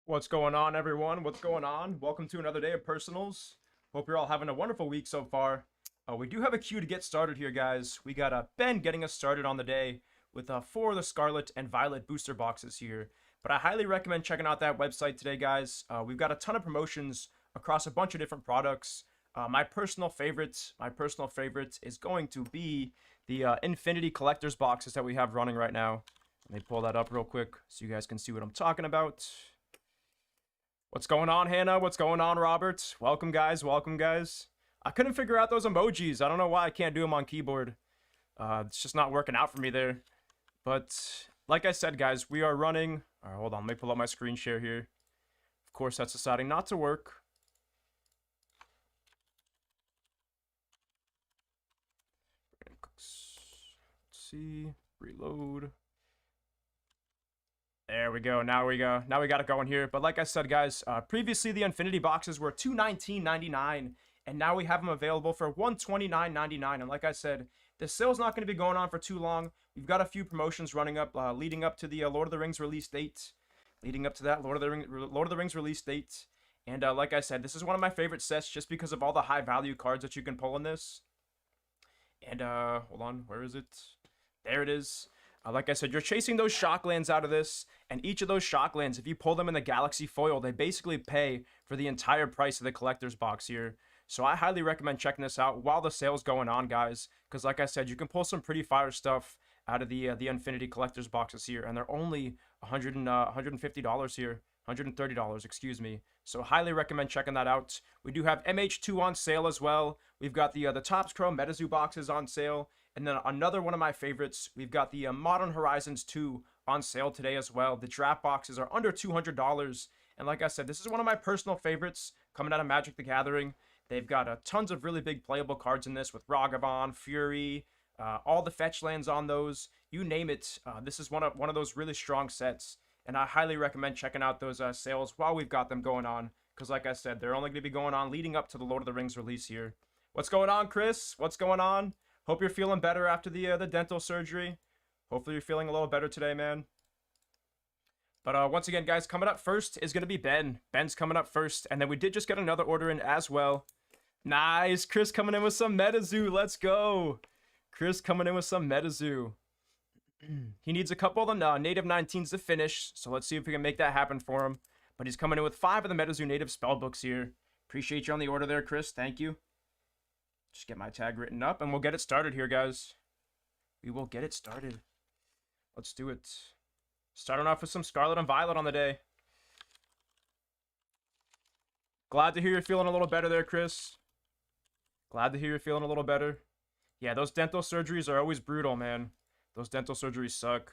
What's going on, everyone? What's going on? Welcome to another day of personals. Hope you're all having a wonderful week so far. We do have a queue to get started here, guys. We got Ben getting us started on the day with 4 of the Scarlet and Violet booster boxes here. But I highly recommend checking out that website today, guys. We've got a ton of promotions across a bunch of different products. My personal favorite is going to be the Infinity Collector's boxes that we have running right now. Let me pull that up real quick so you guys can see what I'm talking about. What's going on, Hannah? What's going on, Robert? Welcome, guys. Welcome, guys. I couldn't figure out those emojis. I don't know why I can't do them on keyboard. It's just not working out for me there. But like I said, guys, we are running. All right, hold on. Let me pull up my screen share here. Of course, that's deciding not to work. Let's see. Reload. There we go. Now we got it going here. But like I said, guys, previously the Infinity boxes were $219.99, and now we have them available for $129.99. And like I said, the sale's not going to be going on for too long. We've got a few promotions running up, leading up to the Lord of the Rings release date. Leading up to that Lord of the Rings release date. And like I said, this is one of my favorite sets just because of all the high value cards that you can pull in this. And hold on, where is it? There it is. Like I said, you're chasing those shocklands out of this, and each of those shocklands, if you pull them in the Galaxy foil, they basically pay for the entire price of the collector's box here. So I highly recommend checking this out while the sale's going on, guys, because like I said, you can pull some pretty fire stuff out of the Infinity collector's boxes here, and they're only $150 here. $130, excuse me. So highly recommend checking that out. We do have MH2 on sale as well. We've got the Topps Chrome Metazoo boxes on sale. And then another one of my favorites, we've got the Modern Horizons 2 on sale today as well. The draft boxes are under $200. And like I said, this is one of my personal favorites coming out of Magic the Gathering. They've got tons of really big playable cards in this with Ragavan, Fury, all the fetch lands on those. You name it. This is one of those really strong sets. And I highly recommend checking out those sales while we've got them going on. Because like I said, they're only going to be going on leading up to the Lord of the Rings release here. What's going on, Chris? What's going on? Hope you're feeling better after the dental surgery. Hopefully you're feeling a little better today, man. But once again, guys, coming up first is going to be Ben. Ben's coming up first. And then we did just get another order in as well. Nice. Chris coming in with some Metazoo. Let's go. Chris coming in with some Metazoo. He needs a couple of the native 19s to finish. So let's see if we can make that happen for him. But he's coming in with 5 of the Metazoo native spellbooks here. Appreciate you on the order there, Chris. Thank you. Just get my tag written up, and we'll get it started here, guys. We will get it started. Let's do it. Starting off with some Scarlet and Violet on the day. Glad to hear you're feeling a little better there, Chris. Glad to hear you're feeling a little better. Yeah, those dental surgeries are always brutal, man. Those dental surgeries suck.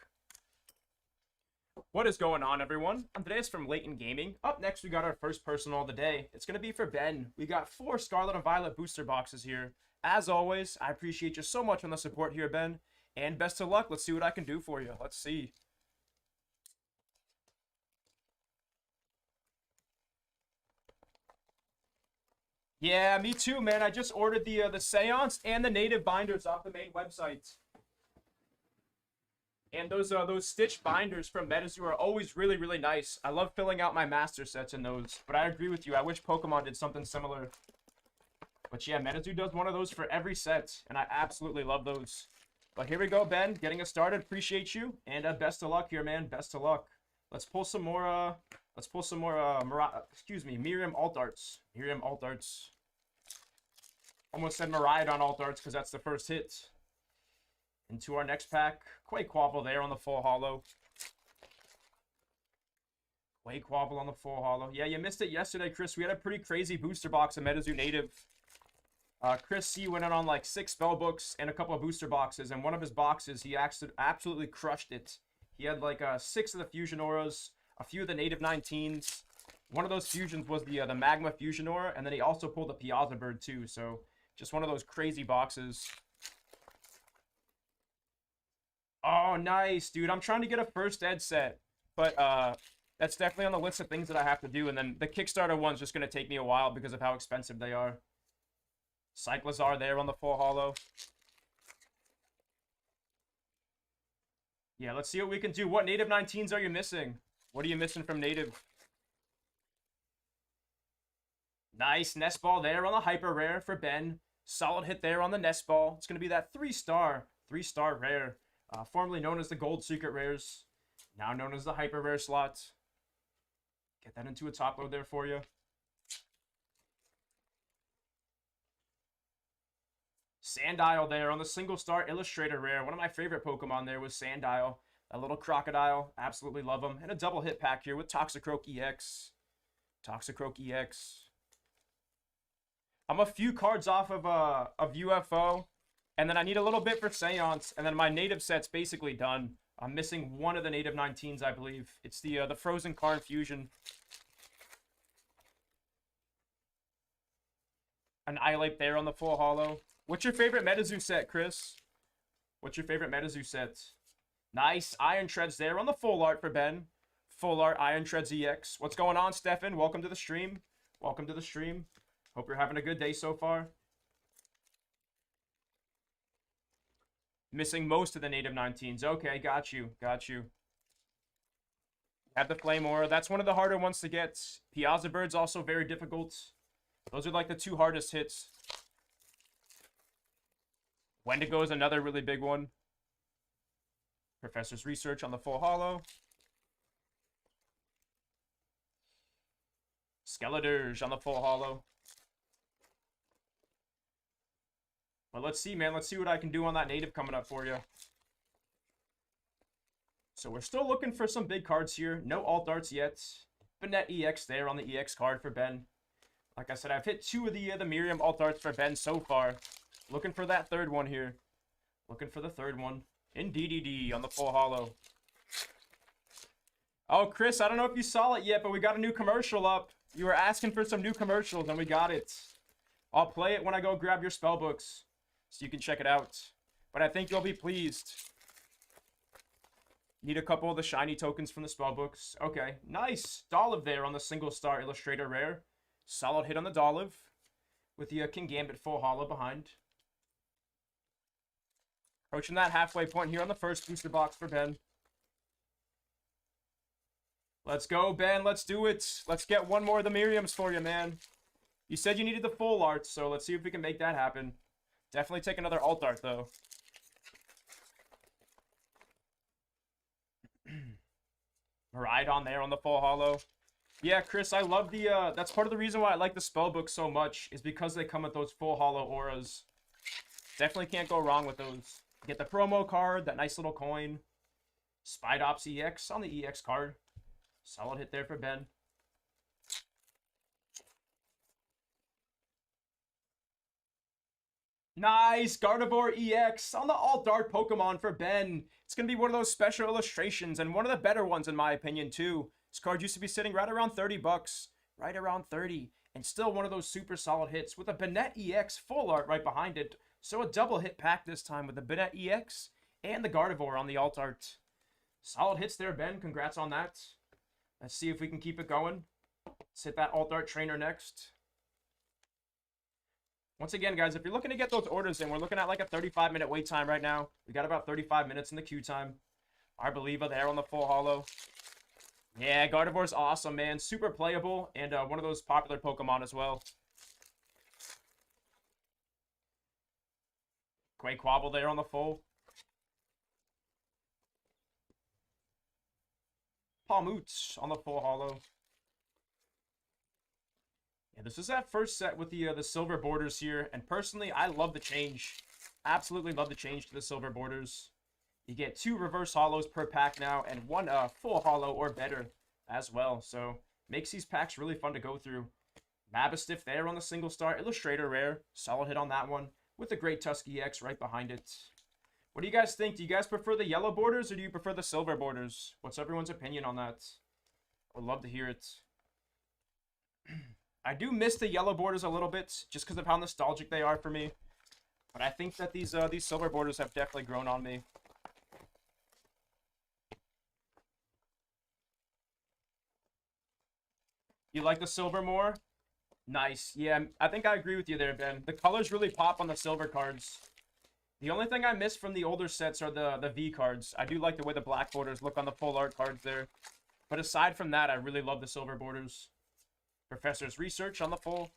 What is going on, everyone? Today it's from Leighton Gaming. Up next, we got our first personal of the day. It's going to be for Ben. We got 4 Scarlet and Violet booster boxes here. As always, I appreciate you so much on the support here, Ben. And best of luck. Let's see what I can do for you. Let's see. Yeah, me too, man. I just ordered the Seance and the native binders off the main website. And those stitched binders from Metazoo are always really, really nice. I love filling out my master sets in those. But I agree with you. I wish Pokemon did something similar. But yeah, Metazoo does one of those for every set. And I absolutely love those. But here we go, Ben. Getting us started. Appreciate you. And best of luck here, man. Best of luck. Let's pull some more, Miriam Alt Arts. Miriam Alt Arts. Almost said Miraidon Alt Arts because that's the first hit. Into our next pack. Quaquaval there on the full holo. Quaquaval on the full holo. Yeah, you missed it yesterday, Chris. We had a pretty crazy booster box of Metazoo Native. Chris C went out on like 6 spell books and a couple of booster boxes. And one of his boxes, he absolutely crushed it. He had like 6 of the Fusion Auras, a few of the native 19s. One of those fusions was the Magma Fusion Aura. And then he also pulled the Piazza Bird too. So just one of those crazy boxes. Oh, nice, dude. I'm trying to get a first ed set, but that's definitely on the list of things that I have to do. And then the Kickstarter one's just going to take me a while because of how expensive they are. Cyclizar there on the full holo. Yeah, let's see what we can do. What native 19s are you missing? What are you missing from native? Nice nest ball there on the hyper rare for Ben. Solid hit there on the nest ball. It's going to be that 3-star rare. Formerly known as the gold secret rares. Now known as the hyper rare slot. Get that into a top load there for you. Sandile there on the single star illustrator rare. One of my favorite Pokemon there was Sandile. A little crocodile. Absolutely love him. And a double hit pack here with Toxicroak EX. Toxicroak EX. I'm a few cards off of UFO. And then I need a little bit for Seance. And then my native set's basically done. I'm missing one of the native 19s, I believe. It's the Frozen Car Infusion. Annihilate there on the full holo. What's your favorite Metazoo set, Chris? What's your favorite Metazoo set? Nice. Iron Treads there on the full art for Ben. Full art Iron Treads EX. What's going on, Stefan? Welcome to the stream. Welcome to the stream. Hope you're having a good day so far. Missing most of the native 19s. Okay, got you. Got you. Have the Flame Aura. That's one of the harder ones to get. Piazza Bird's also very difficult. Those are like the two hardest hits. Wendigo is another really big one. Professor's Research on the full holo. Skeletorge on the full holo. But let's see, man. Let's see what I can do on that native coming up for you. So we're still looking for some big cards here. No alt arts yet. Banette EX there on the EX card for Ben. Like I said, I've hit two of the Miriam alt arts for Ben so far. Looking for that third one here. Looking for the third one. In DDD on the full holo. Oh, Chris, I don't know if you saw it yet, but we got a new commercial up. You were asking for some new commercials, and we got it. I'll play it when I go grab your spell books, so you can check it out. But I think you'll be pleased. Need a couple of the shiny tokens from the spell books. Okay, nice. Dolive there on the single star illustrator rare. Solid hit on the Dolive. With the King Gambit full holo behind. Approaching that halfway point here on the first booster box for Ben. Let's go, Ben. Let's do it. Let's get one more of the Miriams for you, man. You said you needed the full art, so let's see if we can make that happen. Definitely take another alt art, though. Miraidon there on the full holo. Yeah, Chris, I love the, that's part of the reason why I like the spellbook so much, is because they come with those full holo auras. Definitely can't go wrong with those. Get the promo card, that nice little coin. Spidops EX on the EX card. Solid hit there for Ben. Nice! Gardevoir EX on the alt-art Pokemon for Ben. It's going to be one of those special illustrations, and one of the better ones in my opinion, too. This card used to be sitting right around 30 bucks. Right around 30. And still one of those super solid hits with a Banette EX full art right behind it. So a double hit pack this time with the Banette EX and the Gardevoir on the alt-art. Solid hits there, Ben. Congrats on that. Let's see if we can keep it going. Let's hit that alt-art trainer next. Once again, guys, if you're looking to get those orders in, we're looking at like a 35-minute wait time right now. We got about 35 minutes in the queue time. Arboliva there on the full holo. Yeah, Gardevoir's awesome, man. Super playable, and one of those popular Pokemon as well. Quaquaval there on the full. Palmoots on the full holo. Yeah, this is that first set with the silver borders here, and personally, I love the change. Absolutely love the change to the silver borders. You get 2 reverse holos per pack now, and 1 full holo or better as well. So, makes these packs really fun to go through. Mabastiff there on the single star illustrator rare. Solid hit on that one, with the Great Tusk EX right behind it. What do you guys think? Do you guys prefer the yellow borders, or do you prefer the silver borders? What's everyone's opinion on that? I would love to hear it. I do miss the yellow borders a little bit, just because of how nostalgic they are for me. But I think that these silver borders have definitely grown on me. You like the silver more? Nice. Yeah, I think I agree with you there, Ben. The colors really pop on the silver cards. The only thing I miss from the older sets are the V cards. I do like the way the black borders look on the full art cards there. But aside from that, I really love the silver borders. Professor's Research on the full.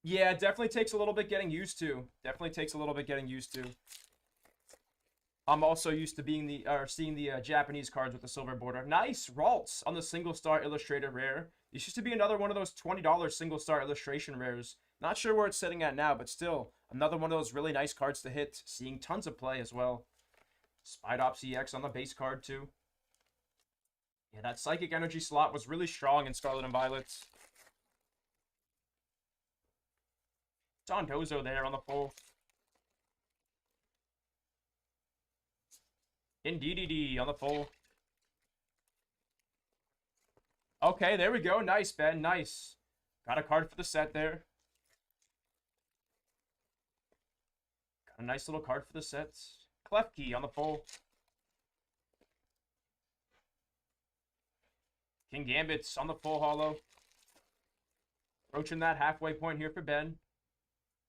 Yeah, it definitely takes a little bit getting used to. Definitely takes a little bit getting used to. I'm also used to seeing the Japanese cards with the silver border. Nice Ralts on the single star illustrated rare. This used to be another one of those $20 single star illustration rares. Not sure where it's sitting at now, but still another one of those really nice cards to hit. Seeing tons of play as well. Spidops EX on the base card too. Yeah, that Psychic Energy slot was really strong in Scarlet and Violet. Dondozo there on the full. Indeedee on the full. Okay, there we go. Nice, Ben. Nice. Got a card for the set there. Got a nice little card for the set. Klefki on the full. King Gambits on the full holo. Approaching that halfway point here for Ben.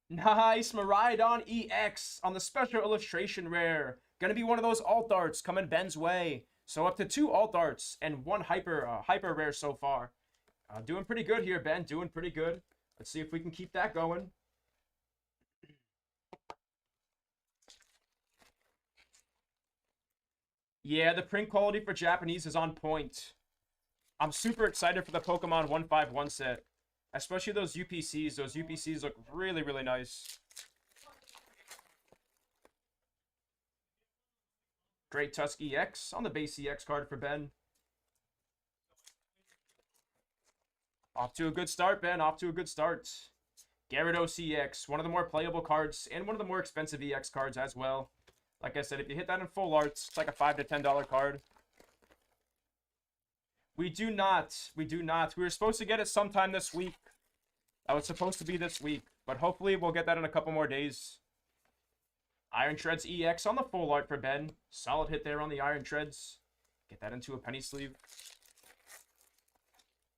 Nice. Miraidon EX on the special illustration rare. Gonna be one of those alt arts coming Ben's way. So up to 2 alt arts and 1 hyper rare so far. Doing pretty good here, Ben. Doing pretty good. Let's see if we can keep that going. Yeah, the print quality for Japanese is on point. I'm super excited for the Pokemon 151 set. Especially those UPCs. Those UPCs look really, really nice. Great Tusk EX on the base EX card for Ben. Off to a good start, Ben. Off to a good start. Gyarados EX, one of the more playable cards and one of the more expensive EX cards as well. Like I said, if you hit that in full arts, it's like a $5 to $10 card. We do not. We do not. We were supposed to get it sometime this week. That was supposed to be this week. But hopefully we'll get that in a couple more days. Iron Treads EX on the full art for Ben. Solid hit there on the Iron Treads. Get that into a penny sleeve.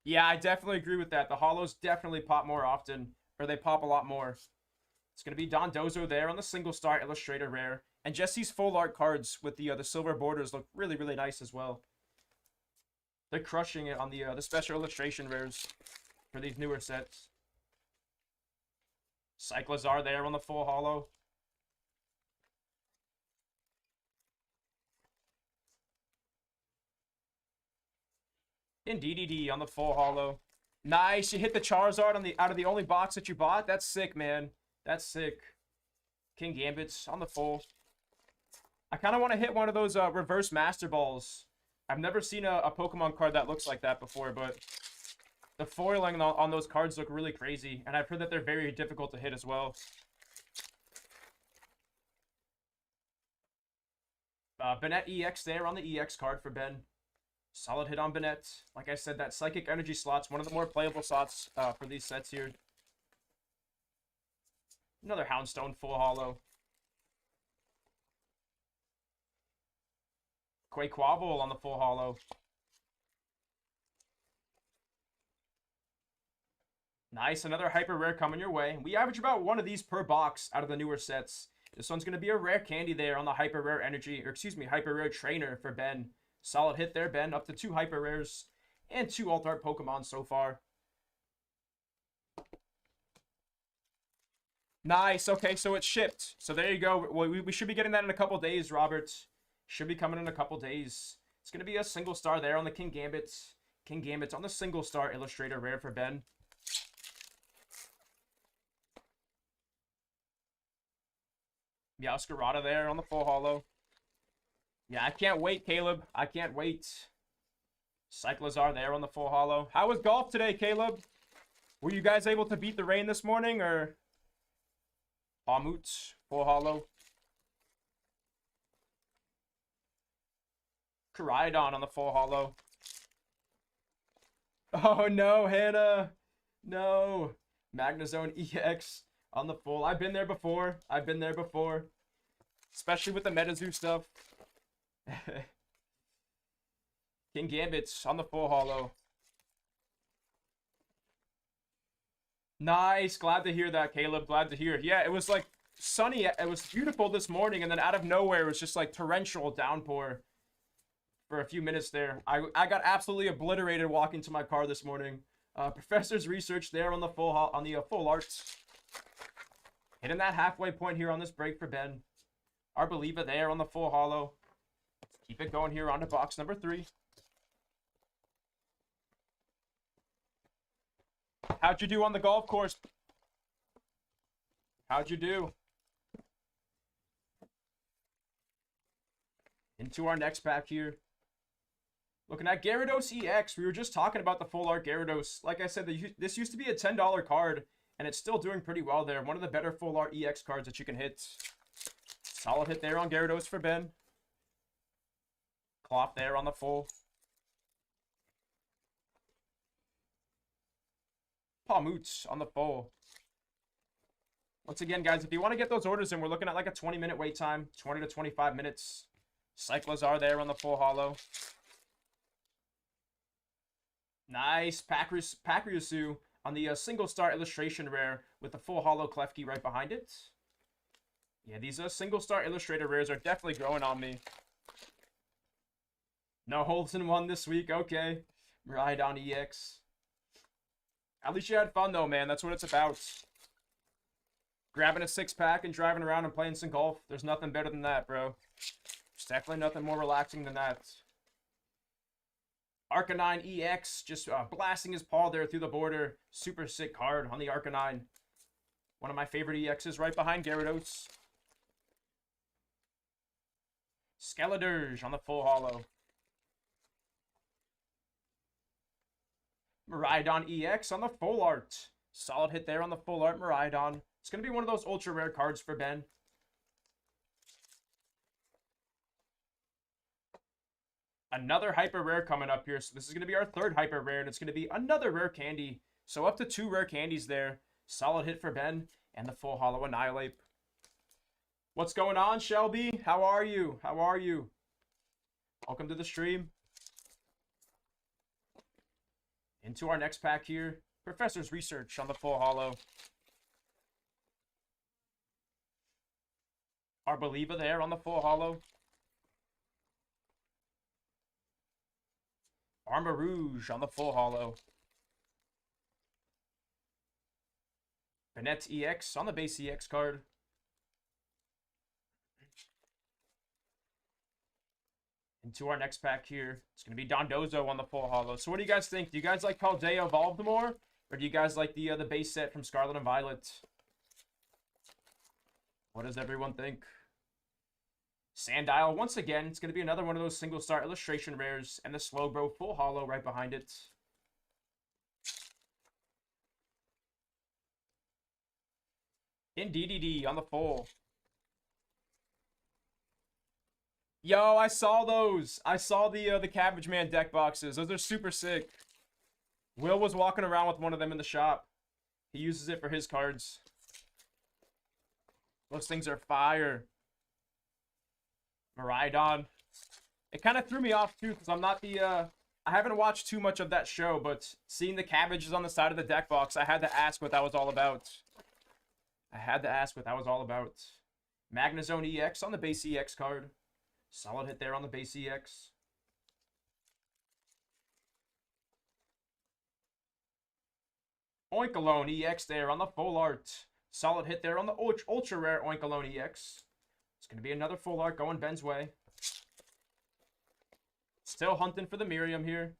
Yeah, I definitely agree with that. The holos definitely pop more often. Or they pop a lot more. It's going to be Dondozo there on the single star illustrator rare. And just these full art cards with the silver borders look really, really nice as well. They're crushing it on the special illustration rares for these newer sets. Cyclizar there on the full holo. Indeedee on the full holo. Nice, you hit the Charizard on out of the only box that you bought. That's sick, man. That's sick. King Gambits on the full. I kind of want to hit one of those reverse Master Balls. I've never seen a Pokemon card that looks like that before, but the foiling on those cards look really crazy, and I've heard that they're very difficult to hit as well. Bennett EX there on the EX card for Ben. Solid hit on Bennett. Like I said, that Psychic Energy slot's one of the more playable slots for these sets here. Another Houndstone full holo. Quaquaval on the full holo. Nice, another hyper rare coming your way. We average about 1 of these per box out of the newer sets. This one's going to be a rare candy there on the hyper rare energy, or excuse me, hyper rare trainer for Ben. Solid hit there, Ben. Up to 2 hyper rares and 2 alt art Pokemon so far. Nice. Okay, so it's shipped. So there you go. We should be getting that in a couple days, Robert. Should be coming in a couple days. It's going to be a single star there on the King Gambits. King Gambits on the single star illustrator rare for Ben. Meowscarada there on the full holo. Yeah, I can't wait, Caleb. I can't wait. Cyclizar there on the full holo. How was golf today, Caleb? Were you guys able to beat the rain this morning, or? Amut, full holo. Koraidon on the full holo. Oh no, Hannah. No. Magnezone EX on the full. I've been there before. I've been there before. Especially with the Metazoo stuff. King Gambits on the full holo. Nice. Glad to hear that, Caleb. Glad to hear. Yeah, it was like sunny. It was beautiful this morning, and then out of nowhere, it was just like torrential downpour for a few minutes there. I got absolutely obliterated walking to my car this morning. Professor's Research there on the full arts. Hitting that halfway point here on this break for Ben. Our Believer there on the full hollow. Keep it going here on to box number 3. How'd you do on the golf course? How'd you do? Into our next pack here. Looking at Gyarados EX. We were just talking about the full art Gyarados. Like I said, this used to be a $10 card, and it's still doing pretty well there. One of the better full art EX cards that you can hit. Solid hit there on Gyarados for Ben. Cloth there on the full. Palmoots on the full. Once again, guys, if you want to get those orders in, we're looking at like a 20-minute wait time. 20 to 25 minutes. Cyclizar there on the full hollow. Nice. Pacryusu on the single star illustration rare with the full hollow Klefki right behind it. Yeah, these single star illustrator rares are definitely growing on me. No holds in one this week. Okay. Miraidon EX. At least you had fun, though, man. That's what it's about. Grabbing a 6-pack and driving around and playing some golf. There's nothing better than that, bro. There's definitely nothing more relaxing than that. Arcanine EX just blasting his paw there through the border. Super sick card on the Arcanine. One of my favorite EXs right behind Gyarados. Skeledirge on the full hollow. Miraidon EX on the full art. Solid hit there on the full art Miraidon. It's going to be one of those ultra rare cards for Ben. Another hyper rare coming up here. So this is going to be our 3rd hyper rare, and it's going to be another rare candy. So up to 2 rare candies there. Solid hit for Ben and the full hollow Annihilate. What's going on, Shelby? How are you? How are you? Welcome to the stream. Into our next pack here. Professor's Research on the full hollow. Our Believer there on the full hollow. Armor Rouge on the full hollow. Banette EX on the base EX card. Into our next pack here. It's going to be Dondozo on the full hollow. So what do you guys think? Do you guys like Paldea Evolved more? Or do you guys like the base set from Scarlet and Violet? What does everyone think? Sandile, once again, it's going to be another one of those single star illustration rares. And the Slowbro full hollow right behind it. Indeedee on the full. Yo, I saw those. I saw the Cabbage Man deck boxes. Those are super sick. Will was walking around with one of them in the shop. He uses it for his cards. Those things are fire. Miraidon. It kind of threw me off too, because I'm not the I haven't watched too much of that show, but seeing the cabbages on the side of the deck box, I had to ask what that was all about. Magnezone EX on the base EX card. Solid hit there on the base EX. Oinkologne EX there on the full art. Solid hit there on the ultra rare Oinkologne EX. It's going to be another full art going Ben's way. Still hunting for the Miriam here.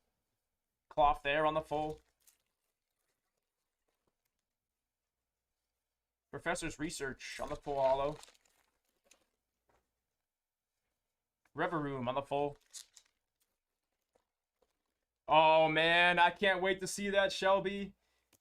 Cloth there on the full. Professor's Research on the full hollow. Reveroom on the full. Oh, man. I can't wait to see that, Shelby.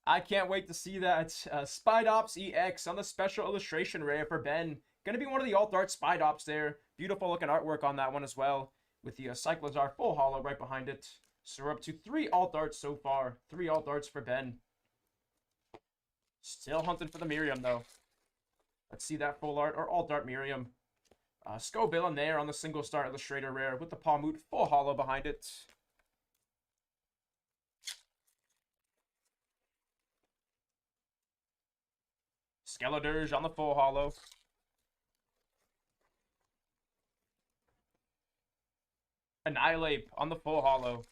I can't wait to see that. Spidops EX on the special illustration rare for Ben. Going to be one of the alt art Spidops there. Beautiful looking artwork on that one as well. With the Cyclizar full hollow right behind it. So we're up to 3 alt arts so far. 3 alt arts for Ben. Still hunting for the Miriam, though. Let's see that full art or alt art Miriam. Scovillain there on the single star illustrator rare with the Palmoot full hollow behind it. Skeledirge on the full hollow. Annihilate on the full holo.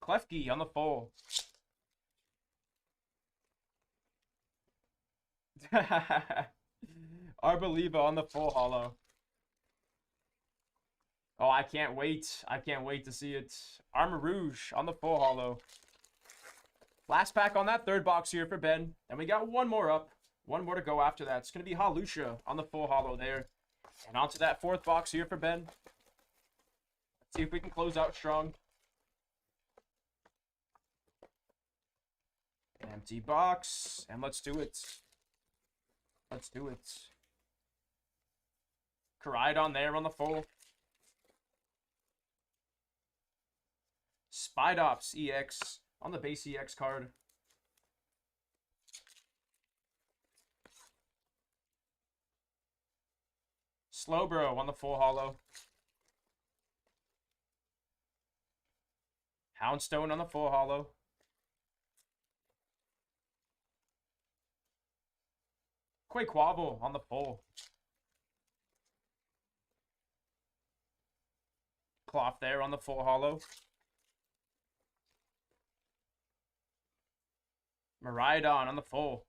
Klefki on the full. Arboliva on the full holo. Oh, I can't wait. I can't wait to see it. Armor Rouge on the full holo. Last pack on that third box here for Ben. And we got one more up. One more to go after that. It's going to be Halusha on the full holo there. And onto that fourth box here for Ben. Let's see if we can close out strong. Empty box. And let's do it. Let's do it. Koraidon there on the full. Spidops EX on the base EX card. Slowbro on the full holo. Houndstone on the full holo. Quaquavel on the full. Cloth there on the full holo. Miraidon on the full.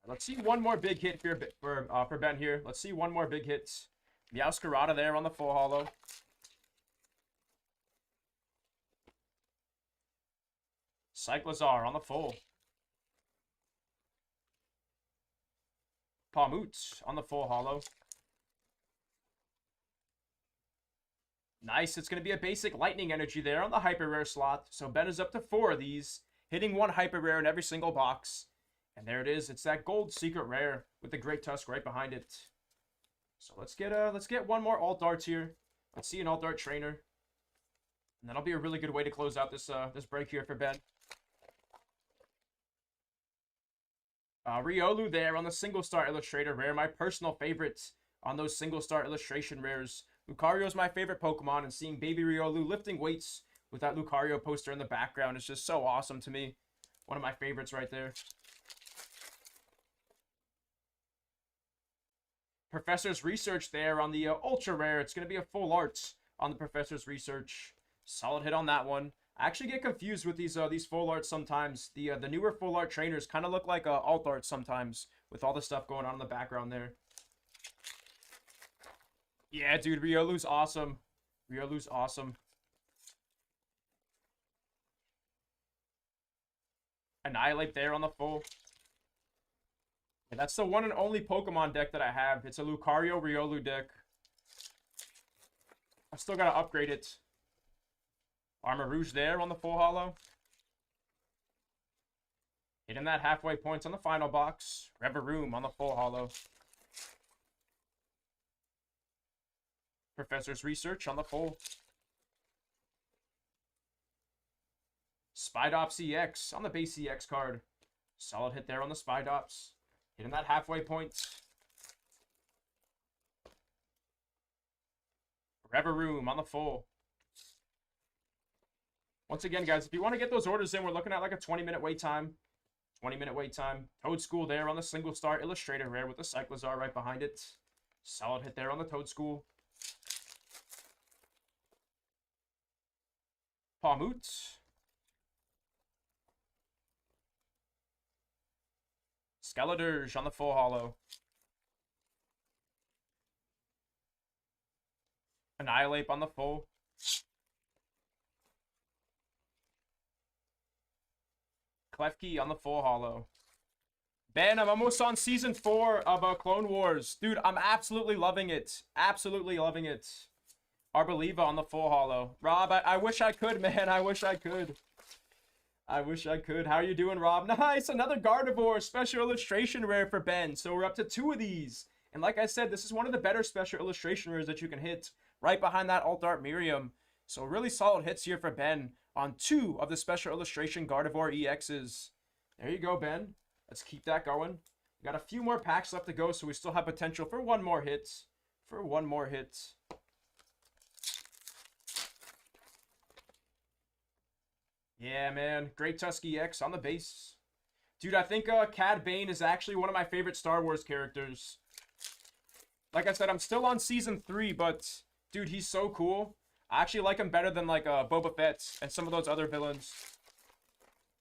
Let's see one more big hit here for Ben here. Let's see one more big hit. Meowscarada there on the full holo. Cyclozar on the full. Palmoot on the full holo. Nice. It's going to be a basic lightning energy there on the hyper rare slot. So Ben is up to 4 of these, hitting one hyper rare in every single box. And there it is. It's that gold secret rare with the Great Tusk right behind it. So let's get one more alt darts here. Let's see an alt dart trainer. And that'll be a really good way to close out this this break here for Ben. Riolu there on the single star illustrator rare, my personal favorite on those single star illustration rares. Lucario's my favorite Pokemon, and seeing Baby Riolu lifting weights with that Lucario poster in the background is just so awesome to me. One of my favorites right there. Professor's Research there on the ultra rare. It's going to be a full art on the Professor's Research. Solid hit on that one. I actually get confused with these full arts sometimes. The newer full art trainers kind of look like alt art sometimes with all the stuff going on in the background there. Yeah, dude, Riolu's awesome. Riolu's awesome. Annihilate there on the full. Yeah, that's the one and only Pokemon deck that I have. It's a Lucario Riolu deck. I still gotta upgrade it. Armor Rouge there on the full holo. Hitting that halfway points on the final box. Reveroom on the full holo. Professor's Research on the full. Spidops EX on the base EX card. Solid hit there on the Spidops. Hitting that halfway point. Reveroom on the full. Once again, guys, if you want to get those orders in, we're looking at like a 20-minute wait time. 20-minute wait time. Toad School there on the single star illustrator rare with the Cyclozar right behind it. Solid hit there on the Toad School. Palmoot. Skeledirge on the full holo. Annihilate on the full. Klefki on the full holo. Ben, I'm almost on season 4 of Clone Wars. Dude, I'm absolutely loving it. Absolutely loving it. Arboliva on the full holo. Rob, I wish I could, man. I wish I could. I wish I could. How are you doing, Rob? Nice. Another Gardevoir special illustration rare for Ben. So we're up to 2 of these. And like I said, this is one of the better special illustration rares that you can hit right behind that Alt Art Miriam. So really solid hits here for Ben on 2 of the special illustration Gardevoir EXs. There you go, Ben. Let's keep that going. We got a few more packs left to go, so we still have potential for one more hit. Yeah, man. Great Tusk EX on the base. Dude, I think Cad Bane is actually one of my favorite Star Wars characters. Like I said, I'm still on season 3, but dude, he's so cool. I actually like him better than like Boba Fett and some of those other villains.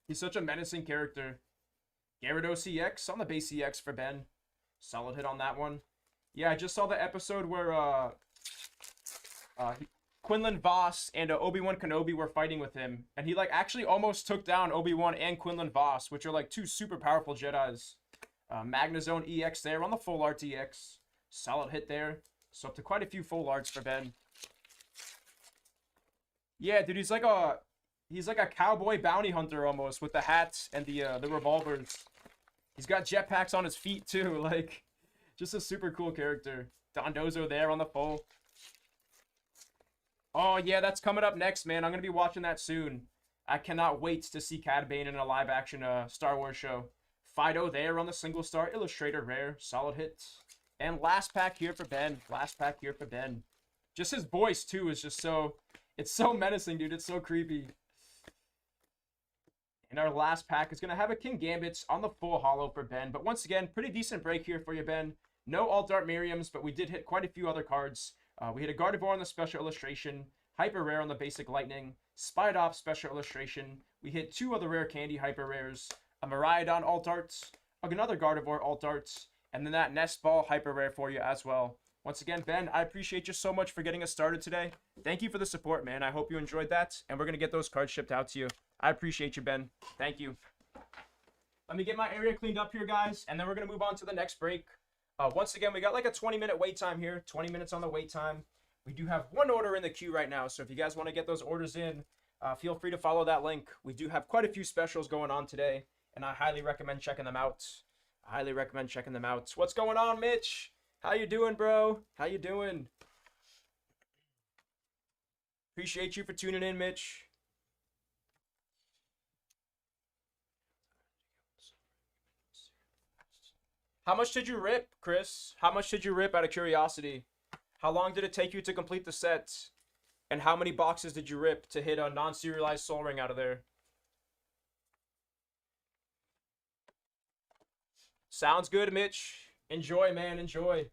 He's such a menacing character. Gyarados EX on the base EX for Ben. Solid hit on that one. Yeah, I just saw the episode where Quinlan Voss and Obi-Wan Kenobi were fighting with him, and he like actually almost took down Obi-Wan and Quinlan Voss, which are like 2 super powerful Jedis. Magnezone EX there on the full art EX. Solid hit there. So up to quite a few full arts for Ben. Yeah, dude, he's like a cowboy bounty hunter almost, with the hats and the revolvers. He's got jetpacks on his feet too, like just a super cool character. Dondozo there on the full. Oh yeah, that's coming up next, man. I'm gonna be watching that soon. I cannot wait to see Cad Bane in a live action Star Wars show. Fido there on the single star Illustrator rare. Solid hit. And last pack here for Ben. Last pack here for Ben. Just his voice too is just so, it's so menacing, dude. It's so creepy. And our last pack is going to have a King Gambits on the full holo for Ben. But once again, pretty decent break here for you, Ben. No Alt Art Miriams, but we did hit quite a few other cards. We hit a Gardevoir on the special illustration, Hyper Rare on the basic Lightning, Spidoff special illustration. We hit 2 other rare candy Hyper Rares, a Miraidon Alt Arts, another Gardevoir Alt Arts, and then that Nest Ball Hyper Rare for you as well. Once again, Ben, I appreciate you so much for getting us started today. Thank you for the support, man. I hope you enjoyed that, and we're going to get those cards shipped out to you. I appreciate you, Ben. Thank you. Let me get my area cleaned up here, guys, and then we're going to move on to the next break. Once again, we got like a 20-minute wait time here. 20 minutes on the wait time. We do have 1 order in the queue right now, so if you guys want to get those orders in, feel free to follow that link. We do have quite a few specials going on today, and I highly recommend checking them out. I highly recommend checking them out. What's going on, Mitch? How you doing, bro? How you doing? Appreciate you for tuning in, Mitch. How much did you rip, Chris? How much did you rip out of curiosity? How long did it take you to complete the set? And how many boxes did you rip to hit a non-serialized Soul Ring out of there? Sounds good, Mitch. Enjoy, man. Enjoy.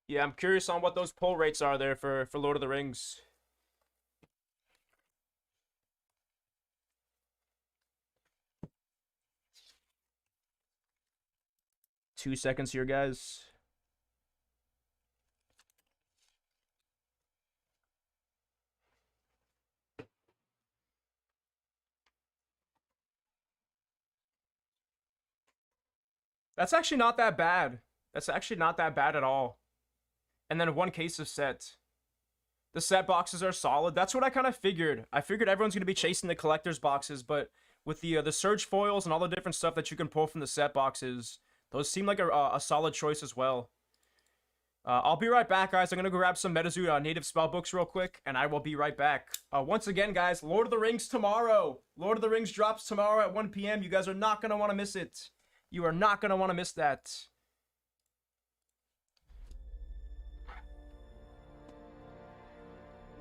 Yeah, I'm curious on what those pull rates are there for Lord of the Rings. Two seconds here, guys. That's actually not that bad. That's actually not that bad at all. And then 1 case of set. The set boxes are solid. That's what I kind of figured. I figured everyone's going to be chasing the collector's boxes, but with the surge foils and all the different stuff that you can pull from the set boxes, those seem like a solid choice as well. I'll be right back, guys. I'm going to go grab some Metazoo native spell books real quick, and I will be right back. Once again, guys, Lord of the Rings tomorrow. Lord of the Rings drops tomorrow at 1 p.m. You guys are not going to want to miss it. You are not going to want to miss that.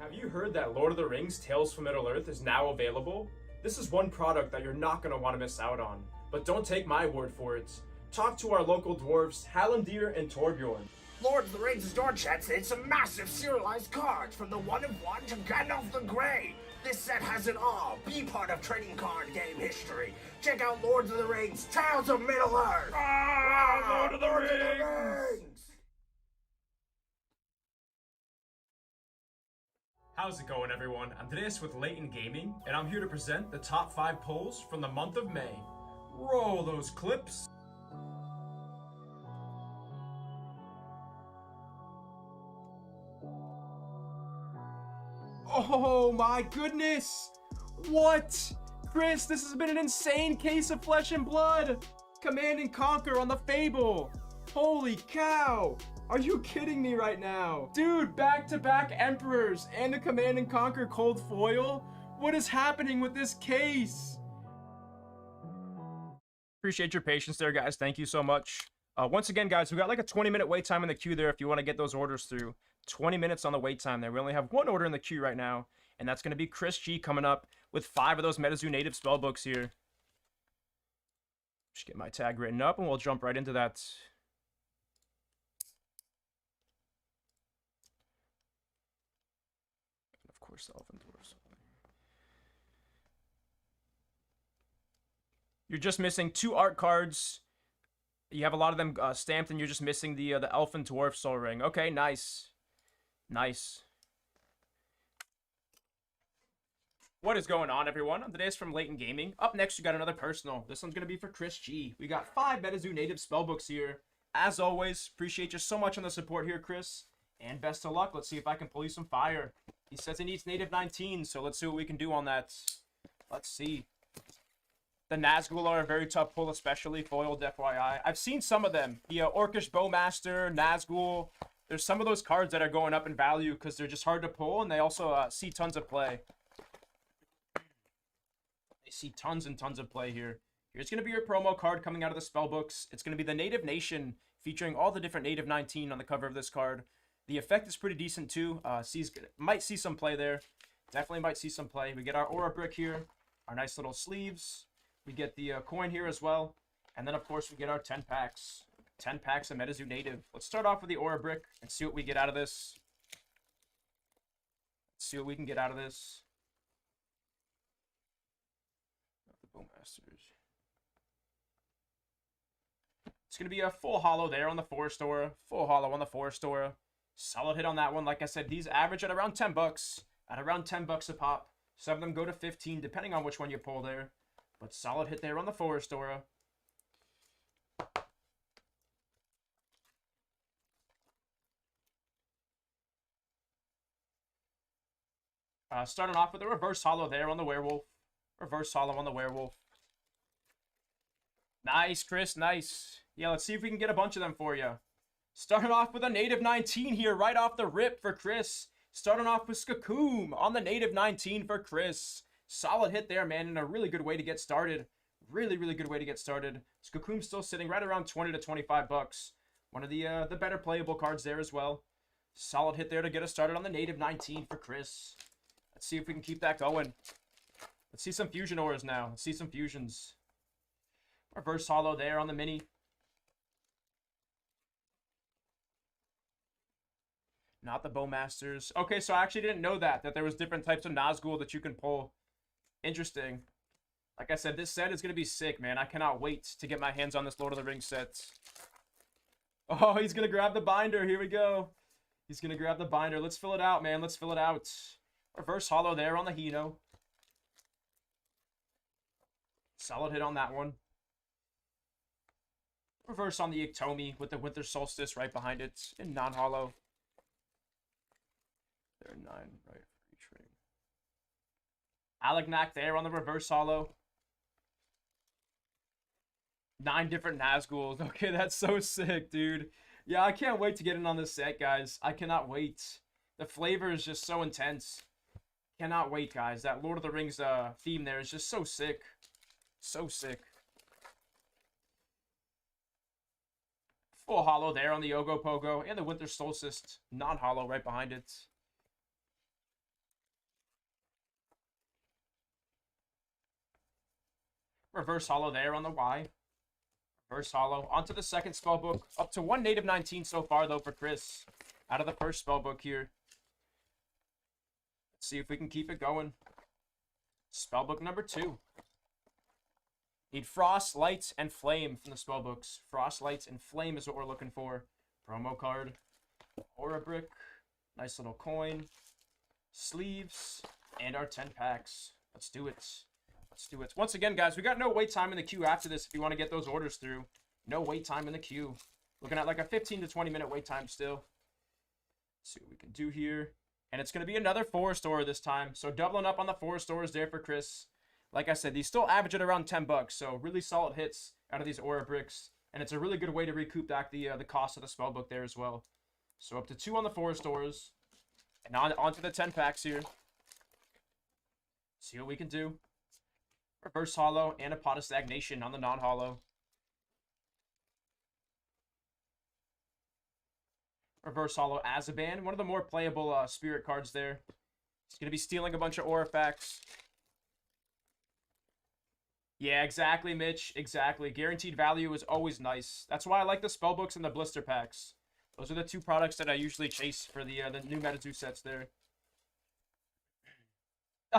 Have you heard that Lord of the Rings Tales from Middle-earth is now available? This is one product that you're not going to want to miss out on. But don't take my word for it. Talk to our local dwarves, Hallandir and Torbjorn. Lord of the Rings store chat said some massive serialized cards from the 1 of 1 to Gandalf the Grey. This set has it all. Be part of trading card game history. Check out Lord of the Rings Tales of Middle-earth. Lord of the Rings! How's it going, everyone? Andreas with Layton Gaming, and I'm here to present the top 5 pulls from the month of May. Roll those clips. Oh my goodness! What? Chris, this has been an insane case of Flesh and Blood! Command and Conquer on the Fable! Holy cow! Are you kidding me right now? Dude, back-to-back Emperors and a Command and Conquer Cold Foil? What is happening with this case? Appreciate your patience there, guys. Thank you so much. Once again, guys, we got like a 20-minute wait time in the queue there if you want to get those orders through. 20 minutes on the wait time there. We only have one order in the queue right now, and that's going to be Chris G coming up with 5 of those Metazoo native spellbooks here. Just get my tag written up, and we'll jump right into that. And of course, the Elfin Dwarfs. You're just missing 2 art cards. You have a lot of them stamped, and you're just missing the Elfin Dwarf Soul Ring. Okay, nice. Nice. What is going on, everyone? Today's from Leighton Gaming. Up next, we got another personal. This one's going to be for Chris G. We got 5 Metazoo native spellbooks here. As always, appreciate you so much on the support here, Chris. And best of luck. Let's see if I can pull you some fire. He says he needs native 19, so let's see what we can do on that. Let's see. The Nazgul are a very tough pull, especially foiled, FYI. I've seen some of them. The Orcish Bowmaster, Nazgul. There's some of those cards that are going up in value because they're just hard to pull, and they also see tons of play. They see tons and tons of play here. Here's going to be your promo card coming out of the spellbooks. It's going to be the Native Nation, featuring all the different Native 19 on the cover of this card. The effect is pretty decent, too. Might see some play there. Definitely might see some play. We get our Aura Brick here. Our nice little sleeves. We get the coin here as well. And then, of course, we get our 10 packs. 10 packs of Metazoo Native. Let's start off with the Aura Brick and see what we get out of this. Let's see what we can get out of this. The Bowmasters. It's going to be a full holo there on the Forest Aura. Full holo on the Forest Aura. Solid hit on that one. Like I said, these average at around 10 bucks. At around 10 bucks a pop. Some of them go to 15, depending on which one you pull there. But solid hit there on the Forest Aura. Starting off with a reverse holo there on the Werewolf. Reverse holo on the Werewolf. Nice, Chris. Nice. Yeah, let's see if we can get a bunch of them for you. Starting off with a native 19 here right off the rip for Chris. Starting off with Skakoom on the native 19 for Chris. Solid hit there, man, and a really good way to get started. Really, really good way to get started. Skakoom's still sitting right around 20 to 25 bucks. One of the better playable cards there as well. Solid hit there to get us started on the native 19 for Chris. Let's see if we can keep that going. Let's see some fusion auras now. Let's see some fusions. Reverse holo there on the mini. Not the Bowmasters. Okay, so I actually didn't know that there was different types of Nazgul that you can pull. Interesting. Like I said, this set is going to be sick, man. I cannot wait to get my hands on this Lord of the Rings set. Oh, he's going to grab the binder. Here we go. He's going to grab the binder. Let's fill it out, man. Let's fill it out. Reverse holo there on the Hino. Solid hit on that one. Reverse on the Iktomi with the Winter Solstice right behind it in non-holo. There are 9 right for each ring. Alagnak there on the reverse holo. 9 different Nazguls. Okay, that's so sick, dude. Yeah, I can't wait to get in on this set, guys. I cannot wait. The flavor is just so intense. Cannot wait, guys. That Lord of the Rings theme there is just so sick. So sick. Full holo there on the Ogopogo and the Winter Solstice non-holo right behind it. Reverse holo there on the Y. Reverse holo. Onto the second spellbook. Up to 1 native 19 so far, though, for Chris. Out of the first spellbook here. Let's see if we can keep it going. Spellbook number 2. Need Frost, Light, and Flame from the spellbooks. Frost, Light, and Flame is what we're looking for. Promo card. Aura Brick. Nice little coin. Sleeves. And our 10 packs. Let's do it. Let's do it. Once again, guys, we got no wait time in the queue after this if you want to get those orders through. No wait time in the queue. Looking at like a 15 to 20 minute wait time still. Let's see what we can do here. And it's going to be another Forest Aura this time. So doubling up on the Forest Auras there for Chris. Like I said, these still average at around 10 bucks. So really solid hits out of these Aura Bricks. And it's a really good way to recoup back the cost of the spellbook there as well. So up to 2 on the Forest Auras. And on to the 10 packs here. See what we can do. Reverse holo and a Pot of Stagnation on the non-holo. Reverse Holo Azaban. One of the more playable spirit cards there. He's going to be stealing a bunch of Aurifacts. Yeah, exactly, Mitch. Exactly. Guaranteed value is always nice. That's why I like the spellbooks and the blister packs. Those are the two products that I usually chase for the new Metazoo sets there.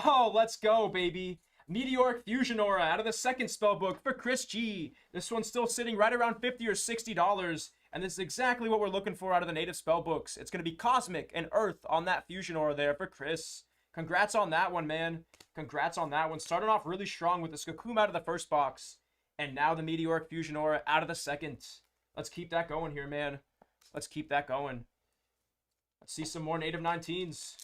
Oh, let's go, baby. Meteoric Fusion Aura out of the second spellbook for Chris G. This one's still sitting right around $50 or $60. And this is exactly what we're looking for out of the native spellbooks. It's going to be Cosmic and Earth on that Fusion Aura there for Chris. Congrats on that one, man. Congrats on that one. Starting off really strong with the Skakuma out of the first box. And now the Meteoric Fusion Aura out of the second. Let's keep that going here, man. Let's keep that going. Let's see some more native 19s.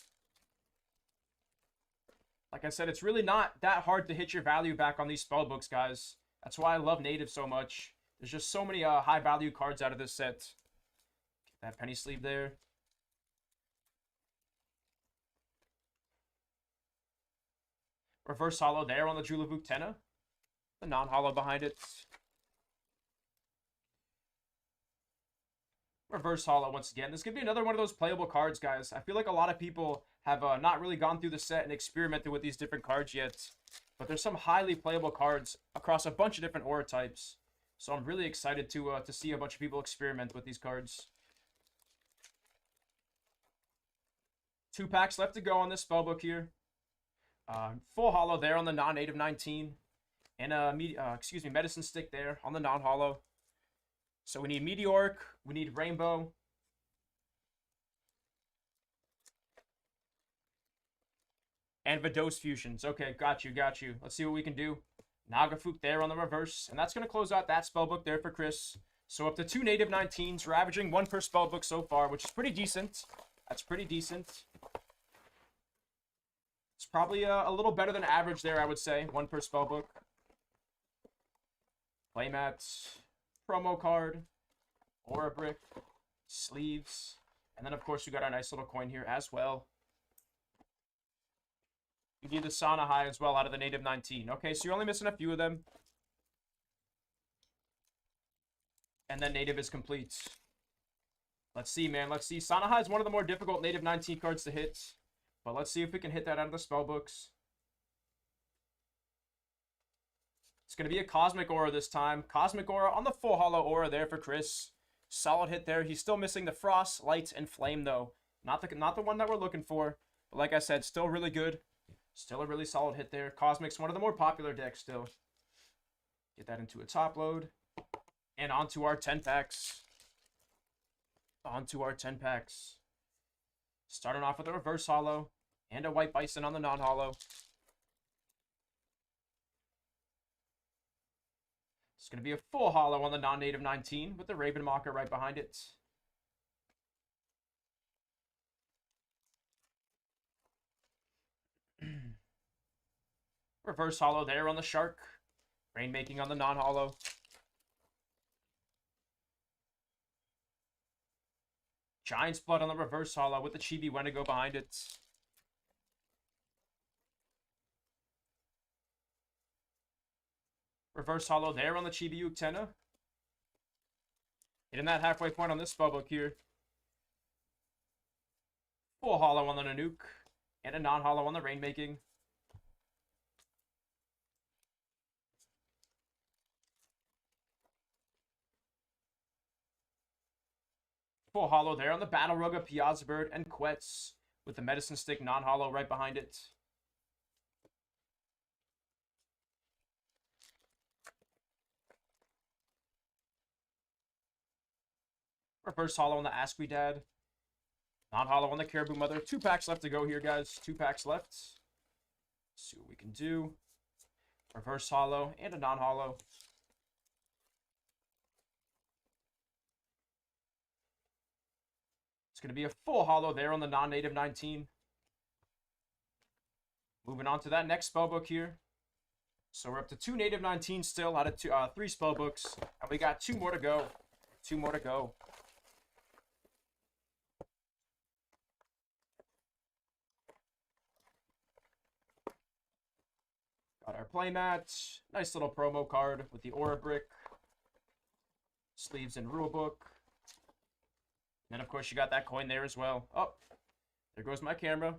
Like I said, it's really not that hard to hit your value back on these spellbooks, guys. That's why I love native so much. There's just so many high value cards out of this set. Get that penny sleeve there. Reverse Holo there on the Julavuk Tenna. The non-holo behind it. Reverse Holo once again. This could be another one of those playable cards, guys. I feel like a lot of people have not really gone through the set and experimented with these different cards yet. But there's some highly playable cards across a bunch of different aura types. So I'm really excited to see a bunch of people experiment with these cards. 2 packs left to go on this spellbook here. Full holo there on the non-native 19. And Medicine Stick there on the non-holo. So we need Meteoric, we need Rainbow. And Vados Fusions. Okay, got you. Let's see what we can do. Nagafuk there on the reverse. And that's going to close out that spellbook there for Chris. So up to 2 native 19s. We're averaging 1 per spellbook so far, which is pretty decent. That's pretty decent. It's probably a little better than average there, I would say. 1 per spellbook. Playmats. Promo card. Aura Brick. Sleeves. And then, of course, we got our nice little coin here as well. You need the Sauna High as well out of the native 19. Okay, so you're only missing a few of them. And then native is complete. Let's see, man. Let's see. Sauna High is one of the more difficult native 19 cards to hit. But let's see if we can hit that out of the spellbooks. It's going to be a Cosmic Aura this time. Cosmic Aura on the full holo Aura there for Chris. Solid hit there. He's still missing the Frost, Light, and Flame, though. Not the one that we're looking for. But like I said, still really good. Still a really solid hit there. Cosmic's one of the more popular decks still. Get that into a top load. And onto our 10 packs. Onto our 10 packs. Starting off with a reverse holo. And a White Bison on the non-holo. It's going to be a full holo on the non-native 19 with the Raven Mocker right behind it. Reverse holo there on the Shark. Rainmaking on the non-holo. Giant's Blood on the reverse holo with the Chibi Wendigo behind it. Reverse holo there on the Chibi Uktena. Hitting that halfway point on this spellbook here. Full holo on the Nanook. And a non-holo on the Rainmaking. Full holo there on the Battle Ruga, Piazza Bird, and Quetz with the Medicine Stick non-holo right behind it. Reverse holo on the Asquidad. Non-holo on the Caribou Mother. 2 packs left to go here, guys. 2 packs left. Let's see what we can do. Reverse holo and a non-holo. It's going to be a full holo there on the non-native 19. Moving on to that next spellbook here. So we're up to 2 native 19 still out of 3 spellbooks. And we got 2 more to go. 2 more to go. Got our playmat. Nice little promo card with the Aura Brick. Sleeves and rulebook. And, of course, you got that coin there as well. Oh, there goes my camera.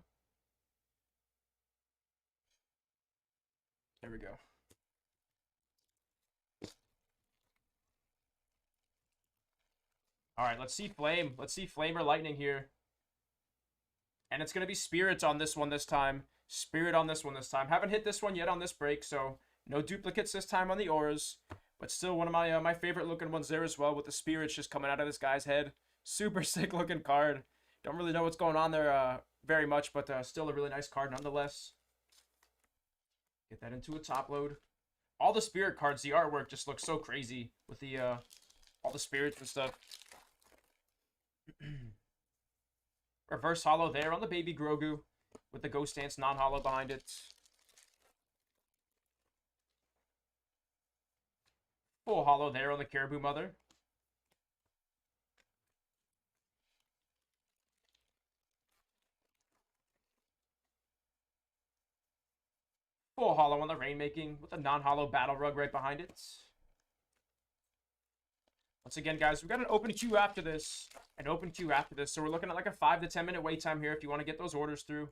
There we go. All right, let's see Flame. Let's see Flame or Lightning here. And it's going to be Spirits on this one this time. Spirit on this one this time. Haven't hit this one yet on this break, so no duplicates this time on the auras. But still one of my my favorite looking ones there as well, with the Spirits just coming out of this guy's head. Super sick looking card. Don't really know what's going on there very much, but still a really nice card nonetheless. Get that into a top load. All the Spirit cards, the artwork just looks so crazy with the all the Spirits and stuff. Reverse Hollow there on the Baby Grogu with the Ghost Dance non-hollow behind it. Full hollow there on the Caribou Mother. Full hollow on the Rainmaking with a non-hollow Battle Rug right behind it. Once again, guys, we've got an open queue after this. So we're looking at like a 5 to 10 minute wait time here if you want to get those orders through.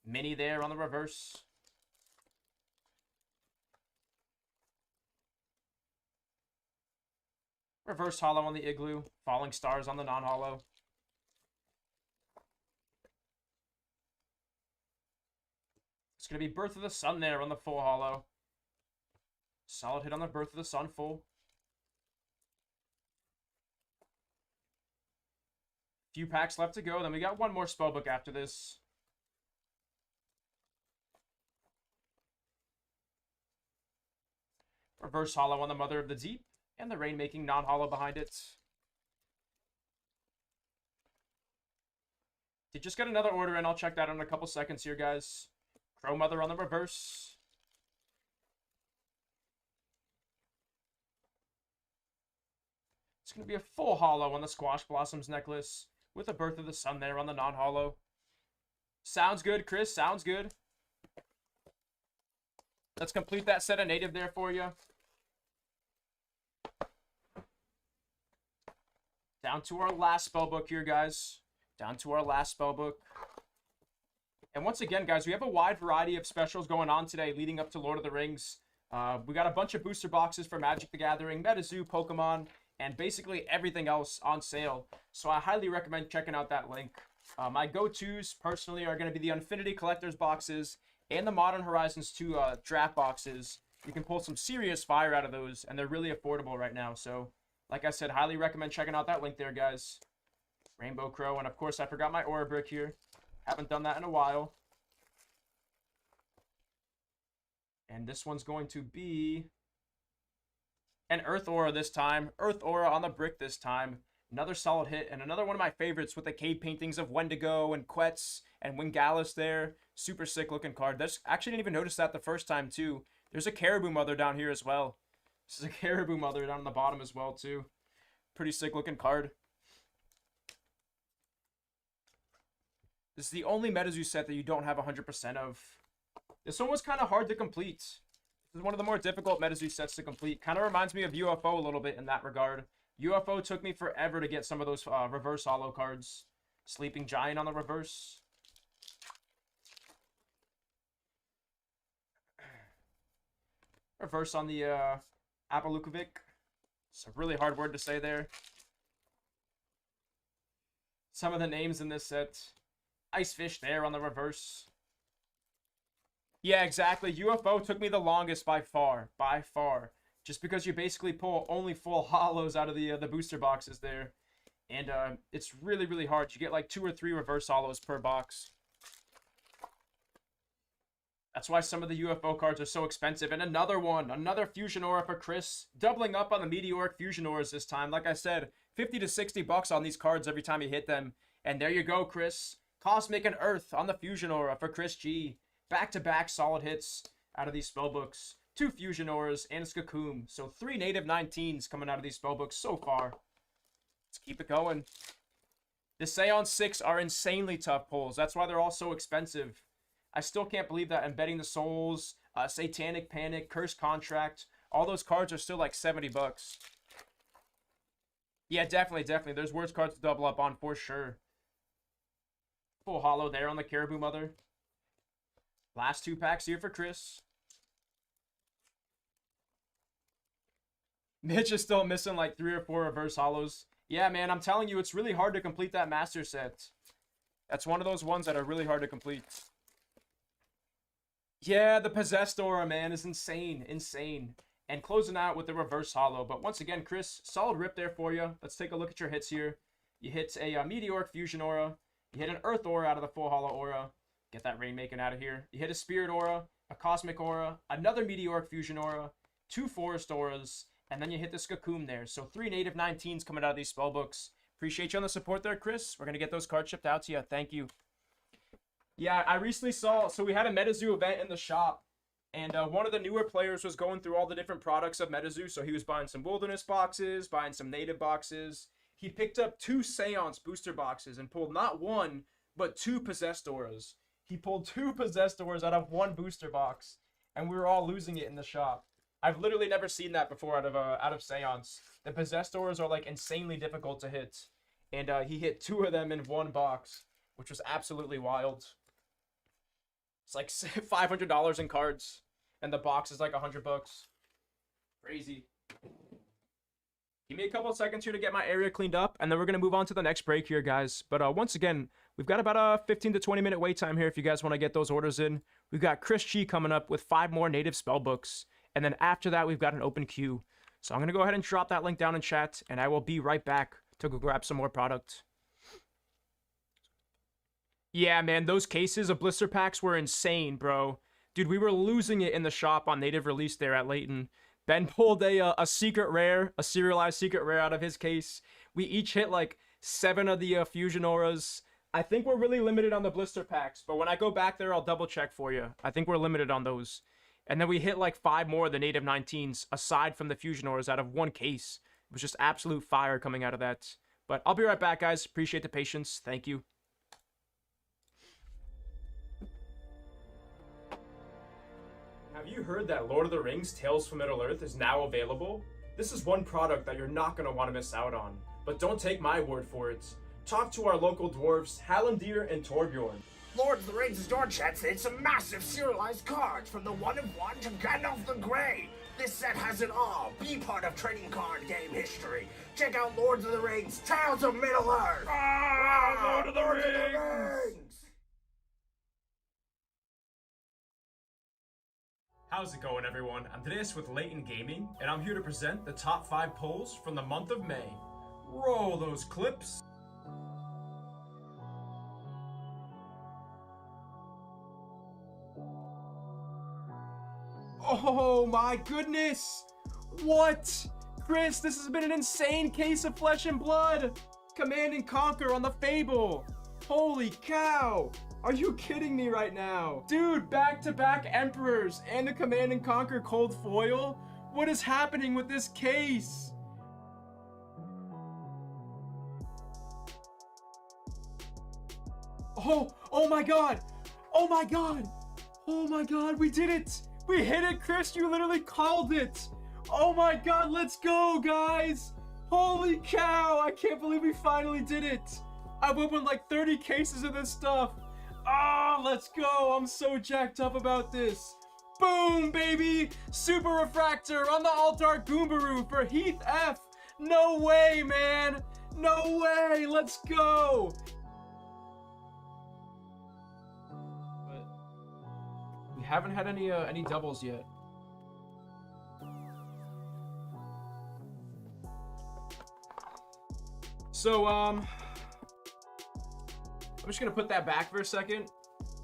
Mini there on the reverse. Reverse hollow on the Igloo. Falling Stars on the non-hollow. It's going to be Birth of the Sun there on the full hollow. Solid hit on the Birth of the Sun full. Few packs left to go. Then we got one more spellbook after this. Reverse hollow on the Mother of the Deep. And the Rainmaking non-hollow behind it. Did just get another order in. I'll check that in a couple seconds here, guys. Crow Mother on the reverse. It's going to be a full hollow on the Squash Blossoms necklace with the Birth of the Sun there on the non-hollow. Sounds good, Chris. Sounds good. Let's complete that set of native there for you. Down to our last spellbook here, guys. Down to our last spellbook. And once again, guys, we have a wide variety of specials going on today leading up to Lord of the Rings. We got a bunch of booster boxes for Magic the Gathering, Metazoo, Pokemon, and basically everything else on sale. So I highly recommend checking out that link. My go-tos, personally, are going to be the Infinity Collector's boxes and the Modern Horizons 2 draft boxes. You can pull some serious fire out of those, and they're really affordable right now. So, like I said, highly recommend checking out that link there, guys. Rainbow Crow, and of course, I forgot my Aura Brick here. Haven't done that in a while. And this one's going to be an Earth Aura this time. Earth Aura on the brick this time. Another solid hit, and another one of my favorites with the cave paintings of Wendigo and Quetz and Wingalis there. Super sick looking card. That's actually didn't even notice that the first time too. There's a Caribou Mother down here as well. This is a Caribou Mother down on the bottom as well too. Pretty sick looking card. This is the only Metazoo set that you don't have 100% of. This one was kind of hard to complete. This is one of the more difficult Metazoo sets to complete. Kind of reminds me of UFO a little bit in that regard. UFO took me forever to get some of those reverse hollow cards. Sleeping Giant on the reverse. Reverse on the Apalukovic. It's a really hard word to say there. Some of the names in this set. Icefish there on the reverse. Yeah, exactly. UFO took me the longest by far. By far. Just because you basically pull only full hollows out of the booster boxes there. And it's really, really hard. You get like 2 or 3 reverse hollows per box. That's why some of the UFO cards are so expensive. And another one. Another Fusion Aura for Chris. Doubling up on the Meteoric Fusion Auras this time. Like I said, 50 to 60 bucks on these cards every time you hit them. And there you go, Chris. Cosmic and Earth on the Fusion Aura for Chris G. Back-to-back solid hits out of these spellbooks. 2 Fusion Auras and a Skakoom. So 3 native 19s coming out of these spellbooks so far. Let's keep it going. The Seance 6 are insanely tough pulls. That's why they're all so expensive. I still can't believe that Embedding the Souls, Satanic Panic, Cursed Contract, all those cards are still like 70 bucks. Yeah, definitely, definitely. There's worse cards to double up on for sure. Full hollow there on the Caribou Mother. Last 2 packs here for Chris. Mitch is still missing like 3 or 4 reverse hollows. Yeah, man, I'm telling you, it's really hard to complete that master set. That's one of those ones that are really hard to complete. Yeah, the Possessed Aura, man, is insane. Insane. And closing out with the reverse hollow. But once again, Chris, solid rip there for you. Let's take a look at your hits here. You hit a Meteoric Fusion Aura. You hit an Earth Aura out of the full hollow aura. Get that Rainmaking out of here. You hit a Spirit Aura, a Cosmic Aura, another Meteoric Fusion Aura, 2 Forest Auras, and then you hit the Skakoom there. So 3 native 19s coming out of these spellbooks. Appreciate you on the support there, Chris. We're going to get those cards shipped out to you. Thank you. Yeah, I recently saw, so we had a Metazoo event in the shop, and one of the newer players was going through all the different products of Metazoo. So he was buying some Wilderness boxes, buying some native boxes. He picked up 2 Seance booster boxes and pulled not 1, but 2 Possessed Auras. He pulled 2 Possessed Auras out of 1 booster box, and we were all losing it in the shop. I've literally never seen that before out of Seance. The Possessed Auras are like insanely difficult to hit, and he hit 2 of them in 1 box, which was absolutely wild. It's like $500 in cards, and the box is like $100. Crazy. Give me a couple of seconds here to get my area cleaned up, and then we're going to move on to the next break here, guys. But once again, we've got about a 15 to 20 minute wait time here if you guys want to get those orders in. We've got Chris G coming up with 5 more native spellbooks, and then after that, we've got an open queue. So I'm going to go ahead and drop that link down in chat, and I will be right back to go grab some more product. Yeah, man, those cases of blister packs were insane, bro. Dude, we were losing it in the shop on native release there at Layton. Ben pulled a secret rare, a serialized secret rare out of his case. We each hit like 7 of the fusion auras. I think we're really limited on the blister packs, but when I go back there, I'll double check for you. I think we're limited on those. And then we hit like 5 more of the native 19s aside from the fusion auras out of 1 case. It was just absolute fire coming out of that. But I'll be right back, guys. Appreciate the patience. Thank you. Have you heard that Lord of the Rings Tales from Middle-earth is now available? This is one product that you're not going to want to miss out on. But don't take my word for it. Talk to our local dwarves, Hallandir and Torbjorn. Lord of the Rings Store Chat said some massive serialized cards from the 1 of 1 to Gandalf the Grey. This set has it all. Be part of trading card game history. Check out Lords of the Rings Tales of Middle-earth. Lord of the Rings! How's it going, everyone? Andreas with Layton Gaming, and I'm here to present the top 5 pulls from the month of May. Roll those clips. Oh my goodness! What? Chris, this has been an insane case of Flesh and Blood! Command and Conquer on the Fable! Holy cow! Are you kidding me right now? Dude, back-to-back Emperors and the Command and Conquer Cold Foil? What is happening with this case? Oh my god! Oh my god! Oh my god, we did it! We hit it, Chris! You literally called it! Oh my god, let's go, guys! Holy cow! I can't believe we finally did it! I've opened like 30 cases of this stuff! Ah, let's go! I'm so jacked up about this! Boom, baby! Super Refractor on the Altar Goombaroo for Heath F! No way, man! No way! Let's go! But we haven't had any doubles yet. So, I'm just gonna put that back for a second,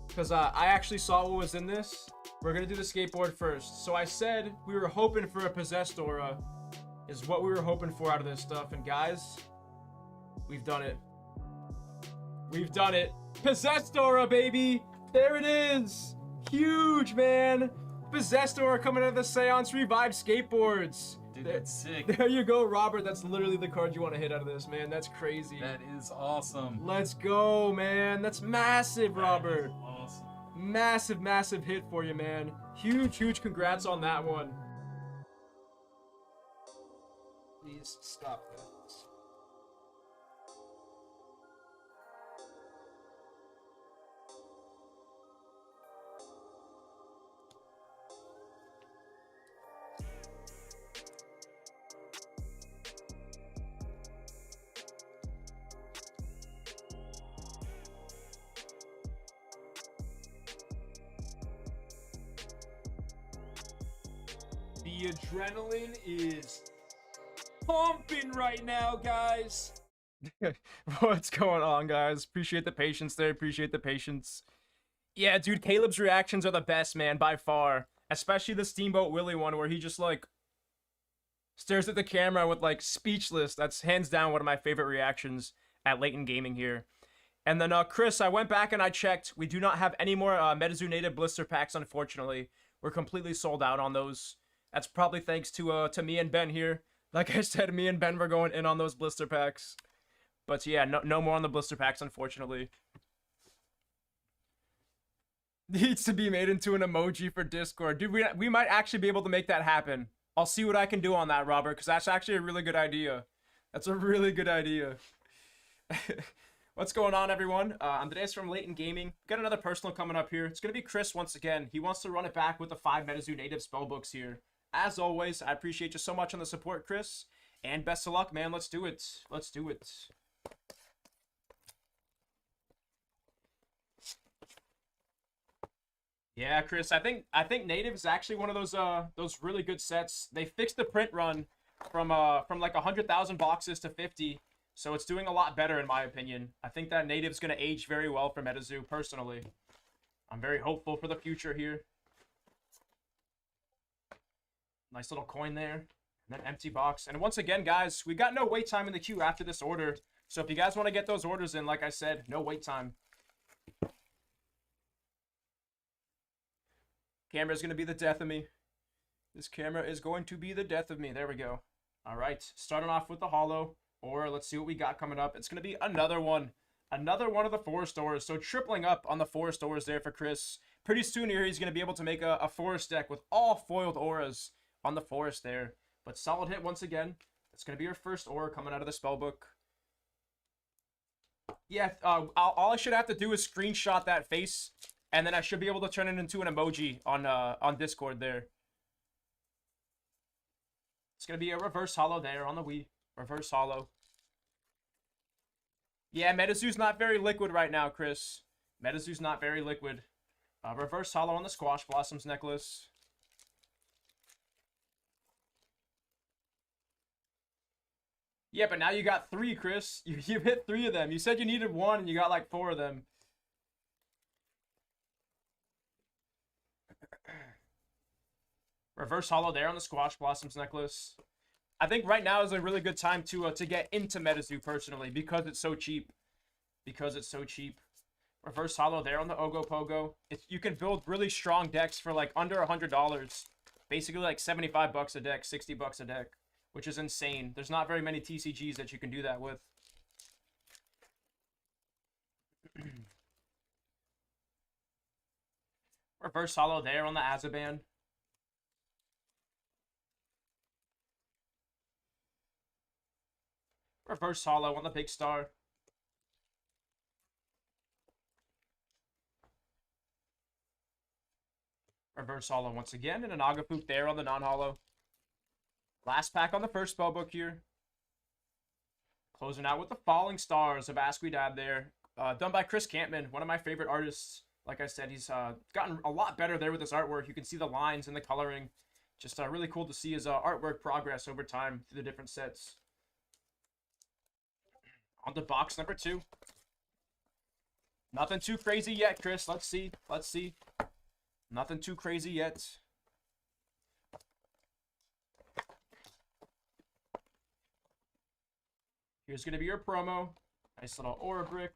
because I actually saw what was in this. We're gonna do the skateboard first. So I said we were hoping for a Possessed Aura, is what we were hoping for out of this stuff. And guys, we've done it. We've done it. Possessed Aura, baby! There it is! Huge, man! Possessed Aura coming out of the Seance Revive skateboards. Dude, that's sick. There you go, Robert. That's literally the card you want to hit out of this, man. That's crazy. That is awesome. Let's go, man. That's massive, Robert. That is awesome. Massive, massive hit for you, man. Huge, huge congrats on that one. Please stop that. The adrenaline is pumping right now, guys. What's going on, guys? Appreciate the patience there. Appreciate the patience. Yeah, dude, Caleb's reactions are the best, man, by far. Especially the Steamboat Willie one where he just, like, stares at the camera with, like, speechless. That's hands down one of my favorite reactions at Leighton Gaming here. And then, Chris, I went back and I checked. We do not have any more Metazoo native blister packs, unfortunately. We're completely sold out on those. That's probably thanks to me and Ben here. Like I said, me and Ben were going in on those blister packs. But yeah, no more on the blister packs, unfortunately. Needs to be made into an emoji for Discord. Dude, we might actually be able to make that happen. I'll see what I can do on that, Robert, because that's actually a really good idea. That's a really good idea. What's going on, everyone? Andres from Leighton Gaming. Got another personal coming up here. It's going to be Chris once again. He wants to run it back with the 5 Metazoo native spellbooks here. As always, I appreciate you so much on the support, Chris. And best of luck, man. Let's do it. Let's do it. Yeah, Chris, I think native is actually one of those really good sets. They fixed the print run from like 100,000 boxes to 50. So it's doing a lot better, in my opinion. I think that native's going to age very well for Metazoo, personally. I'm very hopeful for the future here. Nice little coin there. And then empty box. And once again, guys, we got no wait time in the queue after this order. So if you guys want to get those orders in, like I said, no wait time. Camera's going to be the death of me. This camera is going to be the death of me. There we go. All right, starting off with the holo. Or let's see what we got coming up. It's going to be another one. Another one of the forest ores. So tripling up on the forest ores there for Chris. Pretty soon here, he's going to be able to make a forest deck with all foiled auras on the forest there. But solid hit once again. That's going to be our first aura coming out of the spellbook. Yeah, all I should have to do is screenshot that face. And then I should be able to turn it into an emoji on Discord there. It's going to be a reverse holo there on the Wii. Reverse holo. Yeah, Metazoo's not very liquid right now, Chris. Metazoo's not very liquid. Reverse holo on the Squash Blossoms necklace. Yeah, but now you got 3, Chris. You hit 3 of them. You said you needed 1, and you got like 4 of them. Reverse holo there on the Squash Blossoms necklace. I think right now is a really good time to get into Metazoo personally because it's so cheap. Because it's so cheap. Reverse holo there on the Ogopogo. You can build really strong decks for like under $100. Basically like 75 bucks a deck, 60 bucks a deck, which is insane. There's not very many TCGs that you can do that with. Reverse holo there on the Azaban. Reverse holo on the Big Star. Reverse holo once again, and an Agapoop there on the non-holo. Last pack on the first spellbook here. Closing out with the Falling Stars of Ask We Dad there. Done by Chris Campman, one of my favorite artists. Like I said, he's gotten a lot better there with his artwork. You can see the lines and the coloring. Just really cool to see his artwork progress over time through the different sets. On to box number 2. Nothing too crazy yet, Chris. Let's see. Let's see. Nothing too crazy yet. Here's going to be your promo. Nice little aura brick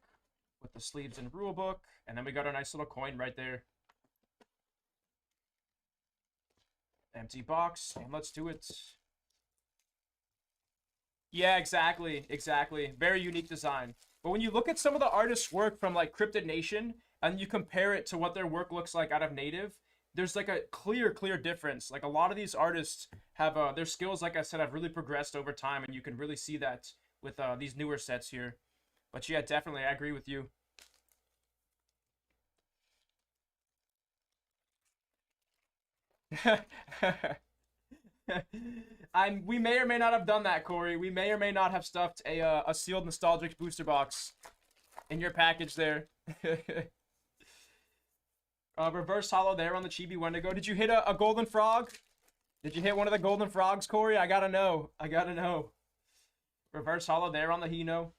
with the sleeves and rulebook. And then we got our nice little coin right there. Empty box. And let's do it. Yeah, exactly. Exactly. Very unique design. But when you look at some of the artists' work from like Cryptid Nation and you compare it to what their work looks like out of Native, there's like a clear difference. Like a lot of these artists have their skills, like I said, have really progressed over time, and you can really see that with these newer sets here. But yeah, definitely, I agree with you. We may or may not have done that, Corey. We may or may not have stuffed a sealed nostalgic booster box in your package there. Reverse holo there on the Chibi Wendigo. Did you hit a golden frog? Did you hit one of the golden frogs, Corey? I gotta know. I gotta know. Reverse hollow there on the Hino.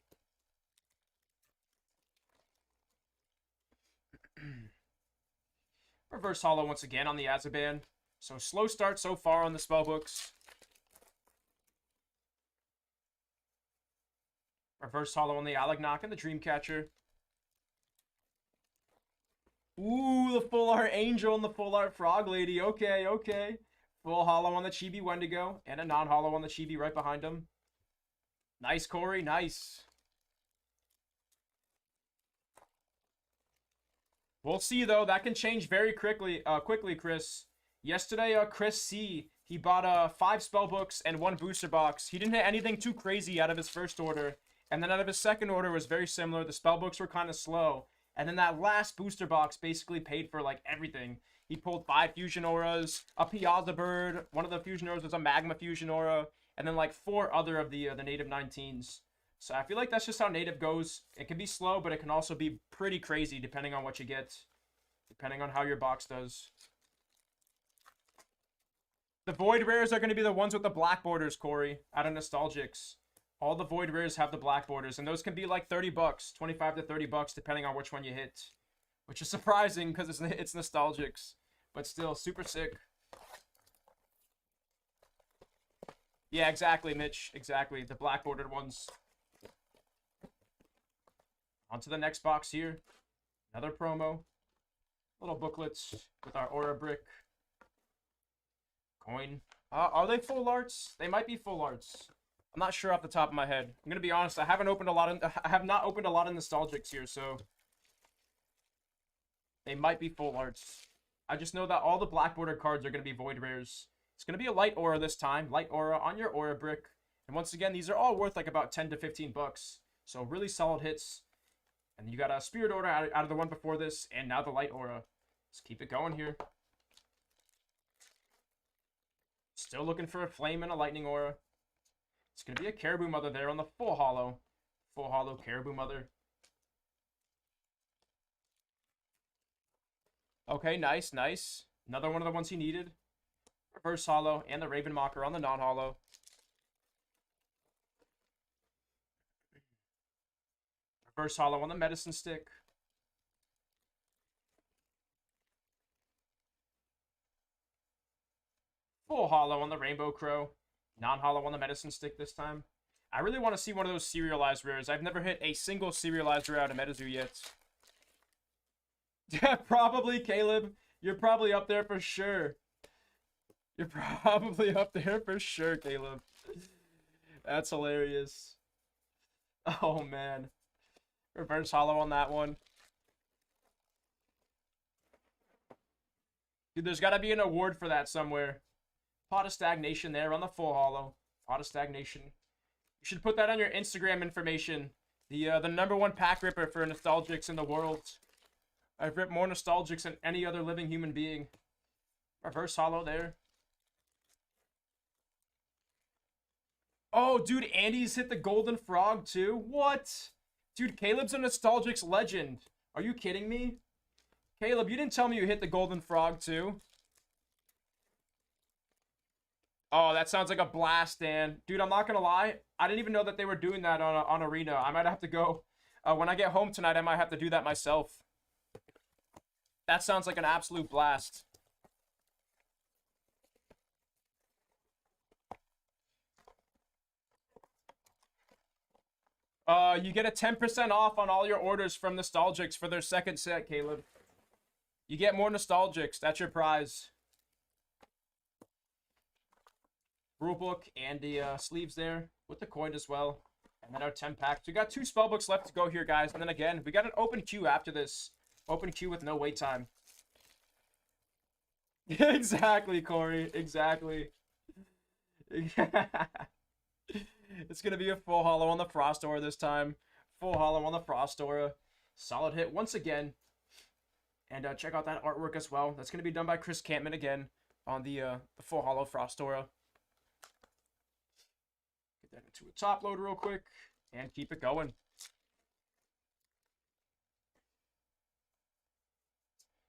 Reverse hollow once again on the Azaban. So slow start so far on the spellbooks. Reverse hollow on the Alagnok and the Dreamcatcher. Ooh, the full art Angel and the full art Frog Lady. Okay, okay. Full hollow on the Chibi Wendigo and a non-hollow on the Chibi right behind him. Nice, Corey. Nice. We'll see, though. That can change very quickly, Chris. Yesterday, Chris C., he bought 5 spellbooks and 1 booster box. He didn't hit anything too crazy out of his first order. And then out of his second order was very similar. The spellbooks were kind of slow. And then that last booster box basically paid for, like, everything. He pulled 5 Fusion Auras, a Piazza Bird. One of the Fusion Auras was a Magma Fusion Aura. And then, like, 4 other of the Native 19s. So I feel like that's just how Native goes. It can be slow, but it can also be pretty crazy depending on what you get. Depending on how your box does. The Void Rares are going to be the ones with the black borders, Corey, out of Nostalgics. All the Void Rares have the black borders, and those can be like $30, 25 to $30, depending on which one you hit. Which is surprising, because it's Nostalgics. But still, super sick. Yeah, exactly, Mitch. Exactly. The black bordered ones. On to the next box here. Another promo. Little booklets with our Aura Brick. Coin. Are they full arts? They might be full arts. I'm not sure off the top of my head. I'm gonna be honest. I have not opened a lot of Nostalgics here, so they might be full arts. I just know that all the black bordered cards are gonna be Void Rares. It's gonna be a light aura this time. Light aura on your Aura Brick. And once again, these are all worth like about 10 to 15 bucks. So really solid hits. And you got a Spirit Aura out of the one before this, and now the Light Aura. Let's keep it going here. Still looking for a Flame and a Lightning Aura. It's going to be a Caribou Mother there on the full hollow. Full hollow Caribou Mother. Okay, nice, nice. Another one of the ones he needed. Reverse hollow and the Raven Mocker on the non-hollow. Reverse hollow on the Medicine Stick. Full hollow on the Rainbow Crow. Non-hollow on the Medicine Stick this time. I really want to see one of those serialized rares. I've never hit a single serialized rare out of Metazoo yet. Yeah, probably, Caleb. You're probably up there for sure. You're probably up there for sure, Caleb. That's hilarious. Oh, man. Reverse hollow on that one. Dude, there's got to be an award for that somewhere. Pot of Stagnation there on the full hollow. Pot of Stagnation. You should put that on your Instagram information. The #1 pack ripper for Nostalgics in the world. I've ripped more Nostalgics than any other living human being. Reverse hollow there. Oh, dude, Andy's hit the Golden Frog too? What? Dude, Caleb's a Nostalgics legend. Are you kidding me? Caleb, you didn't tell me you hit the Golden Frog too. Oh, that sounds like a blast, Dan. Dude, I'm not gonna lie. I didn't even know that they were doing that on Arena. I might have to go. When I get home tonight, I might have to do that myself. That sounds like an absolute blast. You get a 10% off on all your orders from Nostalgics for their second set, Caleb. You get more Nostalgics. That's your prize. Rulebook and the sleeves there with the coin as well. And then our 10 packs. We got 2 spellbooks left to go here, guys. And then again, we got an open queue after this. Open queue with no wait time. Exactly, Corey. Exactly. It's going to be a full hollow on the Frost Aura this time. Full hollow on the Frost Aura. Solid hit once again. And check out that artwork as well. That's going to be done by Chris Campman again on the full hollow Frost Aura. Get that into a top load real quick and keep it going.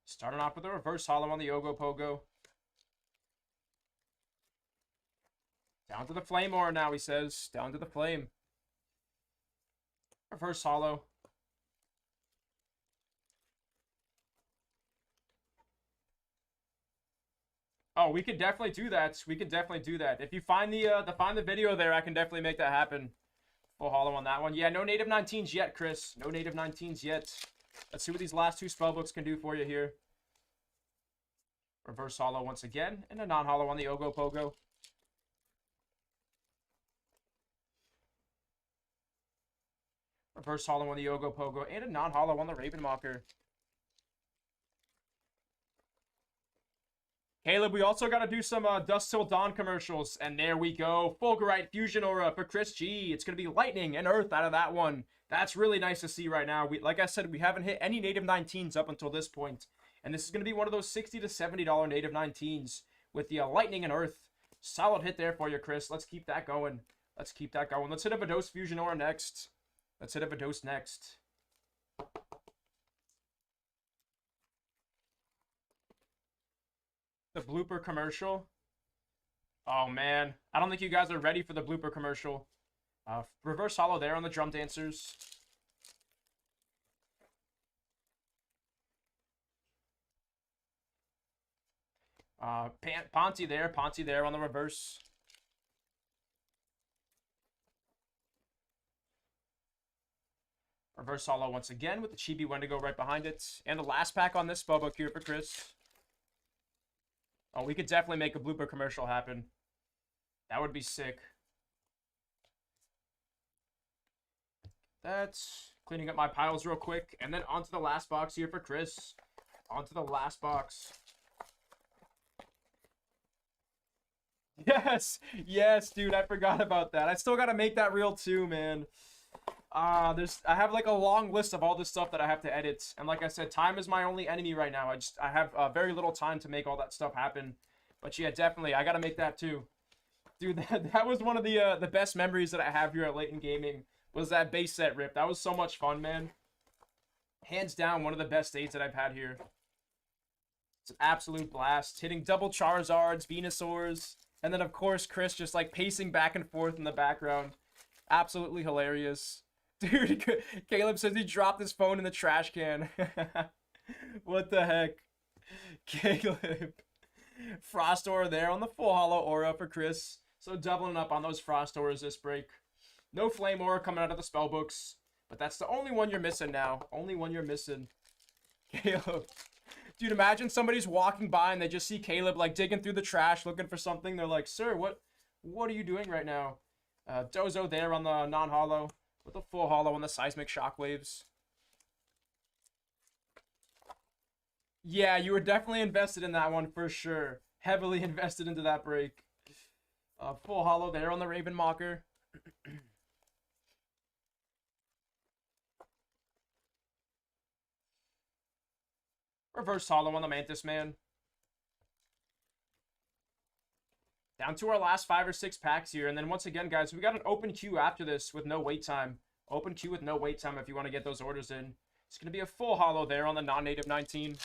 Starting off with a reverse hollow on the Ogopogo. Down to the flame aura now, he says. Down to the flame. Reverse hollow. Oh, we could definitely do that. We could definitely do that. If you find the video there, I can definitely make that happen. Full hollow on that one. Yeah, no native 19s yet, Chris. No native 19s yet. Let's see what these last two spellbooks can do for you here. Reverse hollow once again, and a non-hollow on the Ogopogo. Reverse hollow on the Ogopogo, and a non-hollow on the Ravenmocker. Caleb, we also got to do some Dusk Till Dawn commercials, and there we go. Fulgurite Fusion Aura for Chris G. It's going to be Lightning and Earth out of that one. That's really nice to see right now. Like I said, we haven't hit any native 19s up until this point, and this is going to be one of those $60 to $70 native 19s with the Lightning and Earth. Solid hit there for you, Chris. Let's keep that going. Let's keep that going. Let's hit a Vados Fusion Aura next. Let's hit a Vados next. The blooper commercial. Oh, man. I don't think you guys are ready for the blooper commercial. Reverse hollow there on the Drum Dancers. Ponty there on the reverse. Reverse hollow once again with the Chibi Wendigo right behind it. And the last pack on this spellbook here for Chris. Oh, we could definitely make a blooper commercial happen. That would be sick. That's cleaning up my piles real quick. And then onto the last box here for Chris. Onto the last box. Yes! Yes, dude, I forgot about that. I still gotta make that reel too, man. I have like a long list of all this stuff that I have to edit, and like I said, time is my only enemy right now. I have very little time to make all that stuff happen. But yeah, definitely, I gotta make that too, dude. That was one of the best memories that I have here at Layton Gaming, was that base set rip. That was so much fun, man. Hands down, one of the best days that I've had here. It's an absolute blast, hitting double Charizards, Venusaurs, and then of course Chris just like pacing back and forth in the background. Absolutely hilarious. Dude, Caleb says he dropped his phone in the trash can. What the heck? Caleb. Frost Aura there on the full hollow aura for Chris. So doubling up on those Frost Auras this break. No Flame Aura coming out of the spellbooks. But that's the only one you're missing now. Only one you're missing. Caleb. Dude, imagine somebody's walking by and they just see Caleb like digging through the trash looking for something. They're like, sir, what are you doing right now? Dozo there on the non-hollow. With the full hollow on the Seismic Shockwaves. Yeah, you were definitely invested in that one for sure. Heavily invested into that break. Full hollow there on the Ravenmocker. Reverse hollow on the Mantis Man. Down to our last 5 or 6 packs here. And then once again, guys, we got an open queue after this with no wait time. Open queue with no wait time if you want to get those orders in. It's going to be a full hollow there on the non-native 19.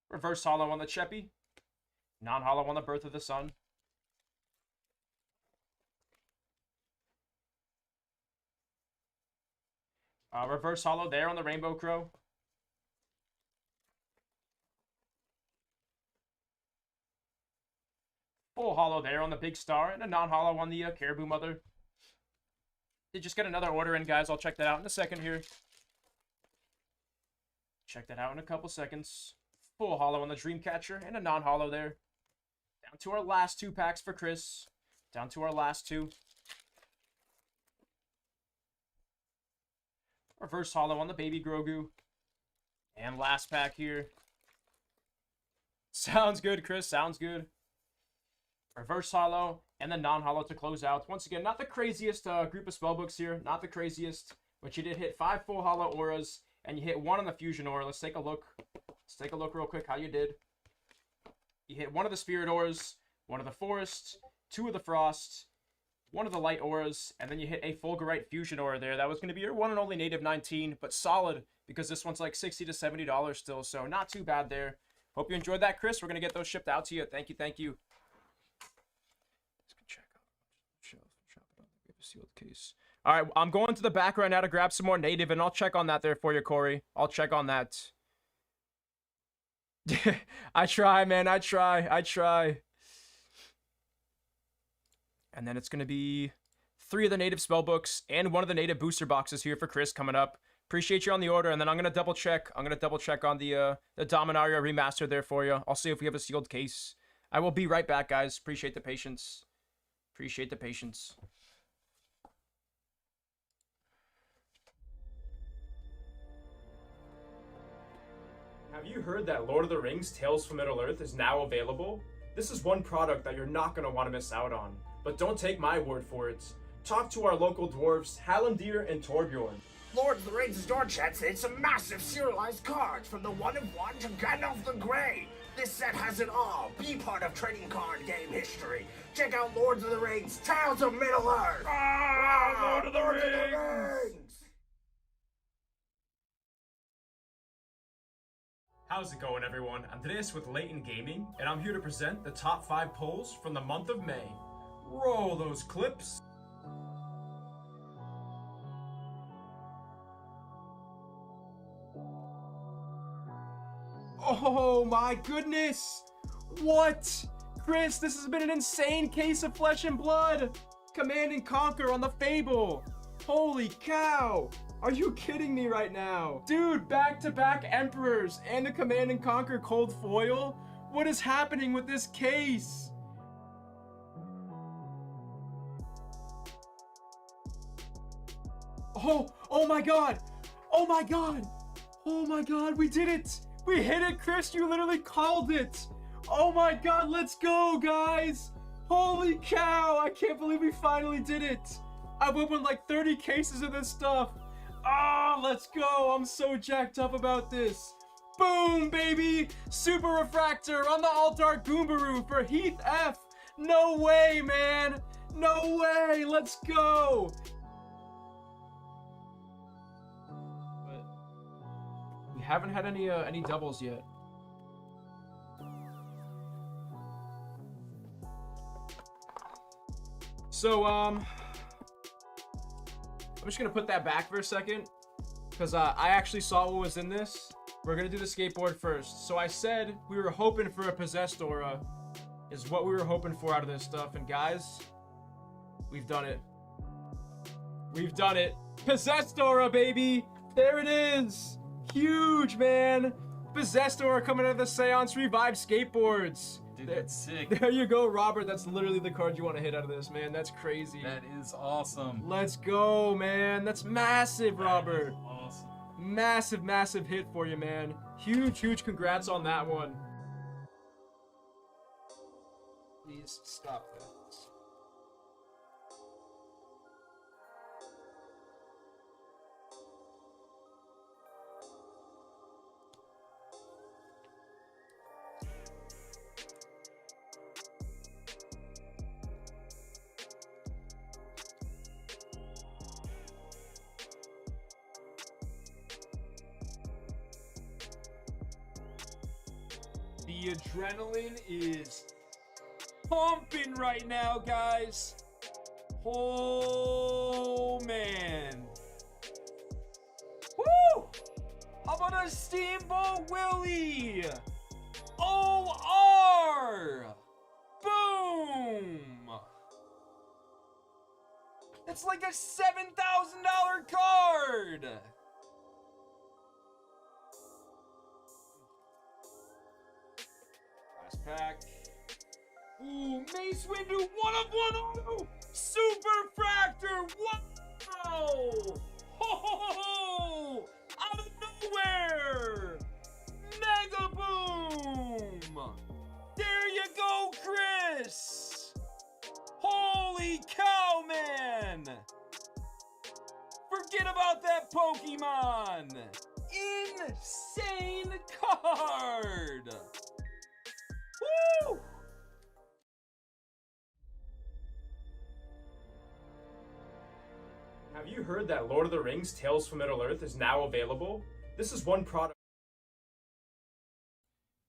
Reverse hollow on the Cheppy. Non-hollow on the Birth of the Sun. Reverse hollow there on the Rainbow Crow. Full hollow there on the Big Star, and a non-hollow on the Caribou Mother. Did just get another order in, guys. I'll check that out in a second here. Check that out in a couple seconds. Full hollow on the Dreamcatcher, and a non-hollow there. Down to our last 2 packs for Chris. Down to our last 2. Reverse hollow on the Baby Grogu. And last pack here. Sounds good, Chris. Sounds good. Reverse hollow and then non-hollow to close out. Once again, not the craziest group of spellbooks here. Not the craziest. But you did hit 5 full hollow auras. And you hit 1 on the fusion aura. Let's take a look. Let's take a look real quick how you did. You hit 1 of the spirit auras, 1 of the forest, 2 of the frost, 1 of the light auras, and then you hit a Fulgurite fusion aura there. That was going to be your one and only native 19, but solid because this one's like $60 to $70 still, so not too bad there. Hope you enjoyed that, Chris. We're going to get those shipped out to you. Thank you, thank you. Let's check out shelf, shop it on the sealed case. All right, I'm going to the back right now to grab some more native, and I'll check on that there for you, Corey. I'll check on that. I try, man. I try. And then it's going to be 3 of the native spell books and 1 of the native booster boxes here for Chris coming up. Appreciate you on the order, and then I'm going to double check. I'm going to double check on the Dominaria remaster there for you. I'll see if we have a sealed case. I will be right back, guys. Appreciate the patience. Appreciate the patience. Have you heard that Lord of the Rings Tales from Middle-earth is now available? This is one product that you're not going to want to miss out on. But don't take my word for it. Talk to our local dwarves, Hallandir and Torbjorn. Lord of the Rings Store Chat said some massive serialized cards from the 1 of 1 to Gandalf the Grey. This set has it all. Be part of trading card game history. Check out Lord of the Rings Tales of Middle-earth. Lord of the Rings! How's it going, everyone? Andreas with Leighton Gaming, and I'm here to present the top 5 polls from the month of May. Roll those clips. Oh my goodness! What? Chris, this has been an insane case of flesh and blood! Command and Conquer on the Fable! Holy cow! Are you kidding me right now? Dude, back-to-back Emperors and the Command and Conquer Cold Foil? What is happening with this case? Oh my god! Oh my god! Oh my god, we did it! We hit it, Chris! You literally called it! Oh my god, let's go, guys! Holy cow! I can't believe we finally did it! I've opened like 30 cases of this stuff! Oh, let's go! I'm so jacked up about this! Boom, baby! Super Refractor on the Altar Goombaroo for Heath F! No way, man! No way! Let's go! But we haven't had any doubles yet. So, I'm just gonna put that back for a second, because I actually saw what was in this. We're gonna do the skateboard first. So I said we were hoping for a Possessed Aura, is what we were hoping for out of this stuff. And guys, we've done it. We've done it. Possessed Aura, baby! There it is! Huge, man! Possessed Aura coming out of the Seance Revive skateboards. Dude, that's sick. There you go, Robert. That's literally the card you want to hit out of this, man. That's crazy. That is awesome. Let's go, man. That's massive, Robert. That is awesome. Massive, massive hit for you, man. Huge, huge congrats on that one. Please stop that. The adrenaline is pumping right now, guys. Oh, man. Woo! How about a Steamboat Willie? OR! Boom! That's like a $7,000 card! Pack. Ooh, Mace Windu, 1 of 1 auto! Super Fractor! Wow! Ho ho ho ho! Out of nowhere! Mega Boom! There you go, Chris! Holy cow, man! Forget about that Pokemon! Insane card! Woo! Have you heard that Lord of the Rings Tales from Middle-earth is now available? This is one product.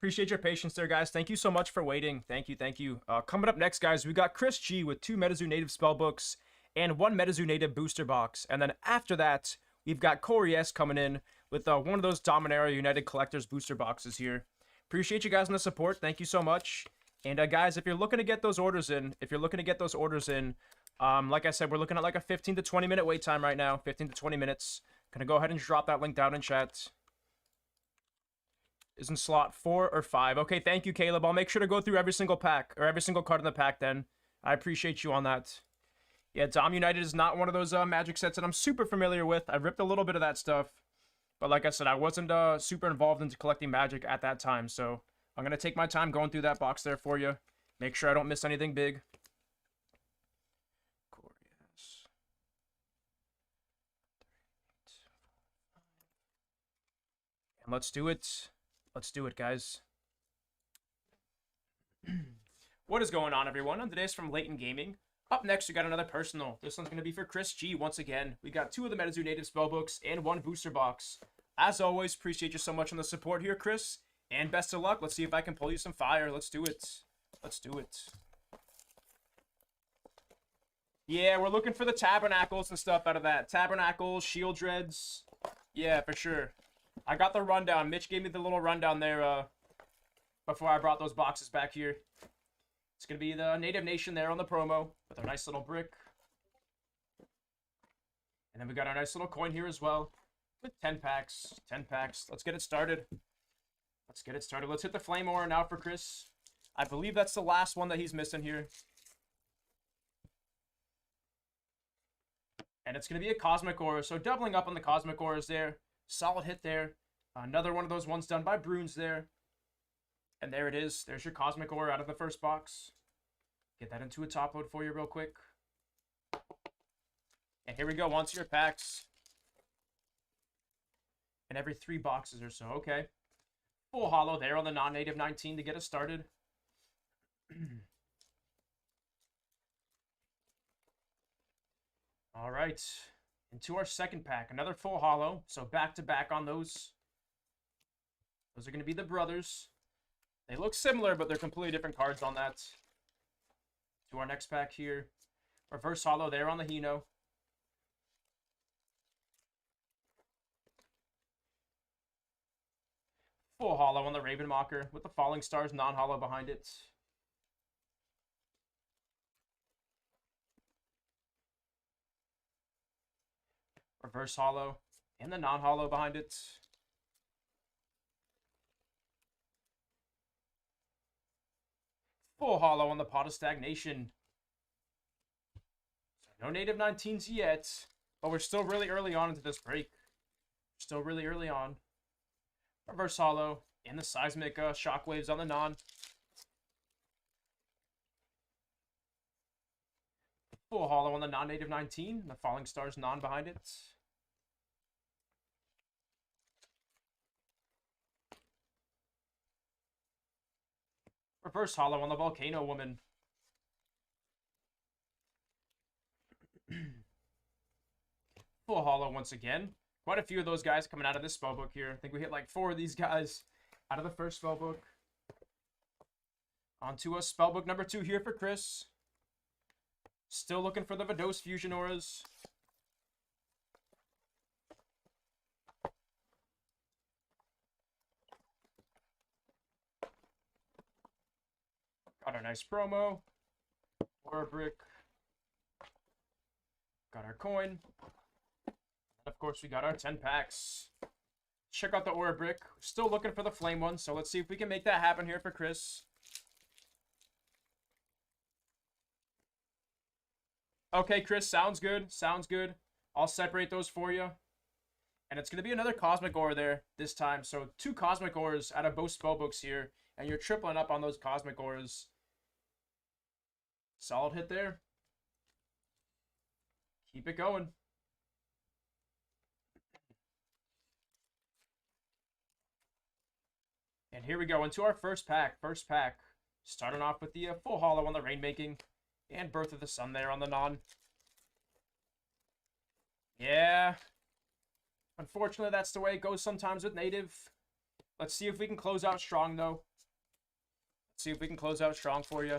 Appreciate your patience there, guys. Thank you so much for waiting. Thank you, thank you. Coming up next, guys, we got Chris G with 2 Metazoo native spellbooks and 1 Metazoo native booster box. And then after that, we've got Corey S coming in with one of those Dominaria United Collectors booster boxes here. Appreciate you guys on the support. Thank you so much. And guys, if you're looking to get those orders in, like I said, we're looking at like a 15 to 20 minute wait time right now. 15 to 20 minutes. Gonna go ahead and drop that link down in chat. Is in slot 4 or 5. Okay, thank you, Caleb. I'll make sure to go through every single pack, or every single card in the pack then. I appreciate you on that. Yeah, Dom United is not one of those Magic sets that I'm super familiar with. I ripped a little bit of that stuff. But like I said, I wasn't super involved into collecting Magic at that time. So I'm going to take my time going through that box there for you. Make sure I don't miss anything big. And let's do it. Let's do it, guys. What is going on, everyone? On today's from Leighton Gaming. Up next, we got another personal. This one's going to be for Chris G once again. We got 2 of the Metazoo native spellbooks and 1 booster box. As always, appreciate you so much on the support here, Chris. And best of luck. Let's see if I can pull you some fire. Let's do it. Let's do it. Yeah, we're looking for the Tabernacles and stuff out of that. Tabernacles, Shield Dreads. Yeah, for sure. I got the rundown. Mitch gave me the little rundown there before I brought those boxes back here. It's going to be the Native Nation there on the promo with a nice little brick. And then we got our nice little coin here as well with 10 packs. 10 packs. Let's get it started. Let's get it started. Let's hit the Flame Aura now for Chris. I believe that's the last one that he's missing here. And it's going to be a Cosmic Aura. So doubling up on the Cosmic Auras there. Solid hit there. Another one of those ones done by Bruins there. And there it is. There's your Cosmic Aura out of the first box. Get that into a top load for you real quick. And here we go. Onto your packs. And every 3 boxes or so. Okay. Full holo there on the non-native 19 to get us started. All right. Into our second pack. Another full holo. So back-to-back on those. Those are going to be the brothers. They look similar, but they're completely different cards on that. To our next pack here. Reverse holo there on the Hino. Full holo on the Ravenmocker with the Falling Stars non-holo behind it. Reverse holo and the non-holo behind it. Full holo on the Pot of Stagnation. So no native 19s yet, but we're still really early on into this break. Still really early on. Reverse holo and the Seismic Shockwaves on the non. Full holo on the non-native 19, and the Falling Stars non behind it. Reverse holo on the Volcano Woman. Full holo once again. Quite a few of those guys coming out of this spellbook here. I think we hit like 4 of these guys out of the first spellbook. On to a spellbook number 2 here for Chris. Still looking for the Vados Fusion Auras. Got our nice promo. Aura Brick. Got our coin. And of course, we got our 10 packs. Check out the Aura Brick. Still looking for the Flame one, so let's see if we can make that happen here for Chris. Okay, Chris, sounds good. Sounds good. I'll separate those for you. And it's going to be another Cosmic Aura there this time. So 2 Cosmic Auras out of both spellbooks here. And you're tripling up on those Cosmic Auras. Solid hit there. Keep it going. And here we go into our first pack. First pack. Starting off with the full holo on the Rainmaking. And Birth of the Sun there on the non. Yeah. Unfortunately, that's the way it goes sometimes with native. Let's see if we can close out strong, though. See if we can close out strong for you.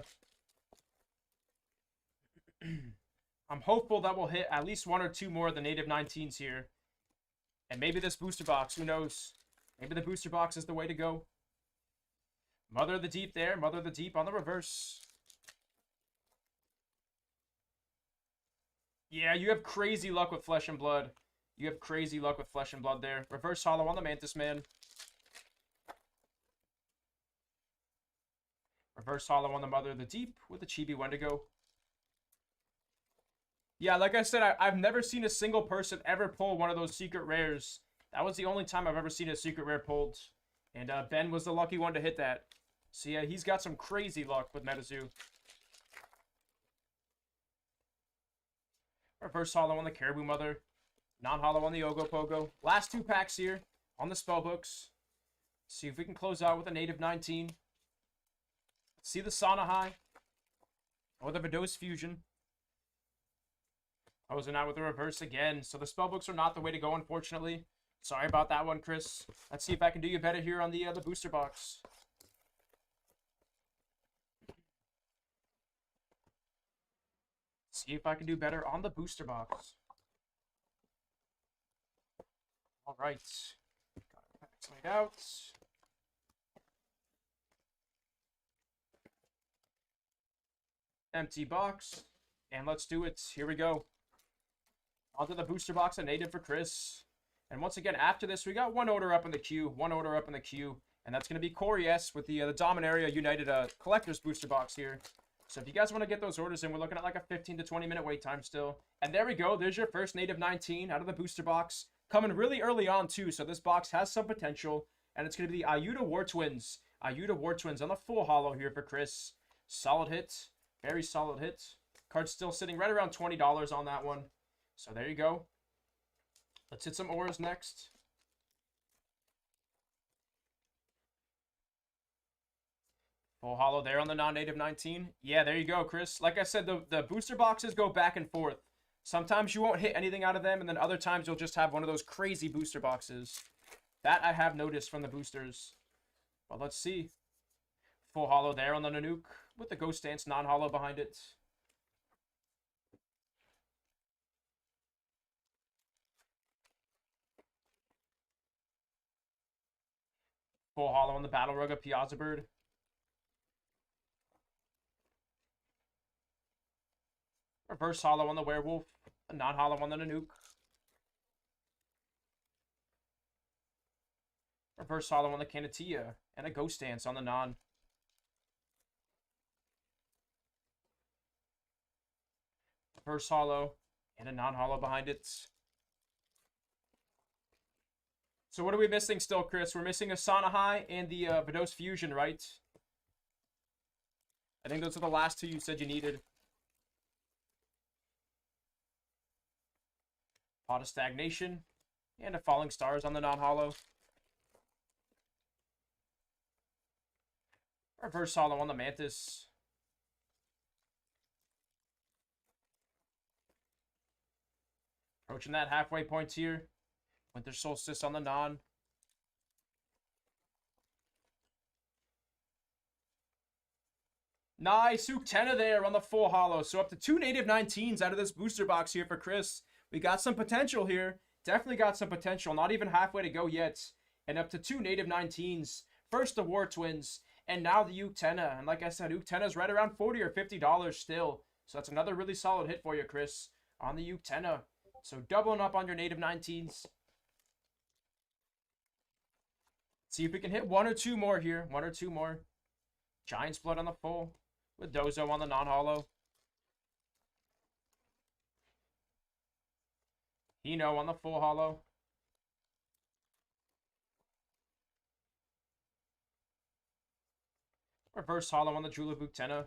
I'm hopeful that we'll hit at least 1 or 2 more of the native 19s here. And maybe this booster box, who knows? Maybe the booster box is the way to go. Mother of the Deep there. Mother of the Deep on the reverse. Yeah, you have crazy luck with Flesh and Blood. You have crazy luck with Flesh and Blood there. Reverse hollow on the Mantis Man. Reverse hollow on the Mother of the Deep with the Chibi Wendigo. Yeah, like I said, I've never seen a single person ever pull one of those secret rares. That was the only time I've ever seen a secret rare pulled. And Ben was the lucky one to hit that. So yeah, he's got some crazy luck with Metazoo. Reverse hollow on the Caribou Mother. Non-hollow on the Ogopogo. Last 2 packs here on the spellbooks. See if we can close out with a native 19. See the Sanahai. Or the Vidose Fusion. Closing out with the reverse again. So the spellbooks are not the way to go, unfortunately. Sorry about that one, Chris. Let's see if I can do you better here on the booster box. See if I can do better on the booster box. All right. Got our packs laid out. Empty box. And let's do it. Here we go. Onto the booster box, a native for Chris. And once again, after this, we got 1 order up in the queue. 1 order up in the queue. And that's going to be Corey S. with the Dominaria United Collector's booster box here. So if you guys want to get those orders in, we're looking at like a 15 to 20 minute wait time still. And there we go. There's your first native 19 out of the booster box. Coming really early on too. So this box has some potential. And it's going to be the Ayuda War Twins. Ayuda War Twins on the full hollow here for Chris. Solid hit. Very solid hit. Card's still sitting right around $20 on that one. So there you go. Let's hit some ores next. Full hollow there on the non-native 19. Yeah, there you go, Chris. Like I said, the booster boxes go back and forth. Sometimes you won't hit anything out of them, and then other times you'll just have one of those crazy booster boxes. That I have noticed from the boosters. But let's see. Full hollow there on the Nanook with the Ghost Dance non-hollow behind it. Full hollow on the Battle Rug of Piazza Bird. Reverse hollow on the Werewolf. A non-hollow on the Nanook. Reverse hollow on the Canatia. And a Ghost Dance on the non. Reverse hollow. And a non-hollow behind it. So what are we missing still, Chris? We're missing a Sanahai and the Vidose Fusion, right? I think those are the last 2 you said you needed. Pot of Stagnation. And a Falling Stars on the non-hollow. Reverse hollow on the Mantis. Approaching that halfway point here. Winter Solstice on the non. Nice. Uktena there on the full hollow. So up to 2 native 19s out of this booster box here for Chris. We got some potential here. Definitely got some potential. Not even halfway to go yet. And up to 2 native 19s. First the War Twins. And now the Uktena. And like I said, Uktena's right around $40 or $50 still. So that's another really solid hit for you, Chris. On the Uktena. So doubling up on your native 19s. See if we can hit 1 or 2 more here. 1 or 2 more. Giant's Blood on the full. With Dozo on the non-hollow. Hino on the full hollow. Reverse hollow on the Jewel of Uktena.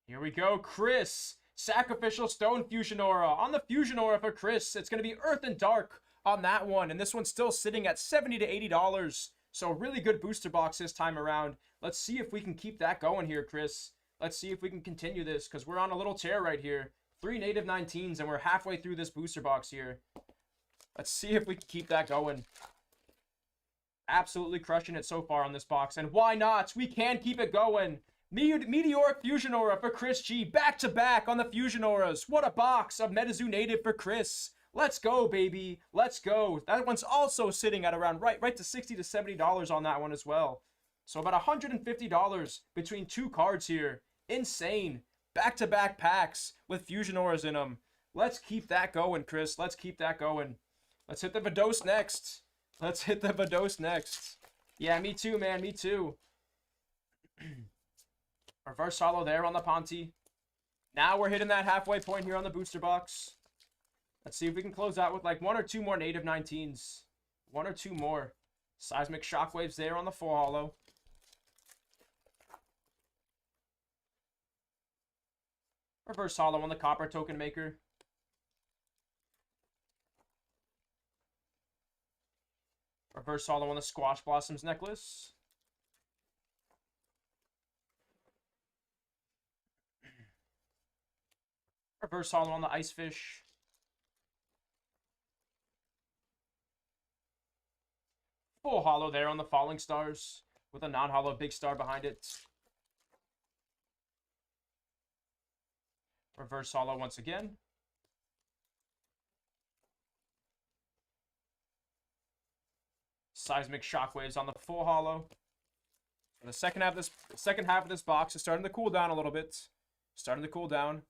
Here we go, Chris. Sacrificial Stone Fusion Aura. On the Fusion Aura for Chris, it's going to be Earth and Dark on that one. And this one's still sitting at $70 to $80. So really good booster box this time around. Let's see if we can keep that going here, Chris. Let's see if we can continue this, because we're on a little tear right here. 3 native 19s, and we're halfway through this booster box here. Let's see if we can keep that going. Absolutely crushing it so far on this box. And why not? We can keep it going. Meteoric Fusion Aura for Chris G. Back-to-back on the Fusion Auras. What a box of Metazoo native for Chris. Let's go, baby. Let's go. That one's also sitting at around right to $60 to $70 on that one as well. So about $150 between two cards here. Insane. Back-to-back packs with Fusion Auras in them. Let's keep that going, Chris. Let's keep that going. Let's hit the Vados next. Let's hit the Vados next. Yeah, me too, man. Me too. Reverse holo there on the Ponte. Now we're hitting that halfway point here on the booster box. Let's see if we can close out with like one or two more native 19s. One or two more. Seismic Shockwaves there on the full holo. Reverse holo on the Copper Token Maker. Reverse holo on the Squash Blossoms Necklace. Reverse holo on the Ice Fish. Full holo there on the Falling Stars with a non-holo big star behind it. Reverse holo once again. Seismic Shockwaves on the full holo. And the second half of this box is starting to cool down a little bit. Starting to cool down.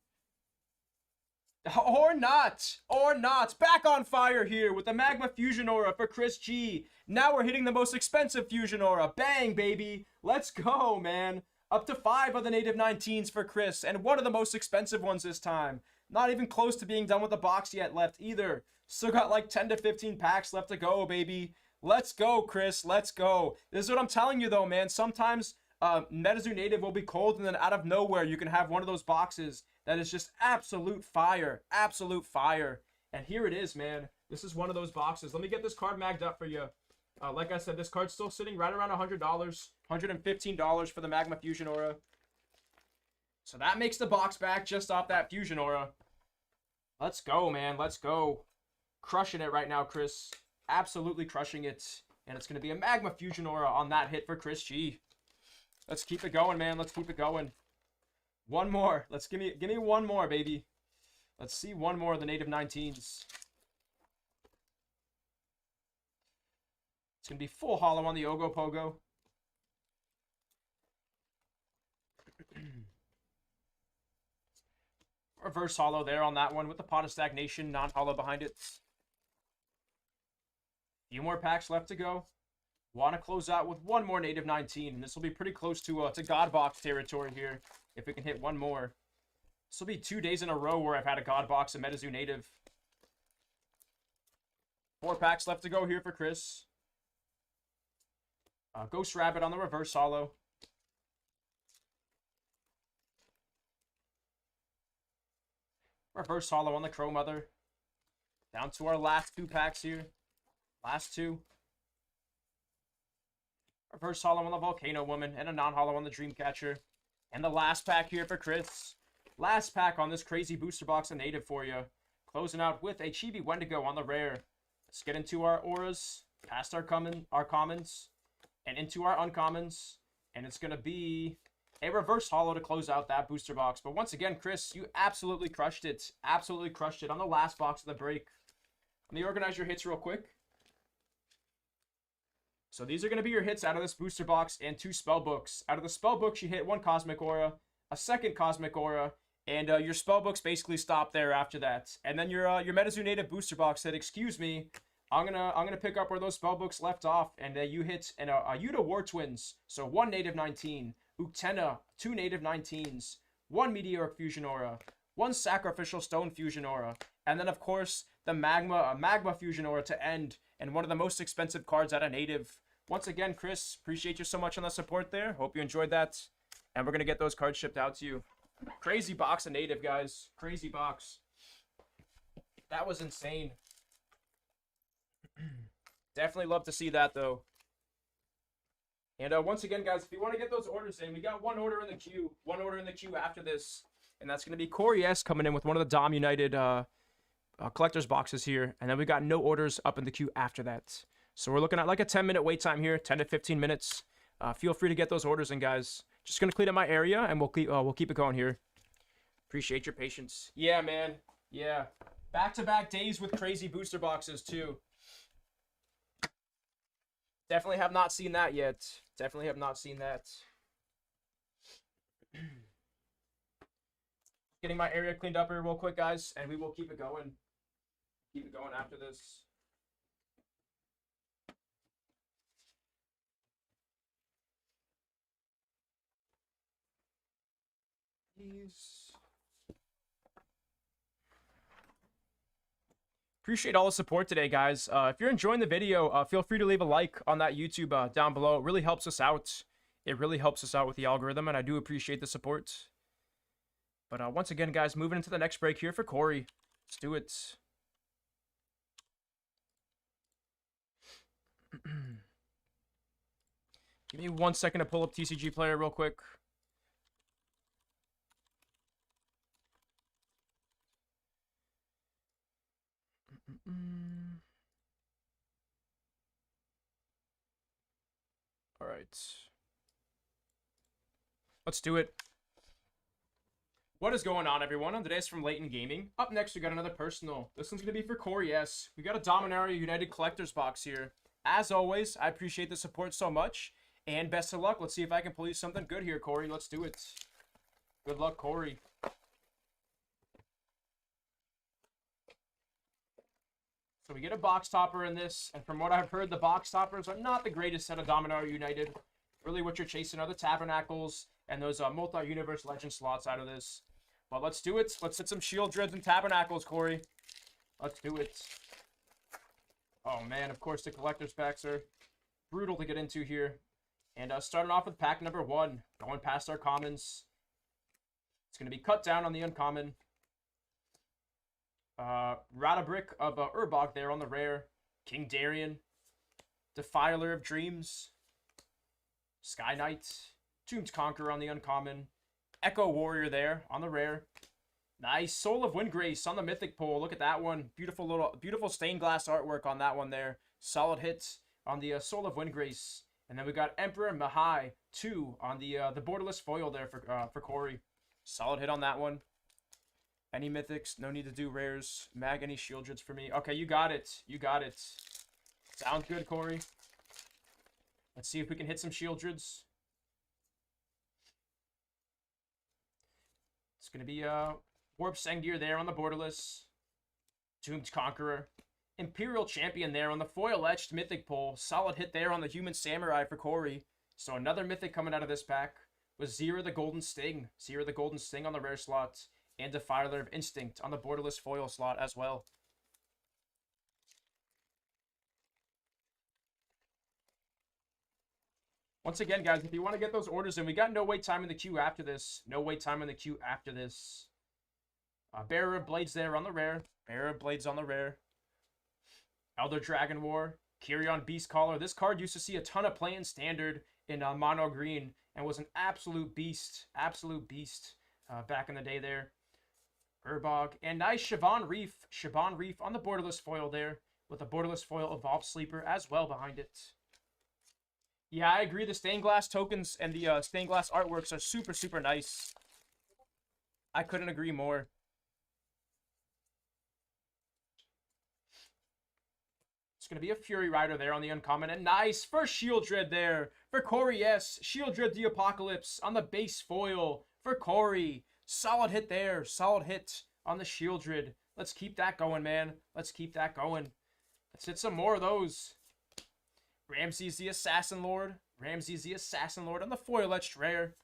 Or not! Or not! Back on fire here with the Magma Fusion Aura for Chris G. Now we're hitting the most expensive Fusion Aura. Bang, baby! Let's go, man! Up to 5 of the native 19s for Chris, and one of the most expensive ones this time. Not even close to being done with the box yet left either. Still got like 10 to 15 packs left to go, baby. Let's go, Chris. Let's go. This is what I'm telling you, though, man. Sometimes Metazoo native will be cold, and then out of nowhere, you can have one of those boxes that is just absolute fire. Absolute fire. And here it is, man. This is one of those boxes. Let me get this card magged up for you. Like I said, this card's still sitting right around $100. $115 for the Magma Fusion Aura. So that makes the box back just off that Fusion Aura. Let's go, man. Let's go. Crushing it right now, Chris. Absolutely crushing it. And it's going to be a Magma Fusion Aura on that hit for Chris G. Let's keep it going, man. Let's keep it going. One more. Let's give me one more, baby. Let's see one more of the native 19s. It's going to be full holo on the Ogopogo. Reverse holo there on that one with the Pot of Stagnation, non-holo behind it. Few more packs left to go. Want to close out with one more native 19, and this will be pretty close to God Box territory here if we can hit one more. This will be 2 days in a row where I've had a God Box and Metazoo native. 4 packs left to go here for Chris. Ghost Rabbit on the reverse holo. Reverse holo on the Crow Mother. Down to our last 2 packs here. Last 2. Reverse holo on the Volcano Woman and a non-holo on the Dreamcatcher. And the last pack here for Chris. Last pack on this crazy booster box of native for you. Closing out with a Chibi Wendigo on the rare. Let's get into our auras. Past our commons. And into our uncommons. And it's going to be a reverse holo to close out that booster box. But once again, Chris, you absolutely crushed it. Absolutely crushed it on the last box of the break. Let me organize your hits real quick. So these are going to be your hits out of this booster box and 2 spell books. Out of the spell books, you hit 1 Cosmic Aura, a 2nd Cosmic Aura, and your spell books basically stop there after that. And then your Metazoo native booster box said, "Excuse me, I'm gonna pick up where those spell books left off," and you hit a Yuta War Twins, so 1 native 19, Uktena, 2 native 19s, 1 Meteoric Fusion Aura, 1 Sacrificial Stone Fusion Aura, and then of course the Magma Fusion Aura to end, and one of the most expensive cards out of native. Once again, Chris, appreciate you so much on the support there. Hope you enjoyed that, and we're gonna get those cards shipped out to you. Crazy box of native, guys. Crazy box. That was insane. Definitely love to see that, though. And once again, guys, if you want to get those orders in, we got 1 order in the queue. 1 order in the queue after this. And that's going to be Corey S. coming in with one of the Dom United collector's boxes here, and then we got no orders up in the queue after that. So we're looking at like a 10-minute wait time here, 10 to 15 minutes. Feel free to get those orders in, guys. Just gonna clean up my area, and we'll keep it going here. Appreciate your patience. Yeah, man. Yeah. Back-to-back days with crazy booster boxes, too. Definitely have not seen that yet. Definitely have not seen that. Getting my area cleaned up here real quick, guys, and we will keep it going. Keep it going after this. Please. Appreciate all the support today, guys. If you're enjoying the video, feel free to leave a like on that YouTube down below. It really helps us out. It really helps us out with the algorithm, and I do appreciate the support. But once again, guys, moving into the next break here for Corey. Let's do it. Give me 1 second to pull up TCG Player real quick. All right. Let's do it. What is going on, everyone? On today's from Leighton Gaming. Up next, we got another personal. This one's going to be for Corey S. We got a Dominaria United Collector's box here. As always, I appreciate the support so much. And best of luck. Let's see if I can pull you something good here, Corey. Let's do it. Good luck, Corey. So we get a box topper in this. And from what I've heard, the box toppers are not the greatest set of Dominaria United. Really what you're chasing are the Tabernacles and those multi-universe legend slots out of this. But let's do it. Let's hit some Shield Dreads and Tabernacles, Corey. Let's do it. Oh, man. Of course, the collector's packs are brutal to get into here. And starting off with pack number 1. Going past our commons. It's going to be cut down on the uncommon. Ratabrick of Urbok there on the rare. King Darien. Defiler of Dreams. Sky Knight. Tombed Conqueror on the uncommon. Echo Warrior there on the rare. Nice. Soul of Windgrace on the mythic pull. Look at that one. Beautiful stained glass artwork on that one there. Solid hit on the Soul of Windgrace. And then we got Emperor Mahai 2 on the borderless foil there for Corey. Solid hit on that one. Any mythics? No need to do rares. Mag any shield drids for me. Okay, you got it. You got it. Sounds good, Corey. Let's see if we can hit some shield drids. It's going to be Warp Sengir there on the borderless. Tombed Conqueror. Imperial Champion there on the foil etched mythic pull. Solid hit there on the Human Samurai for Corey. So another mythic coming out of this pack was Zira the Golden Sting. Zira the Golden Sting on the rare slot. And Defiler of Instinct on the borderless foil slot as well. Once again, guys, if you want to get those orders in, we got no wait time in the queue after this. No wait time in the queue after this. Bearer of Blades there on the rare. Bearer of Blades on the rare. Elder Dragon War. Kyrion Beastcaller. This card used to see a ton of play in Standard in mono green and was an absolute beast. Absolute beast back in the day there. Urbog. And nice Siobhan Reef. Siobhan Reef on the borderless foil there with a borderless foil Evolved Sleeper as well behind it. Yeah, I agree. The stained glass tokens and the stained glass artworks are super, super nice. I couldn't agree more. It's going to be a Fury Rider there on the uncommon. And nice first Shield Dread there for Corey S. Shield Dread the Apocalypse on the base foil for Corey. Solid hit there. Solid hit on the Shield Dread. Let's keep that going, man. Let's keep that going. Let's hit some more of those. Ramses the Assassin Lord. Ramses the Assassin Lord on the foil etched rare.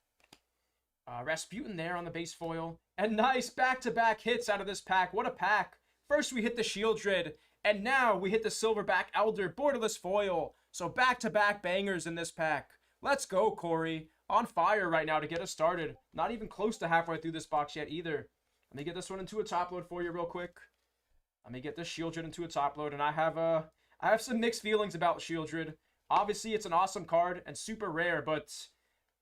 Rasputin there on the base foil. And nice back-to-back hits out of this pack. What a pack. First we hit the Shield Dread. And now we hit the Silverback Elder borderless foil. So back-to-back bangers in this pack. Let's go, Corey. On fire right now to get us started. Not even close to halfway through this box yet either. Let me get this one into a top load for you real quick. Let me get this Shieldred into a top load. And I have some mixed feelings about Shieldred. Obviously, it's an awesome card and super rare, but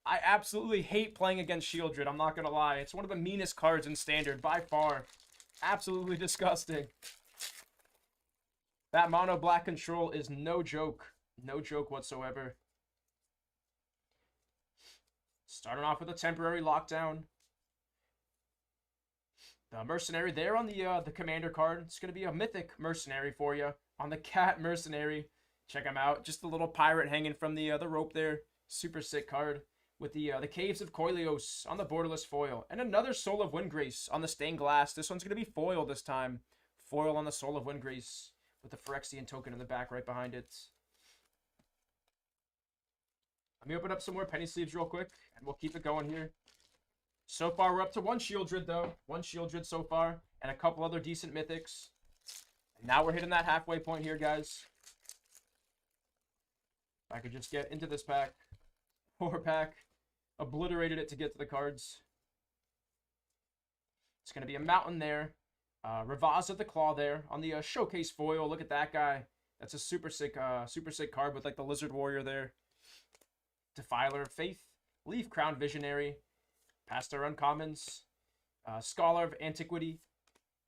I absolutely hate playing against Shieldred. I'm not going to lie. It's one of the meanest cards in Standard by far. Absolutely disgusting. That mono black control is no joke. No joke whatsoever. Starting off with a temporary lockdown. The mercenary there on the commander card. It's going to be a mythic mercenary for you. On the cat mercenary. Check him out. Just a little pirate hanging from the rope there. Super sick card. With the Caves of Koilios on the borderless foil. And another Soul of Windgrace on the stained glass. This one's going to be foil this time. Foil on the Soul of Windgrace. With the Phyrexian token in the back right behind it. Let me open up some more penny sleeves real quick. And we'll keep it going here. So far, we're up to one Shieldred, though. One Shieldred so far. And a couple other decent mythics. And now we're hitting that halfway point here, guys. If I could just get into this pack. 4-pack. Obliterated it to get to the cards. It's going to be a mountain there. Ravaza the Claw there on the showcase foil. Look at that guy. That's a super sick card with like the Lizard Warrior there. Defiler of Faith. Leaf Crown Visionary. Pastor Uncommons. Scholar of Antiquity.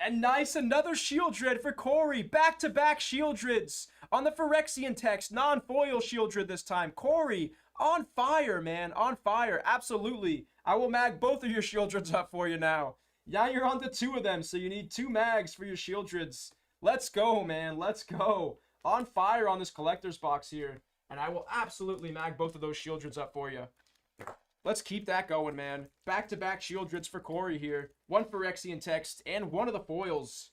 And nice, another Shieldred for Corey. Back-to-back Shieldreds on the Phyrexian text. Non-foil Shieldred this time. Corey, on fire, man. On fire. Absolutely. I will mag both of your Shieldreds up for you now. Yeah, you're on to 2 of them, so you need 2 mags for your Shieldreds. Let's go, man. Let's go. On fire on this collector's box here. And I will absolutely mag both of those Shieldreds up for you. Let's keep that going, man. Back-to-back Shieldreds for Corey here. 1 Phyrexian text and 1 of the foils.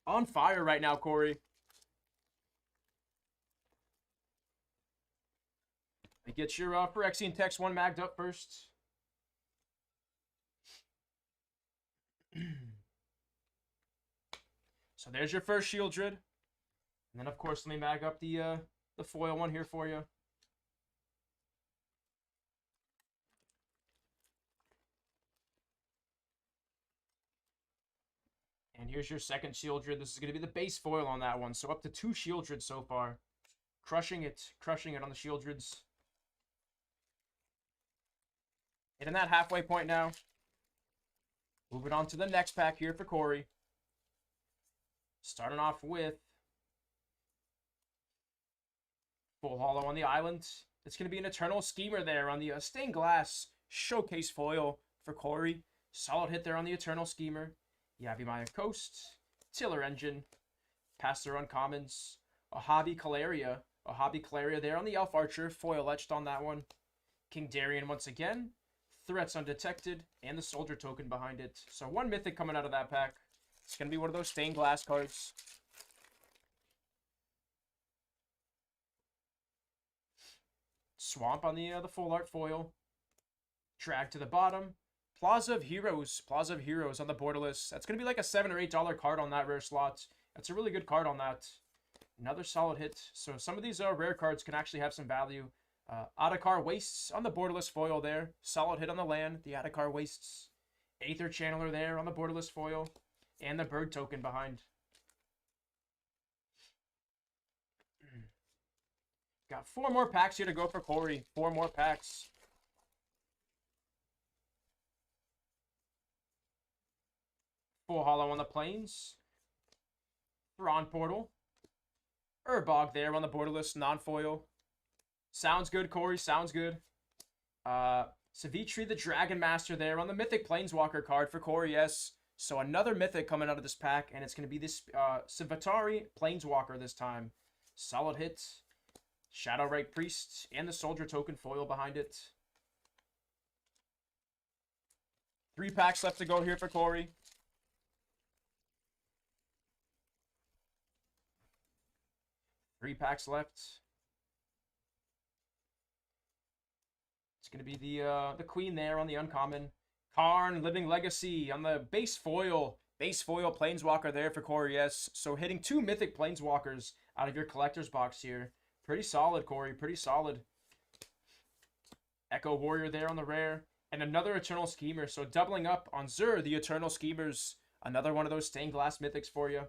On fire right now, Corey. Get your Phyrexian text 1 magged up first. So there's your first Shieldred. And then, of course, let me mag up the foil one here for you. And here's your second Shieldred. This is going to be the base foil on that one. So up to 2 Shieldreds so far. Crushing it on the Shieldreds. Hitting that halfway point now. Moving on to the next pack here for Corey. Starting off with full holo on the island. It's going to be an Eternal Schemer there on the stained glass showcase foil for Corey. Solid hit there on the Eternal Schemer. Yavimaya Coast, Tiller Engine, Pastor Uncommons, a Hobby Calaria there on the Elf Archer, foil etched on that one. King Darien once again, Threats Undetected, and the Soldier token behind it. So 1 mythic coming out of that pack. It's going to be one of those stained glass cards. Swamp on the full art foil. Drag to the bottom. Plaza of Heroes on the borderless. That's going to be like a $7 or $8 card on that rare slot. That's a really good card on that. Another solid hit. So some of these rare cards can actually have some value. Adakar Wastes on the borderless foil there. Solid hit on the land, the Adakar Wastes. Aether Channeler there on the borderless foil. And the bird token behind. Got 4 more packs here to go for Corey. 4 more packs. Full holo on the plains. Thrawn Portal. Urbog there on the borderless non-foil. Sounds good, Corey. Sounds good. Savitri the Dragon Master there on the Mythic Planeswalker card for Corey, yes. So another Mythic coming out of this pack, and it's going to be this Savitari Planeswalker this time. Solid hit. Shadowrite Priest and the Soldier token foil behind it. 3 packs left to go here for Corey. Three packs left. It's going to be the Queen there on the uncommon. Karn, Living Legacy on the base foil. Base foil Planeswalker there for Corey, yes. So hitting 2 Mythic Planeswalkers out of your collector's box here. Pretty solid, Corey. Pretty solid. Echo Warrior there on the rare. And another Eternal Schemer. So doubling up on Zur, the Eternal Schemers. Another one of those stained glass Mythics for you.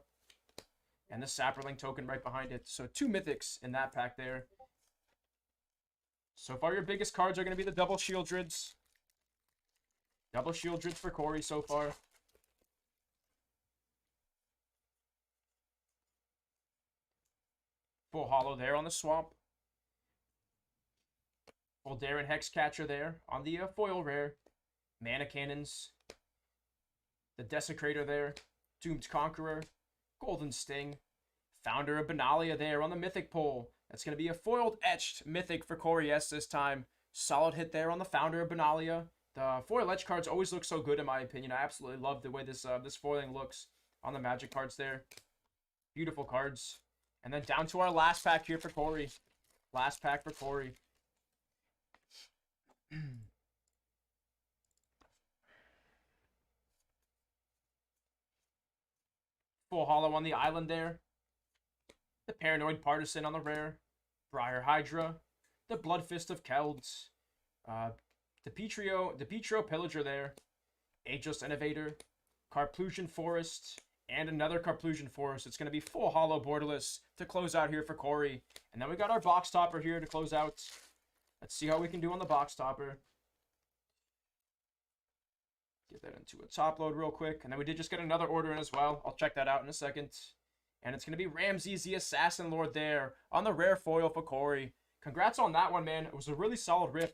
And the Saproling token right behind it. So 2 Mythics in that pack there. So far, your biggest cards are going to be the double Shieldreds. Double Shieldreds for Corey so far. Full holo there on the swamp. Full Darren Hexcatcher there on the foil rare. Mana Cannons. The Desecrator there. Doomed Conqueror. Golden Sting. Founder of Benalia there on the Mythic pull. That's going to be a foiled etched Mythic for Corey S this time. Solid hit there on the Founder of Benalia. The foil etch cards always look so good in my opinion. I absolutely love the way this foiling looks on the Magic cards there. Beautiful cards. And then down to our last pack here for Corey. Last pack for Corey. Full holo on the island there. The Paranoid Partisan on the rare. Briar Hydra. The Blood Fist of Kelds. The Petro Pillager there. Ageless Innovator. Carplusion Forest. And another Carplusion Forest. It's going to be full holo borderless to close out here for Corey. And then we got our box topper here to close out. Let's see how we can do on the box topper. Get that into a top load real quick. And then we did just get another order in as well. I'll check that out in a second. And it's going to be Ramses the Assassin Lord there on the rare foil for Corey. Congrats on that one, man. It was a really solid rip.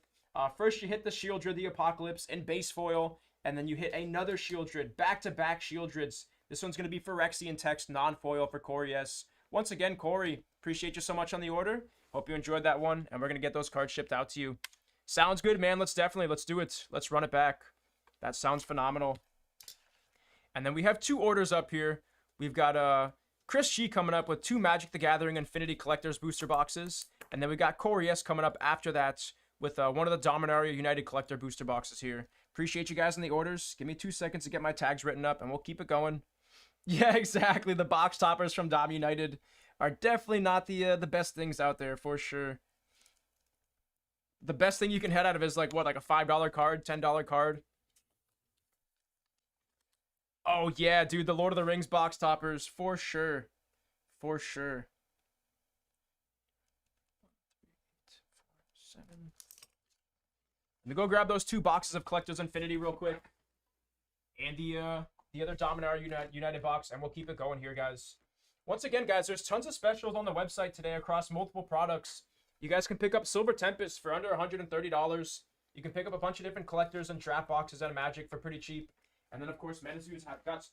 First, you hit the Shieldred the Apocalypse in base foil. And then you hit another Shieldred. Back-to-back Shieldreds. This one's going to be Phyrexian Text non-foil for Corey S. Once again, Corey, appreciate you so much on the order. Hope you enjoyed that one. And we're going to get those cards shipped out to you. Sounds good, man. Let's do it. Let's run it back. That sounds phenomenal. And then we have two orders up here. We've got Chris G coming up with 2 Magic the Gathering Infinity Collectors booster boxes. And then we got Corey S coming up after that with one of the Dominaria United Collector booster boxes here. Appreciate you guys in the orders. Give me 2 seconds to get my tags written up and we'll keep it going. Yeah, exactly. The box toppers from Dom United are definitely not the best things out there for sure. The best thing you can head out of is like what, like a $5 card, $10 card. Oh yeah, dude, the Lord of the Rings box toppers for sure. For sure. 7. Let me go grab those 2 boxes of Collector's Infinity real quick. And the other Dominaria United box, and we'll keep it going here, guys. Once again, guys, there's tons of specials on the website today across multiple products. You guys can pick up Silver Tempest for under $130. You can pick up a bunch of different collectors and draft boxes out of Magic for pretty cheap. And then, of course, Metazoo's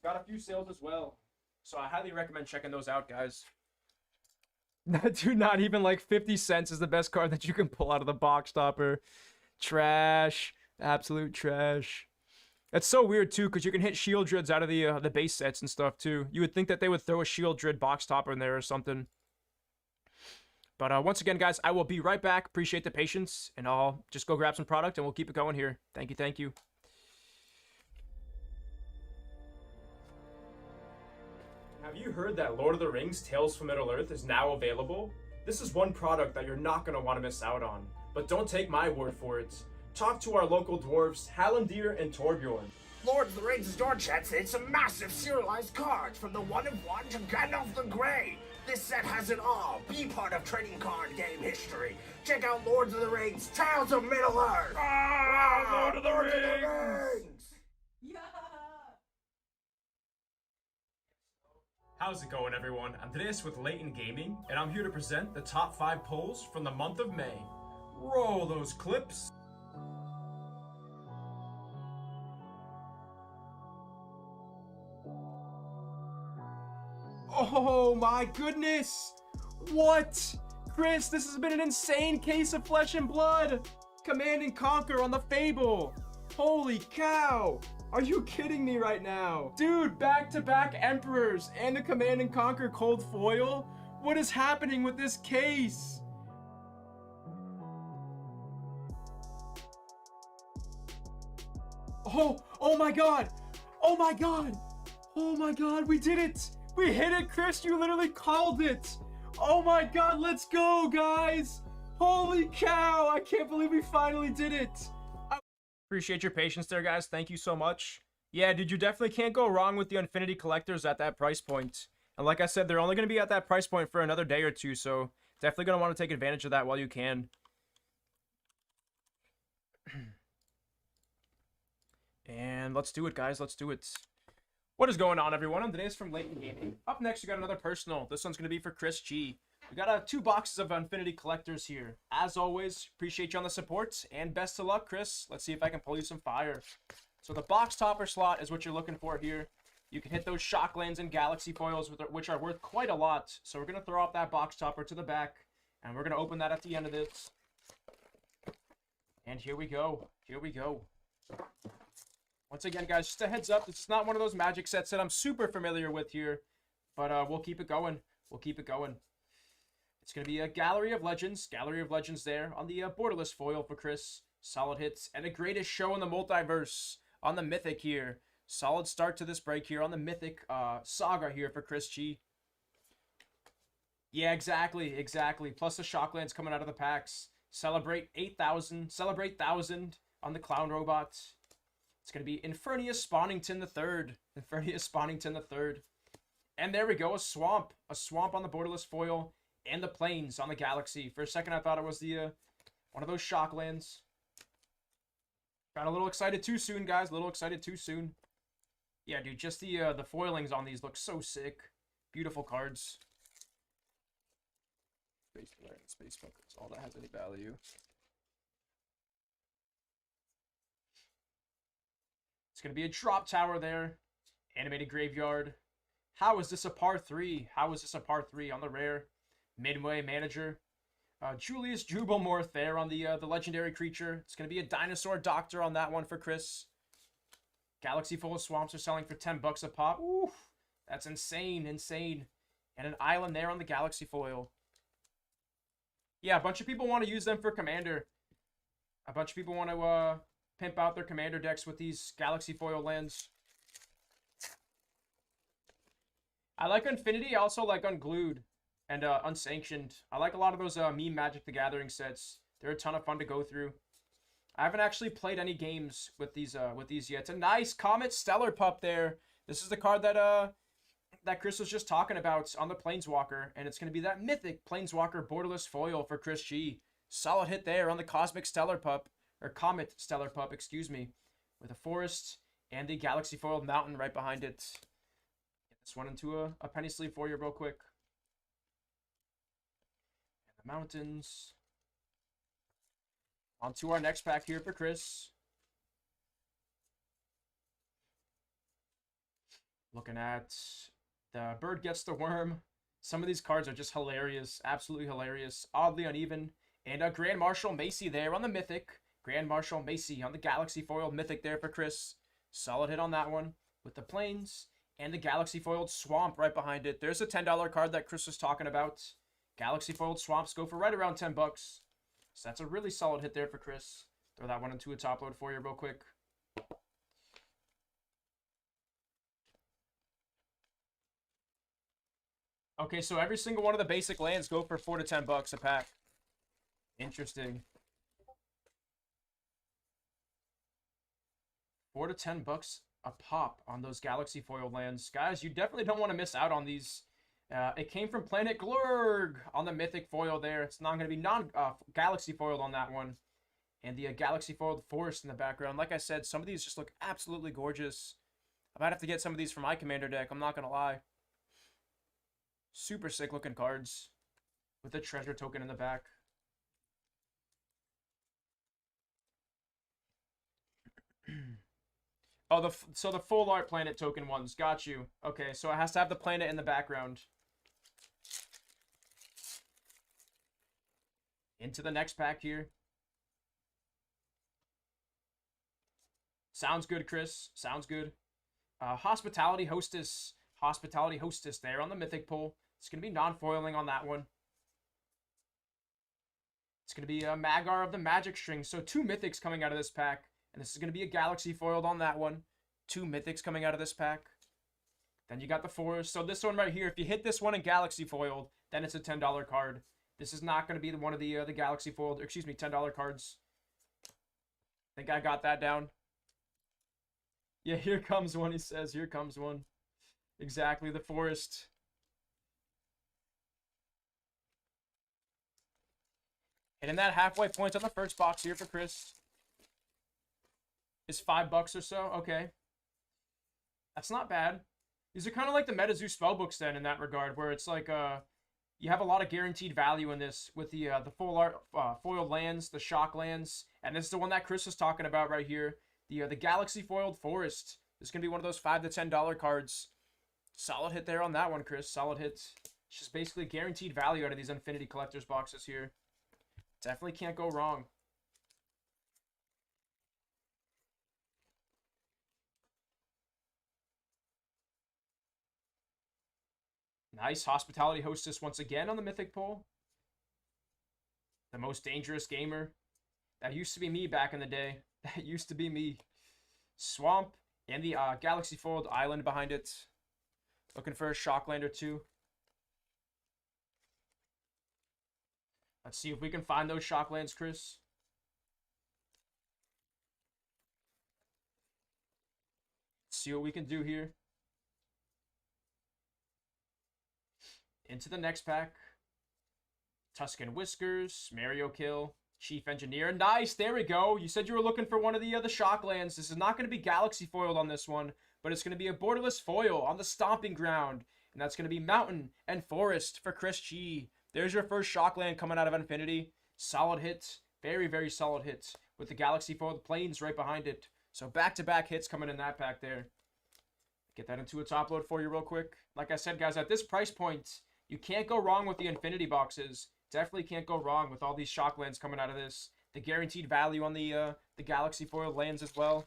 got a few sales as well. So I highly recommend checking those out, guys. Dude, not even like 50 cents is the best card that you can pull out of the box topper. Trash. Absolute trash. That's so weird, too, because you can hit Shieldreds out of the base sets and stuff, too. You would think that they would throw a Shieldred box topper in there or something. But once again, guys, I will be right back. Appreciate the patience, and I'll just go grab some product, and we'll keep it going here. Thank you, thank you. Have you heard that Lord of the Rings Tales from Middle-earth is now available? This is one product that you're not going to want to miss out on. But don't take my word for it. Talk to our local dwarves, Hallandir and Torbjorn. Lord of the Rings Store Chat said some massive serialized cards from the 1 of 1 to Gandalf the Grey. This set has it all. Be part of trading card game history. Check out Lord of the Rings Tales of Middle-earth. Lord of the Rings! Yeah. How's it going, everyone? Andreas with Leighton Gaming, and I'm here to present the top 5 polls from the month of May. Roll those clips. Oh my goodness! What? Chris, this has been an insane case of flesh and blood! Command and Conquer on the Fable! Holy cow! Are you kidding me right now? Dude, back-to-back Emperors and the Command and Conquer Cold Foil? What is happening with this case? Oh my god! Oh my god! Oh my god, we did it! We hit it, Chris! You literally called it! Oh my god, let's go, guys! Holy cow! I can't believe we finally did it! Appreciate your patience there, guys. Thank you so much. Yeah, dude, you definitely can't go wrong with the Infinity Collectors at that price point. And like I said, they're only going to be at that price point for another day or two, so definitely going to want to take advantage of that while you can. And let's do it, guys. Let's do it. What is going on, everyone? I'm Denise from Leighton Gaming. Up next, we got another personal. This one's going to be for Chris G. We got 2 boxes of Infinity Collectors here. As always, appreciate you on the support, and best of luck, Chris. Let's see if I can pull you some fire. So the box topper slot is what you're looking for here. You can hit those Shocklands and Galaxy Foils, which are worth quite a lot. So we're going to throw off that box topper to the back, and we're going to open that at the end of this. And here we go. Here we go. Once again, guys, just a heads up. This is not one of those Magic sets that I'm super familiar with here, but we'll keep it going. We'll keep it going. It's going to be a Gallery of Legends. Gallery of Legends there on the borderless foil for Chris. Solid hits. And a greatest show in the multiverse on the Mythic here. Solid start to this break here on the Mythic saga here for Chris G. Yeah, exactly. Exactly. Plus the Shocklands coming out of the packs. Celebrate 8,000. Celebrate 1,000 on the Clown Robot. It's going to be Infernius Spawnington III. Infernius Spawnington III. And there we go. A Swamp. A Swamp on the borderless foil. And the Plains on the Galaxy. For a second, I thought it was the one of those Shocklands. Got a little excited too soon, guys. A little excited too soon. Yeah, dude, just the foilings on these look so sick. Beautiful cards. Space Buckets, all that has any value. It's going to be a drop tower there. Animated Graveyard. How is this a par 3? How is this a par 3 on the rare? Midway Manager. Julius Jubilmorth there on the legendary creature. It's going to be a Dinosaur Doctor on that one for Chris. Galaxy full of swamps are selling for $10 a pop. Oof, that's insane, insane. And an island there on the Galaxy foil. Yeah, a bunch of people want to use them for Commander. A bunch of people want to pimp out their Commander decks with these Galaxy foil lands. I like Infinity. I also like Unglued and Unsanctioned. I like a lot of those meme Magic the Gathering sets. They're a ton of fun to go through. I haven't actually played any games with these yet. It's a nice Comet Stellar Pup there. This is the card that that Chris was just talking about on the Planeswalker, and it's going to be that Mythic Planeswalker borderless foil for Chris G. Solid hit there on the Cosmic Stellar Pup, or Comet Stellar Pup, excuse me, with a forest and the Galaxy foiled mountain right behind it. Get this one into a penny sleeve for you real quick. And the mountains. On to our next pack here for Chris. Looking at the Bird Gets the Worm. Some of these cards are just hilarious. Absolutely hilarious. Oddly uneven. And a Grand Marshal Macy there on the Mythic. Grand Marshal Macy on the Galaxy foiled Mythic there for Chris. Solid hit on that one. With the Plains. And the Galaxy foiled Swamp right behind it. There's a $10 card that Chris was talking about. Galaxy foiled Swamps go for right around $10. So that's a really solid hit there for Chris. Throw that one into a top load for you real quick. Okay, so every single one of the basic lands go for $4 to $10 a pack. Interesting. $4 to $10 a pop on those Galaxy foil lands. Guys, you definitely don't want to miss out on these. It came from Planet Glurg on the Mythic foil there. It's not going to be Galaxy foiled on that one. And the Galaxy foiled Forest in the background. Like I said, some of these just look absolutely gorgeous. I might have to get some of these for my Commander deck. I'm not going to lie. Super sick looking cards. With a treasure token in the back. Oh, so the full art planet token ones. Got you. Okay, so it has to have the planet in the background. Into the next pack here. Sounds good, Chris. Sounds good. Hospitality Hostess. Hospitality Hostess there on the Mythic pull. It's going to be non-foiling on that one. It's going to be a Magar of the Magic String. So 2 Mythics coming out of this pack. And this is going to be a Galaxy foiled on that one. 2 Mythics coming out of this pack. Then you got the Forest. So this one right here, if you hit this one in Galaxy foiled, then it's a $10 card. This is not going to be one of the Galaxy foiled, or excuse me, $10 cards. I think I got that down. Yeah, here comes one, he says. Here comes one. Exactly, the Forest. And in that halfway point on the first box here for Chris is $5 or so. Okay. That's not bad. These are kind of like the Metazoo spellbooks then in that regard, where it's like you have a lot of guaranteed value in this with the full art foiled lands, the shock lands, and this is the one that Chris was talking about right here. The Galaxy foiled forest. This is gonna be one of those $5 to $10 cards. Solid hit there on that one, Chris. Solid hit. It's just basically guaranteed value out of these Infinity Collectors boxes here. Definitely can't go wrong. Nice. Hospitality Hostess once again on the Mythic pull. The most dangerous gamer. That used to be me back in the day. That used to be me. Swamp and the Galaxy Foiled Island behind it. Looking for a Shockland or two. Let's see if we can find those Shocklands, Chris. Let's see what we can do here. Into the next pack. Tuscan Whiskers, Mario Kill, Chief Engineer. Nice, there we go. You said you were looking for one of the Shocklands. This is not going to be Galaxy foiled on this one, but it's going to be a borderless foil on the Stomping Ground. And that's going to be Mountain and Forest for Chris G. There's your first Shockland coming out of Infinity. Solid hit. Very, very solid hit. With the Galaxy foiled Plains right behind it. So back-to-back hits coming in that pack there. Get that into a top load for you real quick. Like I said, guys, at this price point, you can't go wrong with the Infinity boxes. Definitely can't go wrong with all these Shocklands coming out of this. The guaranteed value on the Galaxy foiled lands as well.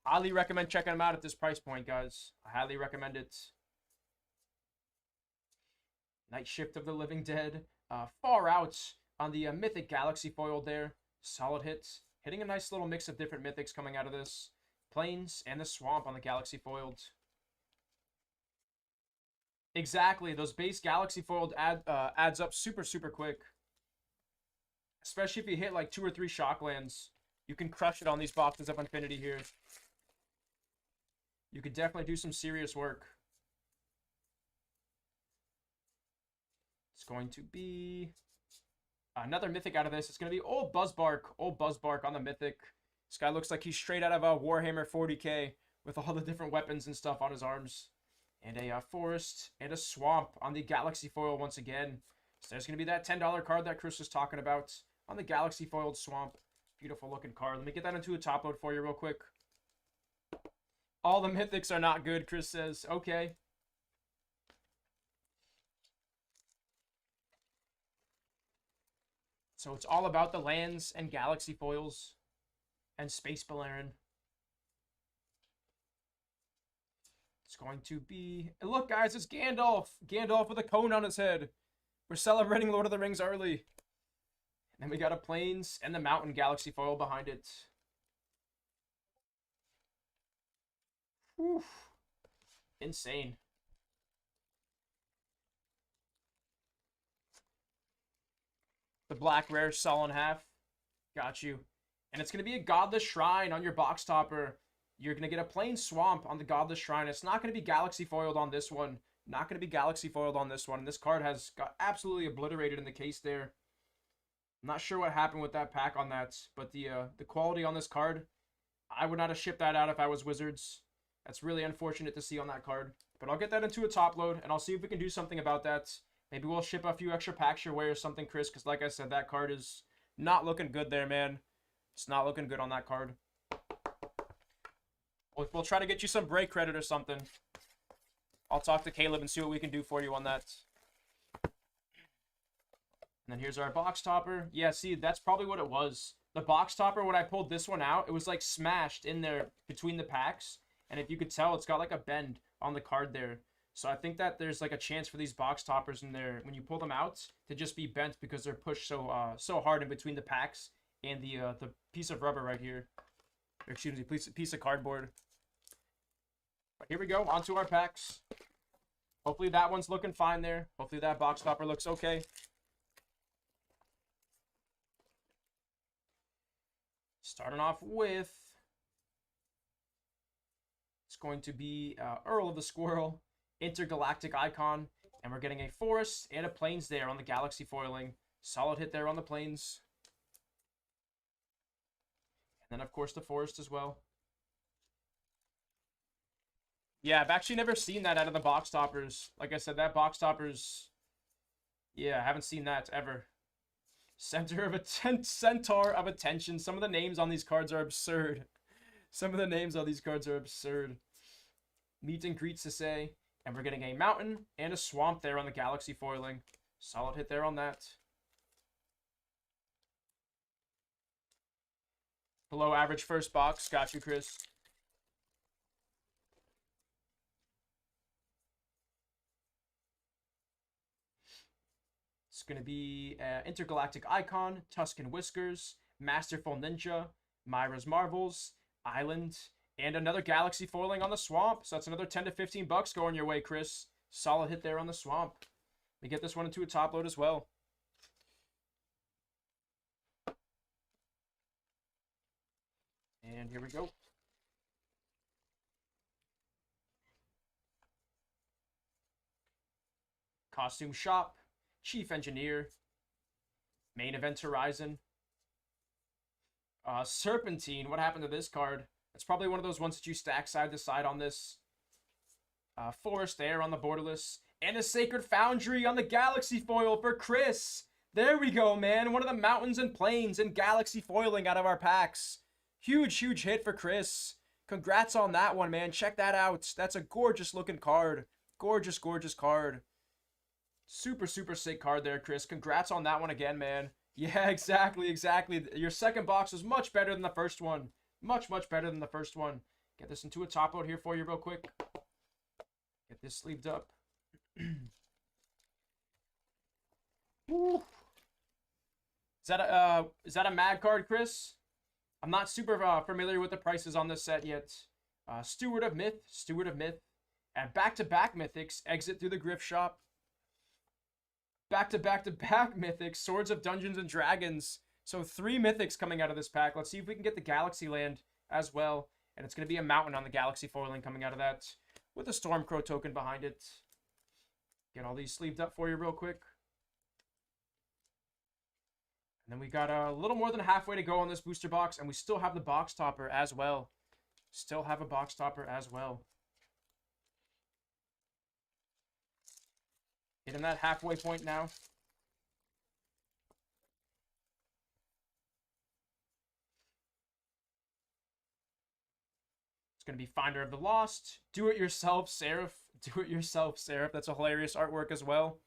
Highly recommend checking them out at this price point, guys. I highly recommend it. Night Shift of the Living Dead. Far Out on the Mythic Galaxy foiled there. Solid hits. Hitting a nice little mix of different Mythics coming out of this. Plains and the Swamp on the Galaxy foiled. Exactly. Those base Galaxy foiled adds up super, super quick. Especially if you hit like 2 or 3 Shocklands. You can crush it on these boxes of Infinity here. You could definitely do some serious work. It's going to be another Mythic out of this. It's going to be Old Buzzbark. Old Buzzbark on the Mythic. This guy looks like he's straight out of a Warhammer 40k with all the different weapons and stuff on his arms. And a Forest and a Swamp on the Galaxy foil once again. So there's going to be that $10 card that Chris was talking about on the Galaxy foiled Swamp. Beautiful looking card. Let me get that into a top load for you real quick. All the Mythics are not good, Chris says. Okay. So it's all about the lands and Galaxy foils and Space Balerin. It's going to be... Look, guys, it's Gandalf. Gandalf with a cone on his head. We're celebrating Lord of the Rings early. And then we got a Plains and the Mountain Galaxy foil behind it. Whew. Insane. The black rare Sullen half. Got you. And it's going to be a Godless Shrine on your box topper. You're going to get a plain Swamp on the Godless Shrine. It's not going to be Galaxy foiled on this one. Not going to be Galaxy foiled on this one. This card has got absolutely obliterated in the case there. I'm not sure what happened with that pack on that. But the quality on this card, I would not have shipped that out if I was Wizards. That's really unfortunate to see on that card. But I'll get that into a top load, and I'll see if we can do something about that. Maybe we'll ship a few extra packs your way or something, Chris, because like I said, that card is not looking good there, man. It's not looking good on that card. We'll try to get you some break credit or something. I'll talk to Caleb and see what we can do for you on that. And then here's our box topper. Yeah, see, that's probably what it was. The box topper, when I pulled this one out, it was like smashed in there between the packs. And if you could tell, it's got like a bend on the card there. So I think that there's like a chance for these box toppers in there, when you pull them out, to just be bent because they're pushed so hard in between the packs and the piece of rubber right here. Or excuse me, piece of cardboard. But here we go, onto our packs. Hopefully that one's looking fine there. Hopefully that box topper looks okay. Starting off with... It's going to be Earl of the Squirrel, Intergalactic Icon, and we're getting a Forest and a Plains there on the Galaxy foiling. Solid hit there on the Plains. And then, of course, the Forest as well. Yeah, I've actually never seen that out of the box toppers. Like I said, that box toppers... Yeah, I haven't seen that ever. Centaur of Attention. Some of the names on these cards are absurd. Some of the names on these cards are absurd. Meet and greet to say. And we're getting a mountain and a swamp there on the Galaxy foiling. Solid hit there on that. Below average first box. Got you, Chris. It's going to be Intergalactic Icon, Tuscan Whiskers, Masterful Ninja, Myra's Marvels, Island, and another Galaxy foiling on the Swamp. So that's another 10 to 15 bucks going your way, Chris. Solid hit there on the Swamp. We get this one into a top load as well. And here we go. Costume Shop, Chief Engineer, Main Event Horizon, Serpentine. What happened to this card? It's probably one of those ones that you stack side to side on this. Forest Air on the Borderless, and a Sacred Foundry on the Galaxy foil for Chris. There we go, man. One of the mountains and plains and Galaxy foiling out of our packs. Huge, huge hit for Chris. Congrats on that one, man. Check that out. That's a gorgeous looking card. Gorgeous, gorgeous card. Super, super sick card there, Chris. Congrats on that one again, man. Yeah, exactly, exactly. Your second box was much better than the first one. Much, much better than the first one. Get this into a top load here for you real quick. Get this sleeved up. Woo. Is that a mag card, Chris? I'm not super familiar with the prices on this set yet. Steward of Myth, and back-to-back Mythics, Exit through the Grift Shop. Back-to-back-to-back Mythics, Swords of Dungeons and Dragons. So 3 Mythics coming out of this pack. Let's see if we can get the Galaxy Land as well. And it's going to be a mountain on the Galaxy foiling coming out of that with a Stormcrow token behind it. Get all these sleeved up for you real quick. And then we got a little more than halfway to go on this booster box, and we still have the box topper as well. Still have a box topper as well. Hitting that halfway point now. It's going to be Finder of the Lost, Do-It-Yourself Seraph. Do-It-Yourself Seraph. That's a hilarious artwork as well.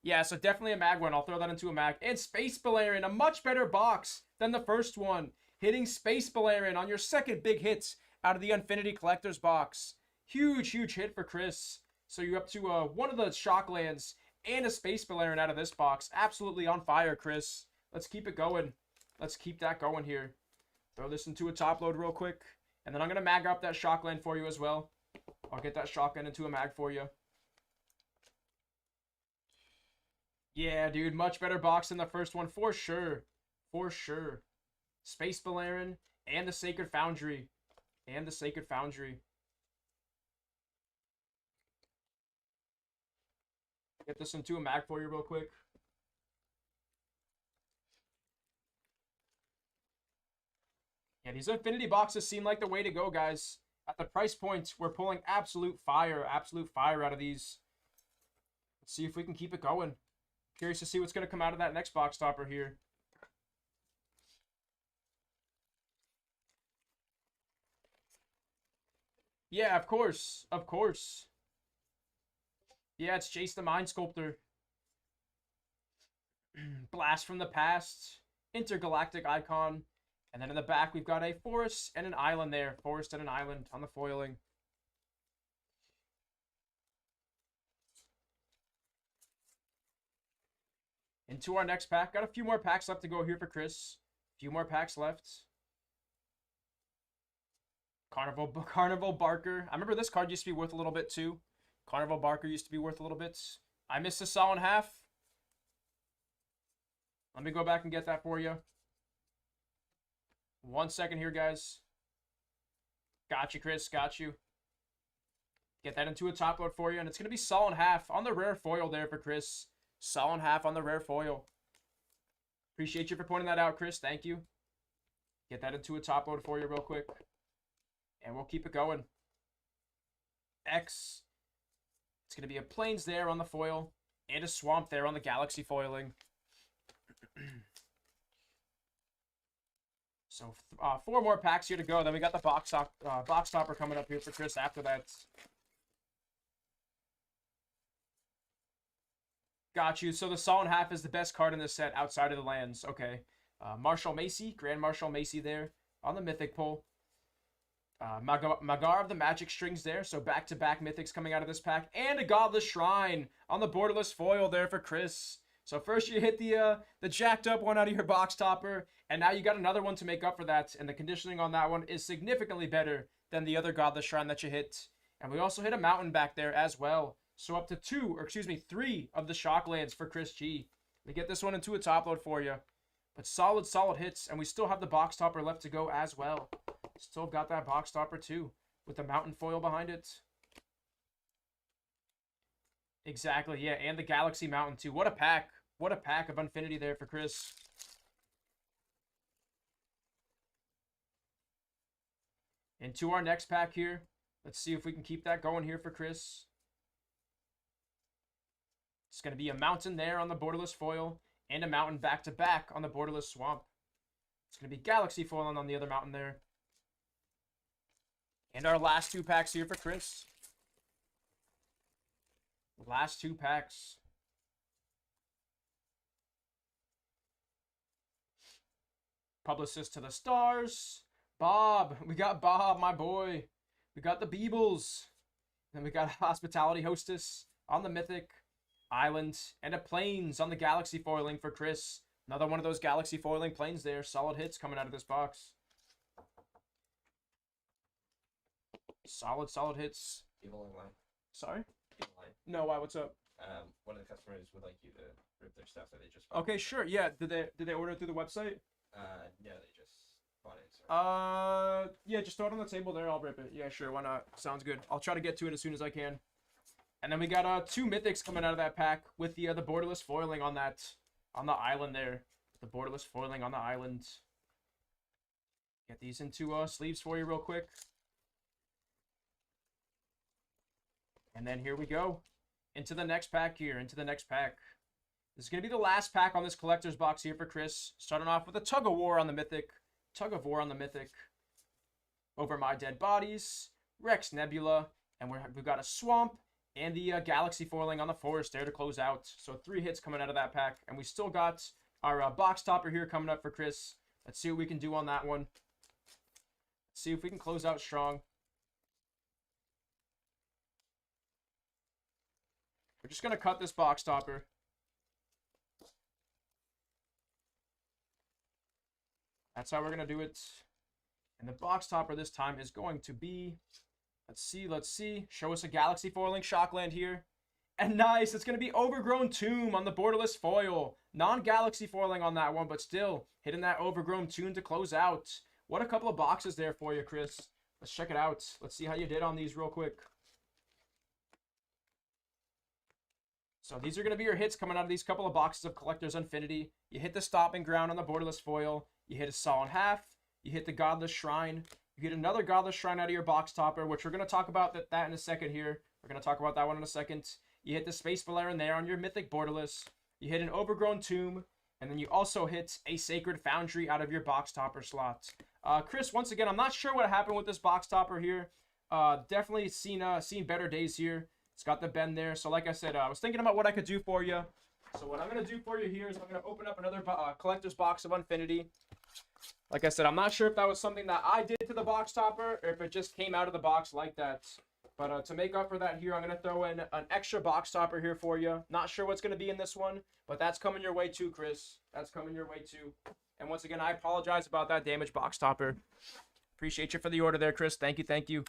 Yeah, so definitely a mag one. I'll throw that into a mag. And Space Balerion, a much better box than the first one. Hitting Space Balerion on your second big hit out of the Infinity Collector's box. Huge, huge hit for Chris. So you're up to one of the Shocklands and a Space Balerion out of this box. Absolutely on fire, Chris. Let's keep it going. Let's keep that going here. Throw this into a top load real quick. And then I'm going to mag up that Shockland for you as well. I'll get that Shockland into a mag for you. Yeah, dude, much better box than the first one, for sure. For sure. Space Balerion and the Sacred Foundry. And the Sacred Foundry. Get this into a mag for you real quick. Yeah, these Infinity boxes seem like the way to go, guys. At the price point, we're pulling absolute fire out of these. Let's see if we can keep it going. Curious to see what's going to come out of that next box topper here. Yeah, of course. Of course. Yeah, it's Jace the Mind Sculptor. Blast from the Past. Intergalactic Icon. And then in the back, we've got a forest and an island there. Forest and an island on the foiling. Into our next pack. Got a few more packs left to go here for Chris. A few more packs left. Carnival Barker. I remember this card used to be worth a little bit too. Carnival Barker used to be worth a little bit. I missed a saw in half. Let me go back and get that for you. 1 second here, guys. Got you, Chris. Got you. Get that into a top load for you. And it's going to be saw in half on the rare foil there for Chris. Saw in half on the rare foil. Appreciate you for pointing that out, Chris. Thank you. Get that into a top load for you real quick. And we'll keep it going. X. It's going to be a Plains there on the foil and a Swamp there on the Galaxy foiling. So 4 more packs here to go. Then we got the box topper coming up here for Chris after that. Got you. So the Solid Half is the best card in this set outside of the lands. Okay. Marshall Macy, Grand Marshal Macy there on the Mythic pull. Magar of the Magic Strings there. So back-to-back Mythics coming out of this pack. And a Godless Shrine on the borderless foil there for Chris. So first you hit the jacked up one out of your box topper. And now you got another one to make up for that. And the conditioning on that one is significantly better than the other Godless Shrine that you hit. And we also hit a Mountain back there as well. So up to 3 of the Shocklands for Chris G. We get this one into a top load for you. But solid hits. And we still have the box topper left to go as well. Still got that box topper too. With the Mountain foil behind it. Exactly, yeah. And the Galaxy Mountain too. What a pack. What a pack of Infinity there for Chris. And to our next pack here. Let's see if we can keep that going here for Chris. It's going to be a Mountain there on the borderless foil. And a Mountain back-to-back on the borderless Swamp. It's going to be Galaxy foiling on the other Mountain there. And our last 2 packs here for Chris. Last 2 packs. Publicist to the Stars. Bob. We got Bob, my boy. We got the Beebles. Then we got Hospitality Hostess on the Mythic. Island. And a Plains on the Galaxy foiling for Chris. Another one of those Galaxy foiling Plains there. Solid hits coming out of this box. Solid hits. People online. Sorry? People online. No, why? What's up? One of the customers would like you to rip their stuff that they just. Okay, sure. Yeah. Did they order it through the website? No, they just bought it. Sorry. Yeah. Just throw it on the table there. I'll rip it. Yeah, sure. Why not? Sounds good. I'll try to get to it as soon as I can. And then we got 2 Mythics coming out of that pack with the borderless foiling on the island there. The borderless foiling on the island. Get these into sleeves for you real quick. And then here we go. Into the next pack here. Into the next pack. This is going to be the last pack on this collector's box here for Chris. Starting off with a Tug of War on the Mythic. Tug of War on the Mythic. Over My Dead Bodies. Rex Nebula. And we've got a Swamp. And the Galaxy foiling on the Forest there to close out. So 3 hits coming out of that pack. And we still got our box topper here coming up for Chris. Let's see what we can do on that one. See if we can close out strong. We're just going to cut this box topper. That's how we're going to do it. And the box topper this time is going to be... Let's see. Show us a Galaxy foiling Shockland here. And nice, it's going to be Overgrown Tomb on the borderless foil. Non-Galaxy foiling on that one, but still hitting that Overgrown Tomb to close out. What a couple of boxes there for you, Chris. Let's check it out. Let's see how you did on these real quick. So these are going to be your hits coming out of these couple of boxes of Collector's Infinity. You hit the Stomping Ground on the borderless foil. You hit a Solid Half. You hit the Godless Shrine. You get another Godless Shrine out of your box topper, which we're going to talk about that in a second here. We're going to talk about that one in a second. You hit the Space Valerian there on your Mythic Borderless. You hit an Overgrown Tomb. And then you also hit a Sacred Foundry out of your box topper slot. Chris, once again, I'm not sure what happened with this box topper here. Definitely seen better days here. It's got the bend there. So like I said, I was thinking about what I could do for you. So what I'm going to do for you here is I'm going to open up another collector's box of Infinity. Like I said, I'm not sure if that was something that I did to the box topper or if it just came out of the box like that. But to make up for that here, I'm going to throw in an extra box topper here for you. Not sure what's going to be in this one, but that's coming your way too, Chris. That's coming your way too. And once again, I apologize about that damaged box topper. Appreciate you for the order there, Chris. Thank you.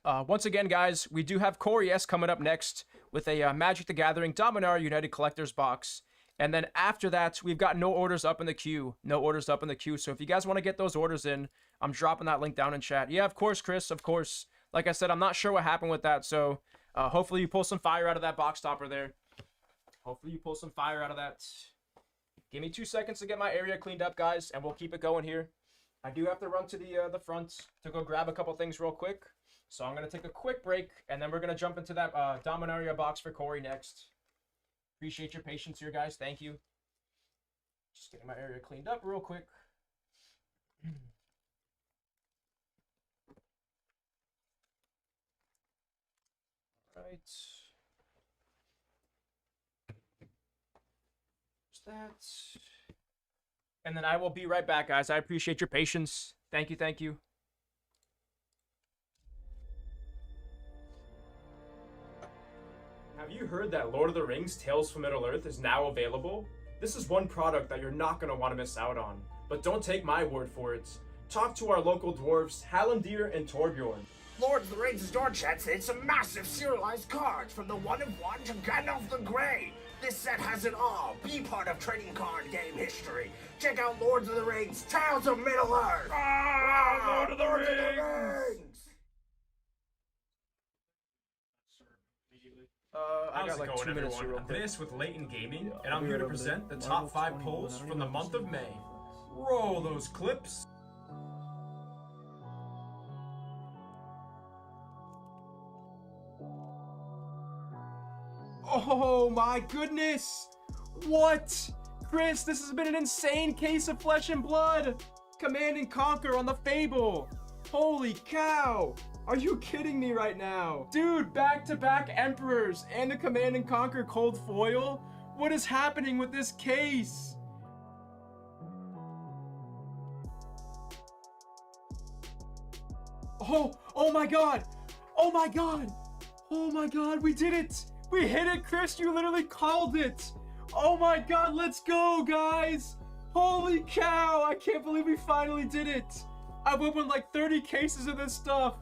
Once again, guys, we do have Corey S coming up next with a Magic the Gathering Dominaria United Collector's box. And then after that, we've got no orders up in the queue. No orders up in the queue. So if you guys want to get those orders in, I'm dropping that link down in chat. Yeah, of course, Chris, of course. Like I said, I'm not sure what happened with that. So hopefully you pull some fire out of that box topper there. Hopefully you pull some fire out of that. Give me 2 seconds to get my area cleaned up, guys, and we'll keep it going here. I do have to run to the front to go grab a couple things real quick. So I'm going to take a quick break, and then we're going to jump into that Dominaria box for Corey next. Appreciate your patience here, guys. Thank you. Just getting my area cleaned up real quick. Right. Just that. And then I will be right back, guys. I appreciate your patience. Thank you, thank you. Have you heard that Lord of the Rings Tales from Middle-earth is now available? This is one product that you're not going to want to miss out on. But don't take my word for it. Talk to our local dwarves, Hallandir and Torbjorn. Lord of the Rings Store Chat said some massive serialized cards from the 1 of 1 to Gandalf the Grey. This set has it all. Be part of trading card game history. Check out Lord of the Rings Tales of Middle-earth. Lord of the Rings! I got like 2 minutes real quick. This with Leighton Gaming, and I'm here to present the top 5 polls from the month of May. Roll those clips. Oh my goodness! What? Chris, this has been an insane case of flesh and blood! Command and Conquer on the Fable! Holy cow! Are you kidding me right now? Dude, back-to-back Emperors and the Command and Conquer Cold Foil? What is happening with this case? Oh my god! Oh my god! Oh my god, we did it! We hit it, Chris! You literally called it! Oh my god, let's go, guys! Holy cow! I can't believe we finally did it! I've opened like 30 cases of this stuff!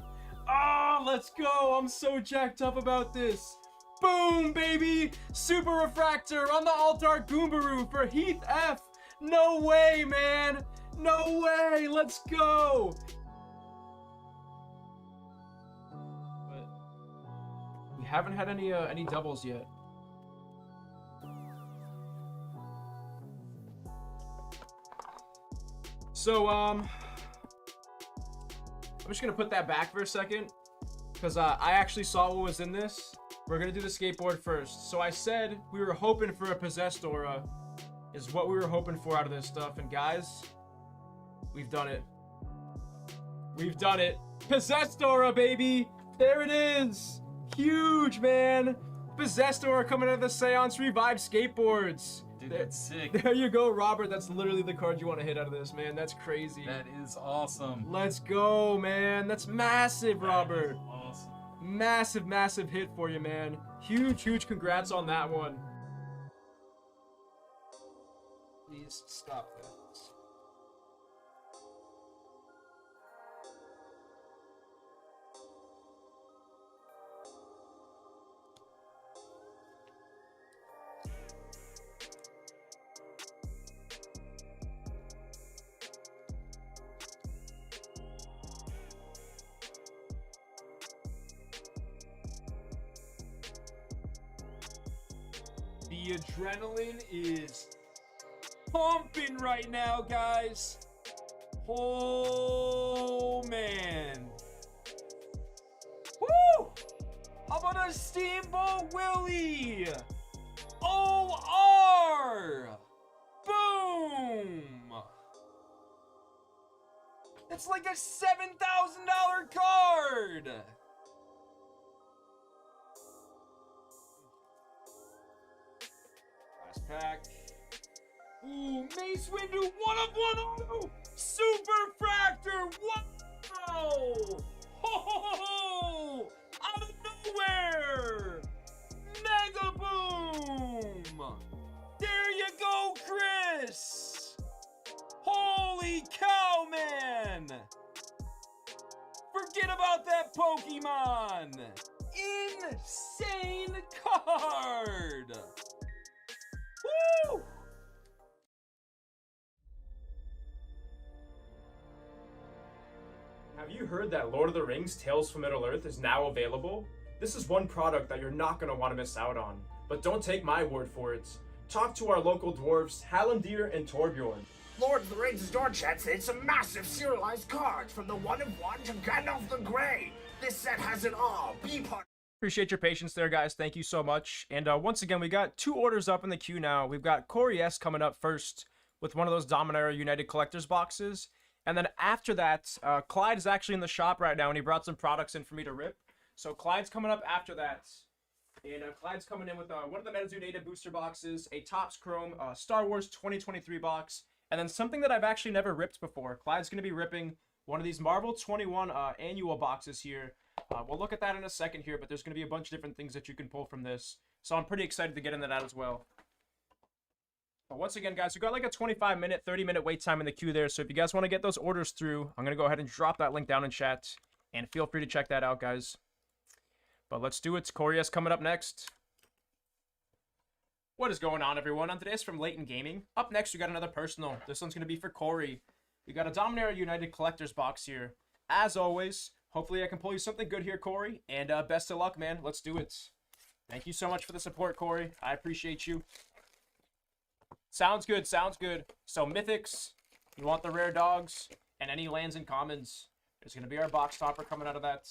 Ah, let's go! I'm so jacked up about this! Boom, baby! Super Refractor on the Altar Goombaroo for Heath F! No way, man! No way! Let's go! But we haven't had any doubles yet. So, I'm just gonna put that back for a second, because I actually saw what was in this. We're gonna do the skateboard first. So I said we were hoping for a Possessed Aura, is what we were hoping for out of this stuff. And guys, we've done it. We've done it. Possessed Aura, baby! There it is! Huge, man! Possessed Aura coming out of the Seance Revive skateboards. Dude, that's sick. There you go, Robert. That's literally the card you want to hit out of this, man. That's crazy. That is awesome. Let's go, man. That's massive, Robert. That is awesome. Massive, massive hit for you, man. Huge, huge congrats on that one. Please stop that. The adrenaline is pumping right now, guys. Oh, man. Woo! How about a Steamboat Willie? OR! Boom! That's like a $7,000 card! Last pack. Ooh, Mace Windu, 1 of 1 auto! Super Fractor, wow! Ho ho ho ho! Out of nowhere! Mega Boom! There you go, Chris! Holy cow, man! Forget about that Pokemon! Insane card! Woo! Have you heard that Lord of the Rings Tales from Middle-earth is now available? This is one product that you're not going to want to miss out on. But don't take my word for it. Talk to our local dwarves, Hallandir and Torbjorn. Lord of the Rings Store Chat said it's a massive serialized cards from the One of One to Gandalf the Grey. This set has it all. Be part. Appreciate your patience there, guys. Thank you so much. And once again, we got 2 orders up in the queue now. We've got Corey S coming up first with one of those Dominaria United Collectors boxes. And then after that, Clyde is actually in the shop right now, and he brought some products in for me to rip. So Clyde's coming up after that. And Clyde's coming in with one of the Metazoo Native booster boxes, a Topps Chrome Star Wars 2023 box, and then something that I've actually never ripped before. Clyde's going to be ripping one of these Marvel 21 annual boxes here. We'll look at that in a second here, but there's going to be a bunch of different things that you can pull from this. So I'm pretty excited to get into that as well. But once again, guys, we've got like a 25-minute, 30-minute wait time in the queue there. So if you guys want to get those orders through, I'm going to go ahead and drop that link down in chat. And feel free to check that out, guys. But let's do it. Corey S coming up next. What is going on, everyone? On today's from Leighton Gaming. Up next, we got another personal. This one's going to be for Corey. We got a Dominaria United Collectors box here. As always, hopefully I can pull you something good here, Corey. And best of luck, man. Let's do it. Thank you so much for the support, Corey. I appreciate you. Sounds good, sounds good. So Mythics, you want the rare dogs, and any lands and commons. There's going to be our box topper coming out of that.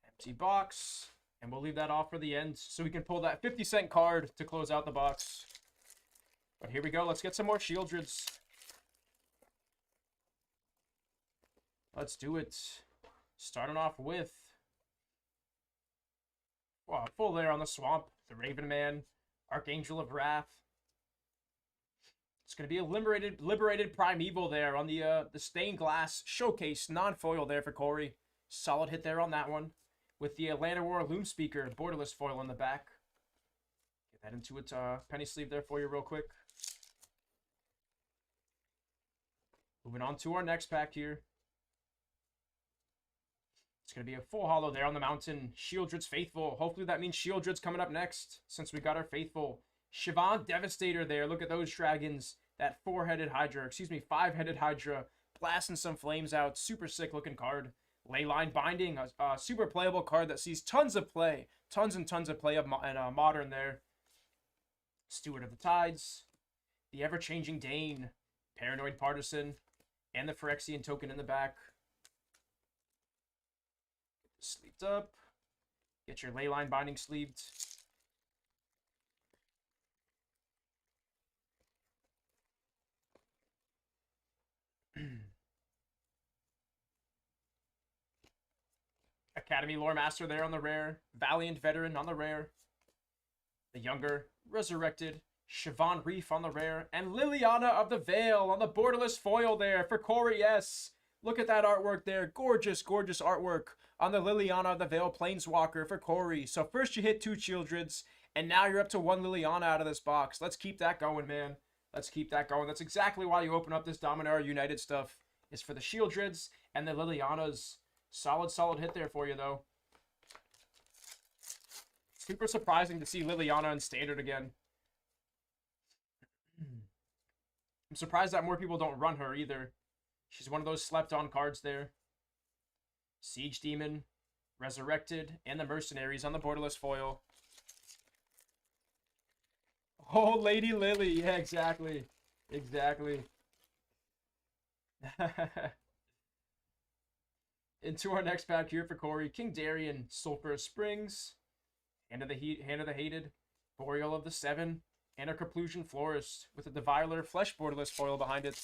Empty box. And we'll leave that off for the end so we can pull that 50-cent card to close out the box. But here we go. Let's get some more Shieldreds. Let's do it. Starting off with... wow, full layer on the Swamp. The Raven Man. Archangel of Wrath. It's going to be a liberated Primeval there on the stained glass showcase non-foil there for Corey. Solid hit there on that one. With the Atlanta War Loom Speaker borderless foil on the back. Get that into its penny sleeve there for you real quick. Moving on to our next pack here. It's going to be a full holo there on the mountain. Shieldred's Faithful. Hopefully that means Shieldred's coming up next, since we got our Faithful. Siobhan Devastator there. Look at those dragons. That 5-headed Hydra. Blasting some flames out. Super sick looking card. Leyline Binding. A super playable card that sees tons of play. Tons and tons of play in Modern there. Steward of the Tides. The Ever-Changing Dane. Paranoid Partisan. And the Phyrexian token in the back. Sleeved up. Get your Leyline Binding sleeved. Academy Lore Master there on the rare. Valiant Veteran on the rare. The Younger. Resurrected. Siobhan Reef on the rare. And Liliana of the Veil on the borderless foil there for Corey S. Look at that artwork there. Gorgeous, gorgeous artwork on the Liliana of the Veil Planeswalker for Corey. So first you hit 2 Childreds, and now you're up to 1 Liliana out of this box. Let's keep that going, man. Let's keep that going. That's exactly why you open up this Dominaria United stuff. Is for the Shieldreds and the Lilianas. Solid, solid hit there for you, though. Super surprising to see Liliana in Standard again. I'm surprised that more people don't run her either. She's one of those slept-on cards there. Siege Demon, Resurrected, and the Mercenaries on the borderless foil. Oh, Lady Lily. Yeah, exactly. Exactly. Into our next pack here for Corey. King Darien, Sulphur Springs, Hand of the Hated, Boreal of the Seven, and a Conclusion Florist with a Deviler Flesh borderless foil behind it.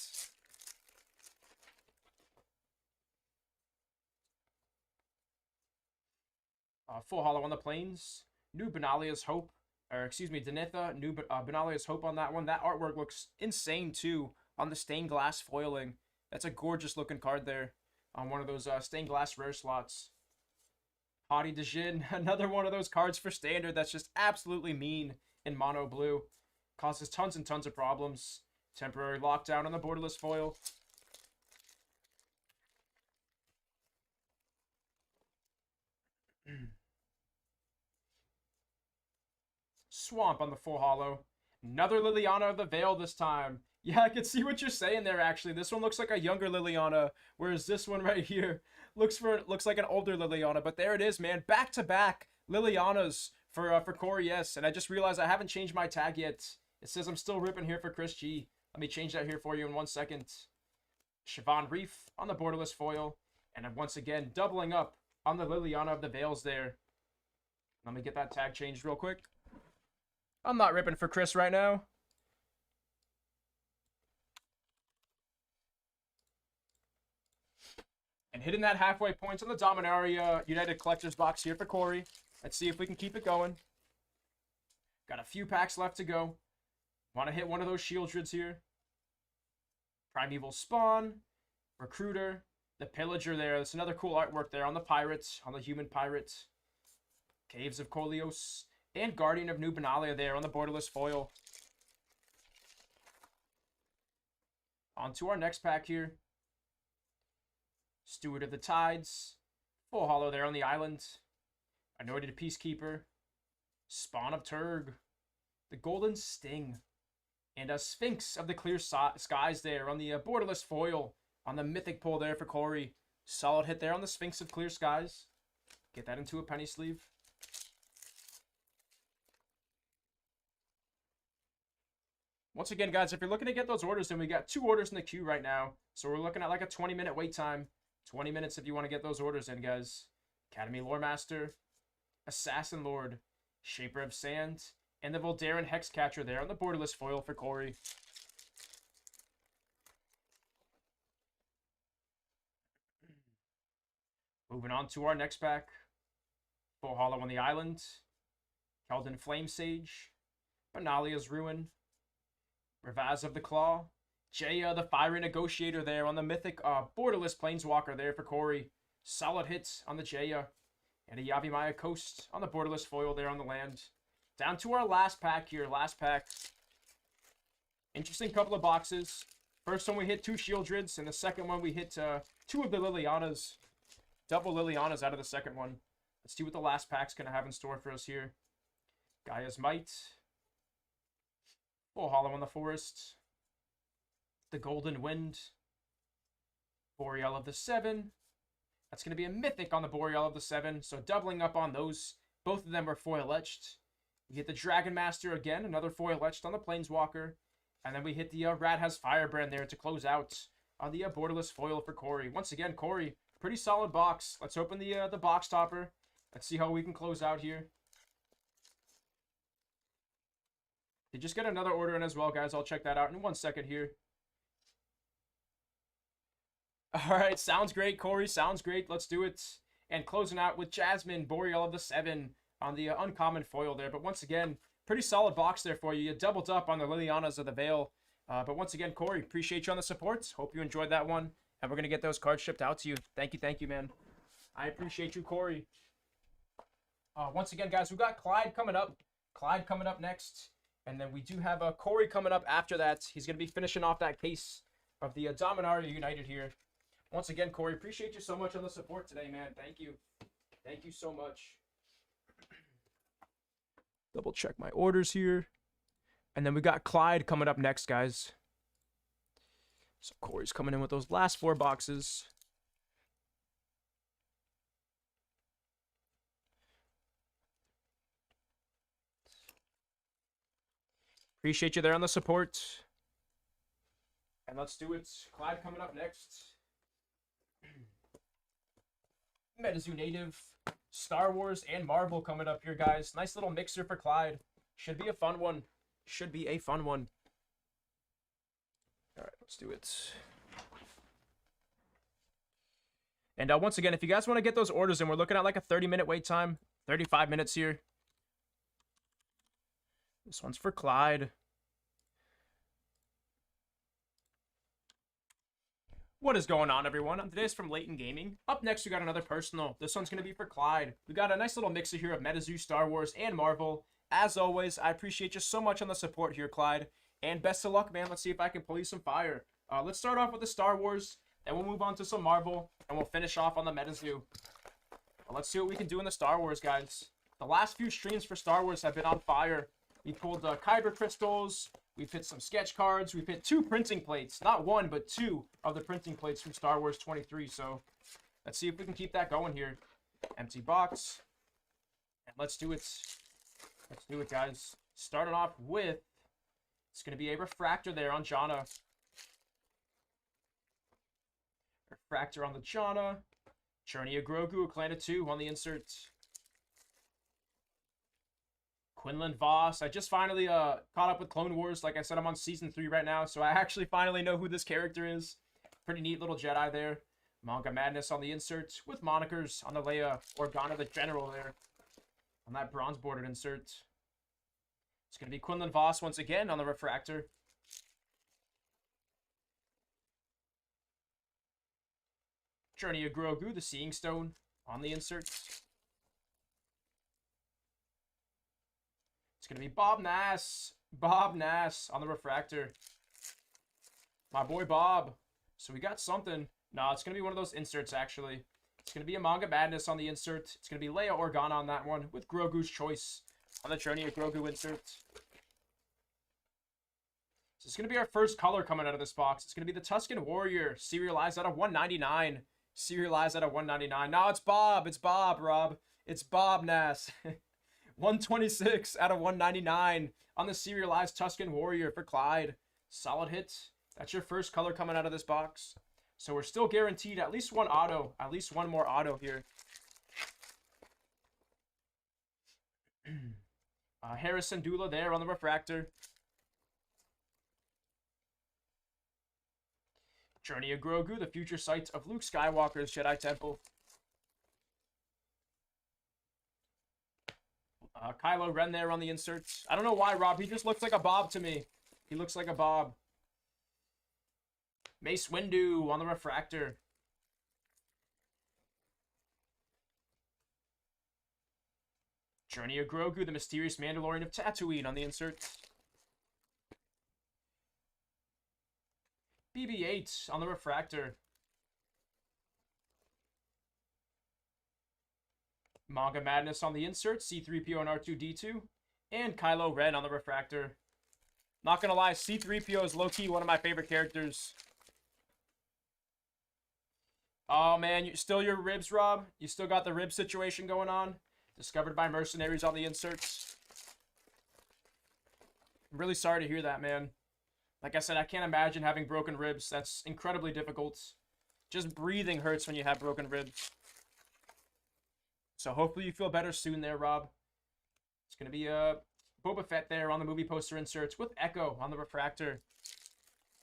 Full holo on the plains. New Benalia's Hope. Or, excuse me, Denitha. New Benalia's Hope on that one. That artwork looks insane, too, on the stained glass foiling. That's a gorgeous looking card there on one of those stained glass rare slots. Haughty Dejin. Another one of those cards for Standard that's just absolutely mean in mono blue. Causes tons and tons of problems. Temporary lockdown on the borderless foil. Swamp on the full holo. Another Liliana of the Veil this time. Yeah, I can see what you're saying there, actually. This one looks like a younger Liliana, whereas this one right here looks like an older Liliana. But there it is, man. Back-to-back Lilianas for Corey S. And I just realized I haven't changed my tag yet. It says I'm still ripping here for Chris G. Let me change that here for you in 1 second. Siobhan Reef on the borderless foil. And then once again, doubling up on the Liliana of the Veils there. Let me get that tag changed real quick. I'm not ripping for Chris right now. And hitting that halfway points on the Dominaria United Collectors box here for Corey. Let's see if we can keep it going. Got a few packs left to go. Want to hit one of those Shieldreds here. Primeval Spawn. Recruiter. The Pillager there. That's another cool artwork there on the Pirates. On the Human Pirates. Caves of Kolios. And Guardian of New Benalia there on the borderless foil. On to our next pack here. Steward of the Tides. Full holo there on the island. Anointed Peacekeeper. Spawn of Turg. The Golden Sting. And a Sphinx of the Clear Skies there on the borderless foil. On the Mythic pull there for Corey. Solid hit there on the Sphinx of Clear Skies. Get that into a penny sleeve. Once again, guys, if you're looking to get those orders, then we got 2 orders in the queue right now. So we're looking at like a 20-minute wait time. 20 minutes if you want to get those orders in, guys. Academy Lore Master. Assassin Lord. Shaper of Sand. And the Voldaran Hexcatcher there on the borderless foil for Corey. Moving on to our next pack. Full holo on the island. Keldon Flame Sage. Benalia's Ruin. Ravaz of the Claw. Jaya, the Fiery Negotiator there on the Mythic borderless Planeswalker there for Corey. Solid hits on the Jaya. And a Yavimaya Coast on the borderless foil there on the land. Down to our last pack here. Last pack. Interesting couple of boxes. First one we hit 2 Shieldreds. And the second one we hit 2 of the Lilianas. Double Lilianas out of the second one. Let's see what the last pack's going to have in store for us here. Gaia's Might. Full holo on the Forest. The Golden Wind. Boreal of the 7. That's going to be a Mythic on the Boreal of the 7. So doubling up on those. Both of them are foil etched. We hit the Dragon Master again. Another foil etched on the Planeswalker. And then we hit the Radhaz Firebrand there to close out on the borderless foil for Corey. Once again, Corey, pretty solid box. Let's open the box topper. Let's see how we can close out here. Did just get another order in as well, guys. I'll check that out in 1 second here. All right, sounds great, Corey. Sounds great. Let's do it. And closing out with Jasmine, Boreal of the 7 on the uncommon foil there. But once again, pretty solid box there for you. You doubled up on the Lilianas of the Veil. But once again, Corey, appreciate you on the support. Hope you enjoyed that one. And we're going to get those cards shipped out to you. Thank you, man. I appreciate you, Corey. Once again, guys, we've got Clyde coming up. Clyde coming up next. And then we do have Corey coming up after that. He's going to be finishing off that case of the Dominaria United here. Once again, Corey, appreciate you so much on the support today, man. Thank you. Thank you so much. Double check my orders here. And then we got Clyde coming up next, guys. So Corey's coming in with those last 4 boxes. Appreciate you there on the support. And let's do it. Clyde coming up next. Metazoo Native, Star Wars, and Marvel coming up here, guys. Nice little mixer for Clyde. Should be a fun one. Should be a fun one. All right, let's do it. And once again, if you guys want to get those orders in, we're looking at like a 30-minute wait time. 35 minutes here. This one's for Clyde. What is going on, everyone? Today's from Layton Gaming. Up next, we got another personal. This one's going to be for Clyde. We got a nice little mixer here of Metazoo, Star Wars, and Marvel. As always, I appreciate you so much on the support here, Clyde. And best of luck, man. Let's see if I can pull you some fire. Let's start off with the Star Wars. Then we'll move on to some Marvel. And we'll finish off on the Metazoo. Let's see what we can do in the Star Wars, guys. The last few streams for Star Wars have been on fire. We pulled Kyber Crystals. We've hit some sketch cards. We've hit 2 printing plates. Not 1, but 2 of the printing plates from Star Wars 23. So let's see if we can keep that going here. Empty box. And let's do it. Let's do it, guys. Starting off with It's going to be a refractor there on Jana. Refractor on the Jana. Journey of Grogu, Clan of 2 on the insert. Quinlan Voss. I just finally caught up with Clone Wars. Like I said, I'm on Season 3 right now, so I actually finally know who this character is. Pretty neat little Jedi there. Manga Madness on the insert with monikers on the Leia Organa the General there. On that bronze bordered insert. It's going to be Quinlan Voss once again on the refractor. Journey of Grogu, the Seeing Stone on the insert. It's going to be Bob Nass. Bob Nass on the refractor. My boy Bob. So we got something. No, it's going to be one of those inserts, actually. It's going to be a Manga Madness on the insert. It's going to be Leia Organa on that one with Grogu's Choice on the Journey of Grogu insert. So it's going to be our first color coming out of this box. It's going to be the Tusken Warrior, serialized out of 199. Serialized out of 199. No, it's Bob. It's Bob, Rob. It's Bob Nass. 126 out of 199 on the serialized Tusken Warrior for Clyde. Solid hit. That's your first color coming out of this box. So we're still guaranteed at least one auto. At least one more auto here. Harrison Dula there on the refractor. Journey of Grogu, the future site of Luke Skywalker's Jedi Temple. Kylo Ren there on the inserts. I don't know why, Rob. He just looks like a Bob to me. He looks like a Bob. Mace Windu on the refractor. Journey of Grogu, the mysterious Mandalorian of Tatooine on the inserts. BB-8 on the refractor. Manga Madness on the insert, C-3PO and R2-D2, and Kylo Ren on the refractor. Not gonna lie, C-3PO is low-key one of my favorite characters. Oh man, still your ribs, Rob? You still got the rib situation going on? Discovered by mercenaries on the inserts. I'm really sorry to hear that, man. Like I said, I can't imagine having broken ribs. That's incredibly difficult. Just breathing hurts when you have broken ribs. So hopefully you feel better soon there, Rob. It's going to be Boba Fett there on the movie poster inserts with Echo on the refractor.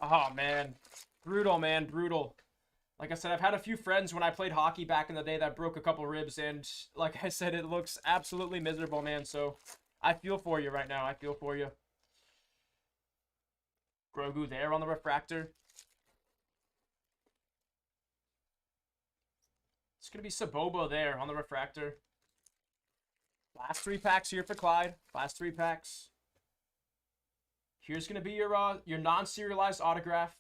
Oh, man. Brutal, man. Brutal. Like I said, I've had a few friends when I played hockey back in the day that broke a couple ribs. And like I said, it looks absolutely miserable, man. So I feel for you right now. I feel for you. Grogu there on the refractor. It's going to be Saboba there on the refractor. Last 3 packs here for Clyde. Last 3 packs. Here's going to be your non-serialized autograph.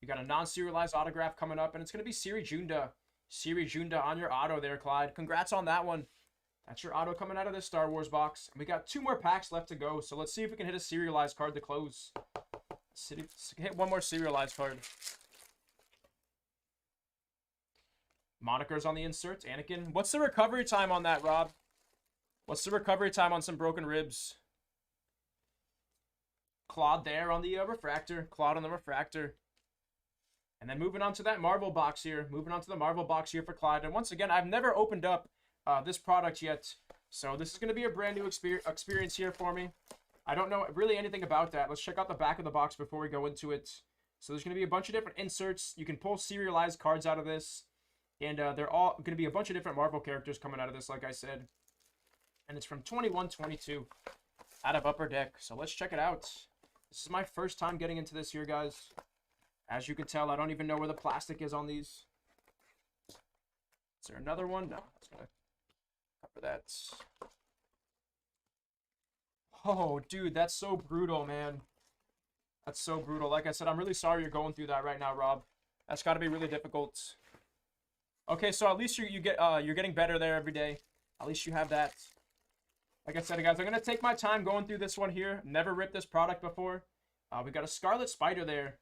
You got a non-serialized autograph coming up, and it's going to be Siri Junda. Siri Junda on your auto there, Clyde. Congrats on that one. That's your auto coming out of this Star Wars box. And we got 2 more packs left to go, so let's see if we can hit a serialized card to close. Hit one more serialized card. Monikers on the inserts. Anakin. What's the recovery time on that, Rob? What's the recovery time on some broken ribs? Claude there on the refractor. Claude on the refractor. And then moving on to that Marvel box here. Moving on to the Marvel box here for Clyde. And once again, I've never opened up this product yet. So this is going to be a brand new experience here for me. I don't know really anything about that. Let's check out the back of the box before we go into it. So there's going to be a bunch of different inserts. You can pull serialized cards out of this. And they're all going to be a bunch of different Marvel characters coming out of this, like I said. And it's from 2122 out of Upper Deck. So let's check it out. This is my first time getting into this here, guys. As you can tell, I don't even know where the plastic is on these. Is there another one? No, that's going to cover that. Oh, dude, that's so brutal, man. That's so brutal. Like I said, I'm really sorry you're going through that right now, Rob. That's got to be really difficult. Okay, so at least you're getting better there every day. At least you have that. Like I said, guys, I'm going to take my time going through this one here. Never ripped this product before. We got a Scarlet Spider there.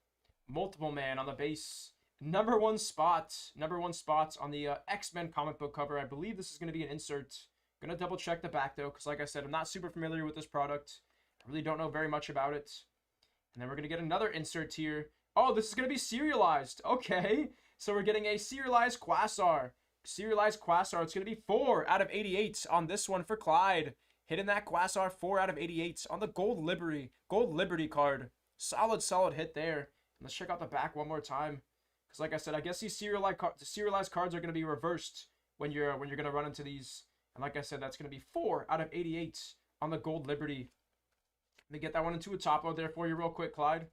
Multiple Man on the base. Number one spot on the X-Men comic book cover. I believe this is going to be an insert. Going to double check the back, though, because like I said, I'm not super familiar with this product. I really don't know very much about it. And then we're going to get another insert here. Oh, this is going to be serialized. Okay. So we're getting a serialized Quasar. Serialized Quasar. It's going to be 4 out of 88 on this one for Clyde. Hitting that Quasar 4 out of 88 on the Gold Liberty card. Solid hit there. Let's check out the back one more time. Because like I said, I guess these serialized cards are going to be reversed when you're going to run into these. And like I said, that's going to be 4 out of 88 on the Gold Liberty. Let me get that one into a top load there for you real quick, Clyde.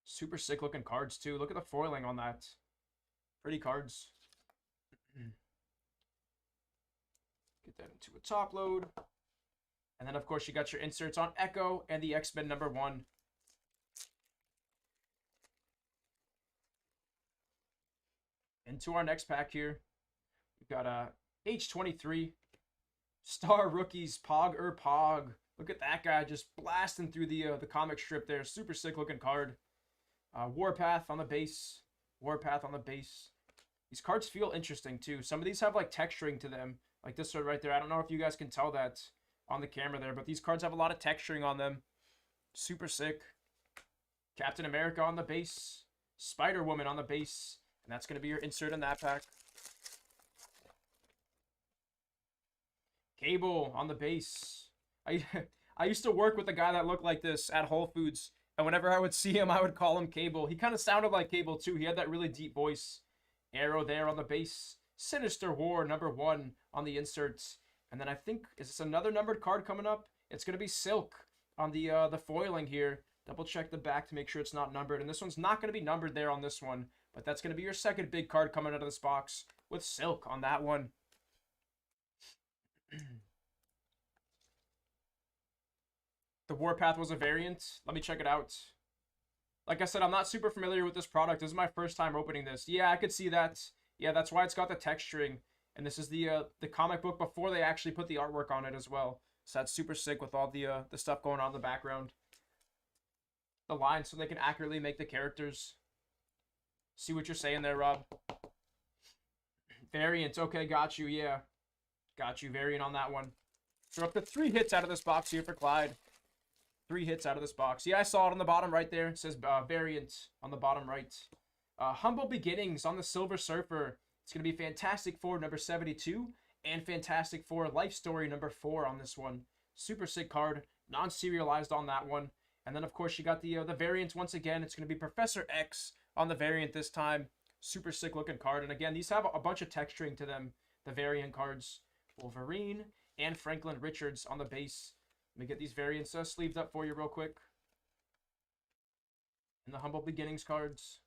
Super sick looking cards too. Look at the foiling on that. Pretty cards. Get that into a top load. And then of course you got your inserts on Echo and the X-Men #1. Into our next pack here. We've got H23 Star Rookies Pog. Look at that guy just blasting through the comic strip there. Super sick looking card. Warpath on the base. These cards feel interesting too. Some of these have like texturing to them. Like this one right there. I don't know if you guys can tell that on the camera there, but these cards have a lot of texturing on them. Super sick. Captain America on the base. Spider-Woman on the base. And that's going to be your insert in that pack. Cable on the base. I used to work with a guy that looked like this at Whole Foods. And whenever I would see him, I would call him Cable. He kind of sounded like Cable too. He had that really deep voice. Arrow there on the base. Sinister War #1 on the inserts. And then I think, is this another numbered card coming up? It's going to be Silk on the foiling here. Double check the back to make sure it's not numbered. And this one's not going to be numbered there on this one. But that's going to be your second big card coming out of this box with Silk on that one. The Warpath was a variant. Let me check it out. Like I said, I'm not super familiar with this product. This is my first time opening this. Yeah, I could see that. Yeah, that's why it's got the texturing. And this is the comic book before they actually put the artwork on it as well. So that's super sick with all the stuff going on in the background. The lines so they can accurately make the characters. See what you're saying there, Rob. Variant. Okay, got you. Yeah. Got you. Variant on that one. So we're up to 3 hits out of this box here for Clyde. 3 hits out of this box. Yeah, I saw it on the bottom right there. It says variant on the bottom right. Humble Beginnings on the Silver Surfer. It's going to be Fantastic Four #72 and Fantastic Four Life Story #4 on this one. Super sick card. Non-serialized on that one. And then, of course, you got the variants once again. It's going to be Professor X on the variant this time. Super sick looking card. And again, these have a bunch of texturing to them. The variant cards. Wolverine and Franklin Richards on the base. Let me get these variants sleeved up for you real quick. And the Humble Beginnings cards.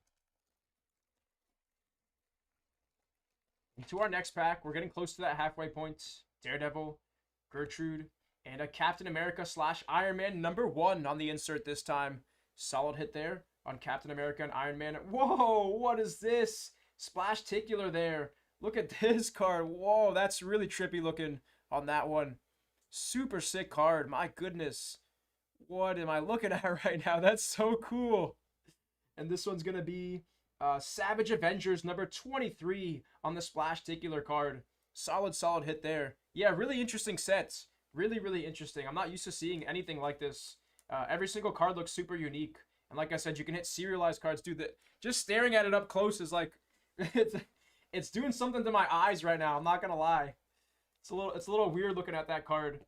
Into our next pack, we're getting close to that halfway point. Daredevil, Gertrude, and a Captain America / Iron Man #1 on the insert this time. Solid hit there on Captain America and Iron Man. Whoa, what is this? Splashticular there. Look at this card. Whoa, that's really trippy looking on that one. Super sick card. My goodness. What am I looking at right now? That's so cool. And this one's going to be Savage Avengers #23 on the Splashticular card. Solid hit there. Yeah, really interesting sets. Really interesting. I'm not used to seeing anything like this. Every single card looks super unique. And like I said, you can hit serialized cards. Dude, just staring at it up close is like... it's doing something to my eyes right now. I'm not going to lie. It's a little weird looking at that card.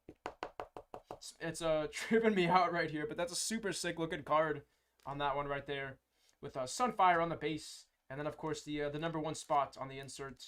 It's tripping me out right here. But that's a super sick looking card on that one right there. With Sunfire on the base. And then, of course, the #1 spot on the insert.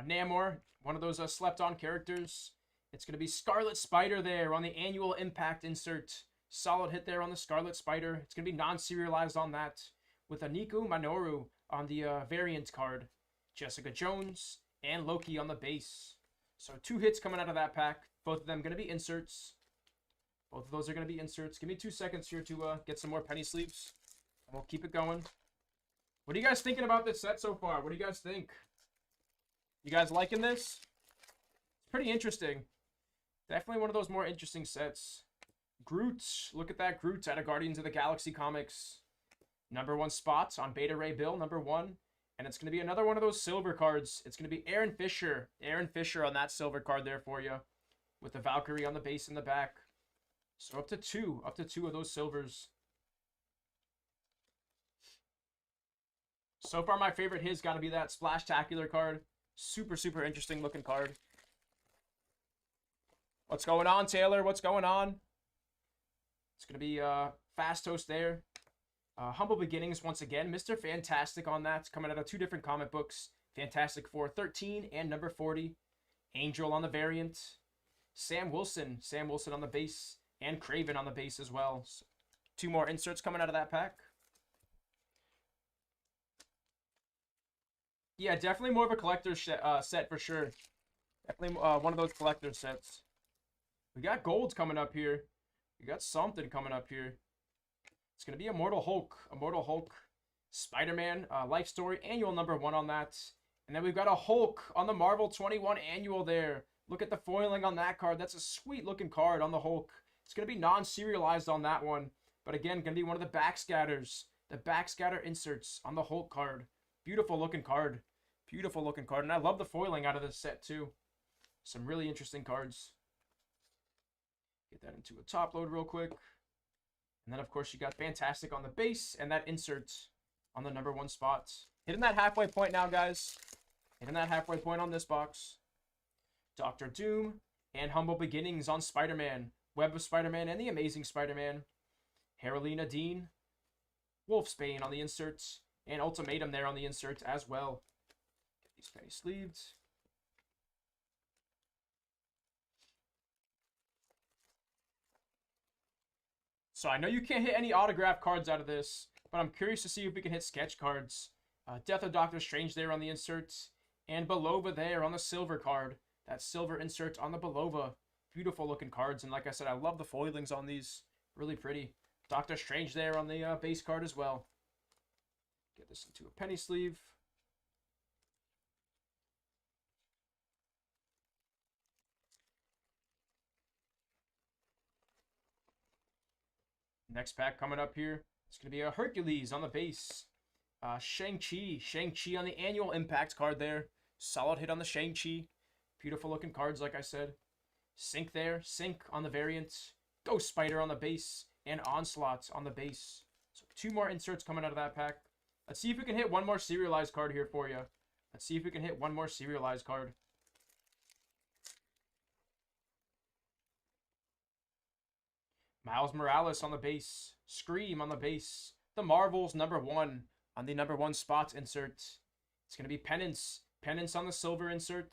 Namor, one of those slept-on characters. It's going to be Scarlet Spider there on the annual Impact insert. Solid hit there on the Scarlet Spider. It's going to be non-serialized on that. With Nico Minoru on the variant card. Jessica Jones and Loki on the base. So 2 hits coming out of that pack. Both of them going to be inserts. Both of those are going to be inserts. Give me 2 seconds here to get some more penny sleeves. And we'll keep it going. What are you guys thinking about this set so far? What do you guys think? You guys liking this? It's pretty interesting. Definitely one of those more interesting sets. Groot. Look at that Groot out of Guardians of the Galaxy comics. #1 spots on Beta Ray Bill, #1. And it's going to be another one of those silver cards. It's going to be Aaron Fisher. Aaron Fisher on that silver card there for you. With the Valkyrie on the base in the back. So up to two of those silvers. So far, my favorite has got to be that Splashtacular card. Super, super interesting looking card. What's going on, Taylor? What's going on? It's going to be Fast Toast there. Humble Beginnings once again. Mr. Fantastic on that. Coming out of 2 different comic books. Fantastic Four 13 and number 40. Angel on the variant. Sam Wilson. Sam Wilson on the base. And Craven on the base as well. So 2 more inserts coming out of that pack. Yeah, definitely more of a collector's set for sure. Definitely one of those collector's sets. We got golds coming up here. We got something coming up here. It's going to be Immortal Hulk. Immortal Hulk. Spider-Man Life Story Annual number 1 on that. And then we've got a Hulk on the Marvel 21 Annual there. Look at the foiling on that card. That's a sweet looking card on the Hulk. It's going to be non-serialized on that one. But again, going to be one of the backscatters. The backscatter inserts on the Hulk card. Beautiful looking card. Beautiful looking card. And I love the foiling out of this set too. Some really interesting cards. Get that into a top load real quick. And then, of course, you got Fantastic on the base and that insert on the number 1 spot. Hitting that halfway point now, guys. Hitting that halfway point on this box. Dr. Doom and Humble Beginnings on Spider-Man. Web of Spider-Man and the Amazing Spider-Man. Heralina Dean. Wolfsbane on the inserts. And Ultimatum there on the insert as well. Get these penny sleeved. So I know you can't hit any autograph cards out of this, but I'm curious to see if we can hit sketch cards. Death of Doctor Strange there on the inserts, and Belova there on the silver card. That silver insert on the Belova. Beautiful looking cards, and like I said, I love the foilings on these. Really pretty. Doctor Strange there on the base card as well. Get this into a penny sleeve. Next pack coming up here. It's going to be a Hercules on the base. Shang-Chi. Shang-Chi on the annual impact card there. Solid hit on the Shang-Chi. Beautiful looking cards, like I said. Sync there. Sync on the variant. Ghost Spider on the base. And Onslaught on the base. So 2 more inserts coming out of that pack. Let's see if we can hit one more serialized card here for you. Let's see if we can hit one more serialized card. Miles Morales on the base. Scream on the base. The Marvels number 1 on the number 1 spot insert. It's going to be Penance. Penance on the silver insert.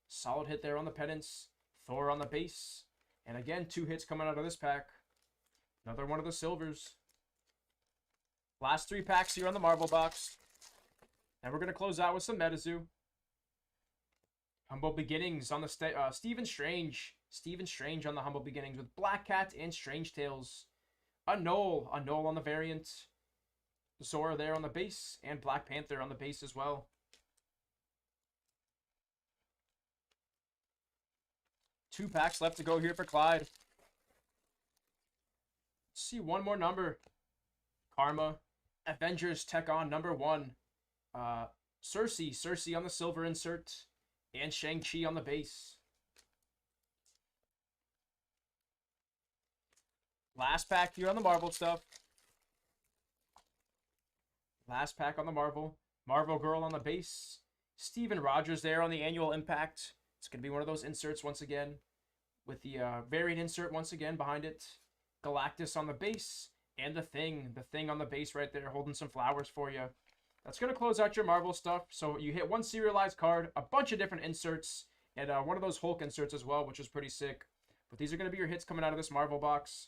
Solid hit there on the Penance. Thor on the base. And again, 2 hits coming out of this pack. Another one of the silvers. Last 3 packs here on the Marvel box. And we're going to close out with some Metazoo. Humble Beginnings on the Stephen Strange. Stephen Strange on the Humble Beginnings with Black Cat and Strange Tales. A Knoll on the variant. Zora there on the base. And Black Panther on the base as well. 2 packs left to go here for Clyde. Let's see one more number. Karma. Avengers Tech On number 1. Cersei on the silver insert. And Shang-Chi on the base. Last pack here on the Marvel stuff. Last pack on the Marvel. Marvel Girl on the base. Steven Rogers there on the annual impact. It's going to be one of those inserts once again. With the variant insert once again behind it. Galactus on the base. And the Thing on the base right there holding some flowers for you. That's going to close out your Marvel stuff. So you hit 1 serialized card, a bunch of different inserts, and one of those Hulk inserts as well, which is pretty sick. But these are going to be your hits coming out of this Marvel box.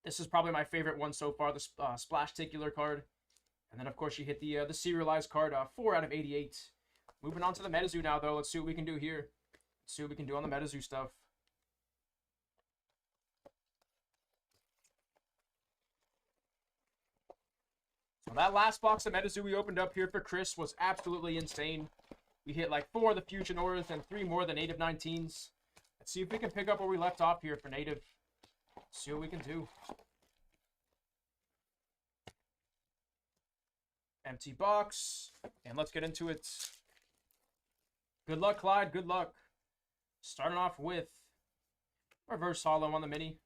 This is probably my favorite one so far, the Splashtacular card. And then, of course, you hit the serialized card, 4 out of 88. Moving on to the Metazoo now, though. Let's see what we can do here. Let's see what we can do on the Metazoo stuff. So that last box of Metazoo we opened up here for Chris was absolutely insane. We hit like 4 of the Fusion Auras and 3 more of the Native 19s. Let's see if we can pick up where we left off here for Native. Let's see what we can do. Empty box. And let's get into it. Good luck, Clyde. Good luck. Starting off with reverse hollow on the mini.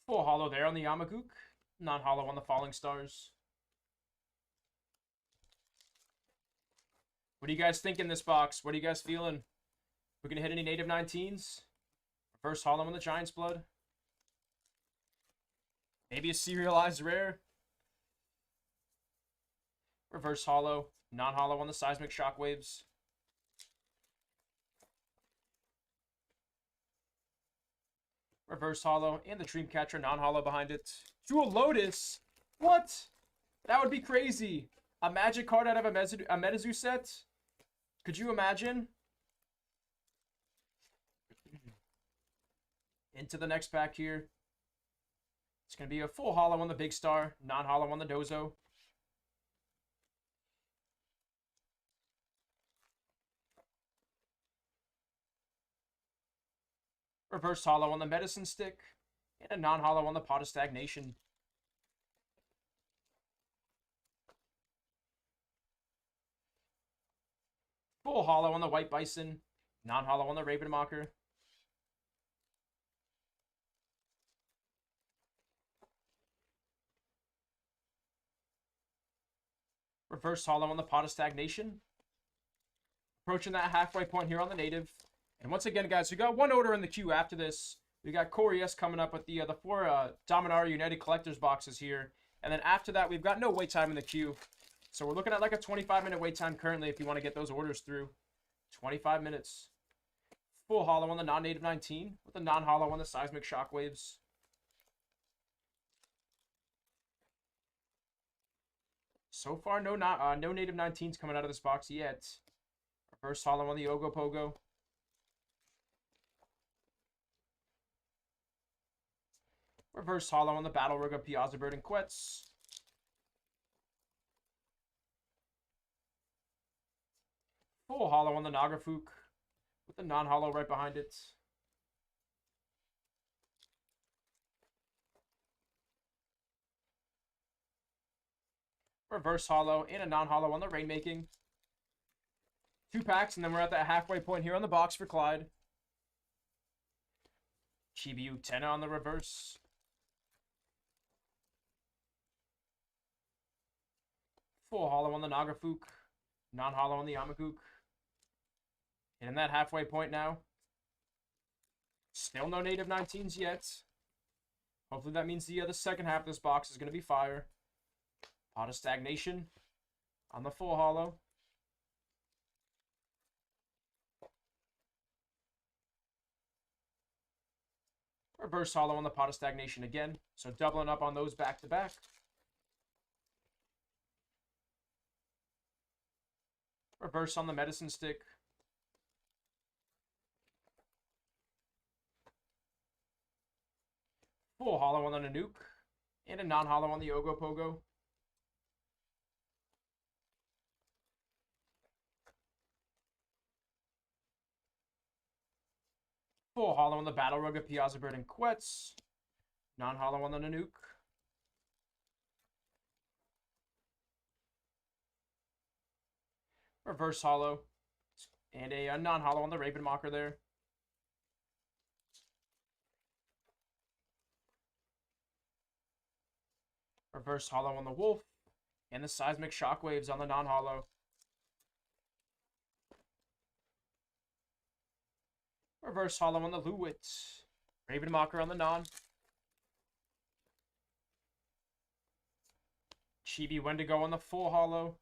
Full hollow there on the Yamagook. Non-hollow on the Falling Stars. What do you guys think in this box? What are you guys feeling? We're going to hit any native 19s? Reverse hollow on the Giant's Blood. Maybe a serialized rare. Reverse hollow. Non-hollow on the Seismic Shockwaves. Reverse hollow. And the Dreamcatcher non-hollow behind it. Jewel Lotus? What? That would be crazy. A magic card out of a Metazoo set? Could you imagine? Into the next pack here. It's going to be a full hollow on the Big Star. Non-hollow on the Dozo. Reverse hollow on the Medicine Stick. And a non-hollow on the Pot of Stagnation. Full hollow on the White Bison. Non-hollow on the Ravenmocker. Reverse hollow on the Pot of Stagnation. Approaching that halfway point here on the native. And once again, guys, we got one order in the queue after this. We got Corey S coming up with the 4 Dominaria United Collectors boxes here. And then after that, we've got no wait time in the queue. So we're looking at like a 25-minute wait time currently if you want to get those orders through. 25 minutes. Full hollow on the non-native 19 with a non-hollow on the Seismic Shockwaves. So far, no native 19s coming out of this box yet. Reverse hollow on the Ogopogo. Reverse hollow on the Battle Rig of Piazza Bird and Quetz. Full hollow on the Nagafook with the non-hollow right behind it. Reverse hollow and a non-hollow on the Rainmaking. 2 packs, and then we're at that halfway point here on the box for Clyde. Chibi Utena on the reverse. Full hollow on the Nagafook. Non-hollow on the Yamagook. And in that halfway point now. Still no native 19s yet. Hopefully that means the second half of this box is going to be fire. Pot of Stagnation on the full hollow. Reverse hollow on the Pot of Stagnation again. So doubling up on those back to back. Reverse on the Medicine Stick. Full hollow on the Nanook. And a non-hollow on the Ogopogo. Full hollow on the Battle Rug of Piazza Bird and Quetz. Non-hollow on the Nanook. Reverse hollow. And a non-hollow on the Ravenmocker there. Reverse hollow on the Wolf. And the Seismic Shockwaves on the non-hollow. Reverse hollow on the Luwit. Ravenmocker on the non. Chibi Wendigo on the full hollow.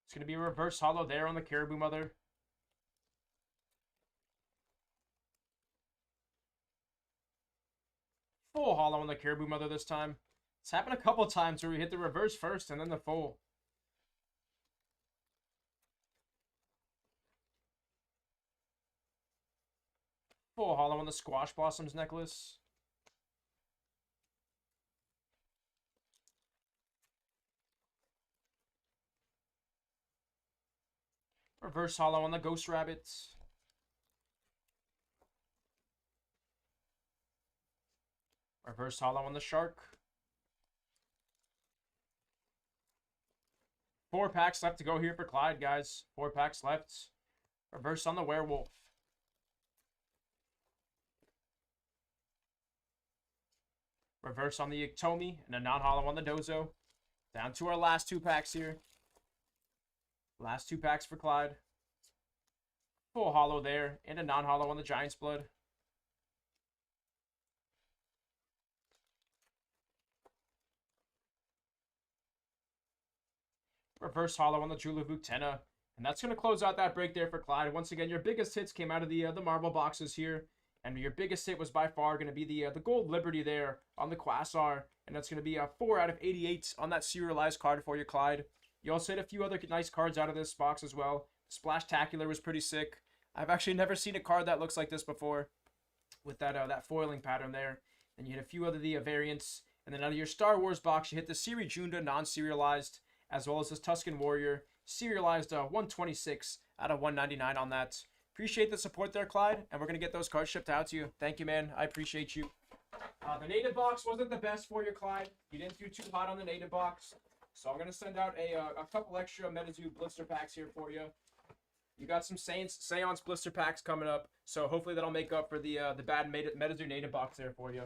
It's going to be a reverse hollow there on the Caribou Mother. Full hollow on the Caribou Mother this time. It's happened a couple times where we hit the reverse first and then the full. Full hollow on the Squash Blossoms necklace. Reverse hollow on the Ghost Rabbit. Reverse hollow on the Shark. 4 packs left to go here for Clyde, guys. 4 packs left. Reverse on the Werewolf. Reverse on the Iktomi and a non-hollow on the Dozo. Down to our last 2 packs here. Last 2 packs for Clyde. Full hollow there and a non-hollow on the Giant's Blood. Reverse hollow on the Julavuk Tenna. And that's going to close out that break there for Clyde. Once again, your biggest hits came out of the marble boxes here. And your biggest hit was by far going to be the Gold Liberty there on the Quasar. And that's going to be a 4 out of 88 on that serialized card for you, Clyde. You also hit a few other nice cards out of this box as well. Splash-tacular was pretty sick. I've actually never seen a card that looks like this before. With that foiling pattern there. And you hit a few other variants. And then out of your Star Wars box, you hit the Siri Junda non-serialized. As well as this Tusken Warrior. Serialized 126 out of 199 on that. Appreciate the support there, Clyde. And we're going to get those cards shipped out to you. Thank you, man. I appreciate you. The native box wasn't the best for you, Clyde. You didn't do too hot on the native box. So I'm going to send out a couple extra Metazoo blister packs here for you. You got some Seance blister packs coming up. So hopefully that'll make up for the bad Metazoo native box there for you.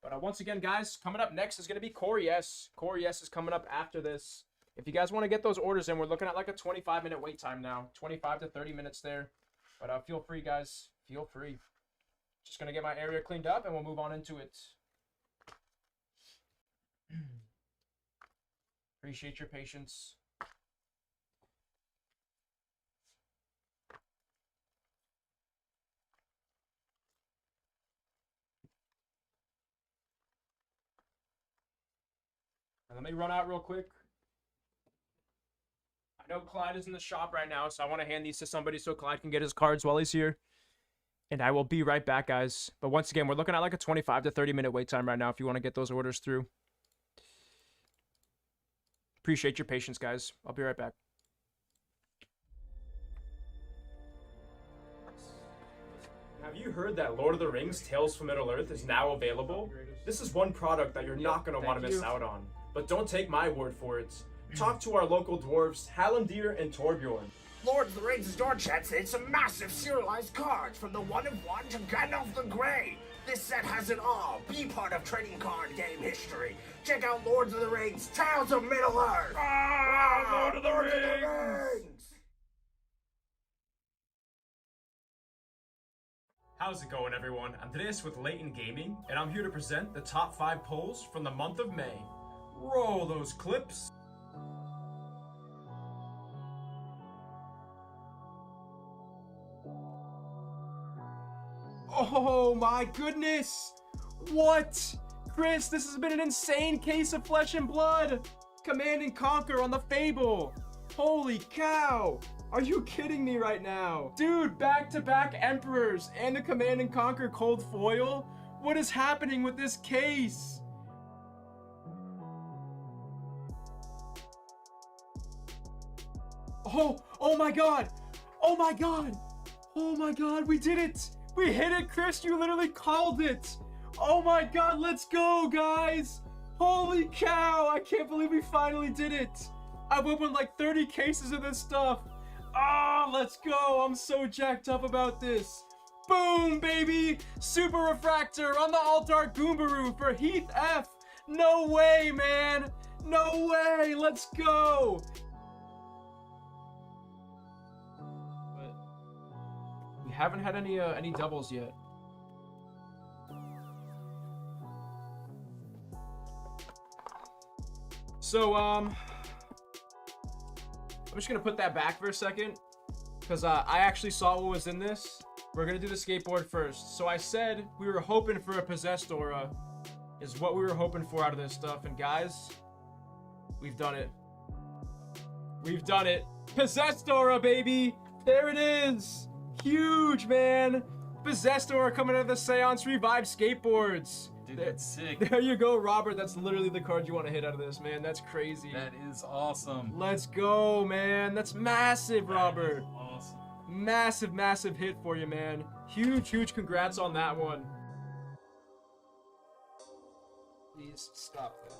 But once again, guys, coming up next is going to be Corey S. Corey S is coming up after this. If you guys want to get those orders in, we're looking at like a 25-minute wait time now. 25 to 30 minutes there. But feel free, guys. Feel free. Just going to get my area cleaned up, and we'll move on into it. Appreciate your patience. And let me run out real quick. I know Clyde is in the shop right now, so I want to hand these to somebody so Clyde can get his cards while he's here. And I will be right back, guys. But once again, we're looking at like a 25 to 30-minute wait time right now if you want to get those orders through. Appreciate your patience, guys. I'll be right back. Have you heard that Lord of the Rings Tales from Middle-earth is now available? This is one product that you're not going to want to miss out on. But don't take my word for it. Talk to our local dwarves, Hallandir and Torbjorn. Lord of the Rings Store Chat said some massive serialized cards from the 1 of 1 to Gandalf the Grey. This set has it all. Be part of trading card game history. Check out Lord of the Rings Tales of Middle-earth. Lord of the Rings! How's it going, everyone? Andreas with Leighton Gaming, and I'm here to present the top 5 polls from the month of May. Roll those clips. Oh my goodness! What? Chris, this has been an insane case of Flesh and Blood! Command and Conquer on the Fable! Holy cow! Are you kidding me right now? Dude, back-to-back Emperors and the Command and Conquer Cold Foil? What is happening with this case? Oh my god! Oh my god! Oh my god, we did it! We hit it, Chris! You literally called it! Oh my god, let's go, guys! Holy cow! I can't believe we finally did it! I've opened like 30 cases of this stuff! Ah, let's go! I'm so jacked up about this! Boom, baby! Super Refractor on the Altar Goombaroo for Heath F! No way, man! No way! Let's go! But we haven't had any doubles yet. So, I'm just gonna put that back for a second, because I actually saw what was in this. We're gonna do the skateboard first. So I said we were hoping for a Possessed Aura, is what we were hoping for out of this stuff. And guys, we've done it. We've done it. Possessed Aura, baby! There it is! Huge, man! Possessed Aura coming out of the Seance Revive skateboards. Dude, There- that's sick. There you go, Robert. That's literally the card you want to hit out of this, man. That's crazy. That is awesome. Let's go, man. That's massive, Robert. That is awesome. Massive, massive hit for you, man. Huge, huge congrats on that one. Please stop that.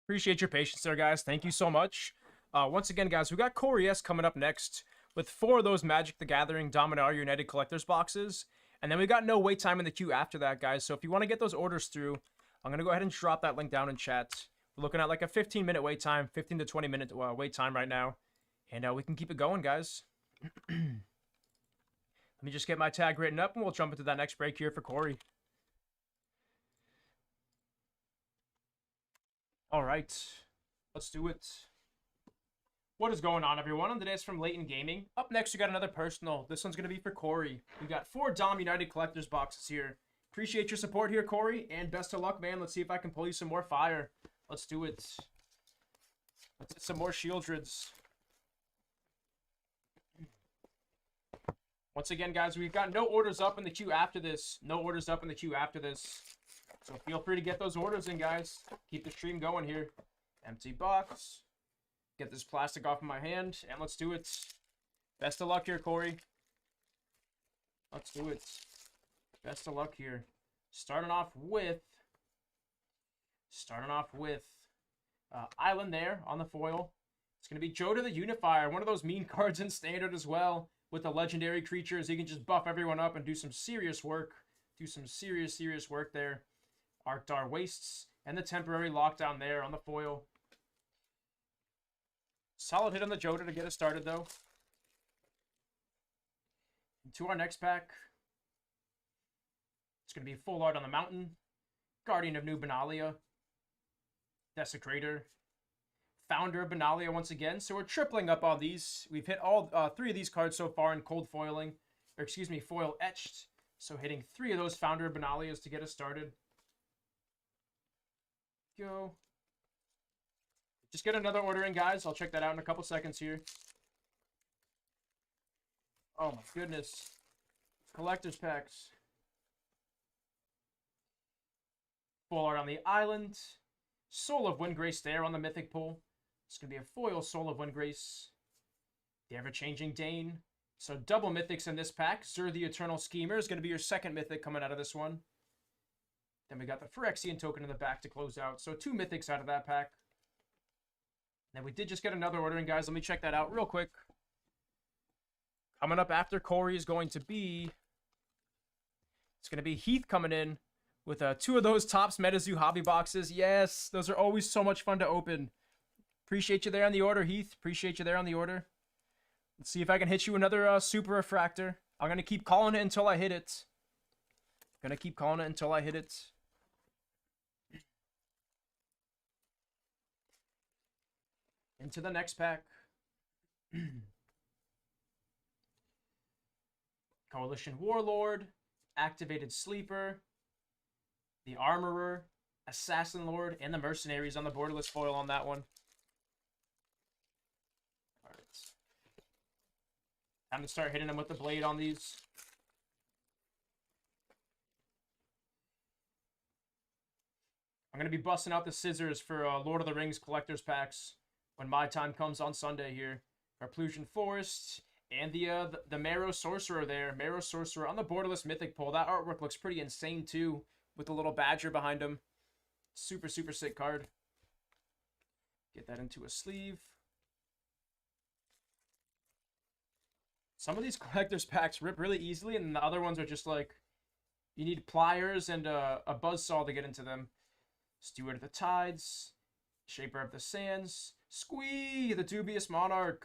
Appreciate your patience there, guys. Thank you so much. Once again, guys, we got Corey S coming up next with 4 of those Magic the Gathering Dominaria United Collectors boxes. And then we got no wait time in the queue after that, guys. So if you want to get those orders through, I'm going to go ahead and drop that link down in chat. We're looking at like a 15-minute wait time, 15 to 20-minute wait time right now. And we can keep it going, guys. Let me just get my tag written up, and we'll jump into that next break here for Corey. All right, let's do it. What is going on, everyone? And today's from Leighton Gaming. Up next, we got another personal. This one's going to be for Corey. We got 4 Dom United Collectors boxes here. Appreciate your support here, Corey, and best of luck, man. Let's see if I can pull you some more fire. Let's do it. Let's get some more Shieldreds. Once again, guys, we've got no orders up in the queue after this. No orders up in the queue after this. So feel free to get those orders in, guys. Keep the stream going here. Empty box. Get this plastic off of my hand, and let's do it. Best of luck here, Corey. Let's do it. Best of luck here. Starting off with Island there on the foil. It's going to be Joda the Unifier, one of those mean cards in Standard as well. With the legendary creatures, he can just buff everyone up and do some serious work. Do some serious work there. Arcdar Wastes, and the temporary lockdown there on the foil. Solid hit on the Joda to get us started, though. To our next pack. It's going to be full art on the mountain. Guardian of New Benalia. Desecrator. Founder of Benalia once again. So we're tripling up on these. We've hit all 3 of these cards so far in cold foiling. Or excuse me, foil etched. So hitting 3 of those Founder of Benalias to get us started. Go. Just get another order in, guys. I'll check that out in a couple seconds here. Oh my goodness. Collector's packs. Full art on the island. Soul of Windgrace there on the mythic pool. It's going to be a foil Soul of Windgrace. The ever-changing Dane. So double mythics in this pack. Zur the Eternal Schemer is going to be your second mythic coming out of this one. Then we got the Phyrexian token in the back to close out. So 2 mythics out of that pack. Then we did just get another order in, guys. Let me check that out real quick. Coming up after Corey is going to be... It's going to be Heath coming in with 2 of those Topps Metazoo hobby boxes. Yes, those are always so much fun to open. Appreciate you there on the order, Heath. Appreciate you there on the order. Let's see if I can hit you another Super Refractor. I'm going to keep calling it until I hit it. Gonna keep calling it until I hit it. Into the next pack. Coalition Warlord, Activated Sleeper, the Armorer, Assassin Lord, and the Mercenaries on the borderless foil on that one. Alright. Time to start hitting them with the blade on these. I'm going to be busting out the scissors for Lord of the Rings collector's packs when my time comes on Sunday here. Carplusian Forest and the Marrow Sorcerer there. Marrow Sorcerer on the borderless mythic pull. That artwork looks pretty insane too with the little badger behind him. Super sick card. Get that into a sleeve. Some of these collector's packs rip really easily, and the other ones are just like, you need pliers and a buzzsaw to get into them. Steward of the Tides, Shaper of the Sands, Squee, the Dubious Monarch,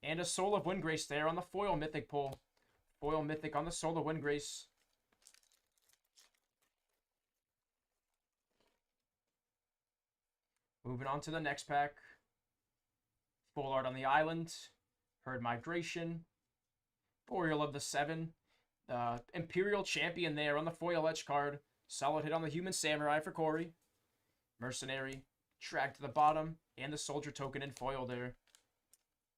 and a Soul of Windgrace there on the foil mythic pull. Foil mythic on the Soul of Windgrace. Moving on to the next pack. Full art on the island. Herd Migration. Boreal of the Seven. Imperial Champion there on the foil etch card. Solid hit on the Human Samurai for Corey. Mercenary, drag to the bottom, and the Soldier token in foil there.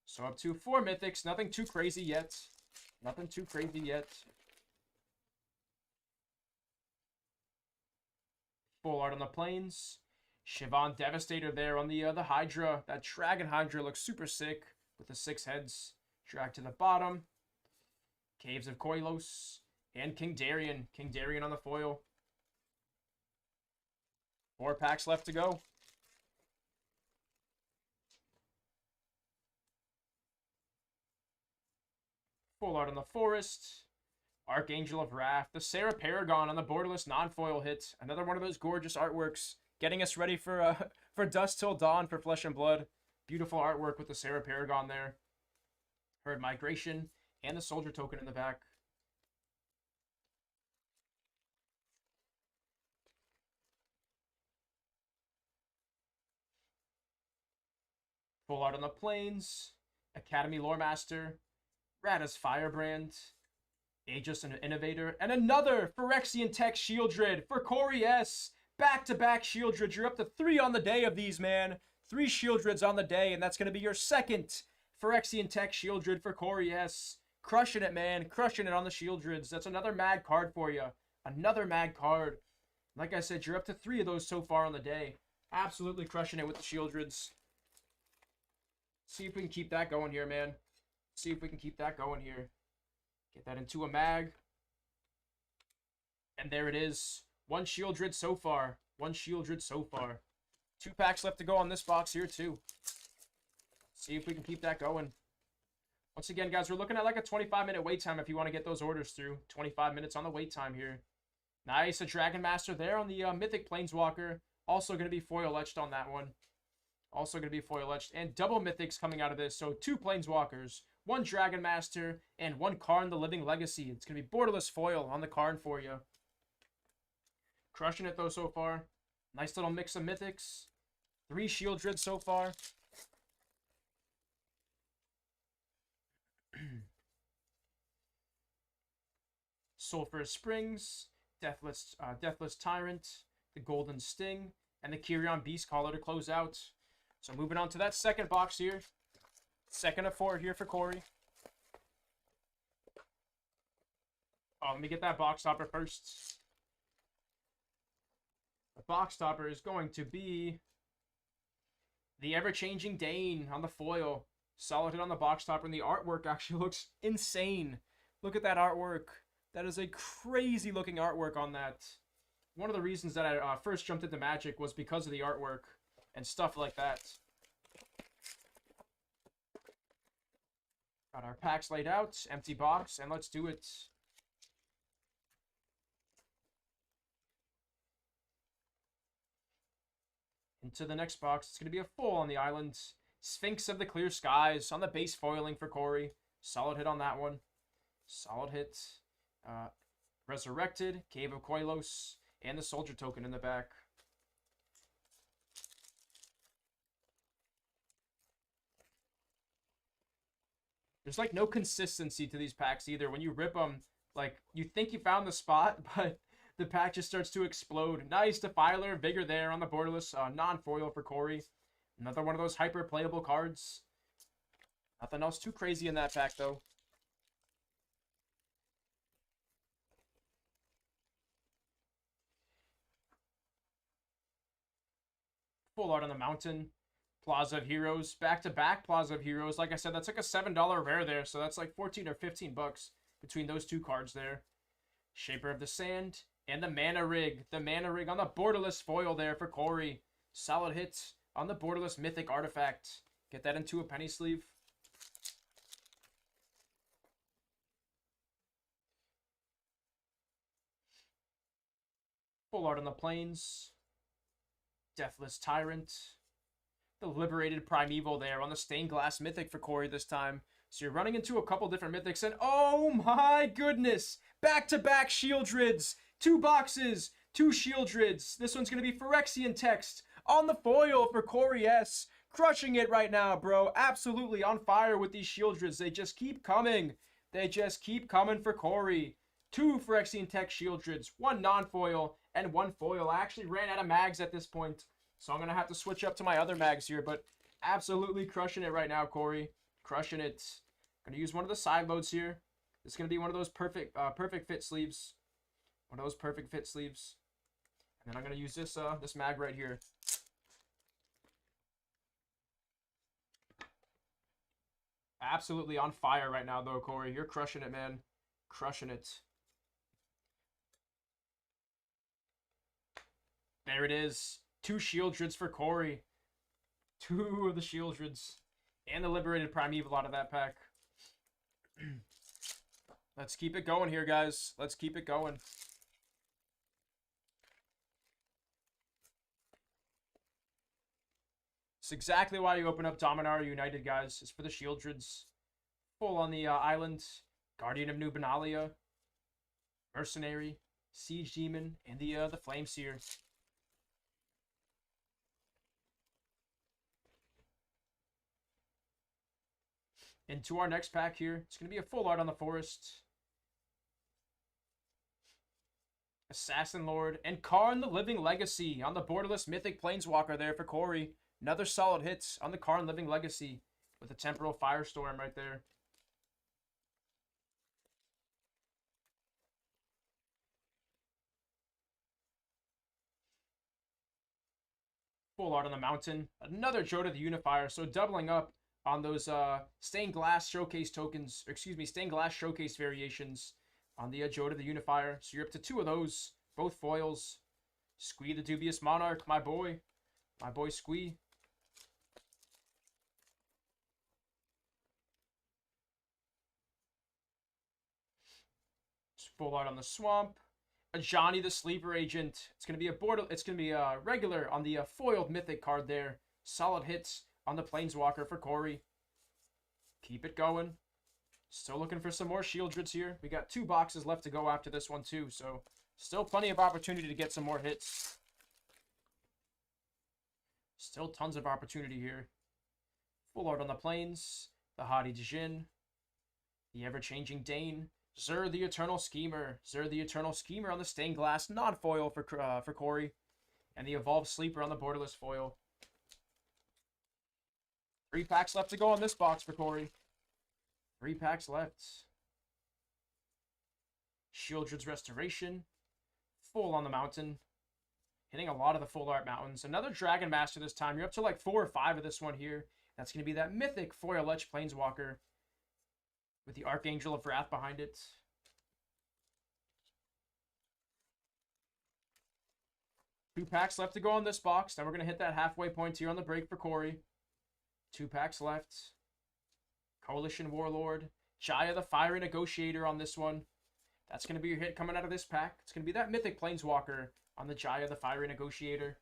So up to 4 mythics. Nothing too crazy yet. Nothing too crazy yet. Full art on the plains. Shivan Devastator there on the Hydra. That Dragon Hydra looks super sick with the 6 heads. Drag to the bottom. Caves of Koilos. And King Darien. King Darien on the foil. 4 packs left to go. Full art on the Forest. Archangel of Wrath. The Sarah Paragon on the borderless non-foil hit. Another one of those gorgeous artworks. Getting us ready for Dusk Till Dawn for Flesh and Blood. Beautiful artwork with the Sarah Paragon there. Herd Migration. And the Soldier token in the back. Full art on the plains. Academy Loremaster. Rada's Firebrand. Aegis and Innovator. And another Phyrexian Tech Shieldred for Corey S. Back-to-back Shieldred. You're up to 3 on the day of these, man. 3 Shieldreds on the day, and that's going to be your second Phyrexian Tech Shieldred for Corey S. Crushing it, man. Crushing it on the Shieldreds. That's another mad card for you. Another mad card. Like I said, you're up to 3 of those so far on the day. Absolutely crushing it with the Shieldreds. See if we can keep that going here, man. See if we can keep that going here. Get that into a mag. And there it is. 1 Shieldred so far. 1 Shieldred so far. 2 packs left to go on this box here, too. See if we can keep that going. Once again, guys, we're looking at like a 25-minute wait time if you want to get those orders through. 25 minutes on the wait time here. Nice. A Dragon Master there on the Mythic Planeswalker. Also going to be foil etched on that one. Also going to be foil etched. And double Mythics coming out of this. So 2 Planeswalkers. 1 Dragon Master. And 1 Karn the Living Legacy. It's going to be borderless foil on the Karn for you. Crushing it, though, so far. Nice little mix of Mythics. 3 Shieldred so far. Sulphurous Springs, Deathless Tyrant, the Golden Sting, and the Kyrion Beastcaller to close out. So moving on to that second box here. Second of 4 here for Corey. Oh, let me get that box topper first. The box topper is going to be the ever-changing Dane on the foil. Solid hit on the box topper, and the artwork actually looks insane. Look at that artwork. That is a crazy looking artwork on that. One of the reasons that I first jumped into Magic was because of the artwork and stuff like that. Got our packs laid out, empty box, and let's do it. Into the next box, it's going to be a full on the island. Sphinx of the Clear Skies on the base foiling for Corey. Solid hit on that one. Solid hit. Resurrected, Cave of Koilos, and the Soldier token in the back. There's like no consistency to these packs either. When you rip them, like you think you found the spot, but the pack just starts to explode. Nice Defiler, Vigor there on the borderless non-foil for Corey. Another one of those hyper playable cards. Nothing else too crazy in that pack though. Full art on the mountain. Plaza of Heroes. Back-to-back Plaza of Heroes. Like I said, that's like a $7 rare there. So that's like 14 or 15 bucks between those 2 cards there. Shaper of the Sand. And the Mana Rig. The Mana Rig on the borderless foil there for Corey. Solid hits on the borderless Mythic Artifact. Get that into a penny sleeve. Full art on the plains. Deathless Tyrant. The Liberated Primeval there on the Stained Glass Mythic for Corey this time. So you're running into a couple different Mythics, and oh my goodness! Back-to-back Shieldreds! 2 boxes! 2 Shieldreds! This one's going to be Phyrexian Text on the foil for Corey S. Crushing it right now, bro. Absolutely on fire with these Shieldreds. They just keep coming. They just keep coming for Corey. 2 Phyrexian Tech Shieldreds, 1 non-foil, and 1 foil. I actually ran out of mags at this point, so I'm going to have to switch up to my other mags here, but absolutely crushing it right now, Corey. Crushing it. Going to use one of the side loads here. It's going to be one of those perfect fit sleeves. One of those perfect fit sleeves. And then I'm going to use this this mag right here. Absolutely on fire right now, though, Corey. You're crushing it, man. Crushing it. There it is. 2 Shieldreds for Corey. 2 of the Shieldreds. And the Liberated Primeval out of that pack. Let's keep it going here, guys. Let's keep it going. It's exactly why you open up Dominaria United, guys. It's for the Shieldreds. Full on the island. Guardian of New Benalia. Mercenary. Siege Demon. And the Flame Seer. Into our next pack here. It's going to be a full art on the Forest. Assassin Lord. And Karn the Living Legacy on the borderless Mythic Planeswalker there for Corey. Another solid hit on the Karn Living Legacy with a Temporal Firestorm right there. Full art on the Mountain. Another Joda the Unifier. So doubling up on those stained glass showcase tokens, or excuse me, stained glass showcase variations on the Joda the Unifier. So you're up to 2 of those, both foils. Squee the Dubious Monarch, my boy Squee. Full art on the Swamp. A Johnny the Sleeper Agent. It's gonna be a regular on the foiled Mythic card there. Solid hits on the Planeswalker for Corey. Keep it going. Still looking for some more Shieldreds here. We got 2 boxes left to go after this one too, so still plenty of opportunity to get some more hits. Still tons of opportunity here. Full art on the Plains. The Hadi Djinn. The Ever-Changing Dane. Zur the Eternal Schemer. Zur the Eternal Schemer on the Stained Glass non-foil for Corey. And the Evolved Sleeper on the borderless foil. 3 packs left to go on this box for Corey. 3 packs left. Shieldred's Restoration. Full on the Mountain. Hitting a lot of the full art mountains. Another Dragon Master this time. You're up to like 4 or 5 of this one here. That's going to be that mythic foil-etched Planeswalker with the Archangel of Wrath behind it. Two packs left to go on this box. Then we're going to hit that halfway point here on the break for Corey. 2 packs left. Coalition Warlord. Jaya the Fiery Negotiator on this one. That's going to be your hit coming out of this pack. It's going to be that Mythic Planeswalker on the Jaya the Fiery Negotiator.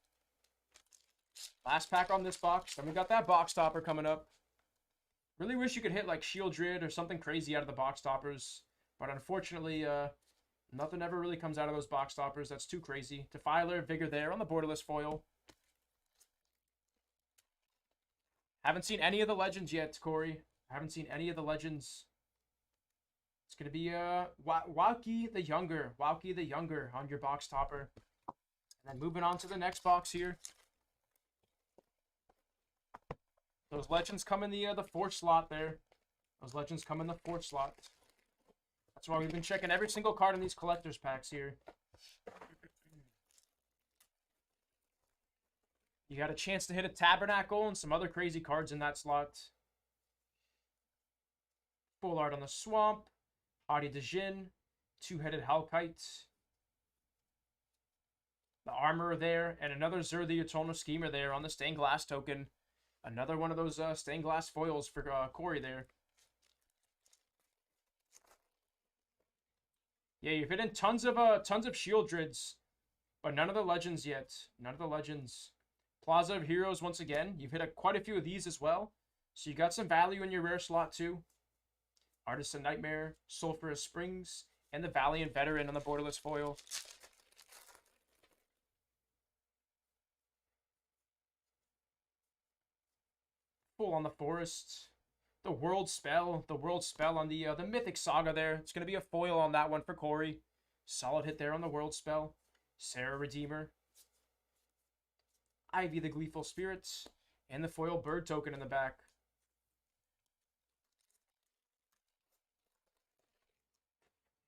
Last pack on this box. Then we got that box topper coming up. Really wish you could hit like Shieldred or something crazy out of the box toppers. But unfortunately, nothing ever really comes out of those box toppers. That's too crazy. Defiler, Vigor there on the borderless foil. Haven't seen any of the legends yet, Corey. Haven't seen any of the legends. It's going to be Wauki the Younger. Wauki the Younger on your box topper. And then moving on to the next box here. Those legends come in the 4th slot there. Those legends come in the 4th slot. That's why we've been checking every single card in these collector's packs here. You got a chance to hit a Tabernacle and some other crazy cards in that slot. Full art on the Swamp. Hadi Djinn. 2-headed Hellkite. The Armorer there. And another Zur the Eternal Schemer there on the Stained Glass token. Another one of those stained glass foils for Corey there. Yeah, you've hit in tons of Shieldreds, but none of the legends yet. None of the legends. Plaza of Heroes once again. You've hit quite a few of these as well, so you got some value in your rare slot too. Artisan Nightmare, Sulphurous Springs, and the Valiant Veteran on the borderless foil. Full on the Forest. The World Spell on the Mythic Saga there. It's going to be a foil on that one for Corey. Solid hit there on the World Spell. Sarah Redeemer. Ivy the Gleeful Spirits. And the foil bird token in the back.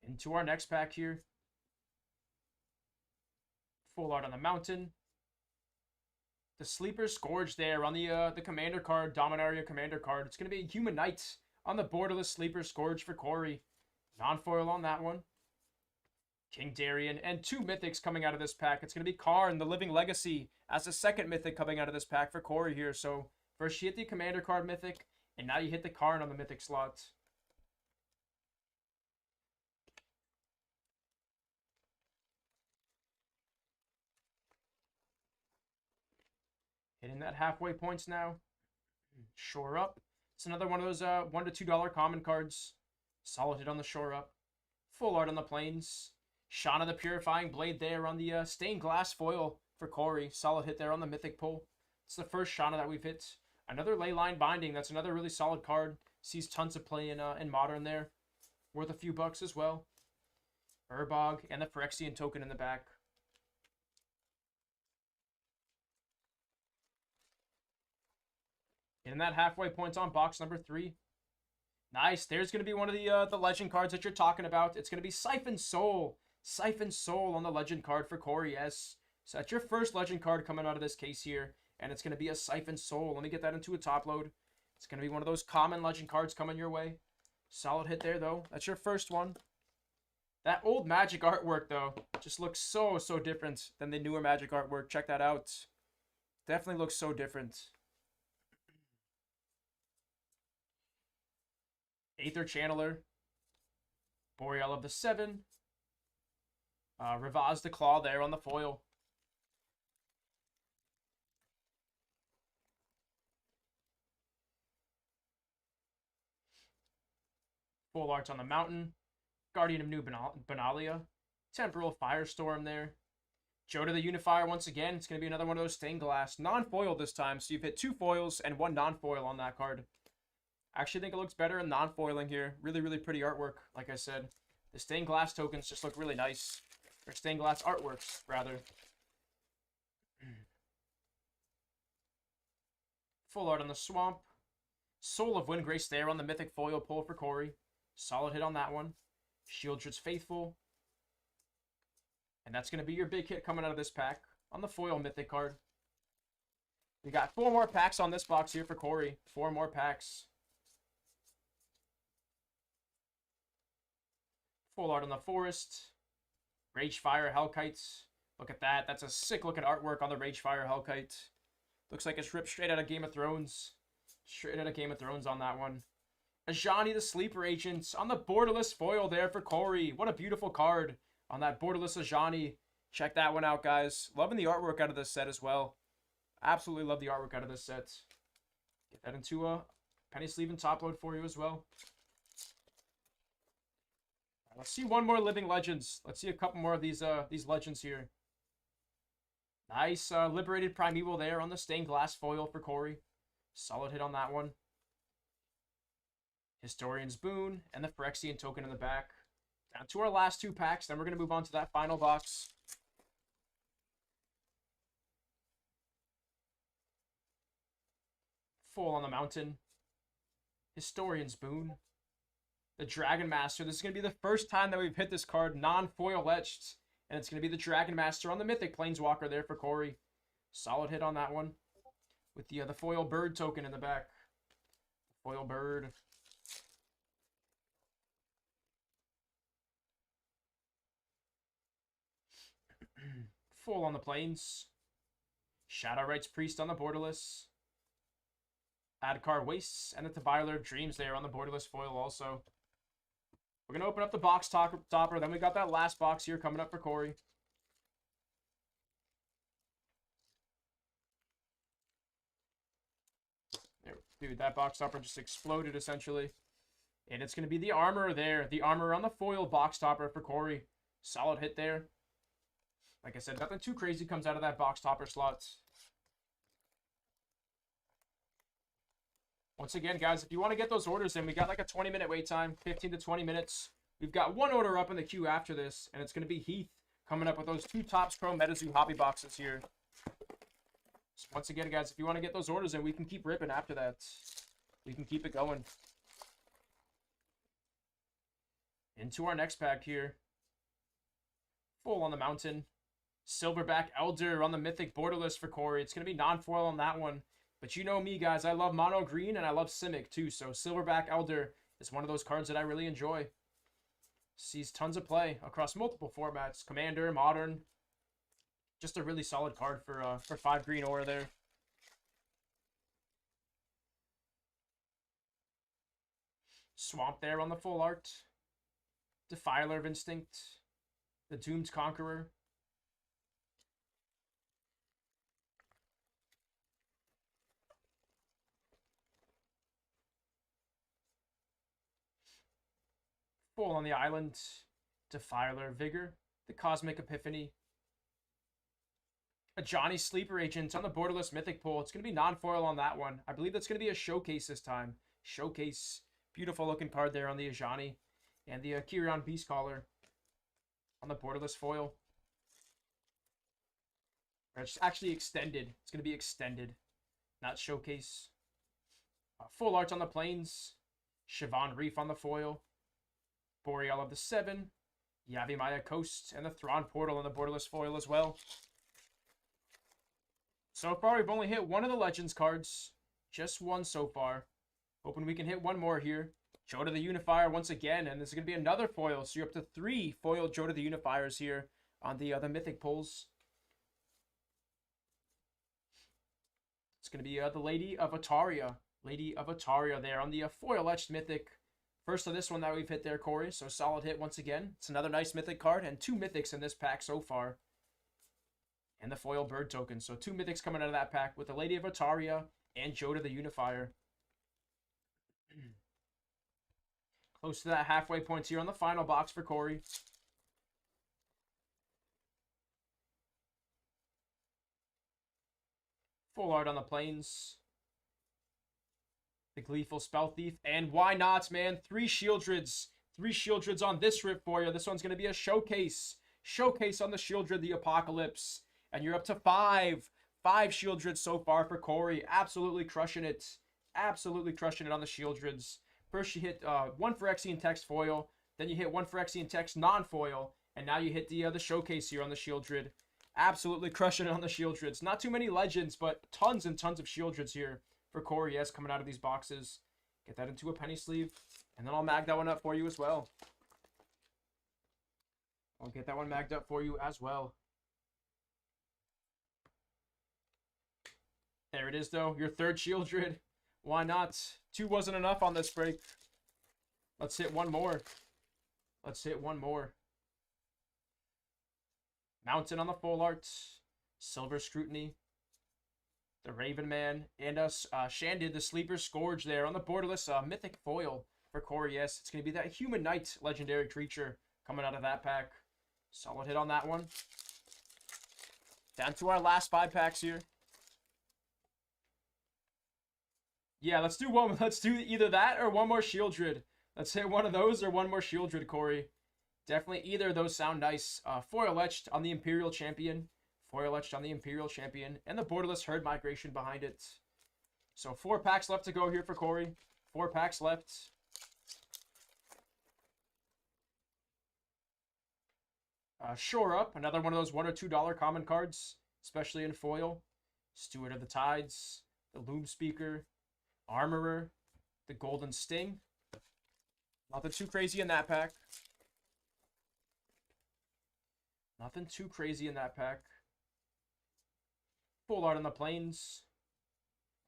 Into our next pack here. Full art on the mountain. The Sleeper Scourge there on the Commander card, Dominaria Commander card. It's going to be a Human Knight on the borderless Sleeper Scourge for Corey. Non-foil on that one. King Darien, and 2 mythics coming out of this pack. It's going to be Karn, the Living Legacy, as the second mythic coming out of this pack for Corey here. So first you hit the Commander card mythic, and now you hit the Karn on the mythic slot. Hitting that halfway points now. Shore Up. It's another one of those $1 to $2 common cards. Solid hit on the Shore Up. Full art on the Plains. Shauna the Purifying Blade there on the stained glass foil for Corey. Solid hit there on the mythic pull. It's the first Shauna that we've hit. Another Leyline Binding. That's another really solid card. Sees tons of play in Modern there. Worth a few bucks as well. Urbog and the Phyrexian token in the back. Hitting that halfway points on box number 3. Nice. There's going to be one of the legend cards that you're talking about. It's going to be Siphon Soul. Siphon Soul on the legend card for Corey, yes. So that's your first legend card coming out of this case here. And it's going to be a Siphon Soul. Let me get that into a top load. It's going to be one of those common legend cards coming your way. Solid hit there, though. That's your first one. That old Magic artwork, though, just looks so different than the newer Magic artwork. Check that out. Definitely looks so different. Aether Channeler, Boreal of the 7, Rivaz the Claw there on the foil. Full arts on the mountain, Guardian of New Benalia, Temporal Firestorm there. Joda the Unifier once again. It's going to be another one of those stained glass. Non-foil this time, so you've hit 2 foils and 1 non-foil on that card. I actually think it looks better in non-foiling here. Really pretty artwork, like I said. The stained glass tokens just look really nice. Or stained glass artworks, rather. Full art on the Swamp. Soul of Windgrace there on the mythic foil pull for Corey. Solid hit on that one. Shieldred's Faithful. And that's going to be your big hit coming out of this pack on the foil mythic card. We got 4 more packs on this box here for Corey. 4 more packs. Full art on the Forest. Ragefire Hellkite. Look at that. That's a sick looking artwork on the Ragefire Hellkite. Looks like it's ripped straight out of Game of Thrones. Straight out of Game of Thrones on that one. Ajani the Sleeper Agent on the borderless foil there for Corey. What a beautiful card on that borderless Ajani. Check that one out, guys. Loving the artwork out of this set as well. Absolutely love the artwork out of this set. Get that into a penny sleeve and top load for you as well. Let's see one more Living Legends. Let's see a couple more of these legends here. Nice Liberated Primeval there on the stained glass foil for Corey. Solid hit on that one. Historian's Boon and the Phyrexian token in the back. Down to our last 2 packs, then we're going to move on to that final box. Full on the Mountain. Historian's Boon. The Dragon Master. This is going to be the first time that we've hit this card non-foil etched. And it's going to be the Dragon Master on the Mythic Planeswalker there for Corey. Solid hit on that one. With the foil bird token in the back. Foil bird. Full on the Plains. Shadowright's Priest on the borderless. Adkar Wastes and the Teviler of Dreams there on the borderless foil also. We're going to open up the box topper. Then we got that last box here coming up for Corey. There, dude, that box topper just exploded essentially. And it's going to be the Armor there. The Armor on the foil box topper for Corey. Solid hit there. Like I said, nothing too crazy comes out of that box topper slot. Once again, guys, if you want to get those orders in, we got like a 20-minute wait time, 15 to 20 minutes. We've got one order up in the queue after this, and it's going to be Heath coming up with those 2 Topps Chrome Metazoo hobby boxes here. So once again, guys, if you want to get those orders in, we can keep ripping after that. We can keep it going. Into our next pack here. Full on the mountain. Silverback Elder on the Mythic borderless for Corey. It's going to be non-foil on that one. But you know me, guys. I love Mono Green and I love Simic too. So Silverback Elder is one of those cards that I really enjoy. Sees tons of play across multiple formats. Commander, Modern. Just a really solid card for 5 green aura there. Swamp there on the full art. Defiler of Instinct. The Doomed Conqueror. Full on the Island. Defiler Vigor. The Cosmic Epiphany. A Johnny Sleeper Agent on the borderless Mythic pull. It's going to be non-foil on that one. I believe that's going to be a Showcase this time. Showcase. Beautiful looking card there on the Ajani. And the Kirion Beastcaller on the borderless foil. It's actually extended. It's going to be extended, not Showcase. Full art on the plains. Siobhan Reef on the foil. Boreal of the 7. Yavimaya Coast. And the Thrawn Portal on the borderless foil as well. So far, we've only hit one of the Legends cards. Just one so far. Hoping we can hit one more here. Joda the Unifier once again. And this is going to be another foil. So you're up to 3 foil Joda the Unifiers here on the Mythic pulls. It's going to be the Lady of Ataria. Lady of Ataria there on the foil etched Mythic. First of this one that we've hit there, Corey. So solid hit once again. It's another nice Mythic card. And 2 Mythics in this pack so far. And the foil bird token. So 2 Mythics coming out of that pack with the Lady of Ataria and Joda the Unifier. Close to that halfway point here on the final box for Corey. Full art on the plains. The Gleeful Spell Thief. And why not, man? 3 Shieldreds. 3 Shieldreds on this rip for you. This one's going to be a Showcase. Showcase on the Shieldred the Apocalypse. And you're up to 5. 5 Shieldreds so far for Corey. Absolutely crushing it. Absolutely crushing it on the Shieldreds. First you hit 1 Phyrexian Text foil. Then you hit 1 Phyrexian Text non-foil. And now you hit the Showcase here on the Shieldred. Absolutely crushing it on the Shieldreds. Not too many Legends, but tons and tons of Shieldreds here for Corey, yes, coming out of these boxes. Get that into a penny sleeve. And then I'll mag that one up for you as well. I'll get that one magged up for you as well. There it is, though. Your 3rd Shieldred. Why not? 2 wasn't enough on this break. Let's hit one more. Let's hit one more. Mountain on the full art. Silver Scrutiny. The Raven Man. And Shandid, the Sleeper Scourge there on the borderless Mythic foil for Corey. Yes, it's going to be that Human Knight legendary creature coming out of that pack. Solid hit on that one. Down to our last 5 packs here. Yeah, let's do one. Let's do either that or one more Shieldred. Let's hit one of those or one more Shieldred, Corey. Definitely either of those sound nice. Foil etched on the Imperial Champion. Foil etched on the Imperial Champion. And the borderless Herd Migration behind it. So 4 packs left to go here for Corey. 4 packs left. Shore Up. Another one of those $1 or $2 common cards. Especially in foil. Steward of the Tides. The Loom Speaker. Armorer, the Golden Sting. Nothing too crazy in that pack. Nothing too crazy in that pack. Full art on the plains.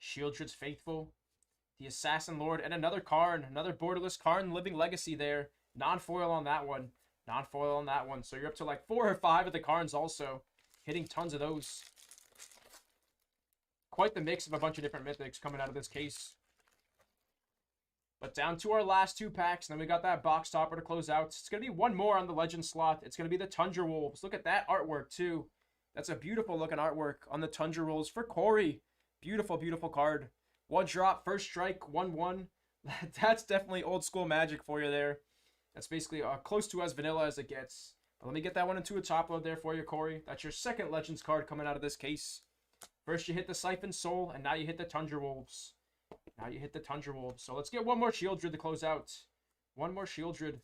Shieldred's Faithful. The Assassin Lord. And another Karn. Another borderless Karn Living Legacy there. Non-foil on that one. Non-foil on that one. So you're up to like 4 or 5 of the Karns also. Hitting tons of those. Quite the mix of a bunch of different Mythics coming out of this case. But down to our last 2 packs. And then we got that box topper to close out. It's going to be one more on the Legend slot. It's going to be the Tundra Wolves. Look at that artwork too. That's a beautiful looking artwork on the Tundra Wolves for Corey. Beautiful, beautiful card. One drop, first strike, 1-1. That's definitely old school Magic for you there. That's basically close to as vanilla as it gets. But let me get that one into a top load there for you, Corey. That's your second Legends card coming out of this case. First you hit the Siphon Soul, and now you hit the Tundra Wolves. So let's get one more Shieldred to close out. One more Shieldred.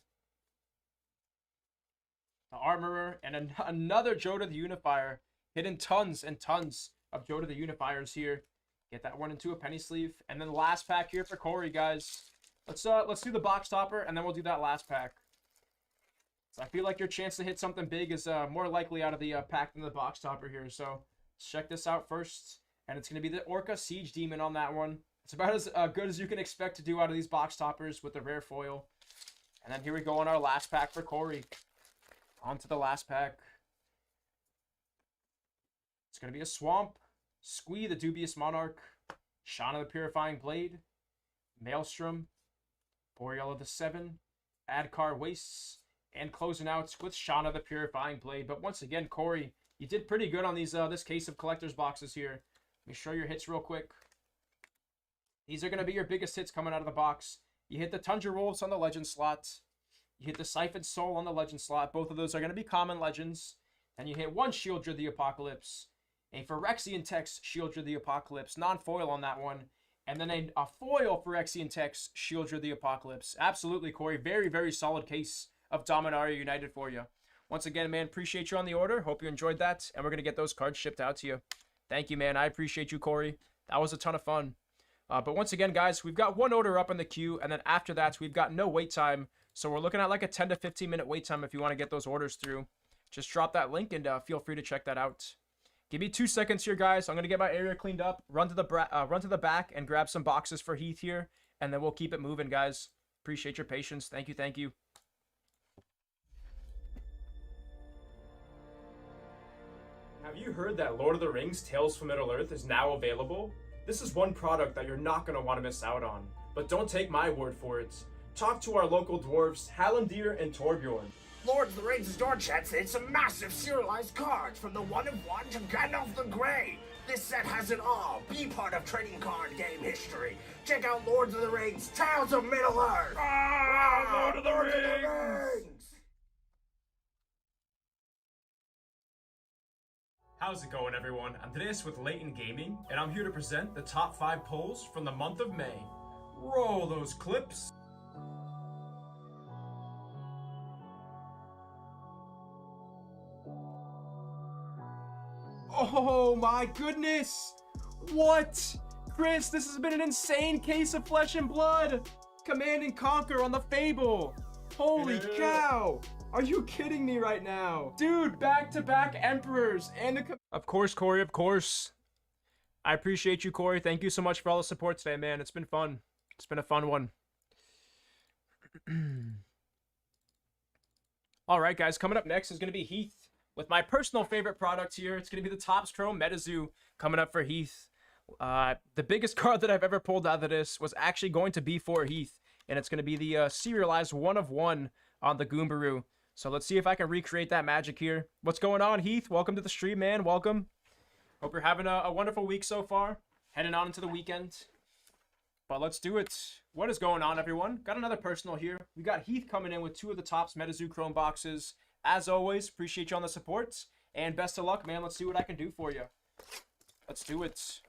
The Armorer, and another Joda the Unifier. Hitting tons and tons of Joda the Unifiers here. Get that one into a penny sleeve. And then the last pack here for Corey, guys. Let's do the box topper, and then we'll do that last pack. So I feel like your chance to hit something big is more likely out of the pack than the box topper here. So let's check this out first. And it's going to be the Orca Siege Demon on that one. It's about as good as you can expect to do out of these box toppers with the rare foil. And then here we go on our last pack for Corey. On to the last pack. It's going to be a Swamp, Squee the Dubious Monarch, Shauna the Purifying Blade, Maelstrom, Boreal of the Seven, Adkar Wastes, and closing out with Shauna the Purifying Blade. But once again, Corey, you did pretty good on these this case of collector's boxes here. Let me show your hits real quick. These are going to be your biggest hits coming out of the box. You hit the Tundra Wolves on the Legend slot. You hit the Siphon Soul on the Legend slot. Both of those are going to be common Legends. And you hit one Shieldred the Apocalypse. A Phyrexian Text Shieldred the Apocalypse. Non-foil on that one. And then a foil Phyrexian Text Shieldred the Apocalypse. Absolutely, Corey. Very, very solid case of Dominaria United for you. Once again, man, appreciate you on the order. Hope you enjoyed that. And we're going to get those cards shipped out to you. Thank you, man. I appreciate you, Corey. That was a ton of fun. But once again, guys, we've got one order up in the queue. And then after that, we've got no wait time. So we're looking at like a 10 to 15 minute wait time if you want to get those orders through. Just drop that link and feel free to check that out. Give me 2 seconds here, guys. I'm going to get my area cleaned up, run to the back and grab some boxes for Heath here. And then we'll keep it moving, guys. Appreciate your patience. Thank you, thank you. Have you heard that Lord of the Rings Tales from Middle-earth is now available? This is one product that you're not going to want to miss out on. But don't take my word for it. Talk to our local dwarves, Hallandir and Torbjorn. Lord of the Rings Store Chat said some massive serialized cards from the 1 of 1 to Gandalf the Grey. This set has it all. Be part of trading card game history. Check out Lord of the Rings Tales of Middle-earth. Lord of the Rings! How's it going, everyone? I'm Andreas with Leighton Gaming, and I'm here to present the top 5 polls from the month of May. Roll those clips. Oh my goodness! What? Chris, this has been an insane case of Flesh and Blood! Command and Conquer on the Fable! Holy cow! Are you kidding me right now? Dude, back-to-back Emperors and the... Of course, Corey, of course. I appreciate you, Corey. Thank you so much for all the support today, man. It's been fun. It's been a fun one. Alright, guys. Coming up next is going to be Heath. With my personal favorite product here, it's going to be the Topps Chrome Metazoo coming up for Heath. The biggest card that I've ever pulled out of this was actually going to be for Heath. And it's going to be the serialized 1 of 1 on the Goombaroo. So let's see if I can recreate that magic here. What's going on, Heath? Welcome to the stream, man. Welcome. Hope you're having a wonderful week so far. Heading on into the weekend. But let's do it. What is going on, everyone? Got another personal here. We got Heath coming in with 2 of the Topps Metazoo Chrome boxes. As always, appreciate you on the support. And best of luck, man. Let's see what I can do for you. Let's do it.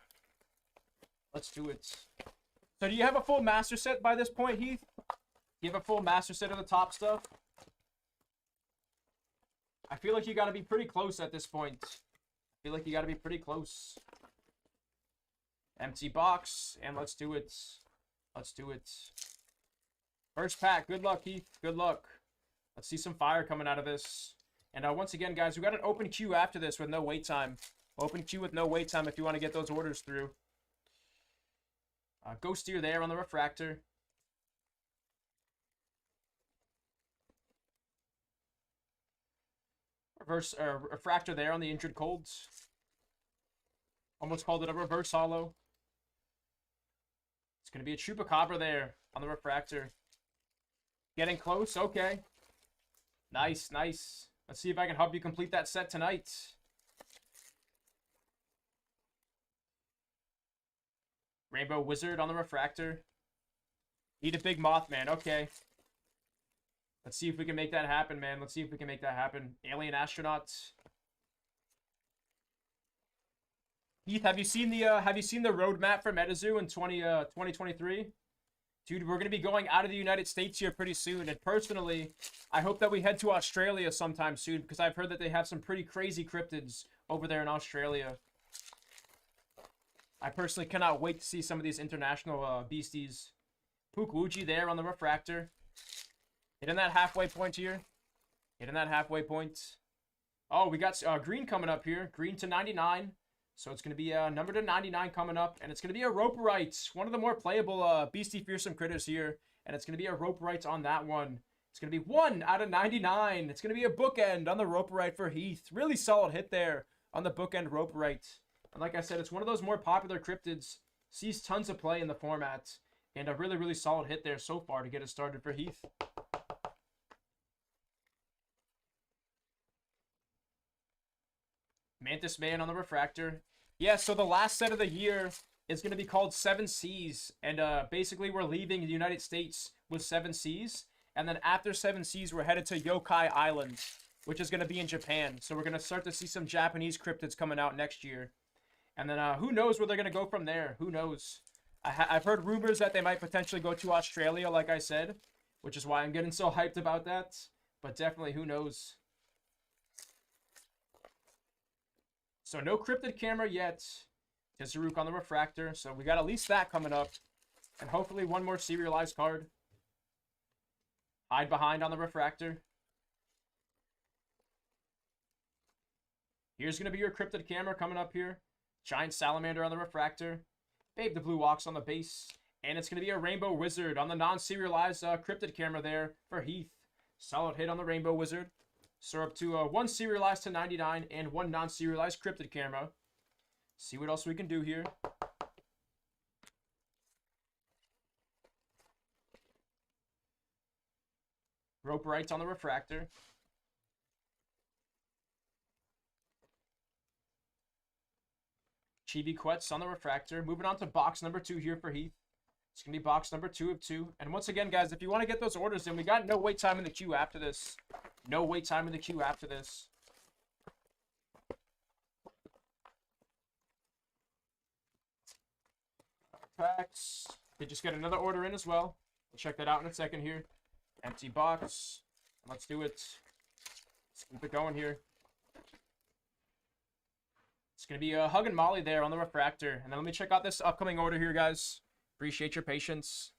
Let's do it. So do you have a full master set by this point, Heath? You have a full master set of the top stuff? I feel like you got to be pretty close at this point. I feel like you got to be pretty close. Empty box, and let's do it. Let's do it. First pack. Good luck, Heath. Good luck. Let's see some fire coming out of this. And once again, guys, we got an open queue after this with no wait time. Open queue with no wait time if you want to get those orders through. Ghost Steer there on the refractor. Reverse refractor there on the Injured Colds. Almost called it a reverse hollow. It's going to be a Chupacabra there on the refractor. Getting close. Okay. Nice, nice. Let's see if I can help you complete that set tonight. Rainbow Wizard on the refractor. Need a big Mothman. Okay. Let's see if we can make that happen, man. Let's see if we can make that happen. Alien Astronaut. Heath, have you seen the roadmap for Metazoo in 2023? Dude, we're going to be going out of the United States here pretty soon. And personally, I hope that we head to Australia sometime soon, because I've heard that they have some pretty crazy cryptids over there in Australia. I personally cannot wait to see some of these international beasties. Pukwuji there on the refractor. Hitting that halfway point here. Hitting that halfway point. Oh, we got green coming up here. Green to 99. So it's going to be number to 99 coming up. And it's going to be a Roperite. One of the more playable Beastie Fearsome critters here. And it's going to be a Roperite on that one. It's going to be 1 out of 99. It's going to be a bookend on the Roperite for Heath. Really solid hit there on the bookend Roperite. And like I said, it's one of those more popular cryptids. Sees tons of play in the format. And a really, really solid hit there so far to get it started for Heath. Mantis Man on the refractor. Yeah, so the last set of the year is going to be called 7 Seas. And basically we're leaving the United States with 7 Seas. And then after 7 Seas, we're headed to Yokai Island, which is going to be in Japan. So we're going to start to see some Japanese cryptids coming out next year. And then who knows where they're going to go from there? Who knows? I've heard rumors that they might potentially go to Australia, like I said, which is why I'm getting so hyped about that. But definitely, who knows? So no cryptid camera yet. Tizaruk on the refractor. So we got at least that coming up. And hopefully one more serialized card. Hide Behind on the refractor. Here's going to be your cryptid camera coming up here. Giant Salamander on the refractor. Babe the Blue Ox on the base. And it's going to be a Rainbow Wizard on the non-serialized cryptid camera there for Heath. Solid hit on the Rainbow Wizard. So up to 1 serialized to 99 and 1 non-serialized cryptid camera. See what else we can do here. Roperites on the refractor. Chibi Quets on the refractor. Moving on to box number 2 here for Heath. It's going to be box number 2 of 2. And once again, guys, if you want to get those orders in, we got no wait time in the queue after this. No wait time in the queue after this. Packs. They just get another order in as well. We'll check that out in a second here. Empty box. Let's do it. Let's keep it going here. It's going to be Hug and Molly there on the refractor. And then let me check out this upcoming order here, guys. Appreciate your patience.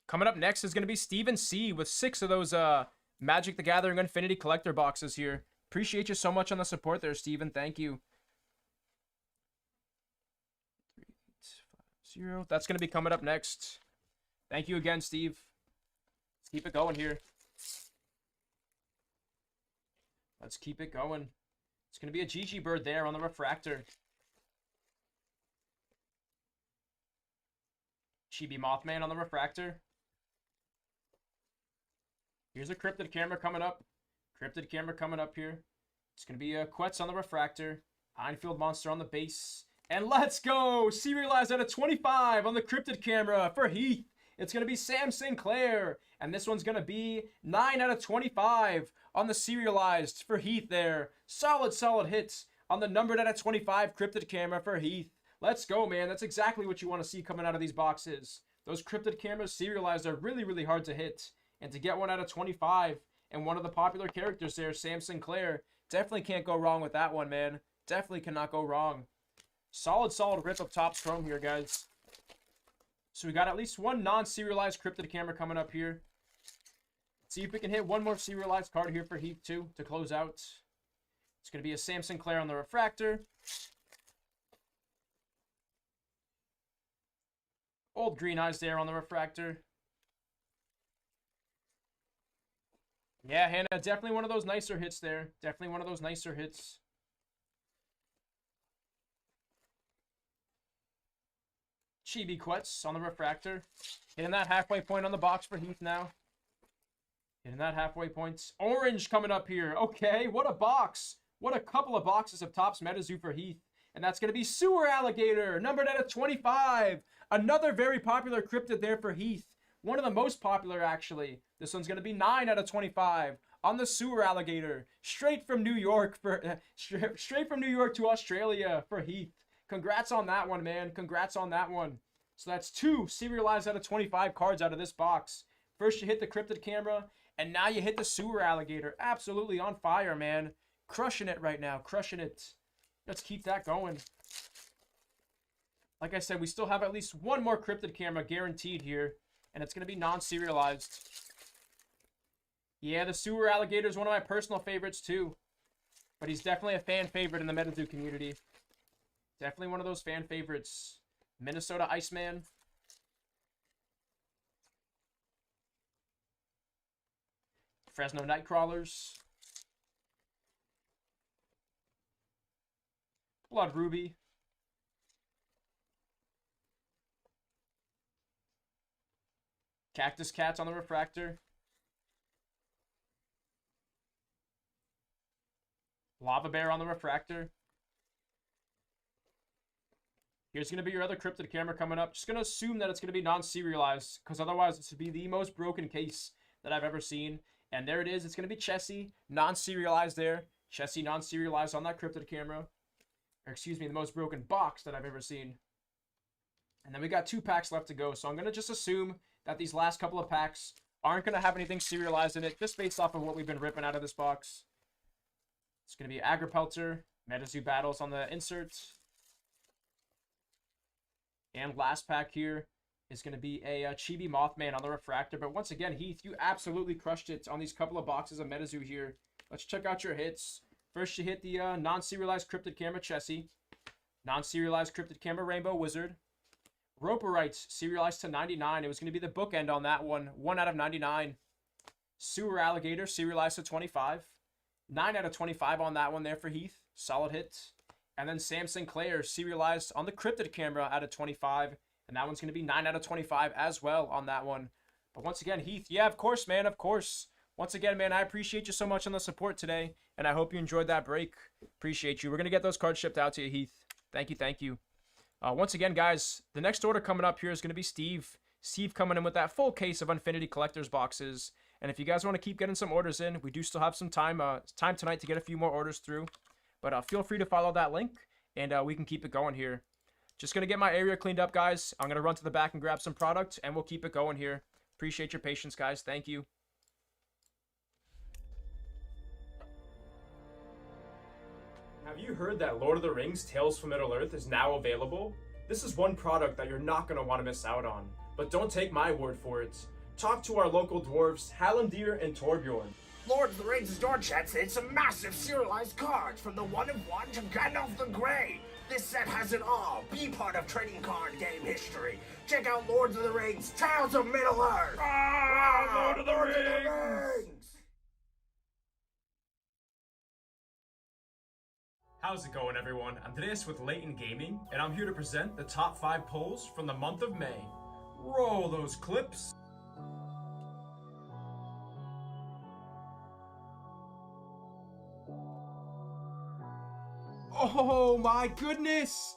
Coming up next is going to be Steven C. with 6 of those Magic the Gathering Infinity Collector boxes here. Appreciate you so much on the support there, Steven. Thank you. 3850. That's going to be coming up next. Thank you again, Steve. Let's keep it going here. Let's keep it going. It's going to be a GG Bird there on the refractor. Chibi Mothman on the refractor. Here's a cryptid camera coming up. Cryptid camera coming up here. It's going to be a Quetz on the refractor. Pinefield Monster on the base. And let's go! Serialized out of 25 on the cryptid camera for Heath. It's going to be Sam Sinclair. And this one's going to be 9 out of 25 on the serialized for Heath there. Solid, solid hits on the numbered out of 25 cryptid camera for Heath. Let's go, man. That's exactly what you want to see coming out of these boxes. Those cryptid cameras serialized are really, really hard to hit. And to get 1 out of 25 and one of the popular characters there, Sam Sinclair, definitely can't go wrong with that one, man. Definitely cannot go wrong. Solid, solid rip up top strong here, guys. So we got at least 1 non-serialized cryptid camera coming up here. Let's see if we can hit 1 more serialized card here for Heath, too, to close out. It's going to be a Sam Sinclair on the refractor. Old Green Eyes there on the refractor. Yeah, Hannah, definitely one of those nicer hits there. Definitely one of those nicer hits. Chibi Quetz on the refractor. Hitting that halfway point on the box for Heath now. Getting that halfway point. Orange coming up here. Okay, what a box. What a couple of boxes of Topps Metazoo for Heath. And that's going to be Sewer Alligator, numbered out of 25. Another very popular cryptid there for Heath. One of the most popular, actually. This one's going to be 9 out of 25 on the Sewer Alligator. Straight from New York straight from New York to Australia for Heath. Congrats on that one, man. Congrats on that one. So that's 2 serialized out of 25 cards out of this box. First you hit the cryptid camera, and now you hit the Sewer Alligator. Absolutely on fire, man. Crushing it right now. Crushing it. Let's keep that going. Like I said, we still have at least one more cryptid camera guaranteed here, and it's going to be non-serialized. Yeah, the Sewer Alligator is one of my personal favorites too, but he's definitely a fan favorite in the Metazoo community. Definitely one of those fan favorites. Minnesota Iceman. Fresno Nightcrawlers. Blood Ruby. Cactus Cats on the refractor. Lava Bear on the refractor. Here's going to be your other cryptid camera coming up. Just going to assume that it's going to be non-serialized, because otherwise this would be the most broken case that I've ever seen. And there it is. It's going to be Chessie, non-serialized there. Chessie non-serialized on that cryptid camera. Or excuse me, the most broken box that I've ever seen. And then we got 2 packs left to go. So I'm going to just assume that these last couple of packs aren't going to have anything serialized in it, just based off of what we've been ripping out of this box. It's going to be Agripelter, Metazoo Battles on the inserts. And last pack here is going to be a Chibi Mothman on the refractor. But once again, Heath, you absolutely crushed it on these couple of boxes of Metazoo here. Let's check out your hits. First, you hit the non-serialized Cryptid Camera Chessie. Non-serialized Cryptid Camera Rainbow Wizard. Roperites, serialized to 99. It was going to be the bookend on that one. 1 out of 99. Sewer Alligator, serialized to 25. 9 out of 25 on that one there for Heath. Solid hit. And then Sam Sinclair, serialized on the Cryptid Camera out of 25. And that one's going to be 9 out of 25 as well on that one. But once again, Heath, yeah, of course, man, of course. Once again, man, I appreciate you so much on the support today. And I hope you enjoyed that break. Appreciate you. We're going to get those cards shipped out to you, Heath. Thank you, thank you. Once again, guys, the next order coming up here is going to be Steve. Steve coming in with that full case of Infinity Collector's boxes. And if you guys want to keep getting some orders in, we do still have some time tonight to get a few more orders through. But feel free to follow that link, and we can keep it going here. Just going to get my area cleaned up, guys. I'm going to run to the back and grab some product, and we'll keep it going here. Appreciate your patience, guys. Thank you. Have you heard that Lord of the Rings Tales from Middle-earth is now available? This is one product that you're not going to want to miss out on. But don't take my word for it. Talk to our local dwarves, Hallandir and Torbjorn. Lord of the Rings Store Chat said some massive serialized cards from the 1 of 1 to Gandalf the Grey. This set has it all. Be part of trading card game history. Check out Lords of the Rings Tales of Middle-earth. Lord of the Rings! How's it going, everyone? I'm Andreas with Leighton Gaming, and I'm here to present the top 5 polls from the month of May. Roll those clips. Oh my goodness!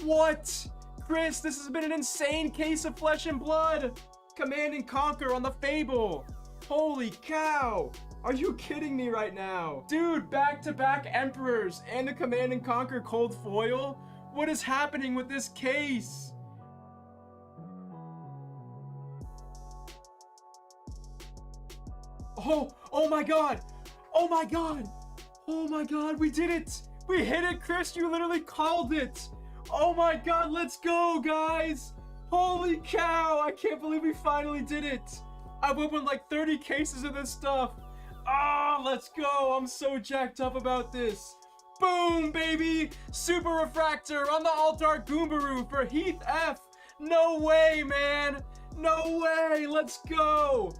What? Chris, this has been an insane case of Flesh and Blood! Command and Conquer on the Fable! Holy cow! Are you kidding me right now? Dude, back-to-back Emperors and the Command and Conquer Cold Foil? What is happening with this case? Oh my god! Oh my god! Oh my god, we did it! We hit it, Chris! You literally called it! Oh my god, let's go, guys! Holy cow! I can't believe we finally did it! I've opened like 30 cases of this stuff! Ah, let's go! I'm so jacked up about this! Boom, baby! Super Refractor on the Altar Goombaroo for Heath F! No way, man! No way! Let's go!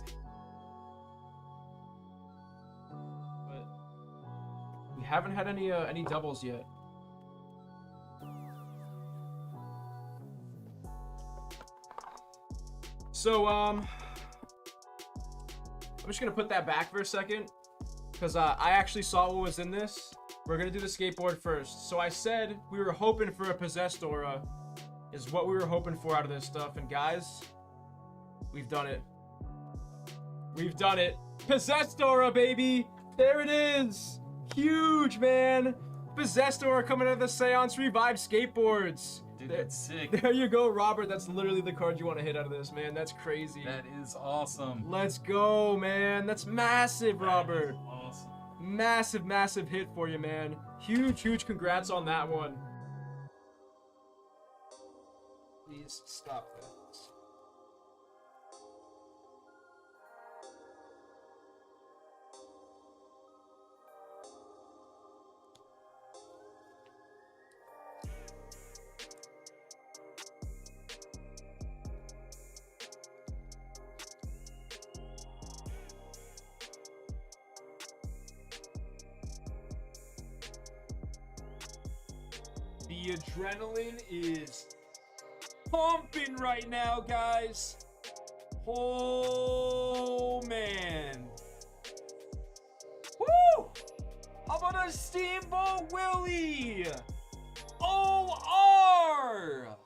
But we haven't had any doubles yet. So, I'm just gonna put that back for a second because I actually saw what was in this. We're gonna do the skateboard first. So I said we were hoping for a possessed aura, is what we were hoping for out of this stuff. And guys, we've done it. We've done it. Possessed aura, baby. There it is. Huge, man. Possessed aura coming out of the Seance Revive skateboards. Dude, that's sick. There you go, Robert. That's literally the card you want to hit out of this, man. That's crazy. That is awesome. Let's go, man. That's massive, Robert. That is awesome. Massive, massive hit for you, man. Huge, huge congrats on that one. Please stop that. The adrenaline is pumping right now, guys. Oh, man. Woo! How about a Steamboat Willie? OR!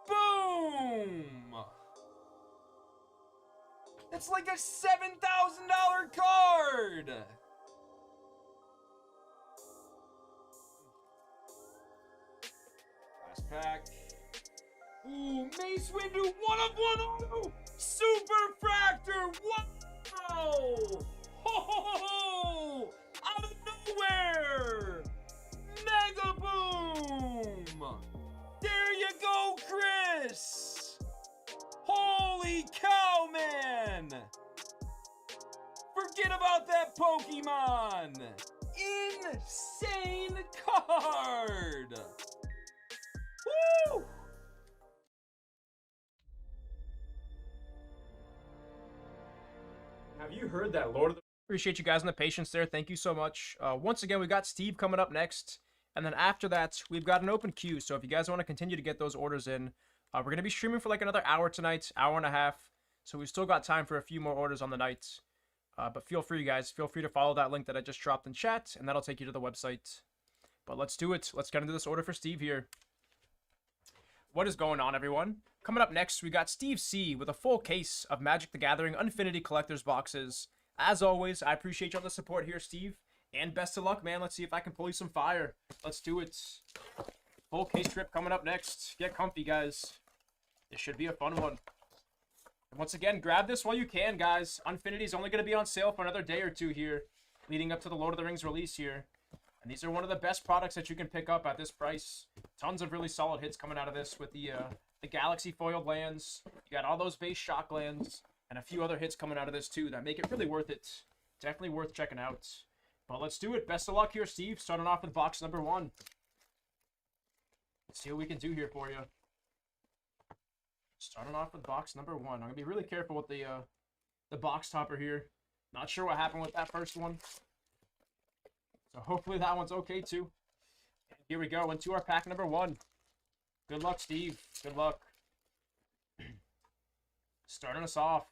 Boom! It's like a $7,000 card! Last pack. Ooh, Mace Windu, 1 of 1 auto! Super Fractor! Wow! Ho ho ho ho! Out of nowhere! Mega Boom! There you go, Chris! Holy cow, man! Forget about that Pokemon! Insane card! Woo! Have you heard that, Lord of the... Appreciate you guys and the patience there. Thank you so much. Once again, we got Steve coming up next. And then after that, we've got an open queue. So if you guys want to continue to get those orders in, we're going to be streaming for like another hour tonight, hour and a half. So we've still got time for a few more orders on the night. But feel free, guys. Feel free to follow that link that I just dropped in chat, and that'll take you to the website. But let's do it. Let's get into this order for Steve here. What is going on, everyone? Coming up next, we got Steve C with a full case of Magic the Gathering Infinity Collector's boxes. As always, I appreciate you on the support here, Steve. And best of luck, man. Let's see if I can pull you some fire. Let's do it. Full case trip coming up next. Get comfy, guys. This should be a fun one. And once again, grab this while you can, guys. Infinity's only going to be on sale for another day or two here, leading up to the Lord of the Rings release here. And these are one of the best products that you can pick up at this price. Tons of really solid hits coming out of this with the Galaxy foiled lands. You got all those base shock lands and a few other hits coming out of this too that make it really worth it. Definitely worth checking out. But let's do it. Best of luck here, Steve. Starting off with box number 1. Let's see what we can do here for you. Starting off with box number 1. I'm going to be really careful with the box topper here. Not sure what happened with that first one. So hopefully that one's okay too. And here we go into our pack number 1. Good luck, Steve. Good luck. Starting us off.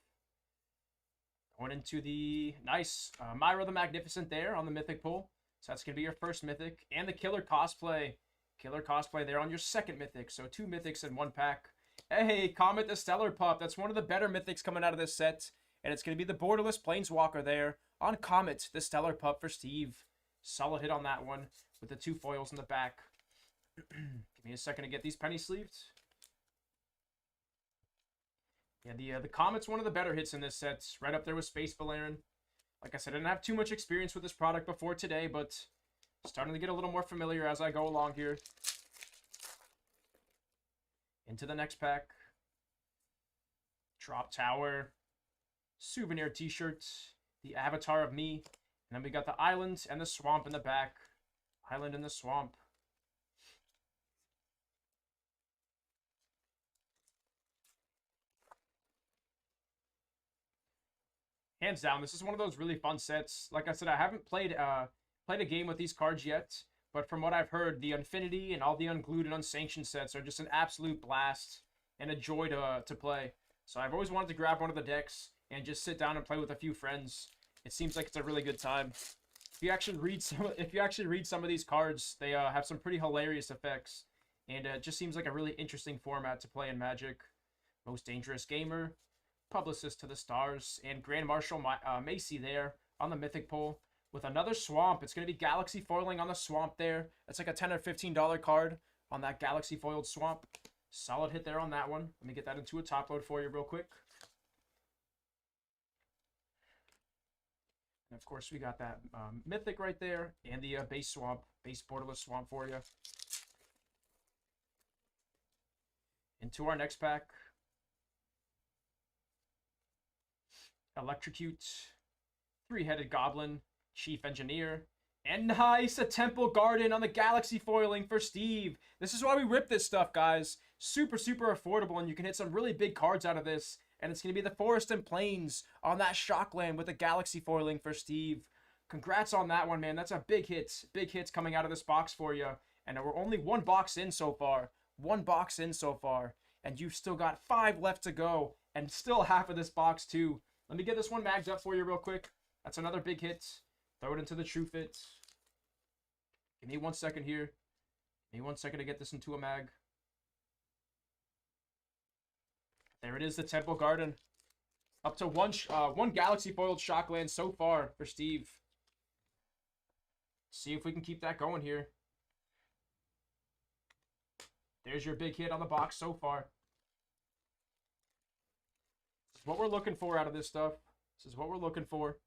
Going into the nice Myra the Magnificent there on the Mythic pull. So that's going to be your first Mythic. And the Killer Cosplay. Killer Cosplay there on your second Mythic. So 2 Mythics in 1 pack. Hey, Comet the Stellar Pup. That's one of the better Mythics coming out of this set. And it's going to be the Borderless Planeswalker there on Comet the Stellar Pup for Steve. Solid hit on that one with the 2 foils in the back. Give me a second to get these penny sleeved. Yeah, the Comet's one of the better hits in this set. Right up there with Space Valerian. Like I said, I didn't have too much experience with this product before today, but starting to get a little more familiar as I go along here. Into the next pack. Drop Tower. Souvenir t-shirt. The Avatar of Me. And then we got the Island and the Swamp in the back. Island and the Swamp. Hands down, this is one of those really fun sets. Like I said, I haven't played a game with these cards yet, but from what I've heard, the Infinity and all the Unglued and Unsanctioned sets are just an absolute blast and a joy to play. So I've always wanted to grab one of the decks, and just sit down and play with a few friends. It seems like it's a really good time. If you actually read some of these cards, they have some pretty hilarious effects, and it just seems like a really interesting format to play in Magic. Most Dangerous Gamer, Publicist to the Stars, and Grand Marshal Macy there on the Mythic pull with another Swamp. It's going to be Galaxy foiling on the Swamp there. That's like a $10 or $15 card on that Galaxy foiled Swamp. Solid hit there on that one. Let me get that into a top load for you real quick. And of course, we got that Mythic right there and the base Swamp, base Borderless Swamp for you. Into our next pack. Electrocute, Three-Headed Goblin, Chief Engineer, and nice, a Temple Garden on the Galaxy foiling for Steve. This is why we rip this stuff, guys. Super, super affordable, and you can hit some really big cards out of this. And it's going to be the Forest and Plains on that Shockland with the Galaxy foiling for Steve. Congrats on that one, man. That's a big hit. Big hits coming out of this box for you. And we're only one box in so far. One box in so far. And you've still got 5 left to go. And still half of this box, too. Let me get this one magged up for you real quick. That's another big hit. Throw it into the True Fit. Give me 1 second here. Give me 1 second to get this into a mag. There it is, the Temple Garden. Up to one Galaxy foiled Shockland so far for Steve. See if we can keep that going here. There's your big hit on the box so far. This is what we're looking for out of this stuff. This is what we're looking for.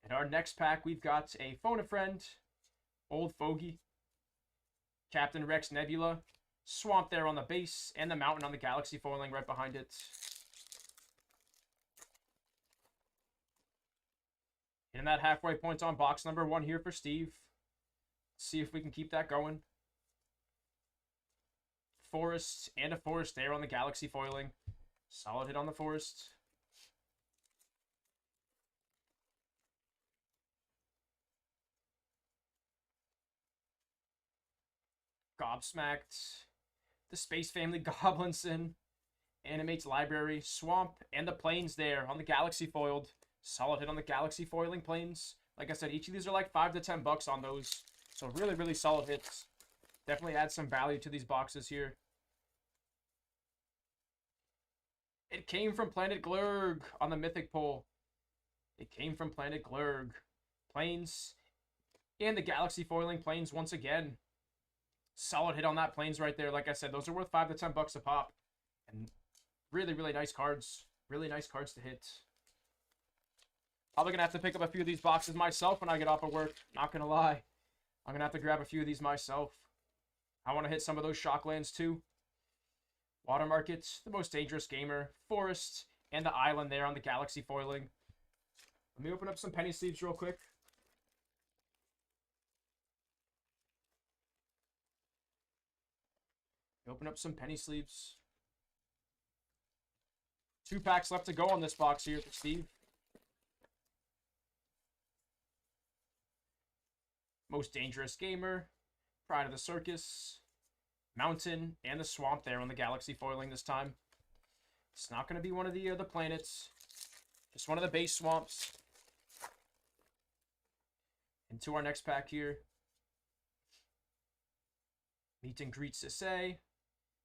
In our next pack, we've got a Phone a Friend, Old Fogey, Captain Rex Nebula, Swamp there on the base, and the Mountain on the Galaxy foiling right behind it. Hitting that halfway point on box number 1 here for Steve. See if we can keep that going. Forest and a Forest there on the Galaxy foiling. Solid hit on the Forest. Gobsmacked. The Space Family Goblinson. Animates Library. Swamp and the Plains there on the Galaxy foiled. Solid hit on the Galaxy foiling Plains. Like I said, each of these are like $5 to $10 on those. So really, really solid hits. Definitely add some value to these boxes here. It came from Planet Glurg on the Mythic pull. It came from Planet Glurg. Plains and the Galaxy foiling Plains once again. Solid hit on that Plains right there. Like I said, those are worth $5 to $10 a pop. And really, really nice cards. Really nice cards to hit. Probably going to have to pick up a few of these boxes myself when I get off of work. Not going to lie. I'm going to have to grab a few of these myself. I want to hit some of those Shocklands too. Water Market, the Most Dangerous Gamer, Forest, and the Island there on the Galaxy foiling. Let me open up some penny sleeves real quick. Open up some penny sleeves. 2 packs left to go on this box here for Steve. Most Dangerous Gamer, Pride of the Circus, Mountain, and the Swamp there on the Galaxy foiling this time. It's not going to be one of the planets. Just one of the base Swamps. Into our next pack here. Meet and Greet Sisay.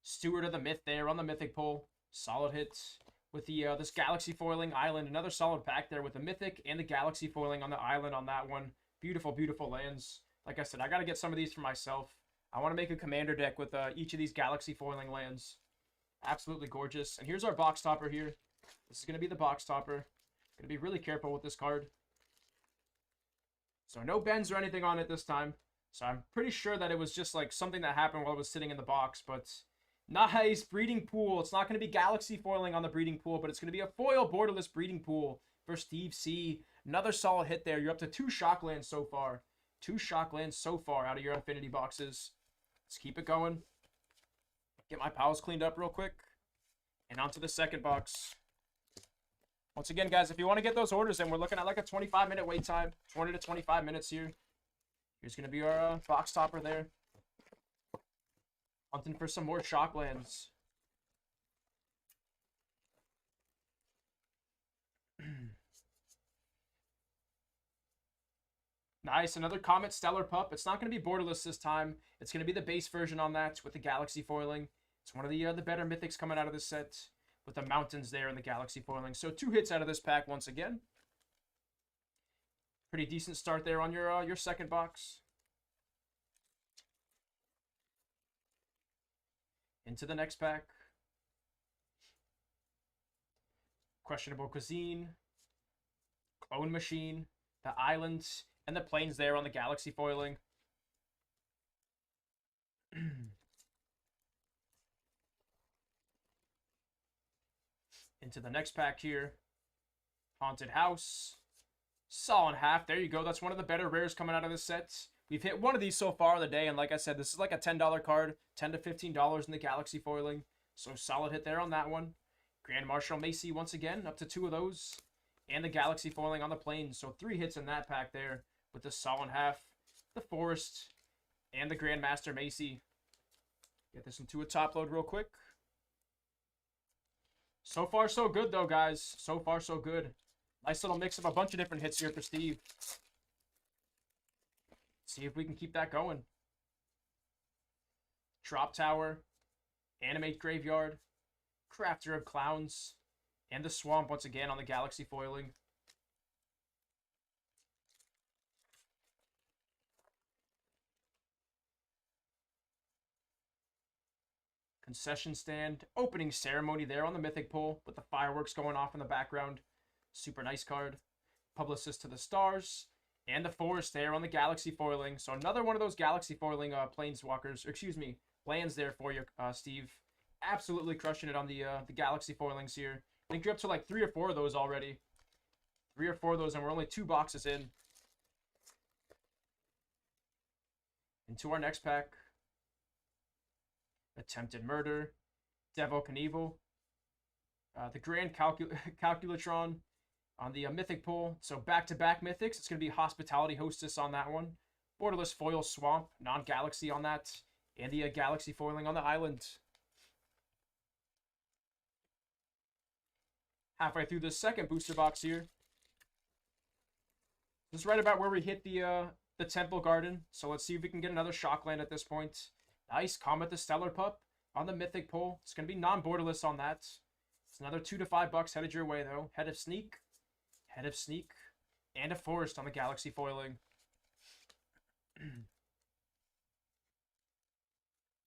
Steward of the Myth there on the Mythic pull. Solid hits with the this Galaxy foiling Island. Another solid pack there with the Mythic and the Galaxy foiling on the Island on that one. Beautiful, beautiful lands. Like I said, I got to get some of these for myself. I want to make a commander deck with each of these Galaxy foiling lands. Absolutely gorgeous. And here's our box topper here. This is going to be the box topper. Going to be really careful with this card. So no bends or anything on it this time. So I'm pretty sure that it was just like something that happened while it was sitting in the box. But nice breeding pool. It's not going to be Galaxy foiling on the breeding pool, but it's going to be a foil borderless breeding pool for Steve C. Another solid hit there. You're up to 2 Shocklands so far. 2 Shocklands so far out of your Infinity boxes. Let's keep it going. Get my pals cleaned up real quick. And on to the second box. Once again, guys, if you want to get those orders in, we're looking at like a 25-minute wait time. 20 to 25 minutes here. Here's going to be our box topper there. Hunting for some more Shocklands. Nice, another Comet Stellar Pup. It's not going to be borderless this time. It's going to be the base version on that with the Galaxy foiling. It's one of the better mythics coming out of this set with the mountains there and the Galaxy foiling. So 2 hits out of this pack once again. Pretty decent start there on your second box. Into the next pack. Questionable Cuisine, Clone Machine, the Islands, and the planes there on the Galaxy foiling. Into the next pack here. Haunted House. Saw in half. There you go. That's one of the better rares coming out of this set. We've hit one of these so far in the day, and like I said, this is like a $10 card. $10 to $15 in the Galaxy foiling. So solid hit there on that one. Grand Marshal Macy once again, up to 2 of those. And the Galaxy foiling on the planes. So 3 hits in that pack there with the Saw in half, the Forest, and the Grandmaster Macy. Get this into a top load real quick. So far, so good, though, guys. So far, so good. Nice little mix of a bunch of different hits here for Steve. See if we can keep that going. Drop Tower, Animate Graveyard, Crafter of Clowns, and the Swamp once again on the Galaxy foiling. Concession stand, opening ceremony there on the Mythic pull with the fireworks going off in the background. Super nice card. Publicist to the Stars, and the Forest there on the Galaxy foiling. So another one of those Galaxy foiling planeswalkers, or excuse me, lands there for you, Steve. Absolutely crushing it on the Galaxy foilings here. I think you're up to like 3 or 4 of those already. 3 or 4 of those, and we're only 2 boxes in. Into our next pack. Attempted Murder, Devil Knievel, the Grand Calculatron on the Mythic pull. So back-to-back Mythics. It's going to be Hospitality Hostess on that one. Borderless Foil Swamp, non-Galaxy on that. And the Galaxy foiling on the Island. Halfway through the second booster box here. This is right about where we hit the Temple Garden. So let's see if we can get another Shockland at this point. Nice. Comet the Stellar Pup on the Mythic pull. It's going to be non-borderless on that. It's another $2 to $5 headed your way, though. Head of Sneak, and a Forest on the Galaxy foiling.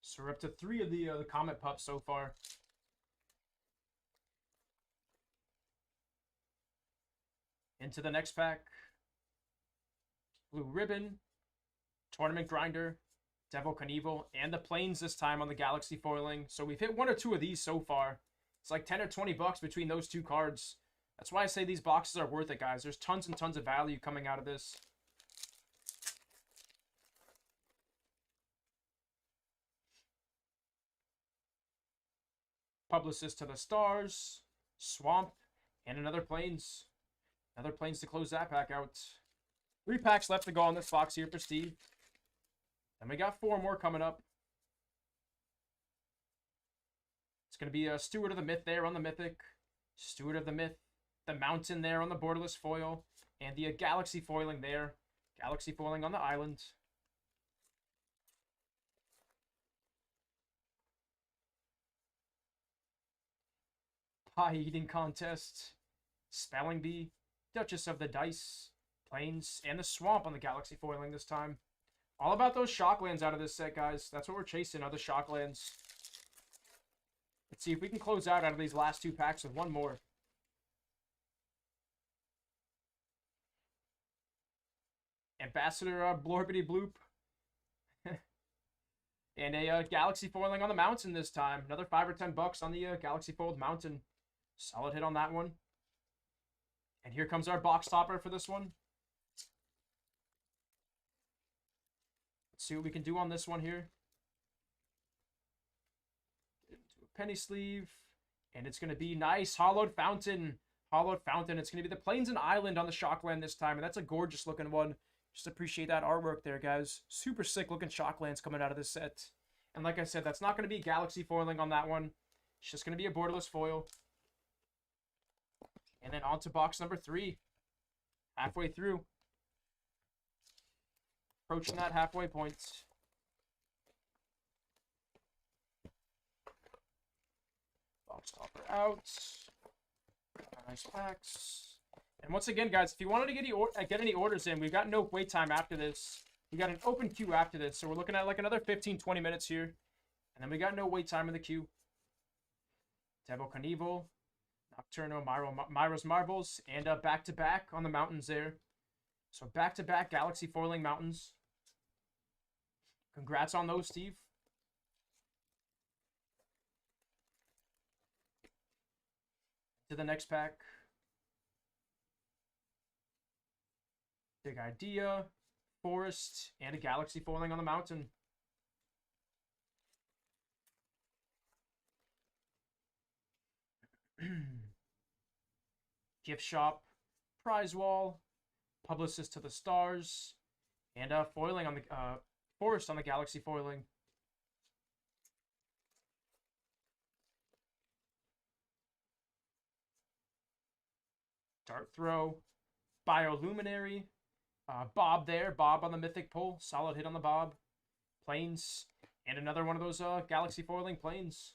So we're up to 3 of the Comet Pups so far. Into the next pack. Blue Ribbon, Tournament Grinder, Devil Knievel, and the planes this time on the Galaxy foiling. So we've hit 1 or 2 of these so far. It's like 10 or 20 bucks between those 2 cards. That's why I say these boxes are worth it, guys. There's tons and tons of value coming out of this. Publicist to the Stars, Swamp, and another planes. Another planes to close that pack out. 3 packs left to go on this box here for Steve. And we got 4 more coming up. It's going to be a Steward of the Myth there on the Mythic. Steward of the Myth. The Mountain there on the Borderless foil. And the Galaxy foiling there. Galaxy foiling on the Island. Pie Eating Contest. Spelling Bee. Duchess of the Dice. Plains. And the Swamp on the Galaxy foiling this time. All about those Shocklands out of this set, guys. That's what we're chasing, are the Shocklands. Let's see if we can close out of these last 2 packs with 1 more. Ambassador Blorbity Bloop. And a Galaxy foiling on the Mountain this time. Another 5 or 10 bucks on the Galaxy foiled Mountain. Solid hit on that one. And here comes our box topper for this one. Let's see what we can do on this one here. Into a penny sleeve. And it's going to be nice. Hollowed Fountain. Hollowed Fountain. It's going to be the Plains and Island on the Shockland this time. And that's a gorgeous looking one. Just appreciate that artwork there, guys. Super sick looking Shocklands coming out of this set. And like I said, that's not going to be Galaxy foiling on that one. It's just going to be a borderless foil. And then on to box number 3. Halfway through. Approaching that halfway point. Box topper out. Nice packs. And once again, guys, if you wanted to get any orders in, we've got no wait time after this. We got an open queue after this, so we're looking at like another 15-20 minutes here. And then we got no wait time in the queue. Devil Knievel, Nocturno, Myra's Marbles, and back-to-back on the mountains there. So back-to-back Galaxy Foiling Mountains. Congrats on those, Steve. To the next pack. Big Idea, Forest, and a Galaxy Foiling on the mountain. Gift Shop, Prize Wall, Publicist to the Stars, and Foiling on the Forest on the Galaxy Foiling. Dart Throw, Bioluminary, Bob there, Bob on the Mythic Pull, solid hit on the Bob. Planes, and another one of those Galaxy Foiling planes.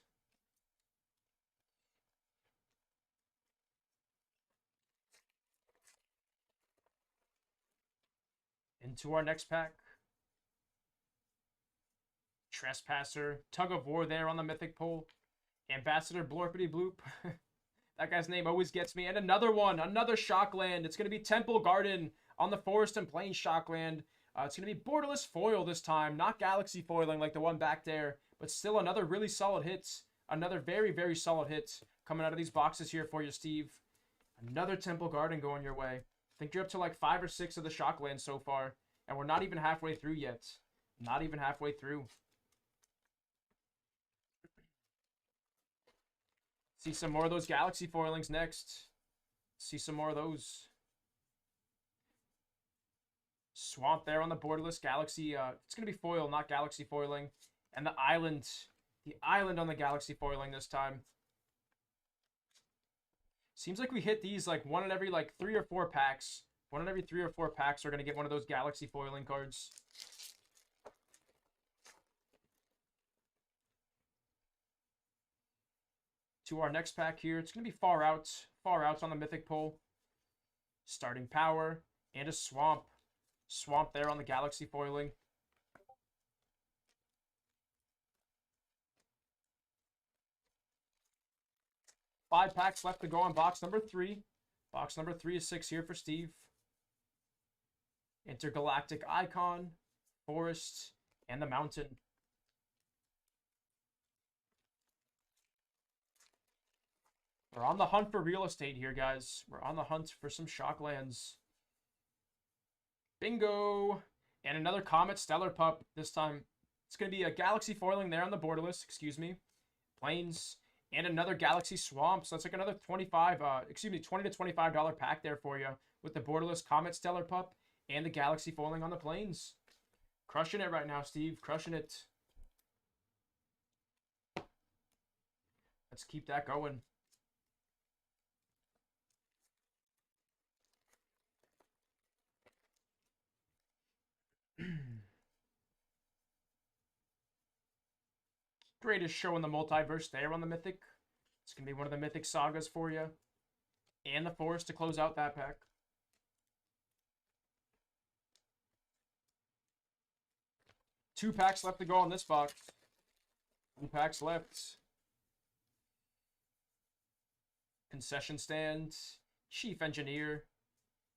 Into our next pack. Trespasser, Tug of War there on the Mythic Pull. Ambassador Blorpity Bloop. That guy's name always gets me. And another one, another Shockland. It's going to be Temple Garden on the Forest and Plains Shockland. It's going to be borderless foil this time. Not Galaxy Foiling like the one back there. But still another really solid hit. Another very, very solid hit coming out of these boxes here for you, Steve. Another Temple Garden going your way. I think you're up to like 5 or 6 of the Shocklands so far. And we're not even halfway through yet. Not even halfway through. See some more of those Galaxy Foilings next. See some more of those. Swamp there on the borderless Galaxy. It's going to be foil, not Galaxy Foiling. And the island. The island on the Galaxy Foiling this time. Seems like we hit these like one in every like 3 or 4 packs. One in every 3 or 4 packs are going to get one of those Galaxy Foiling cards. To our next pack here. It's going to be Far Outs on the Mythic Pull. Starting Power. And a Swamp. Swamp there on the Galaxy Foiling. Five packs left to go on box number 3. Box number 3 is 6 here for Steve. Intergalactic Icon. Forest. And the Mountain. We're on the hunt for real estate here, guys. We're on the hunt for some Shocklands. Bingo! And another Comet Stellar Pup this time. It's going to be a Galaxy Foiling there on the borderless, excuse me. Planes. And another Galaxy Swamp. So that's like another $20 to $25 pack there for you. With the borderless Comet Stellar Pup and the Galaxy Foiling on the planes. Crushing it right now, Steve. Crushing it. Let's keep that going. Greatest show in the multiverse there on the Mythic. It's going to be one of the Mythic sagas for you. And the Forest to close out that pack. Two packs left to go on this box. 2 packs left. Concession Stand. Chief Engineer.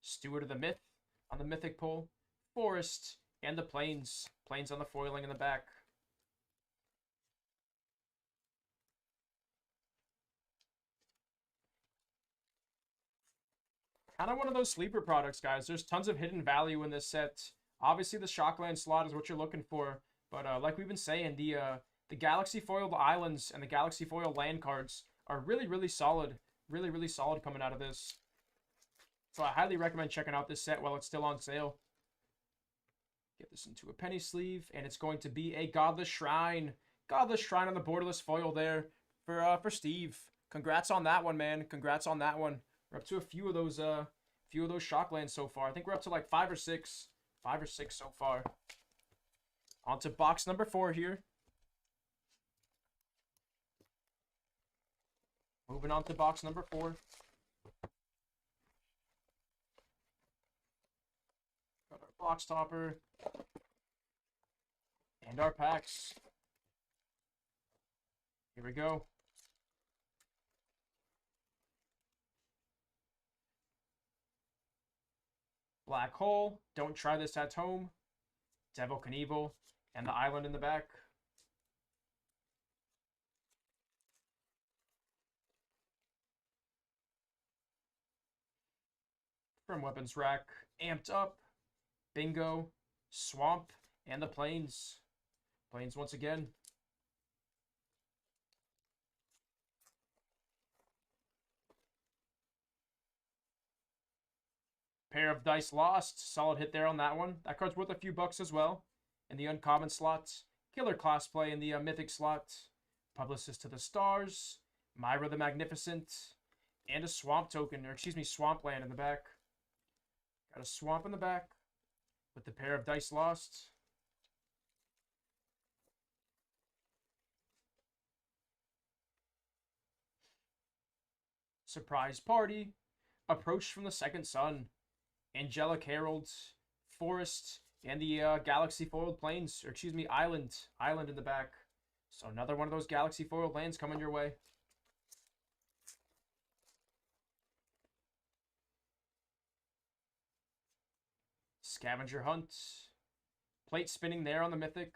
Steward of the Myth on the Mythic Pull. Forest. And the Plains. Plains on the foiling in the back. Kind of one of those sleeper products, guys. There's tons of hidden value in this set. Obviously, the Shockland slot is what you're looking for. But like we've been saying, the Galaxy Foiled Islands and the Galaxy Foil Land cards are really, really solid. Really, really solid coming out of this. So I highly recommend checking out this set while it's still on sale. Get this into a penny sleeve. And it's going to be a Godless Shrine. Godless Shrine on the borderless foil there for Steve. Congrats on that one, man. Congrats on that one. We're up to a few of those Shocklands so far. I think we're up to like 5 or 6 5 or 6 so far. On to box number 4 here. Moving on to box number 4. Got our box topper. And our packs. Here we go. Black Hole, Don't Try This at Home, Devil Knievel, and the Island in the back. From Weapons Rack, Amped Up, Bingo, Swamp, and the Plains. Plains once again. Pair of Dice Lost. Solid hit there on that one. That card's worth a few bucks as well. In the uncommon slot. Killer Class Play in the mythic slot. Publicist to the Stars. Myra the Magnificent. And a Swamp token, or excuse me, Swampland in the back. Got a Swamp in the back. With the pair of Dice Lost. Surprise Party. Approach from the Second Sun. Angelic Herald, Forest, and the Galaxy Foiled Plains, or excuse me, Island in the back. So another one of those Galaxy Foiled lands coming your way. Scavenger Hunt, Plate Spinning there on the Mythic,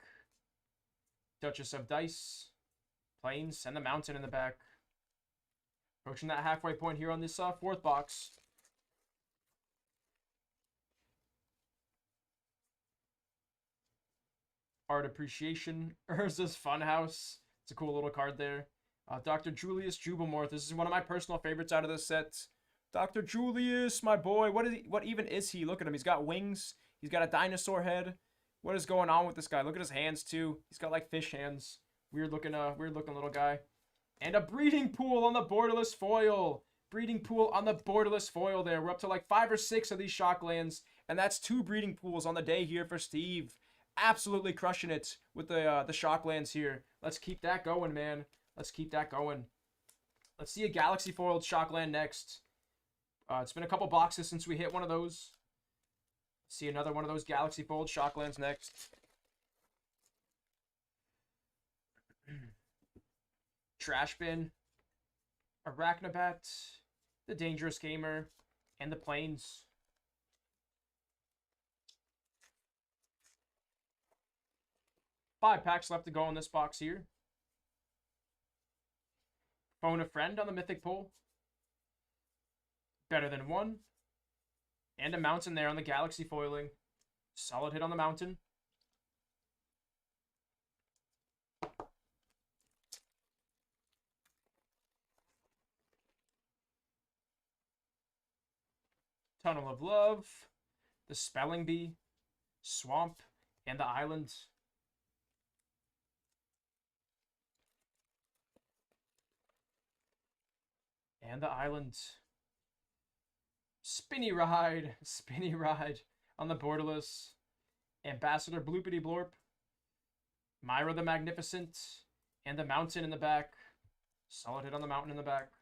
Duchess of Dice, Plains, and the Mountain in the back. Approaching that halfway point here on this 4th box. Art Appreciation, Urza's Funhouse. It's a cool little card there. Dr. Julius Jubilmorth. This is one of my personal favorites out of this set. Dr. Julius, my boy. What even is he? Look at him. He's got wings. He's got a dinosaur head. What is going on with this guy? Look at his hands too. He's got like fish hands. Weird looking little guy. And a Breeding Pool on the borderless foil. Breeding Pool on the borderless foil there. We're up to like 5 or 6 of these Shocklands. And that's 2 Breeding Pools on the day here for Steve. Absolutely crushing it with the Shocklands here. Let's keep that going, man. Let's keep that going. Let's see a Galaxy Foiled Shockland next. It's been a couple boxes since we hit one of those. See another one of those Galaxy Foiled Shocklands next. Trash Bin, Arachnabat, the Dangerous Gamer, and the Plains. Five packs left to go in this box here. Phone a Friend on the Mythic Pull. Better Than One. And a Mountain there on the Galaxy Foiling. Solid hit on the Mountain. Tunnel of Love. The Spelling Bee. Swamp. And the Island. And the Island. Spinny Ride on the borderless. Ambassador Bloopity Blorp. Myra the Magnificent. And the Mountain in the back. Solid hit on the Mountain in the back.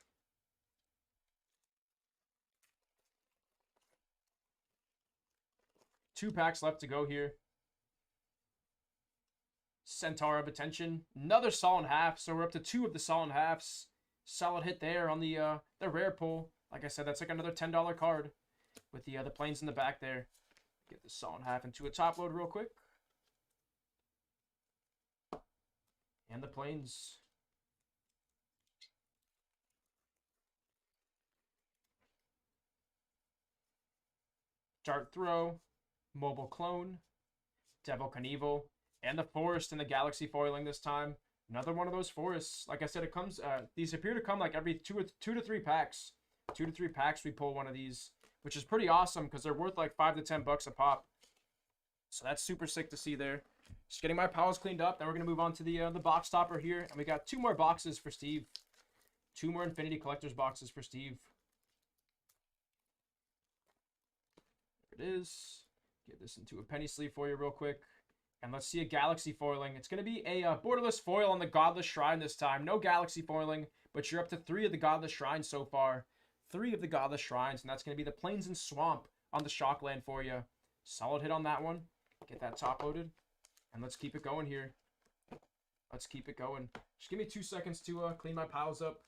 Two packs left to go here. Centaur of Attention. Another solid half, so we're up to 2 of the solid halves. Solid hit there on the rare pull. Like I said, that's like another $10 card with the Plains in the back there. Get the solid half into a top load real quick. And the Plains. Dart Throw, Mobile Clone, Devil Knievel, and the Forest in the Galaxy Foiling this time. Another one of those forests. Like I said, it comes. These appear to come like every two to three packs. 2 to 3 packs we pull one of these, which is pretty awesome because they're worth like $5 to $10 a pop. So that's super sick to see there. Just getting my piles cleaned up. Then we're gonna move on to the box topper here, and we got 2 more boxes for Steve. 2 more Infinity Collectors boxes for Steve. There it is. Get this into a penny sleeve for you real quick. And let's see a Galaxy foiling. It's going to be a borderless foil on the Godless Shrine this time. No Galaxy foiling, but you're up to 3 of the Godless Shrines so far. 3 of the Godless Shrines, and that's going to be the Plains and Swamp on the Shockland for you. Solid hit on that one. Get that top loaded. And let's keep it going here. Let's keep it going. Just give me 2 seconds to clean my piles up.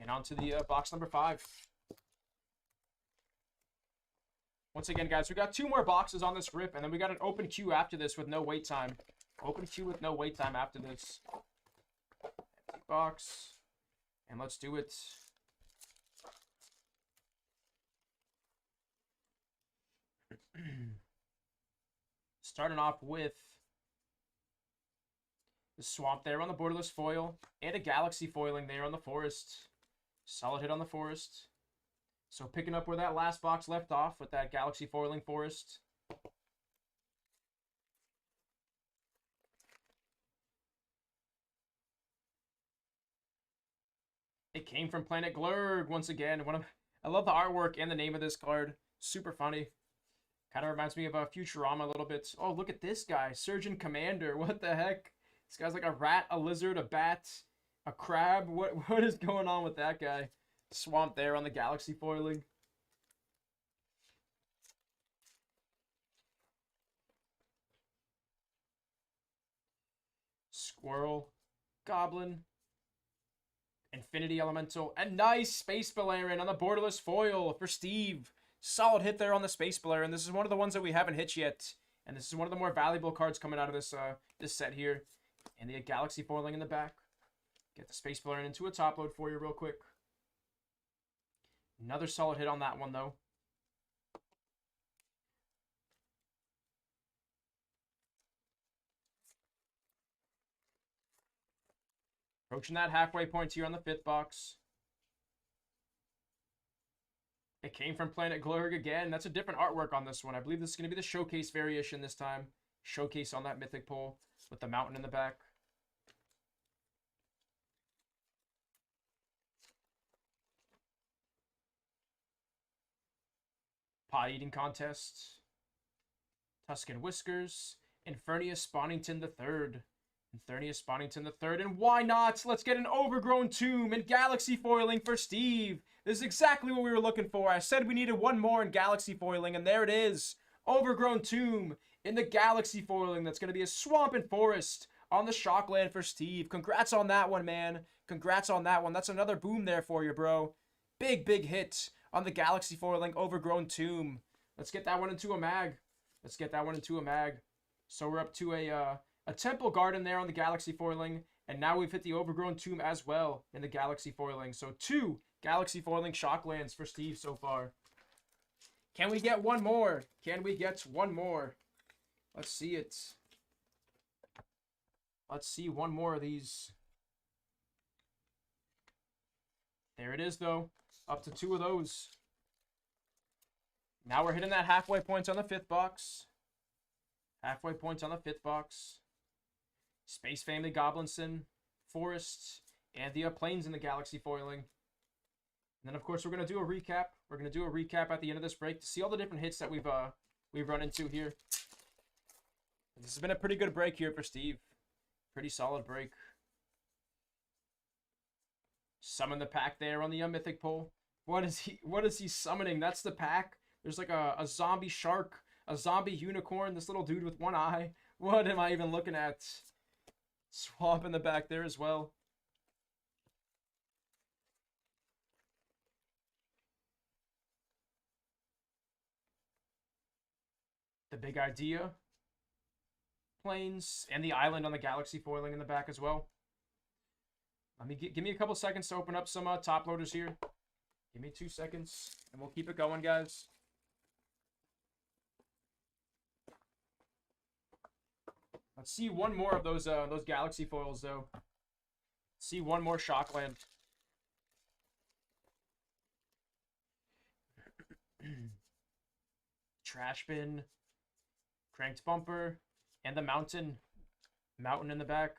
And on to the box number 5. Once again, guys, we got 2 more boxes on this rip, and then we got an open queue after this with no wait time. Open queue with no wait time after this. Empty box. And let's do it. Starting off with the Swamp there on the borderless foil, and a Galaxy foiling there on the Forest. Solid hit on the Forest. So picking up where that last box left off with that Galaxy foiling Forest. It came from Planet Glurg once again. I love the artwork and the name of this card. Super funny. Kind of reminds me of Futurama a little bit. Oh, look at this guy. Surgeon Commander. What the heck? This guy's like a rat, a lizard, a bat, a crab. What is going on with that guy? Swamp there on the Galaxy foiling. Squirrel. Goblin. Infinity Elemental. And nice Space Balerion on the borderless foil for Steve. Solid hit there on the Space Balerion. This is one of the ones that we haven't hit yet. And this is one of the more valuable cards coming out of this this set here. And the Galaxy foiling in the back. Get the Space Balerion into a top load for you real quick. Another solid hit on that one, though. Approaching that halfway point here on the 5th box. It came from Planet Glurg again. That's a different artwork on this one. I believe this is going to be the showcase variation this time. Showcase on that mythic pole with the mountain in the back. Pie eating contest. Tuscan Whiskers. Infernius Spawnington III. Infernius Spawnington III. And why not? Let's get an Overgrown Tomb and Galaxy foiling for Steve. This is exactly what we were looking for. I said we needed one more in Galaxy foiling, and there it is. Overgrown Tomb in the Galaxy foiling. That's going to be a Swamp and Forest on the Shockland for Steve. Congrats on that one, man. Congrats on that one. That's another boom there for you, bro. Big, big hit on the Galaxy foiling Overgrown Tomb. Let's get that one into a mag. Let's get that one into a mag. So we're up to a Temple Garden there on the Galaxy foiling. And now we've hit the Overgrown Tomb as well in the Galaxy foiling. So 2 Galaxy foiling Shocklands for Steve so far. Can we get one more? Can we get one more? Let's see it. Let's see one more of these. There it is, though. Up to 2 of those. Now we're hitting that halfway point on the 5th box. Halfway point on the 5th box. Space Family Goblinson, Forest, and the Plains in the Galaxy foiling. And then, of course, we're going to do a recap. We're going to do a recap at the end of this break to see all the different hits that we've run into here. This has been a pretty good break here for Steve. Pretty solid break. Summon the pack there on the Mythic pole. What is he summoning? That's the pack. There's like a zombie shark, a zombie unicorn, this little dude with one eye. What am I even looking at? Swamp in the back there as well. The big idea. Plains and the island on the Galaxy foiling in the back as well. Give me a couple seconds to open up some top loaders here. Give me 2 seconds, and we'll keep it going, guys. Let's see one more of those Galaxy foils, though. See one more Shockland. Trash bin, cranked bumper, and the mountain in the back.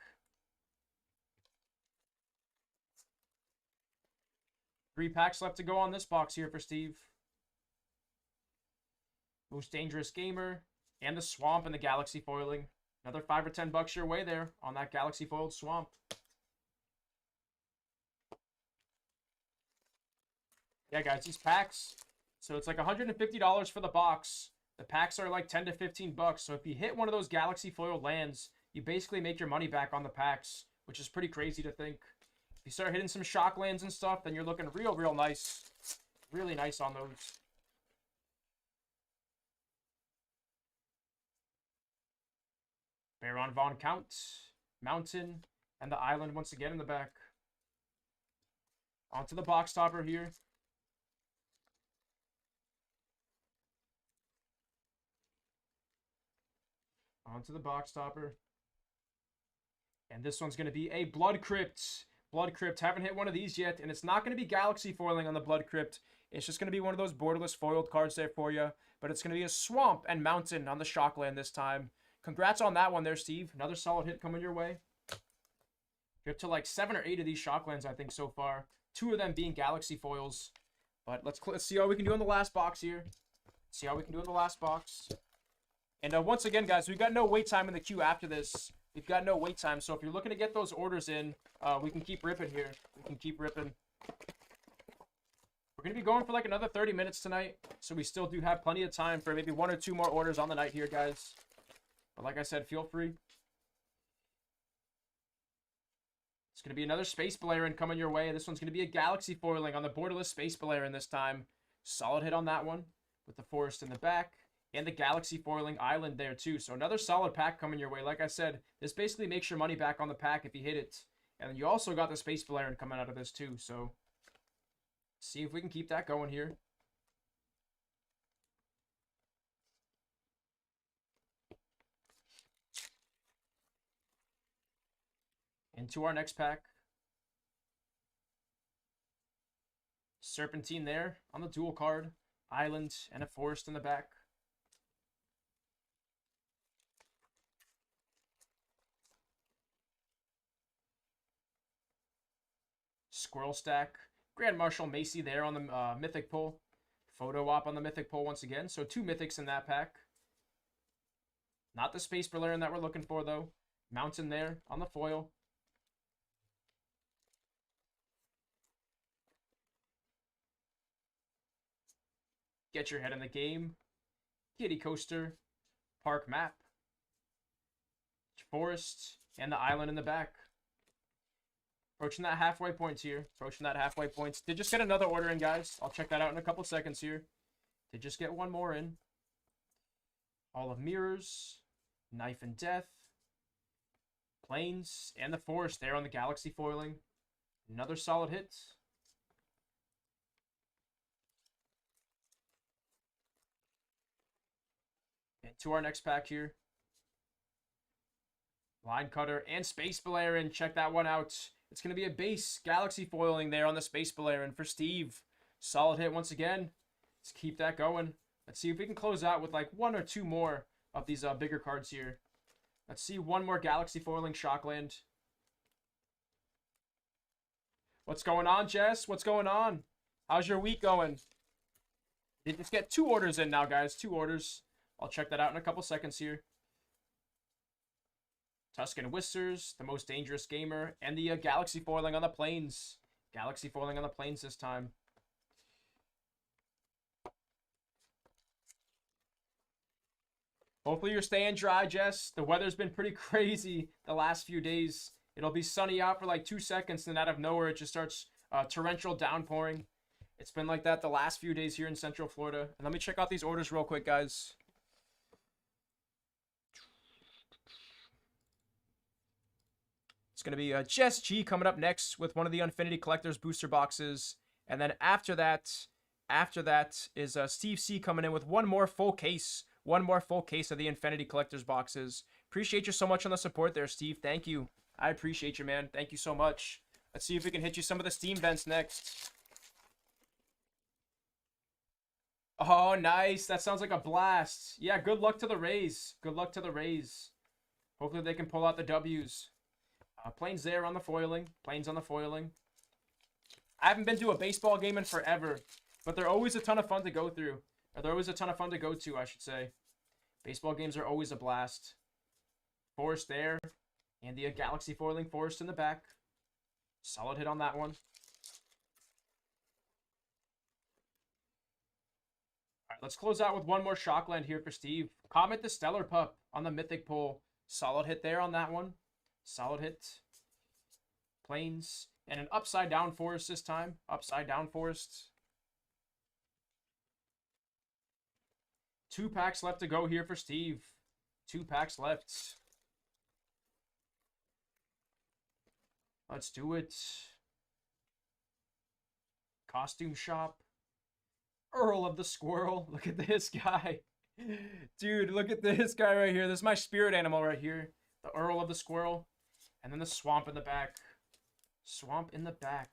Three packs left to go on this box here for Steve. Most Dangerous Gamer, and the Swamp and the Galaxy Foiling. Another 5 or 10 bucks your way there on that Galaxy Foiled Swamp. Yeah, guys, these packs. So it's like $150 for the box. The packs are like 10 to 15 bucks. So if you hit one of those Galaxy Foiled lands, you basically make your money back on the packs, which is pretty crazy to think. If you start hitting some shock lands and stuff, then you're looking real nice. Really nice on those. Baron Von Count, Mountain, and the Island once again in the back. Onto the box topper here. Onto the box topper. And this one's going to be a Blood Crypt. Blood Crypt. Haven't hit one of these yet. And it's not going to be Galaxy foiling on the Blood Crypt. It's just going to be one of those borderless foiled cards there for you. But it's going to be a Swamp and Mountain on the Shockland this time. Congrats on that one there, Steve. Another solid hit coming your way. You're up to like 7 or 8 of these Shocklands, I think, so far. 2 of them being Galaxy foils. But let's see how we can do in the last box here. See how we can do in the last box. And once again, guys, we've got no wait time in the queue after this. We've got no wait time. So if you're looking to get those orders in, we can keep ripping here. We can keep ripping. We're going to be going for like another 30 minutes tonight. So we still do have plenty of time for maybe 1 or 2 more orders on the night here, guys. But like I said, feel free. It's going to be another Space Balerion coming your way. This one's going to be a Galaxy foiling on the borderless Space Balerion this time. Solid hit on that one with the forest in the back. And the Galaxy foiling Island there too. So another solid pack coming your way. Like I said, this basically makes your money back on the pack if you hit it. And you also got the Space Balerion coming out of this too. So see if we can keep that going here. Into our next pack. Serpentine there on the dual card. Island and a forest in the back. Squirrel Stack. Grand Marshal Macy there on the Mythic pull. Photo Op on the Mythic pull once again. So 2 Mythics in that pack. Not the Space Balerion that we're looking for, though. Mountain there on the foil. Get Your Head in the Game. Kitty Coaster. Park Map. Forest. And the Island in the back. Approaching that halfway point here. Approaching that halfway point. Did just get another order in, guys. I'll check that out in a couple seconds here. Did just get one more in. All of Mirrors. Knife and Death. Plains. And the Forest there on the Galaxy foiling. Another solid hit. And to our next pack here. Line Cutter and Space Balerion. Check that one out. It's going to be a base Galaxy foiling there on the Space Balerion for Steve. Solid hit once again. Let's keep that going. Let's see if we can close out with like 1 or 2 more of these bigger cards here. Let's see one more Galaxy foiling Shockland. What's going on, Jess? What's going on? How's your week going? Did just get 2 orders in now, guys. 2 orders. I'll check that out in a couple seconds here. Tuscan Whisters, the Most Dangerous Gamer, and the Galaxy foiling on the Plains. Galaxy foiling on the Plains this time. Hopefully you're staying dry, Jess. The weather's been pretty crazy the last few days. It'll be sunny out for like 2 seconds, and then out of nowhere it just starts torrential downpouring. It's been like that the last few days here in Central Florida. And let me check out these orders real quick, guys. It's going to be Jess G coming up next with one of the Infinity Collectors booster boxes. And then after that is Steve C coming in with one more full case of the Infinity Collectors boxes. Appreciate you so much on the support there, Steve. Thank you. I appreciate you, man. Thank you so much. Let's see if we can hit you some of the Steam vents next. Oh, nice. That sounds like a blast. Yeah, good luck to the Rays. Good luck to the Rays. Hopefully they can pull out the W's. Plains there on the foiling. Plains on the foiling. I haven't been to a baseball game in forever, but they're always a ton of fun to go through. Or they're always a ton of fun to go to, I should say. Baseball games are always a blast. Forest there. And the Galaxy foiling Forest in the back. Solid hit on that one. Alright, let's close out with one more Shockland here for Steve. Comet the Stellar Pup on the Mythic Pull. Solid hit there on that one. Solid hit. Plains. And an upside down Forest this time. Upside down Forest. 2 packs left to go here for Steve. 2 packs left. Let's do it. Costume shop. Earl of the Squirrel. Look at this guy. Dude, look at this guy right here. This is my spirit animal right here. The Earl of the Squirrel. And then the Swamp in the back. Swamp in the back.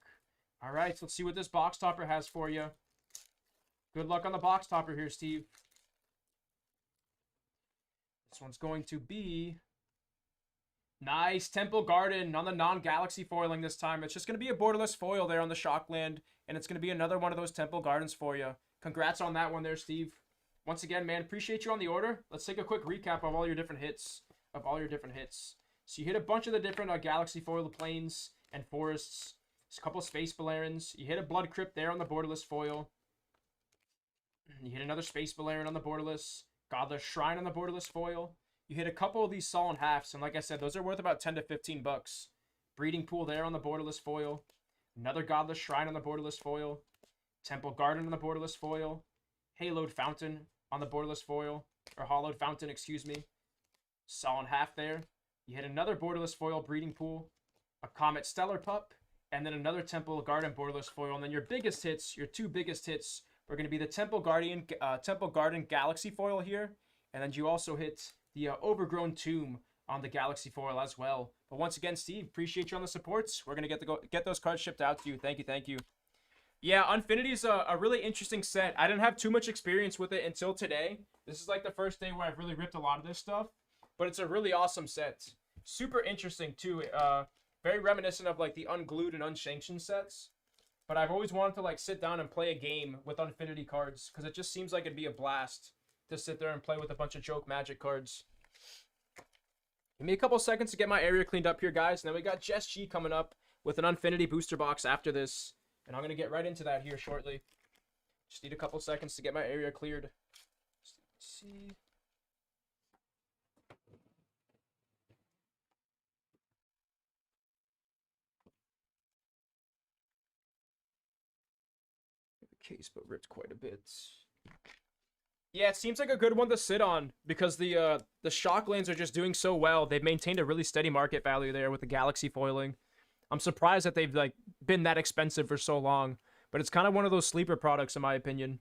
All right, so let's see what this box topper has for you. Good luck on the box topper here, Steve. This one's going to be... Nice. Temple Garden on the non-Galaxy foiling this time. It's just going to be a borderless foil there on the Shockland. And it's going to be another one of those Temple Gardens for you. Congrats on that one there, Steve. Once again, man, appreciate you on the order. Let's take a quick recap of all your different hits. So you hit a bunch of the different Galaxy foil plains and forests. There's a couple of Space Balarons. You hit a Blood Crypt there on the borderless foil. You hit another Space Balaron on the borderless. Godless Shrine on the borderless foil. You hit a couple of these Sullen Halves, and like I said, those are worth about 10 to 15 bucks. Breeding Pool there on the borderless foil. Another Godless Shrine on the borderless foil. Temple Garden on the borderless foil. Haloed Fountain on the borderless foil. Or Hollowed Fountain, excuse me. Sullen Half there. You hit another borderless foil Breeding Pool. A Comet Stellar Pup. And then another Temple Garden borderless foil. And then your biggest hits, your 2 biggest hits, are going to be the Temple Garden Galaxy foil here. And then you also hit the Overgrown Tomb on the Galaxy foil as well. But once again, Steve, appreciate you on the supports. We're going to get those cards shipped out to you. Thank you. Yeah, Unfinity's a really interesting set. I didn't have too much experience with it until today. This is like the first day where I've really ripped a lot of this stuff. But it's a really awesome set. Super interesting, too. Very reminiscent of like the Unglued and Unsanctioned sets. But I've always wanted to like sit down and play a game with Unfinity cards. Because it just seems like it'd be a blast to sit there and play with a bunch of joke Magic cards. Give me a couple seconds to get my area cleaned up here, guys. And then we got Jess G coming up with an Unfinity booster box after this. And I'm going to get right into that here shortly. Just need a couple seconds to get my area cleared. Let's see. The case, but ripped quite a bit. Yeah, it seems like a good one to sit on because the Shocklands are just doing so well. They've maintained a really steady market value there with the Galaxy foiling. I'm surprised that they've like been that expensive for so long, but it's kind of one of those sleeper products in my opinion.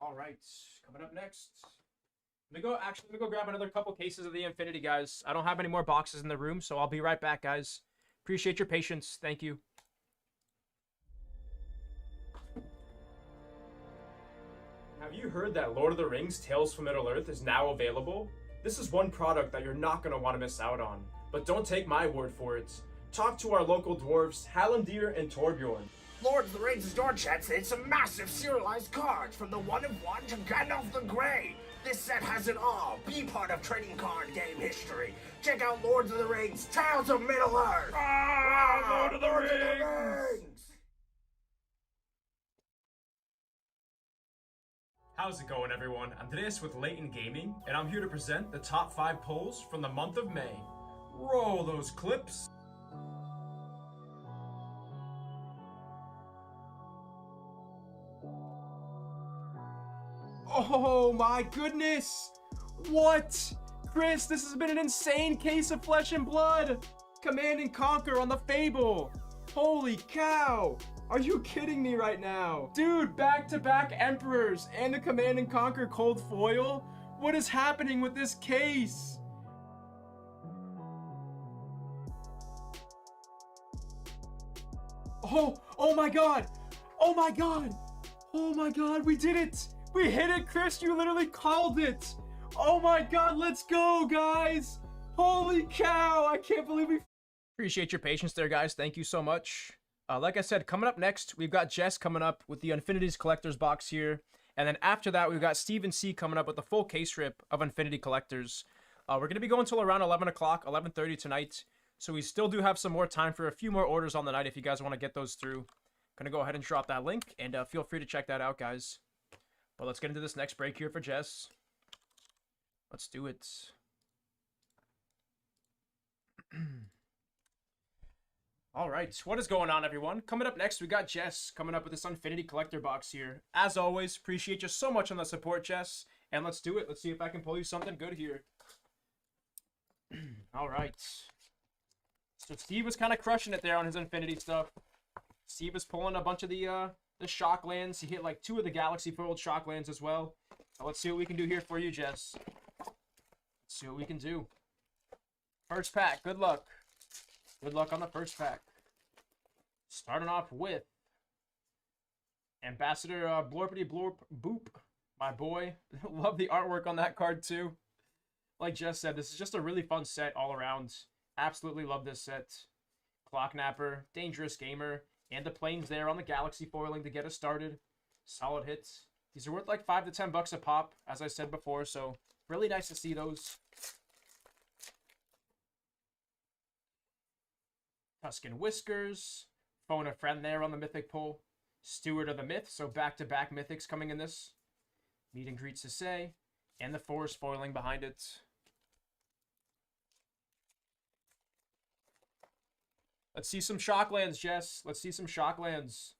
All right, coming up next. Let me go grab another couple cases of the Infinity, guys. I don't have any more boxes in the room, so I'll be right back, guys. Appreciate your patience. Thank you. Have you heard that Lord of the Rings Tales from Middle-earth is now available? This is one product that you're not going to want to miss out on. But don't take my word for it. Talk to our local dwarves, Hallandir and Torbjorn. Lord of the Rings Store Chat said some massive serialized cards from the 1 of 1 to Gandalf the Grey. This set has it all. Be part of trading card game history. Check out Lords of the Rings Tales of Middle-earth. Lord of the Rings! How's it going, everyone? Andreas with Leighton Gaming, and I'm here to present the top 5 polls from the month of May. Roll those clips. Oh my goodness! What? Chris, this has been an insane case of Flesh and Blood! Command and Conquer on the Fable! Holy cow! Are you kidding me right now? Dude, back-to-back Emperors and the Command and Conquer Cold Foil? What is happening with this case? Oh my god! Oh my god! Oh my god, we did it! We hit it, Chris! You literally called it! Oh my god, let's go, guys! Holy cow! I can't believe we Appreciate your patience there, guys. Thank you so much. Like I said, coming up next, we've got Jess coming up with the Infinities Collectors box here. And then after that, we've got Steven C coming up with the full case rip of Infinity Collectors. We're going to be going till around 11 o'clock, 11:30 tonight. So we still do have some more time for a few more orders on the night if you guys want to get those through. Going to go ahead and drop that link, and feel free to check that out, guys. But let's get into this next break here for Jess. Let's do it. All right, what is going on, everyone? Coming up next, we got Jess coming up with this Infinity Collector box here. As always, appreciate you so much on the support, Jess. And let's do it. Let's see if I can pull you something good here. All right. So Steve was kind of crushing it there on his Infinity stuff. Steve was pulling a bunch of the Shocklands. He hit like 2 of the Galaxy Foiled Shocklands as well. So let's see what we can do here for you, Jess. Let's see what we can do. First pack, good luck. Good luck on the first pack. Starting off with Ambassador Blorpity Blorp Boop, my boy. Love the artwork on that card too. Like Jess said, this is just a really fun set all around. Absolutely love this set. Clocknapper, Dangerous Gamer, and the planes there on the Galaxy foiling to get us started. Solid hits. These are worth like $5 to $10 a pop, as I said before, so really nice to see those. Tuscan Whiskers, Phone a Friend there on the Mythic pull. Steward of the Myth, so back-to-back Mythics coming in this. Meet and Greet Sisay, and the Forest foiling behind it. Let's see some Shocklands, Jess. Let's see some Shocklands.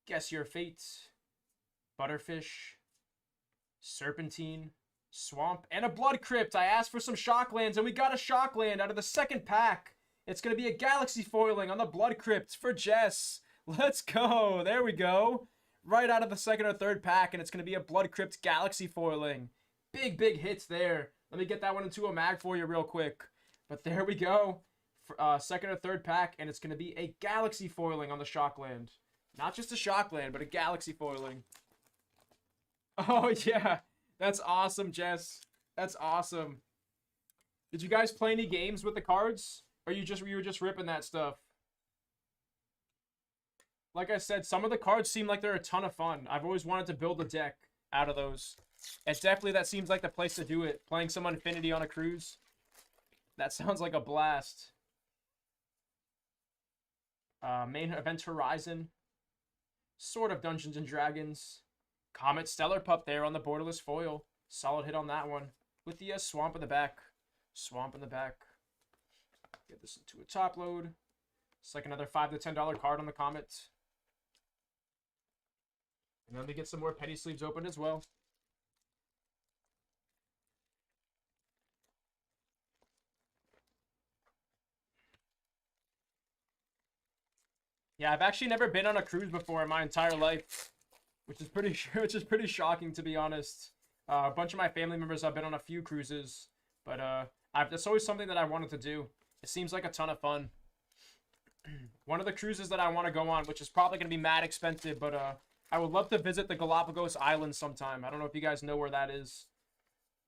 Guess Your Fate, Butterfish, Serpentine, Swamp, and a Blood Crypt. I asked for some Shocklands, and we got a Shockland out of the second pack. It's going to be a Galaxy foiling on the Blood Crypt for Jess. Let's go. There we go. Right out of the second or third pack, and it's going to be a Blood Crypt Galaxy foiling. Big, big hits there. Let me get that one into a mag for you real quick. But there we go. Second or third pack, and it's going to be a Galaxy foiling on the Shockland. Not just a Shockland, but a Galaxy foiling. Oh, yeah. That's awesome, Jess. That's awesome. Did you guys play any games with the cards? Or you were just ripping that stuff? Like I said, some of the cards seem like they're a ton of fun. I've always wanted to build a deck out of those. And definitely that seems like the place to do it. Playing some Infinity on a cruise. That sounds like a blast. Main Event Horizon. Sort of Dungeons and Dragons. Comet Stellar Pup there on the borderless foil. Solid hit on that one. With the Swamp in the back. Swamp in the back. Get this into a top load. It's like another $5 to $10 card on the Comet. And then we get some more petty sleeves opened as well. Yeah, I've actually never been on a cruise before in my entire life, which is pretty shocking, to be honest. A bunch of my family members have been on a few cruises, but that's always something that I wanted to do. It seems like a ton of fun. One of the cruises that I want to go on, which is probably going to be mad expensive, but I would love to visit the Galapagos Islands sometime. I don't know if you guys know where that is,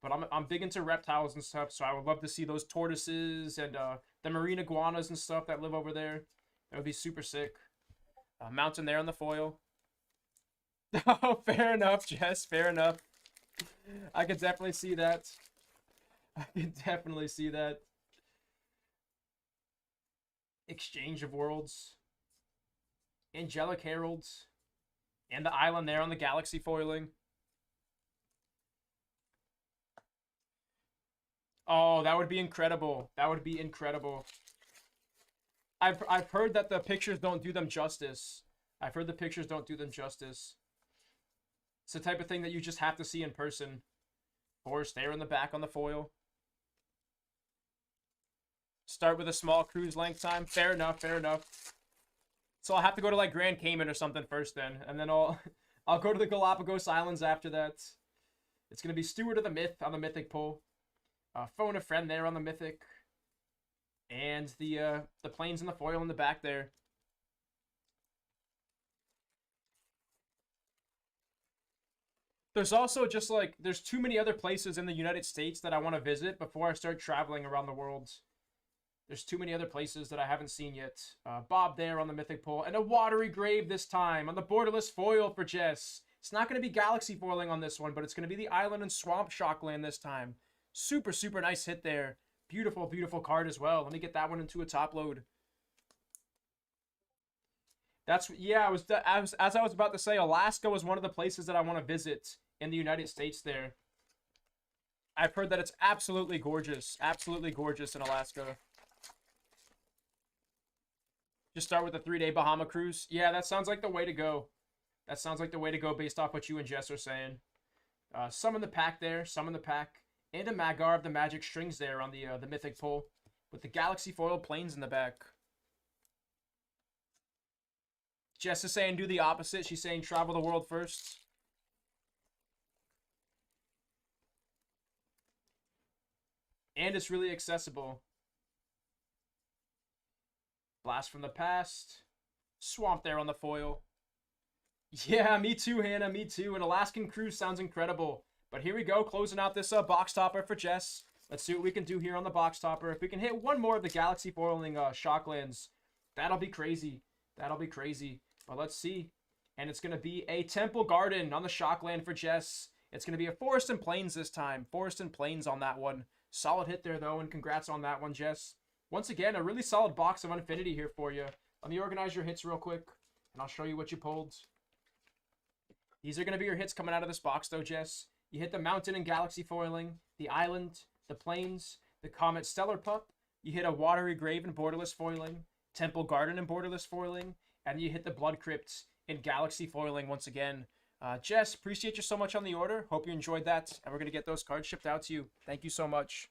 but I'm big into reptiles and stuff, so I would love to see those tortoises and the marine iguanas and stuff that live over there. That would be super sick. Mountain there on the foil. Oh, fair enough, Jess. Fair enough. I could definitely see that. I can definitely see that. Exchange of Worlds. Angelic Heralds. And the island there on the Galaxy foiling. Oh, that would be incredible. That would be incredible. I've heard that the pictures don't do them justice. I've heard the pictures don't do them justice. It's the type of thing that you just have to see in person. Forest there in the back on the foil. Start with a small cruise length time. Fair enough, fair enough. So I'll have to go to like Grand Cayman or something first then. And then I'll go to the Galapagos Islands after that. It's going to be Steward of the Myth on the Mythic pull. Phone a Friend there on the Mythic. And the planes in the foil in the back there. There's also just like, there's too many other places in the United States that I want to visit before I start traveling around the world. There's too many other places that I haven't seen yet. Bob there on the mythic pull. And a watery grave this time on the borderless foil for Jess. It's not going to be galaxy foiling on this one, but it's going to be the island and swamp shockland this time. Super, super nice hit there. Beautiful, beautiful card as well. Let me get that one into a top load. That's, yeah, as I was about to say, Alaska was one of the places that I want to visit in the United States there. I've heard that it's absolutely gorgeous in Alaska. Just start with a 3-day Bahama cruise. Yeah, that sounds like the way to go. That sounds like the way to go based off what you and Jess are saying. Some in the pack there, some in the pack. And a Magar of the Magic Strings there on the Mythic pull. With the Galaxy Foil Planes in the back. Jess is saying do the opposite. She's saying travel the world first. And it's really accessible. Blast from the Past. Swamp there on the foil. Yeah, me too, Hannah. Me too. An Alaskan cruise sounds incredible. But here we go, closing out this box topper for Jess. Let's see what we can do here on the box topper. If we can hit one more of the Galaxy Foiling Shocklands, that'll be crazy. That'll be crazy. But let's see. And it's going to be a Temple Garden on the Shockland for Jess. It's going to be a Forest and Plains this time. Forest and Plains on that one. Solid hit there, though, and congrats on that one, Jess. Once again, a really solid box of Infinity here for you. Let me organize your hits real quick, and I'll show you what you pulled. These are going to be your hits coming out of this box, though, Jess. You hit the Mountain and Galaxy Foiling, the Island, the Plains, the Comet Stellar Pup. You hit a Watery Grave and Borderless Foiling, Temple Garden and Borderless Foiling, and you hit the Blood Crypt in Galaxy Foiling once again. Jess, appreciate you so much on the order. Hope you enjoyed that, and we're going to get those cards shipped out to you. Thank you so much.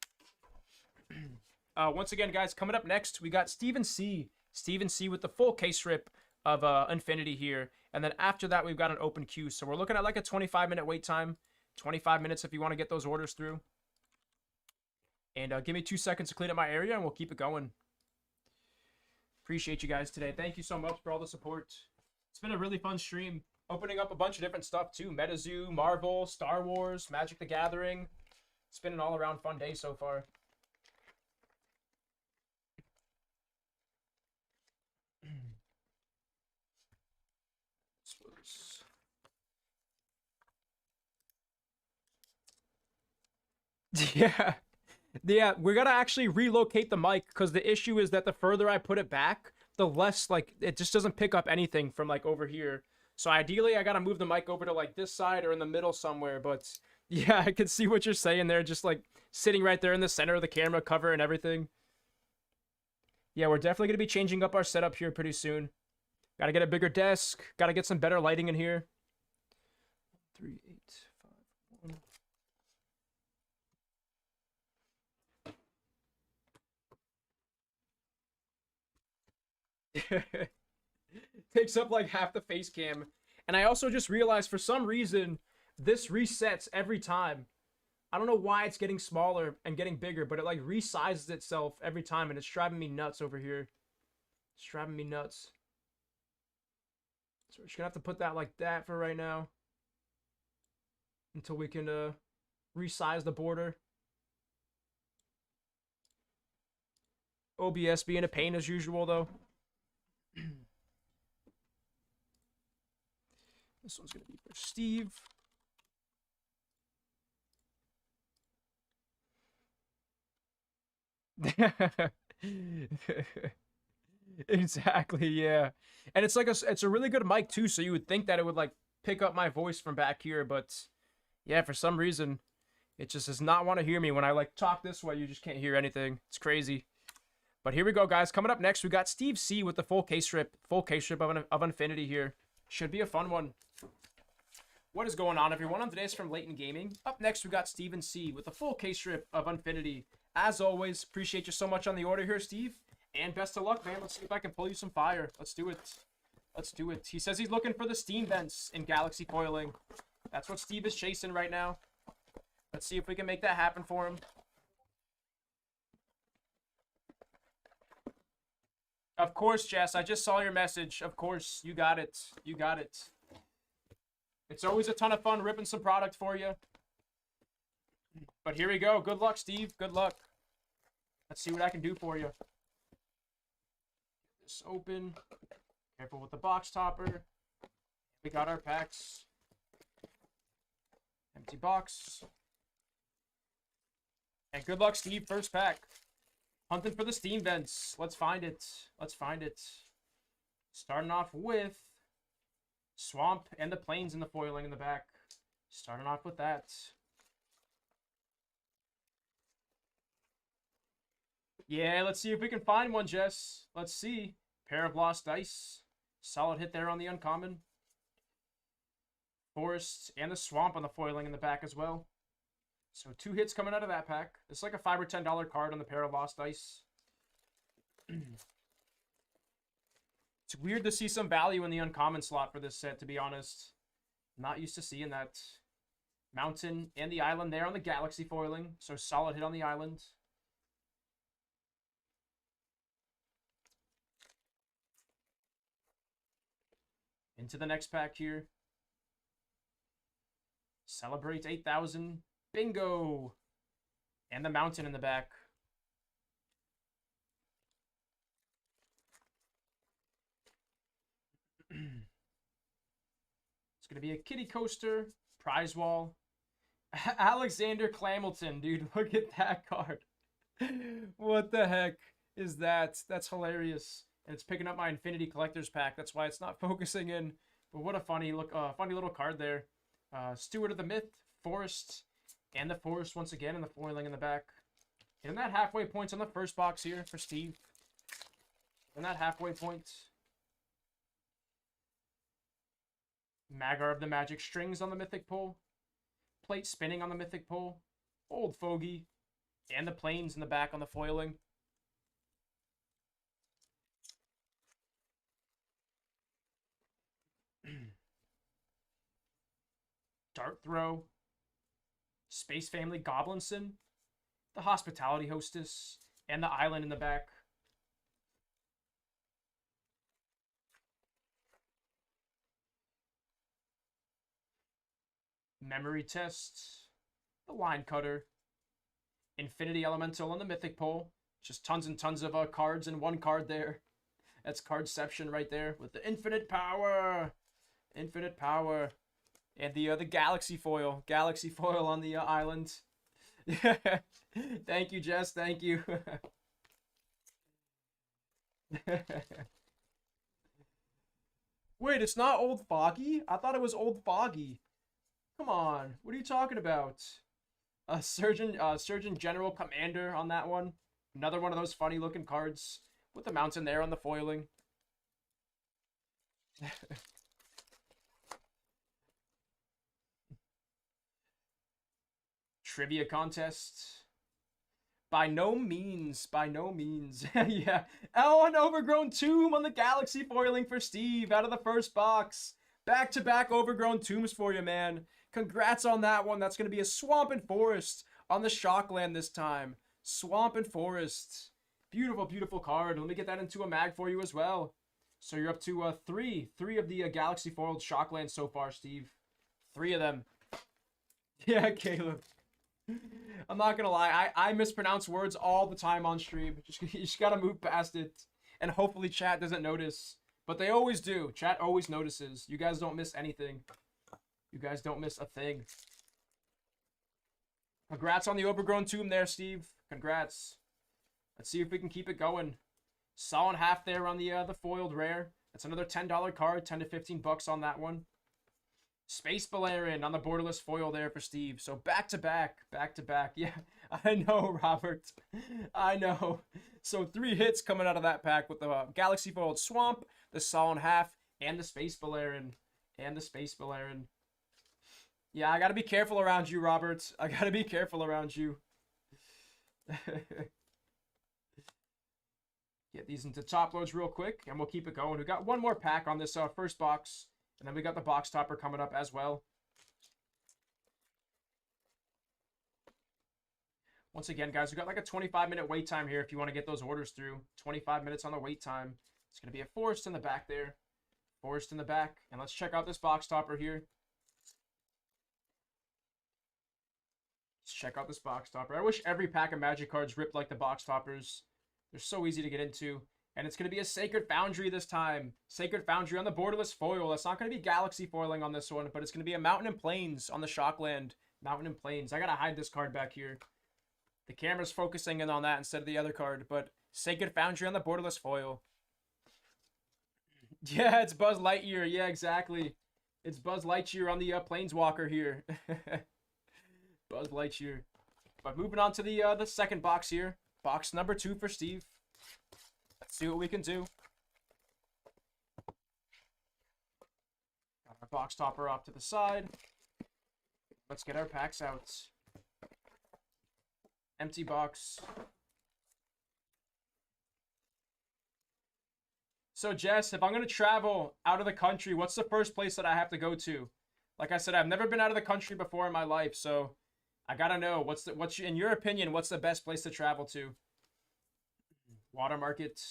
Once again, guys, coming up next, we got Steven C. Steven C with the full case rip of Infinity here. And then after that, we've got an open queue. So we're looking at like a 25-minute wait time. 25 minutes if you want to get those orders through. And give me 2 seconds to clean up my area, and we'll keep it going. Appreciate you guys today. Thank you so much for all the support. It's been a really fun stream. Opening up a bunch of different stuff, too. Metazoo, Marvel, Star Wars, Magic the Gathering. It's been an all-around fun day so far. Yeah. Yeah, we're gonna actually relocate the mic because the issue is that the further I put it back, the less, like, it just doesn't pick up anything from, like, over here. So ideally, I gotta move the mic over to, like, this side or in the middle somewhere, but yeah, I can see what you're saying there, just, like, sitting right there in the center of the camera cover and everything. Yeah, we're definitely gonna be changing up our setup here pretty soon. Gotta get a bigger desk, gotta get some better lighting in here. 3, 8, 5, 1. Takes up like half the face cam. And I also just realized for some reason this resets every time. I don't know why it's getting smaller and getting bigger, but it like resizes itself every time, and it's driving me nuts over here. It's driving me nuts. So we're just gonna have to put that like that for right now until we can resize the border. OBS being a pain as usual though. This one's gonna be for Steve. Exactly, yeah. And it's like it's a really good mic too, so you would think that it would like pick up my voice from back here, but yeah, for some reason it just does not want to hear me when I like talk this way. You just can't hear anything. It's crazy. But here we go, guys. Coming up next, we got Steve C with the full case rip of Infinity here. Should be a fun one. What is going on, everyone? On today's from Leighton Gaming. Up next, we got Steven C with the full case rip of Infinity. As always, appreciate you so much on the order here, Steve. And best of luck, man. Let's see if I can pull you some fire. Let's do it. Let's do it. He says he's looking for the steam vents in Galaxy Foiling. That's what Steve is chasing right now. Let's see if we can make that happen for him. Of course, Jess. I just saw your message. Of course. You got it. You got it. It's always a ton of fun ripping some product for you. But here we go. Good luck, Steve. Good luck. Let's see what I can do for you. this open. Careful with the box topper. We got our packs. Empty box. And good luck, Steve. First pack. Hunting for the Steam vents. Let's find it. Let's find it. Starting off with Swamp and the Plains in the foiling in the back. Starting off with that. Yeah, let's see if we can find one, Jess. Let's see. Pair of Lost Dice. Solid hit there on the uncommon. Forest and the Swamp on the foiling in the back as well. So 2 hits coming out of that pack. It's like a $5 or $10 card on the Pair of Lost Dice. It's weird to see some value in the uncommon slot for this set, to be honest. Not used to seeing that. Mountain and the island there on the Galaxy foiling. So solid hit on the island. Into the next pack here. Celebrate 8,000. Bingo! And the mountain in the back. It's going to be a kitty coaster. Prize wall. Alexander Clamilton, dude. Look at that card. What the heck is that? That's hilarious. And it's picking up my Infinity Collector's pack. That's why it's not focusing in. But what a funny little card there. Steward of the Myth, Forest, and the Forest once again in the foiling in the back. And that halfway point on the first box here for Steve. And that halfway point. Magar of the Magic Strings on the Mythic Pole. Plate spinning on the Mythic Pole. Old Fogey. And the Plains in the back on the foiling. Dart Throw. Space Family Goblinson. The Hospitality Hostess. And the Island in the back. Memory Test. The Line Cutter. Infinity Elemental on the Mythic Pole. Just tons and tons of cards in one card there. That's Cardception right there with the infinite power. Infinite power. And the Galaxy foil. Galaxy foil on the island. Thank you, Jess. Thank you. Wait, it's not Old Foggy? I thought it was Old Foggy. Come on. What are you talking about? Surgeon General Commander on that one. Another one of those funny looking cards with the mountain there on the foiling. Trivia contest. By no means. By no means. Yeah. Oh, an Overgrown Tomb on the Galaxy foiling for Steve out of the first box. Back-to-back Overgrown Tombs for you, man. Congrats on that one. That's going to be a Swamp and Forest on the Shockland this time. Swamp and Forest. Beautiful, beautiful card. Let me get that into a mag for you as well. So you're up to three of the Galaxy foiled Shockland so far, Steve. 3 of them. Yeah, Caleb. I'm not going to lie. I mispronounce words all the time on stream. You just got to move past it. And hopefully chat doesn't notice. But they always do. Chat always notices. You guys don't miss anything. You guys don't miss a thing. Congrats on the Overgrown Tomb there, Steve. Congrats. Let's see if we can keep it going. Solid half there on the foiled rare. That's another $10 card. 10 to 15 bucks on that one. Space Balerian on the borderless foil there for Steve. So back to back. Back to back. Yeah, I know, Robert. I know. So 3 hits coming out of that pack with the Galaxy foiled Swamp, the solid half, and the Space Balerian. And the Space Balerian. Yeah, I gotta be careful around you, Robert. I gotta be careful around you. Get these into top loads real quick, and we'll keep it going. We got one more pack on this first box, and then we got the box topper coming up as well. Once again, guys, we got like a 25-minute wait time here if you want to get those orders through. 25 minutes on the wait time. It's gonna be a Forest in the back there. Forest in the back, and let's check out this box topper here. Let's check out this box topper. I wish every pack of Magic cards ripped like the box toppers. They're so easy to get into. And it's going to be a Sacred Foundry this time. Sacred Foundry on the borderless foil. It's not going to be Galaxy foiling on this one, but it's going to be a Mountain and Plains on the Shockland. Mountain and Plains. I got to hide this card back here. The camera's focusing in on that instead of the other card, but Sacred Foundry on the borderless foil. Yeah, it's Buzz Lightyear. Yeah, exactly. It's Buzz Lightyear on the Planeswalker here. Buzz Lightyear. But moving on to the second box here. Box number 2 for Steve. Let's see what we can do. Got our box topper off to the side. Let's get our packs out. Empty box. So, Jess, if I'm going to travel out of the country, what's the first place that I have to go to? Like I said, I've never been out of the country before in my life, so I got to know, in your opinion, what's the best place to travel to? Water Market.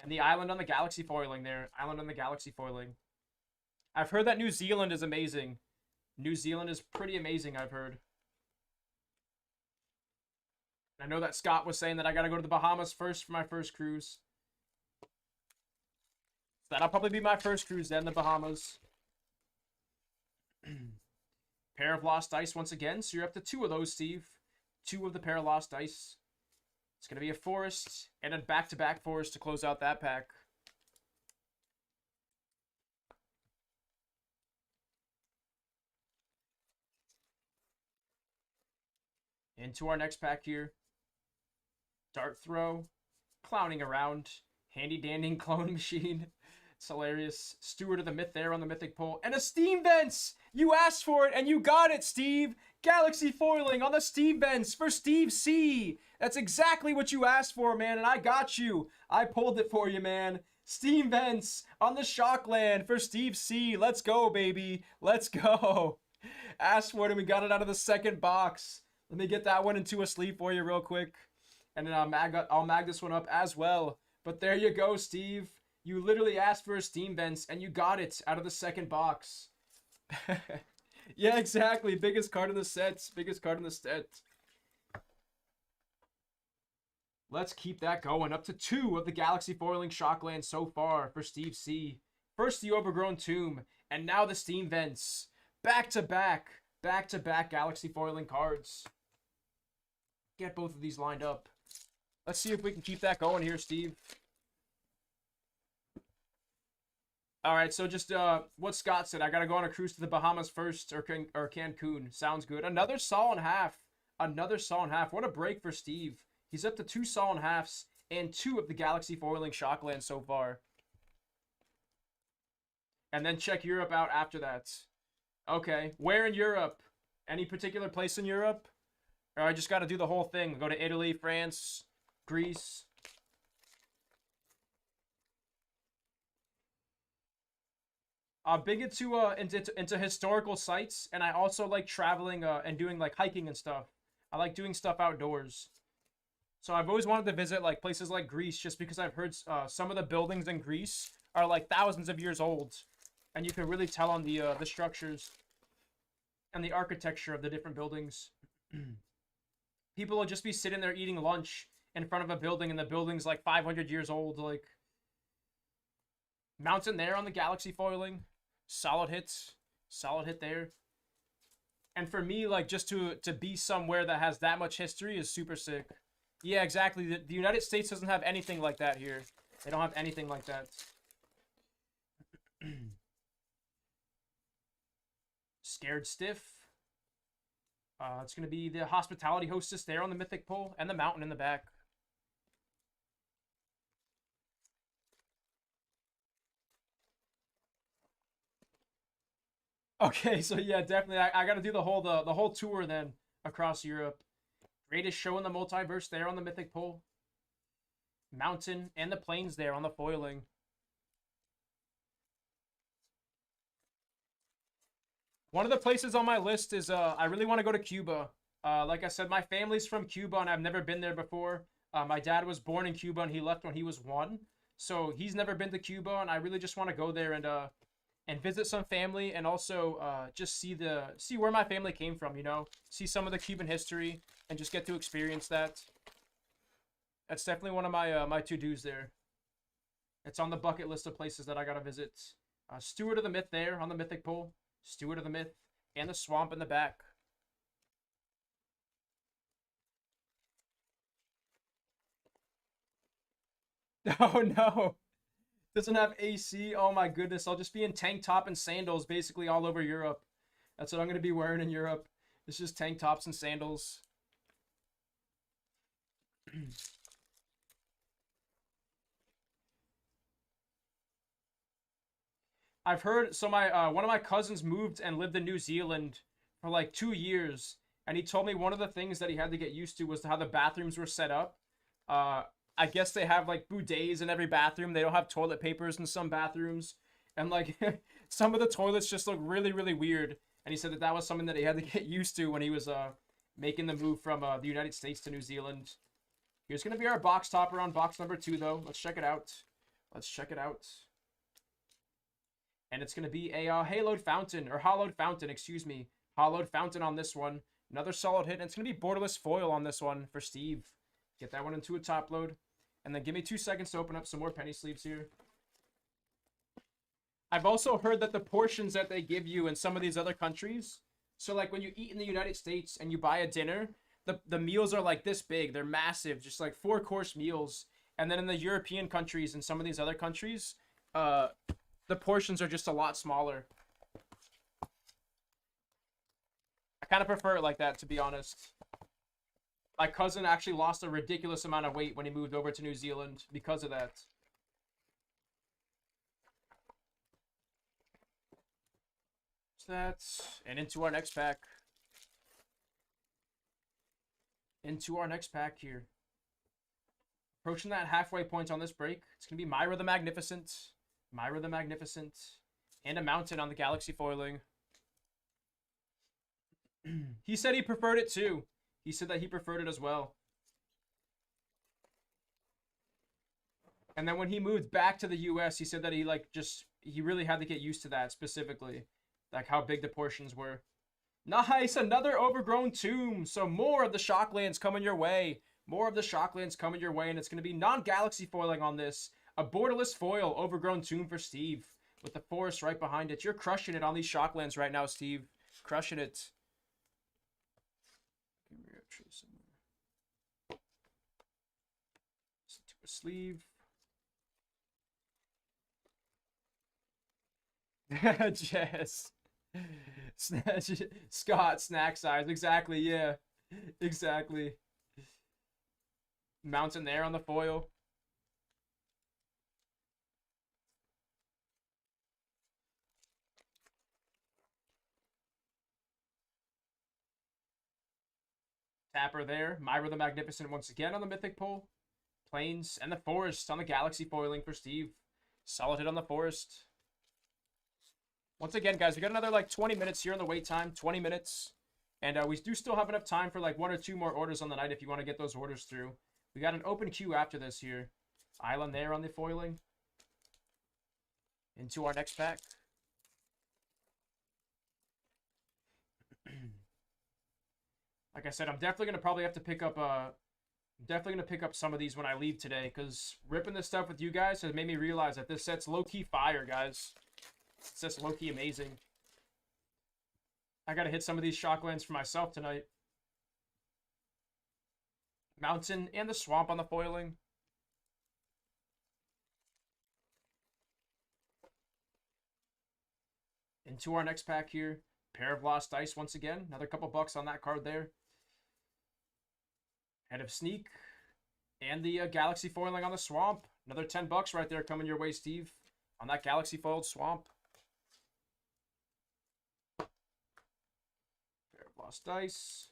And the island on the Galaxy foiling there. Island on the Galaxy foiling. I've heard that New Zealand is amazing. New Zealand is pretty amazing, I've heard. I know that Scott was saying that I got to go to the Bahamas first for my first cruise. That'll probably be my first cruise then, the Bahamas. Pair of Lost Dice once again. So you're up to 2 of those, Steve. 2 of the Pair of Lost Dice. It's going to be a Forest and a back-to-back Forest to close out that pack. Into our next pack here. Dart Throw. Clowning Around. Handy-dandy Clone Machine. It's hilarious. Steward of the Myth there on the Mythic Pole. And a Steam Vents! You asked for it and you got it, Steve! Galaxy foiling on the Steam Vents for Steve C! That's exactly what you asked for, man, and I got you. I pulled it for you, man. Steam Vents on the Shockland for Steve C. Let's go, baby. Let's go. Asked for it and we got it out of the second box. Let me get that one into a sleeve for you real quick. And then I'll mag this one up as well. But there you go, Steve. You literally asked for a Steam Vents, and you got it out of the second box. Yeah, exactly. Biggest card in the set. Biggest card in the set. Let's keep that going. Up to 2 of the Galaxy foiling Shockland so far for Steve C. First the Overgrown Tomb, and now the Steam Vents. Back-to-back Galaxy foiling cards. Get both of these lined up. Let's see if we can keep that going here, Steve. All right, so just what Scott said. I got to go on a cruise to the Bahamas first or Cancun. Sounds good. Another Saw and Half. Another Saw and Half. What a break for Steve. He's up to 2 Saw and Halves and 2 of the Galaxy foiling Shockland so far. And then check Europe out after that. Okay, where in Europe? Any particular place in Europe? Or I just got to do the whole thing. Go to Italy, France, Greece. I'm big into historical sites, and I also like traveling and doing like hiking and stuff. I like doing stuff outdoors. So I've always wanted to visit like places like Greece, just because I've heard some of the buildings in Greece are like thousands of years old, and you can really tell on the structures and the architecture of the different buildings. People will just be sitting there eating lunch in front of a building, and the building's like 500 years old. Like, Mountain there on the Galaxy foiling. Solid hits. Solid hit there. And for me, like, just to be somewhere that has that much history is super sick. Yeah, exactly. The United States doesn't have anything like that here. They don't have anything like that. Scared Stiff. It's going to be the Hospitality Hostess there on the Mythic Pole and the Mountain in the back. Okay, so yeah, definitely. I got to do the whole tour then across Europe. Greatest show in the multiverse there on the Mythic Pole. Mountain and the Plains there on the foiling. One of the places on my list is I really want to go to Cuba. Like I said, my family's from Cuba and I've never been there before. My dad was born in Cuba and he left when he was 1. So he's never been to Cuba, and I really just want to go there and visit some family, and also just see where my family came from, you know? See some of the Cuban history and just get to experience that. That's definitely one of my my to-dos there. It's on the bucket list of places that I gotta visit. Steward of the Myth there on the Mythic Pole. Steward of the Myth. And the Swamp in the back. Oh no. Doesn't have AC. Oh my goodness. I'll just be in tank top and sandals basically all over Europe. That's what I'm going to be wearing in Europe. It's just tank tops and sandals. I've heard, so my one of my cousins moved and lived in New Zealand for like 2 years, and he told me one of the things that he had to get used to was how the bathrooms were set up. I guess they have like bidets in every bathroom. They don't have toilet papers in some bathrooms, and like some of the toilets just look really, really weird. And he said that that was something that he had to get used to when he was making the move from the United States to New Zealand. Here's gonna be our box topper on box number 2, though. Let's check it out. Let's check it out. And it's going to be a haloed fountain, or hollowed fountain, excuse me. Hollowed fountain on this one. Another solid hit, and it's going to be borderless foil on this one for Steve. Get that one into a top load. And then give me 2 seconds to open up some more penny sleeves here. I've also heard that the portions that they give you in some of these other countries, so like when you eat in the United States and you buy a dinner, the meals are like this big. They're massive, just like 4-course meals. And then in the European countries and some of these other countries, the portions are just a lot smaller. I kind of prefer it like that, to be honest. My cousin actually lost a ridiculous amount of weight when he moved over to New Zealand because of that. So that's... And into our next pack. Into our next pack here. Approaching that halfway point on this break. It's going to be Myra the Magnificent. Myra the Magnificent, and a mountain on the Galaxy foiling. He said he preferred it too. He said that he preferred it as well. And then when he moved back to the US, he said that he really had to get used to that specifically. Like how big the portions were. Nice, another overgrown tomb. So more of the Shocklands coming your way. More of the Shocklands coming your way, and it's going to be non-Galaxy foiling on this. A borderless foil, overgrown tomb for Steve. With the forest right behind it. You're crushing it on these Shocklands right now, Steve. Crushing it. To a sleeve. Jess. Scott, snack size. Exactly, yeah. Exactly. Mountain there on the foil. Tapper there. Myra the Magnificent once again on the Mythic Pole. Plains and the Forest on the Galaxy foiling for Steve. Solid hit on the Forest. Once again, guys, we got another like 20 minutes here on the wait time. 20 minutes. And we do still have enough time for like 1 or 2 more orders on the night if you want to get those orders through. We got an open queue after this here. Island there on the foiling. Into our next pack. Like I said, I'm definitely gonna probably have to pick up some of these when I leave today, because ripping this stuff with you guys has made me realize that this set's low-key fire, guys. It's just low-key amazing. I gotta hit some of these Shocklands for myself tonight. Mountain and the Swamp on the foiling. Into our next pack here. Pair of Lost Dice once again. Another couple bucks on that card there. Head of Sneak. And the Galaxy foiling on the Swamp. Another 10 bucks right there coming your way, Steve. On that Galaxy foiled Swamp. Pair of Lost Dice.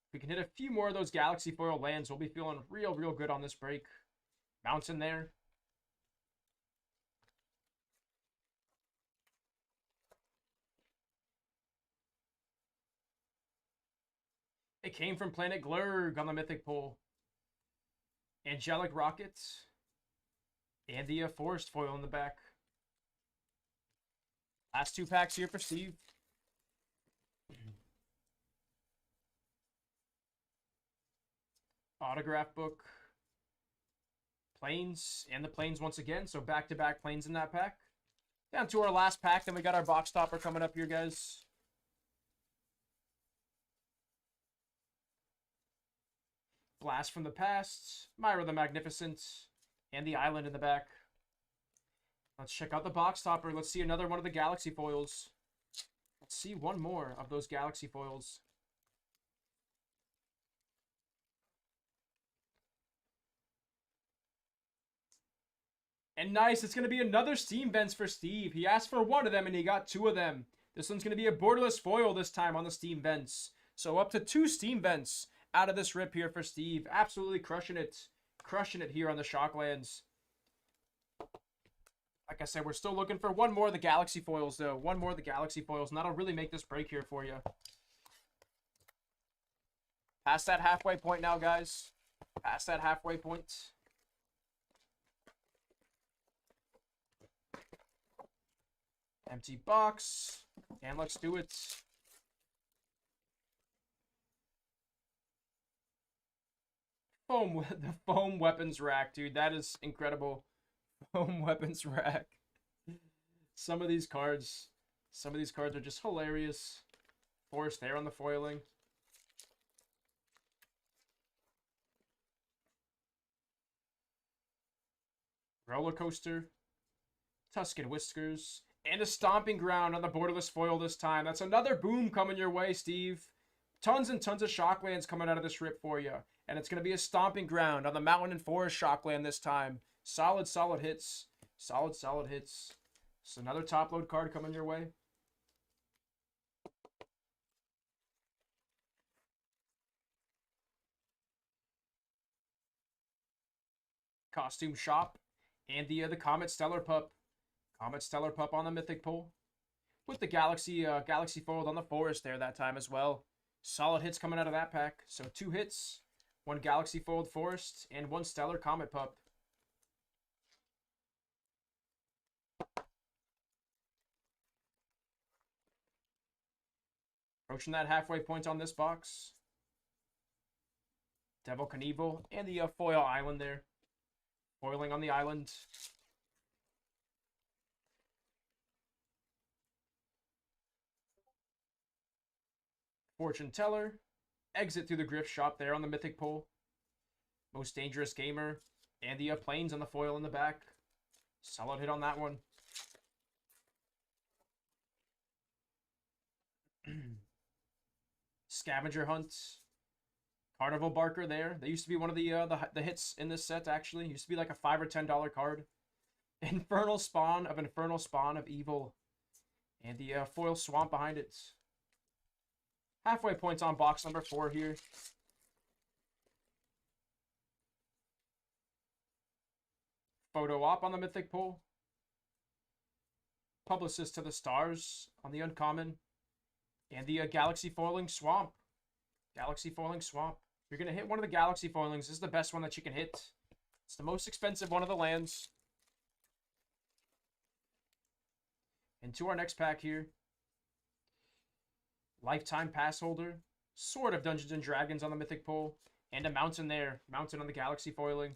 If we can hit a few more of those Galaxy foil lands, we'll be feeling real, real good on this break. Mountain there. It came from Planet Glurg on the Mythic Pole. Angelic Rockets. And the Forest foil in the back. Last 2 packs here for Steve. Autograph book. Planes, and the planes once again. So back-to-back planes in that pack. Down to our last pack, then we got our box topper coming up here, guys. Blast from the Past, Myra the Magnificent, and the Island in the back. Let's check out the box topper. Let's see another one of the Galaxy foils. Let's see one more of those Galaxy foils. And nice, it's going to be another Steam Vents for Steve. He asked for one of them and he got two of them. This one's going to be a borderless foil this time on the Steam Vents. So up to 2 Steam Vents out of this rip here for Steve. Absolutely crushing it. Crushing it here on the Shocklands. Like I said, we're still looking for one more of the Galaxy foils, though. One more of the Galaxy foils, and that'll really make this break here for you. Past that halfway point now, guys. Past that halfway point. Empty box. And let's do it. The foam weapons rack, dude. That is incredible. Foam weapons rack. Some of these cards are just hilarious. Forced there on the foiling. Roller coaster. Tuscan Whiskers. And a stomping ground on the borderless foil this time. That's another boom coming your way, Steve. Tons and tons of Shocklands coming out of this rip for you. And it's going to be a stomping ground on the Mountain and Forest Shockland this time. Solid, solid hits. Solid, solid hits. So another top load card coming your way. Costume Shop. And the Comet Stellar Pup. Comet Stellar Pup on the Mythic Pull. With the Galaxy foiled on the Forest there that time as well. Solid hits coming out of that pack. So 2 hits. 1 Galaxy foiled Forest. And 1 Stellar Comet Pup. Approaching that halfway point on this box. Devil Knievel. And the foil island there. Foiling on the island. Fortune Teller. Exit through the Grift Shop there on the Mythic Pull. Most Dangerous Gamer. And the planes on the foil in the back. Solid hit on that one. Scavenger Hunt. Carnival Barker there. They used to be one of the hits in this set, actually. Used to be like a $5 or $10 card. Infernal Spawn of Evil. And the foil Swamp behind it. Halfway points on box number 4 here. Photo Op on the Mythic Pull. Publicist to the Stars on the Uncommon. And the Galaxy Foiling Swamp. Galaxy Foiling Swamp. If you're going to hit one of the Galaxy Foilings, this is the best one that you can hit. It's the most expensive one of the lands. And to our next pack here. Lifetime Pass Holder. Sword of Dungeons and Dragons on the Mythic Pull. And a Mountain there. Mountain on the Galaxy Foiling.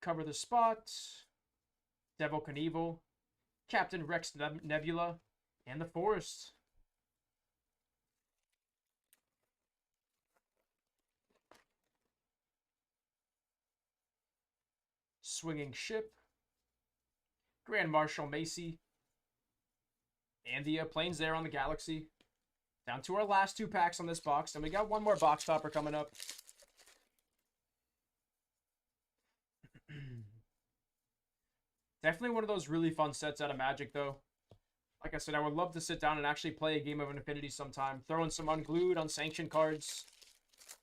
Cover the Spot. Devil Knievel. Captain Rex Nebula. And the Forest. Swinging Ship. Grand Marshal Macy. And the planes there on the Galaxy. Down to our last 2 packs on this box. And we got one more box topper coming up. Definitely one of those really fun sets out of Magic, though. Like I said, I would love to sit down and actually play a game of Infinity sometime. Throw in some unglued, unsanctioned cards. I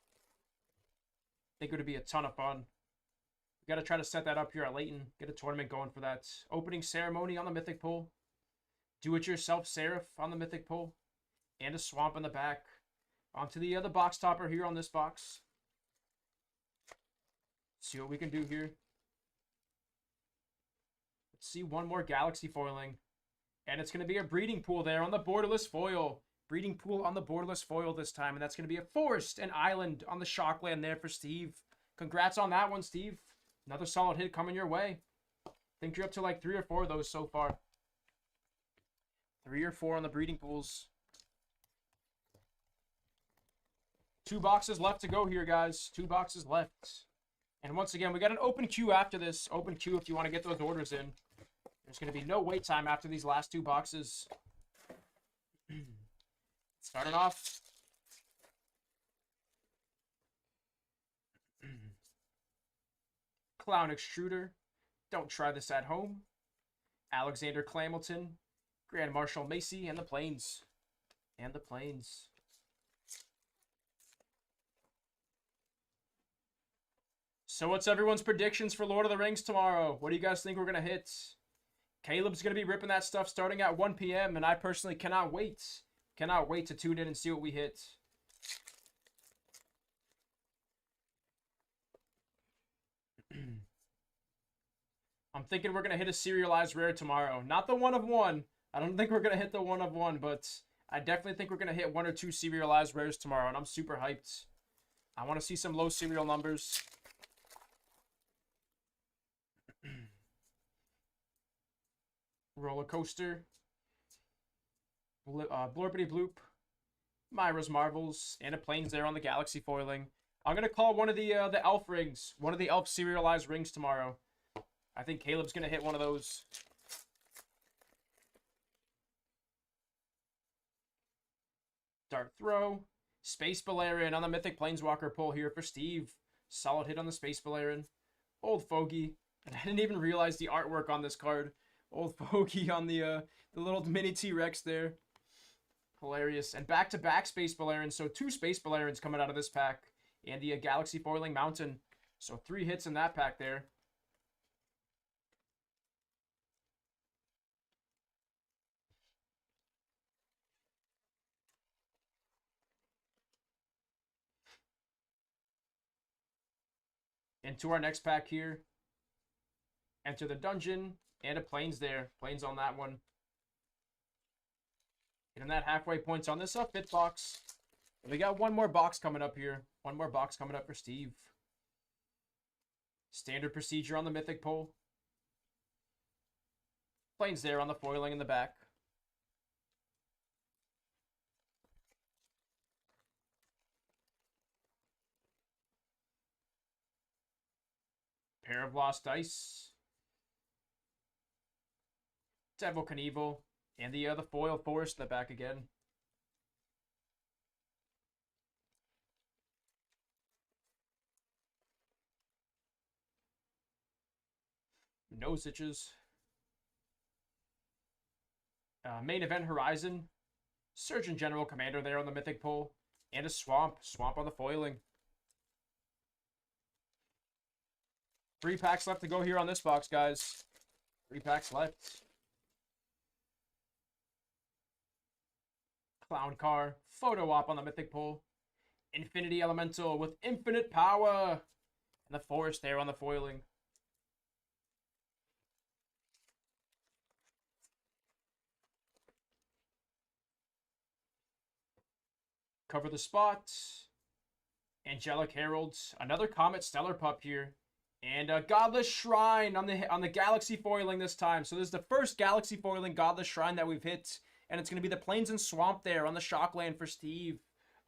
think it would be a ton of fun. We got to try to set that up here at Layton. Get a tournament going for that. Opening Ceremony on the Mythic Pull. Do-it-yourself Seraph on the Mythic Pull. And a Swamp in the back. Onto the other box topper here on this box. See what we can do here. Let's see one more Galaxy foiling. And it's going to be a breeding pool there on the borderless foil. Breeding pool on the borderless foil this time. And that's going to be a forest and island on the Shockland there for Steve. Congrats on that one, Steve. Another solid hit coming your way. I think you're up to like 3 or 4 of those so far. 3 or 4 on the breeding pools. 2 boxes left to go here, guys. 2 boxes left. And once again, we got an open queue after this. Open queue if you want to get those orders in. There's going to be no wait time after these last 2 boxes. Starting off. Clown Extruder. Don't try this at home. Alexander Clamilton. Grand Marshal Macy and the Plains. And the Plains. So what's everyone's predictions for Lord of the Rings tomorrow? What do you guys think we're going to hit? Caleb's going to be ripping that stuff starting at 1 p.m. And I personally cannot wait. Cannot wait to tune in and see what we hit. I'm thinking we're going to hit a serialized rare tomorrow. Not the 1 of 1. I don't think we're going to hit the 1 of 1, but I definitely think we're going to hit 1 or 2 serialized rares tomorrow, and I'm super hyped. I want to see some low serial numbers. Roller Coaster. Blorbity Bloop. Myra's Marvels. And a Plains there on the Galaxy foiling. I'm going to call one of the Elf rings. One of the Elf serialized rings tomorrow. I think Caleb's going to hit one of those. Dart Throw. Space Balerian on the Mythic Planeswalker pull here for Steve. Solid hit on the Space Balerian. Old Fogey. And I didn't even realize the artwork on this card. Old Fogey on the little mini T-Rex there. Hilarious. And back-to-back Space Balerians. So 2 Space Balerians coming out of this pack. And the Galaxy Foiling Mountain. So 3 hits in that pack there. Into our next pack here. Enter the Dungeon. And a Plains there. Plains on that one. Getting that halfway points on this fit box. And we got one more box coming up here. One more box coming up for Steve. Standard procedure on the Mythic pull. Plains there on the foiling in the back. Pair of Lost Dice. Devil Knievel. And the foil forest in the back again. No Stitches. Main Event Horizon. Surgeon General Commander there on the Mythic pull. And a Swamp. Swamp on the foiling. 3 packs left to go here on this box, guys. 3 packs left. Clown Car. Photo Op on the Mythic pull. Infinity Elemental with infinite power. And the Forest there on the foiling. Cover the Spot. Angelic Heralds. Another Comet Stellar Pup here. And a Godless Shrine on the Galaxy foiling this time. So this is the first Galaxy foiling Godless Shrine that we've hit. And it's going to be the Plains and Swamp there on the Shockland for Steve.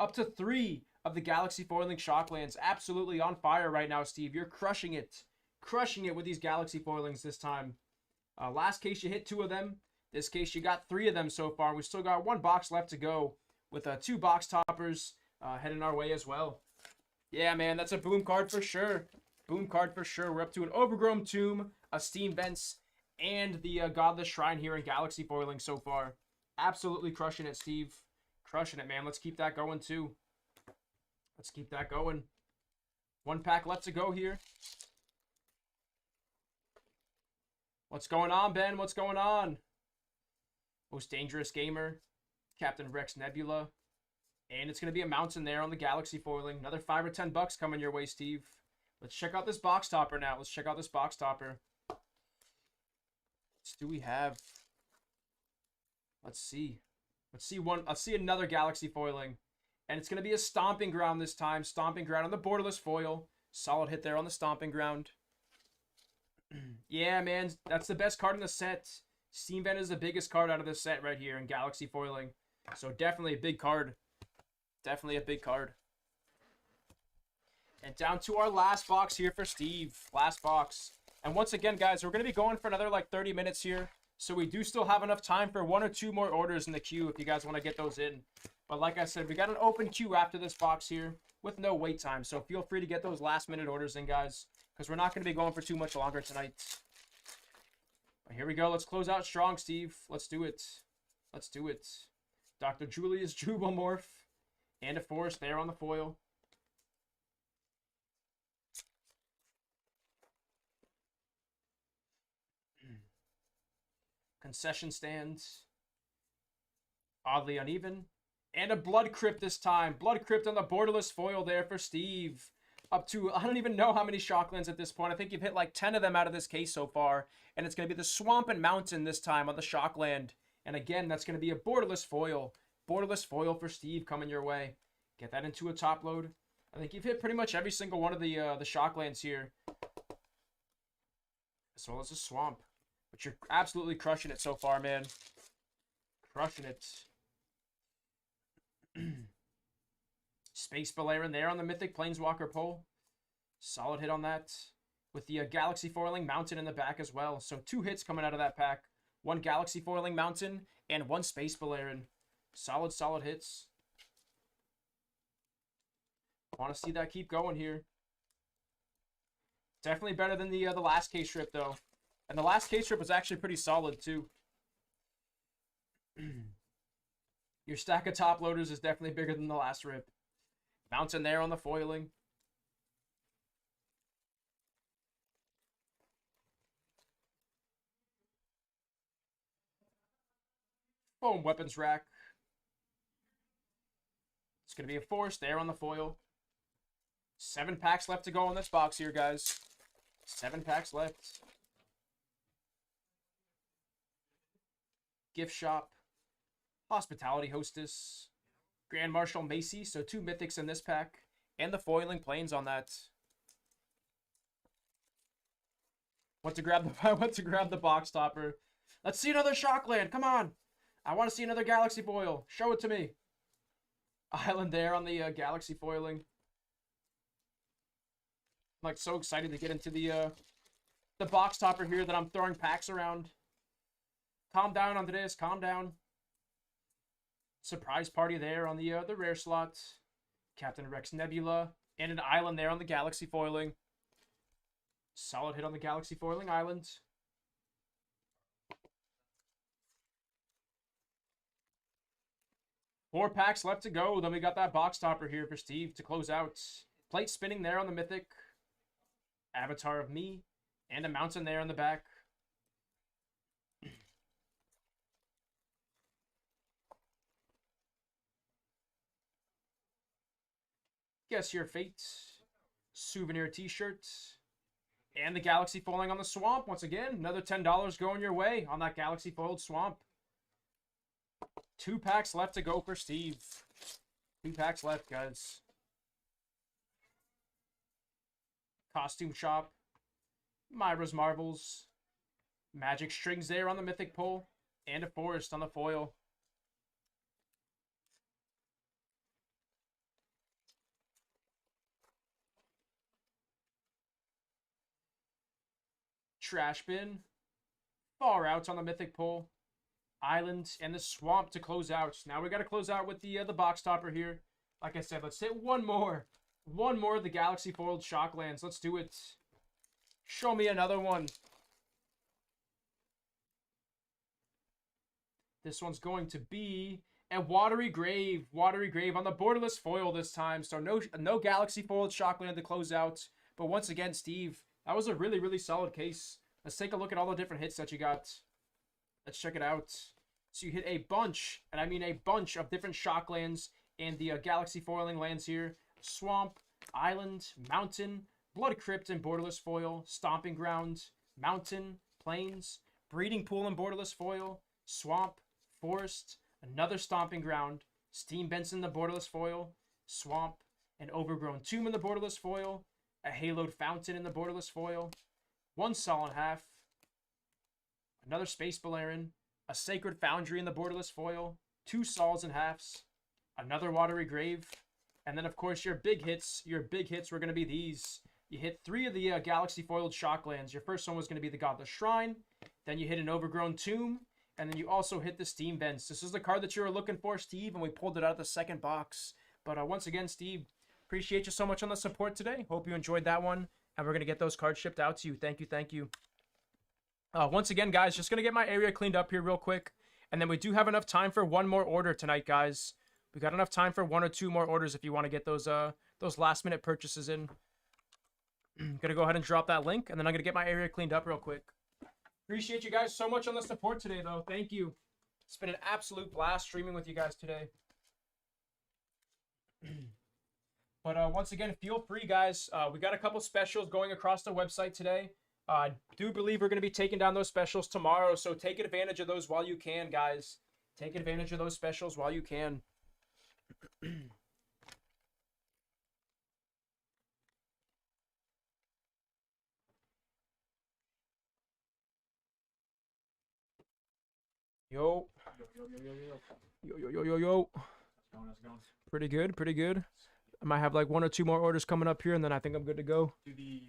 Up to 3 of the Galaxy foiling Shocklands. Absolutely on fire right now, Steve. You're crushing it. Crushing it with these Galaxy foilings this time. Last case you hit 2 of them. This case you got 3 of them so far. We still got 1 box left to go. With 2 box toppers heading our way as well. Yeah, man, that's a boom card for sure. Boom card for sure. We're up to an Overgrown Tomb, a Steam Vents, and the Godless Shrine here in Galaxy foiling so far. Absolutely crushing it, Steve. Crushing it, man. Let's keep that going, too. Let's keep that going. 1 pack left to go here. What's going on, Ben? What's going on? Most Dangerous Gamer. Captain Rex Nebula. And it's going to be a Mountain there on the Galaxy foiling. Another 5 or 10 bucks coming your way, Steve. Let's check out this box topper now. Let's check out this box topper. What do we have? Let's see. Let's see another Galaxy foiling. And it's going to be a Stomping Ground this time. Stomping Ground on the borderless foil. Solid hit there on the Stomping Ground. Yeah, man. That's the best card in the set. Steam Vent is the biggest card out of this set right here in Galaxy foiling. So definitely a big card. Definitely a big card. And down to our last box here for Steve. Last box. And once again, guys, we're going to be going for another like 30 minutes here. So we do still have enough time for 1 or 2 more orders in the queue if you guys want to get those in. But like I said, we got an open queue after this box here with no wait time. So feel free to get those last minute orders in, guys. Because we're not going to be going for too much longer tonight. But here we go. Let's close out strong, Steve. Let's do it. Let's do it. Dr. Julius Jubilmorph. And a Force there on the foil. Concession stands. Oddly uneven. And a Blood Crypt this time. Blood Crypt on the borderless foil there for Steve. Up to, I don't even know how many Shocklands at this point. I think you've hit like 10 of them out of this case so far. And it's going to be the Swamp and Mountain this time on the Shockland. And again, that's going to be a borderless foil. Borderless foil for Steve coming your way. Get that into a top load. I think you've hit pretty much every single one of the Shocklands here. As well as a Swamp. But you're absolutely crushing it so far, man. Crushing it. Space Balerin there on the Mythic Planeswalker pull. Solid hit on that. With the Galaxy Foiling Mountain in the back as well. So 2 hits coming out of that pack. 1 Galaxy Foiling Mountain and 1 Space Balerin. Solid, solid hits. Want to see that keep going here. Definitely better than the last case strip, though. And the last case strip was actually pretty solid, too. Your stack of top loaders is definitely bigger than the last rip. Mountain there on the foiling. Foam weapons rack. It's going to be a Force there on the foil. 7 packs left to go in this box here, guys. 7 packs left. Gift Shop. Hospitality Hostess. Grand Marshal Macy. So 2 mythics in this pack. And the foiling planes on that. Went to grab the box topper. Let's see another Shockland. Come on. I want to see another Galaxy foil. Show it to me. Island there on the Galaxy foiling. I'm like so excited to get into the box topper here that I'm throwing packs around. Calm down, Andres. Calm down. Surprise party there on the rare slot. Captain Rex Nebula. And an island there on the Galaxy foiling. Solid hit on the Galaxy foiling island. Four packs left to go. Then we got that box topper here for Steve to close out. Plate spinning there on the Mythic. Avatar of Me. And a mountain there in the back. Guess Your Fate. Souvenir t-shirt. And the Galaxy foiling on the Swamp. Once again, another $10 going your way on that Galaxy foiled Swamp. 2 packs left to go for Steve. 2 packs left, guys. Costume Shop. Myra's Marvels. Magic Strings there on the Mythic pull. And a Forest on the foil. Trash Bin. Far Out on the Mythic pull. Island and the Swamp to close out. Now we got to close out with the box topper here. Like I said, let's hit one more. One more of the Galaxy foiled Shocklands. Let's do it. Show me another one. This one's going to be a Watery Grave. Watery Grave on the borderless foil this time. So no Galaxy foiled Shockland to close out. But once again, Steve, that was a really, really solid case. Let's take a look at all the different hits that you got. Let's check it out. So you hit a bunch, and I mean a bunch of different Shocklands and the Galaxy foiling lands here. Swamp, Island, Mountain, Blood Crypt and borderless foil, Stomping Ground, Mountain, Plains, Breeding Pool and borderless foil, Swamp, Forest, another Stomping Ground, Steam Benson in the borderless foil, Swamp, an Overgrown Tomb in the borderless foil, a Haloed Fountain in the borderless foil, one Sol and Half, another Space Balerin, a Sacred Foundry in the borderless foil, two Sols and Halves, another Watery Grave, and then of course your big hits. Your big hits were going to be these. You hit 3 of the Galaxy Foiled Shocklands. Your first one was going to be the Godless Shrine, then you hit an Overgrown Tomb, and then you also hit the Steam Vents. This is the card that you were looking for, Steve, and we pulled it out of the second box. But once again, Steve, appreciate you so much on the support today. Hope you enjoyed that one, and we're going to get those cards shipped out to you. Thank you, thank you. Once again, guys, just going to get my area cleaned up here real quick, and then we do have enough time for one more order tonight, guys. We got enough time for 1 or 2 more orders if you want to get those last-minute purchases in. Gonna go ahead and drop that link, and then I'm gonna get my area cleaned up real quick. Appreciate you guys so much on the support today, though. Thank you. It's been an absolute blast streaming with you guys today. But once again, feel free, guys. We got a couple specials going across the website today. I do believe we're going to be taking down those specials tomorrow, so take advantage of those while you can, guys. Take advantage of those specials while you can. Yo. Yo. How's it going? Pretty good, pretty good. I might have like 1 or 2 more orders coming up here, and then I think I'm good to go. Do the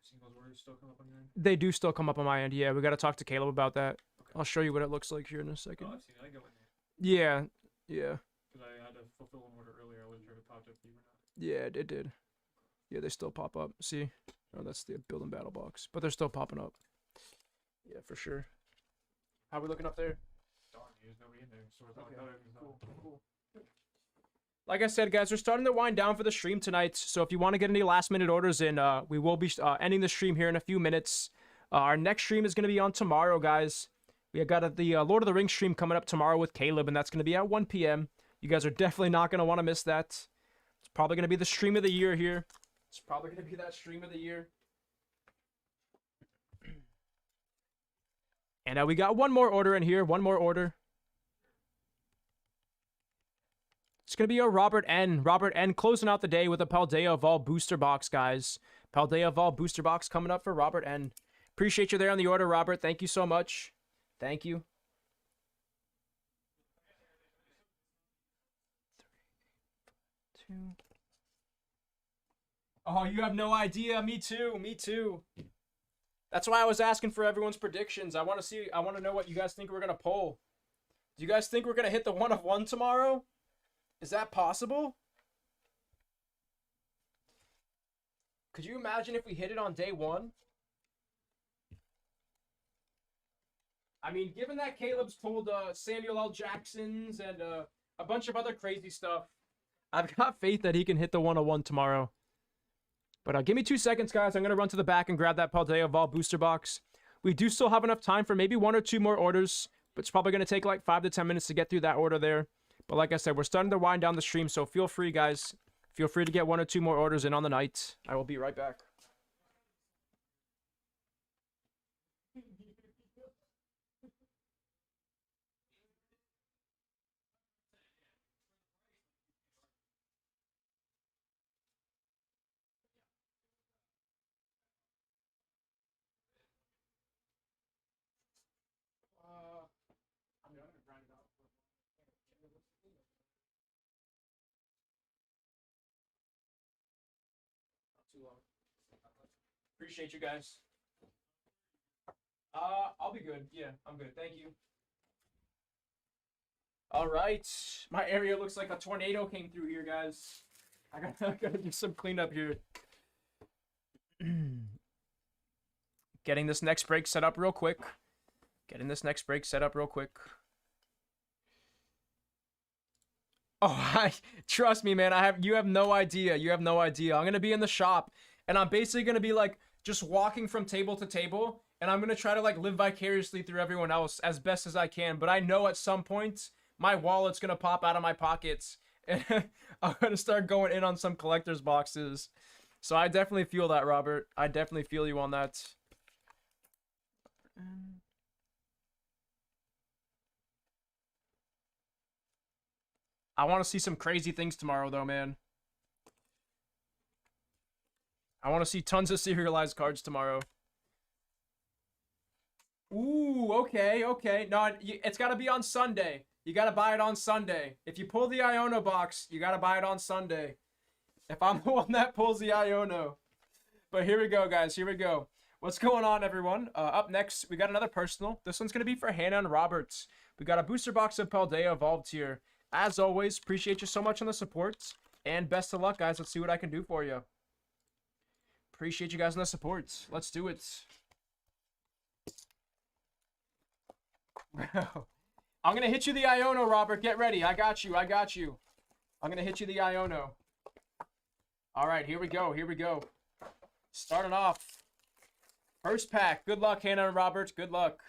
singles orders still come up on your end? They do still come up on my end. Yeah, we got to talk to Caleb about that. Okay. I'll show you what it looks like here in a second. Oh, I've seen it. I go in there. Yeah, yeah. Because I had to fulfill an order earlier. I wasn't sure if it popped up for you or not. Yeah, it did. Yeah, they still pop up. See? Oh, that's the build and battle box. But they're still popping up. Yeah, for sure. How we looking up there? Darn, there's nobody in there. So it's not Okay, like that. cool. Like I said, guys, we're starting to wind down for the stream tonight. So if you want to get any last-minute orders in, we will be ending the stream here in a few minutes. Our next stream is going to be on tomorrow, guys. We got the Lord of the Rings stream coming up tomorrow with Caleb, and that's going to be at 1 p.m. You guys are definitely not going to want to miss that. It's probably going to be the stream of the year here. It's probably going to be that stream of the year. And we got one more order in here. One more order. It's going to be a Robert N. Robert N. closing out the day with a Paldea Vol booster box, guys. Paldea Vol booster box coming up for Robert N. Appreciate you there on the order, Robert. Thank you so much. Thank you. 3, 2. Oh, you have no idea. Me too. Me too. That's why I was asking for everyone's predictions. I want to know what you guys think we're going to pull. Do you guys think we're going to hit the 1 of 1 tomorrow? Is that possible? Could you imagine if we hit it on day 1? I mean, given that Caleb's pulled Samuel L. Jackson's and a bunch of other crazy stuff, I've got faith that he can hit the 1 of 1 tomorrow. But give me 2 seconds, guys. I'm going to run to the back and grab that Paldea Vol booster box. We do still have enough time for maybe 1 or 2 more orders, but it's probably going to take like 5 to 10 minutes to get through that order there. But like I said, we're starting to wind down the stream, so feel free, guys. Feel free to get 1 or 2 more orders in on the night. I will be right back. Appreciate you guys. I'll be good. Yeah, I'm good. Thank you. All right. My area looks like a tornado came through here, guys. I gotta do some cleanup here. Getting this next break set up real quick. Oh, trust me, man. You have no idea. I'm gonna be in the shop, and I'm basically gonna be like just walking from table to table, and I'm gonna try to like live vicariously through everyone else as best as I can. But I know at some point my wallet's gonna pop out of my pockets, and I'm gonna start going in on some collector's boxes. So I definitely feel that, Robert. I definitely feel you on that. I want to see some crazy things tomorrow, though, man. I want to see tons of serialized cards tomorrow. Ooh, okay. No, it's got to be on Sunday. You got to buy it on Sunday. If you pull the Iono box, you got to buy it on Sunday. If I'm the one that pulls the Iono. But here we go, guys. Here we go. What's going on, everyone? Up next, we got another personal. This one's going to be for Hannah and Roberts. We got a booster box of Paldea Evolved here. As always, appreciate you so much on the support. And best of luck, guys. Let's see what I can do for you. Appreciate you guys on the support. Let's do it. I'm going to hit you the Iono, Robert. Get ready. I got you. I'm going to hit you the Iono. All right, here we go. Starting off. First pack. Good luck, Hannah and Robert. Good luck.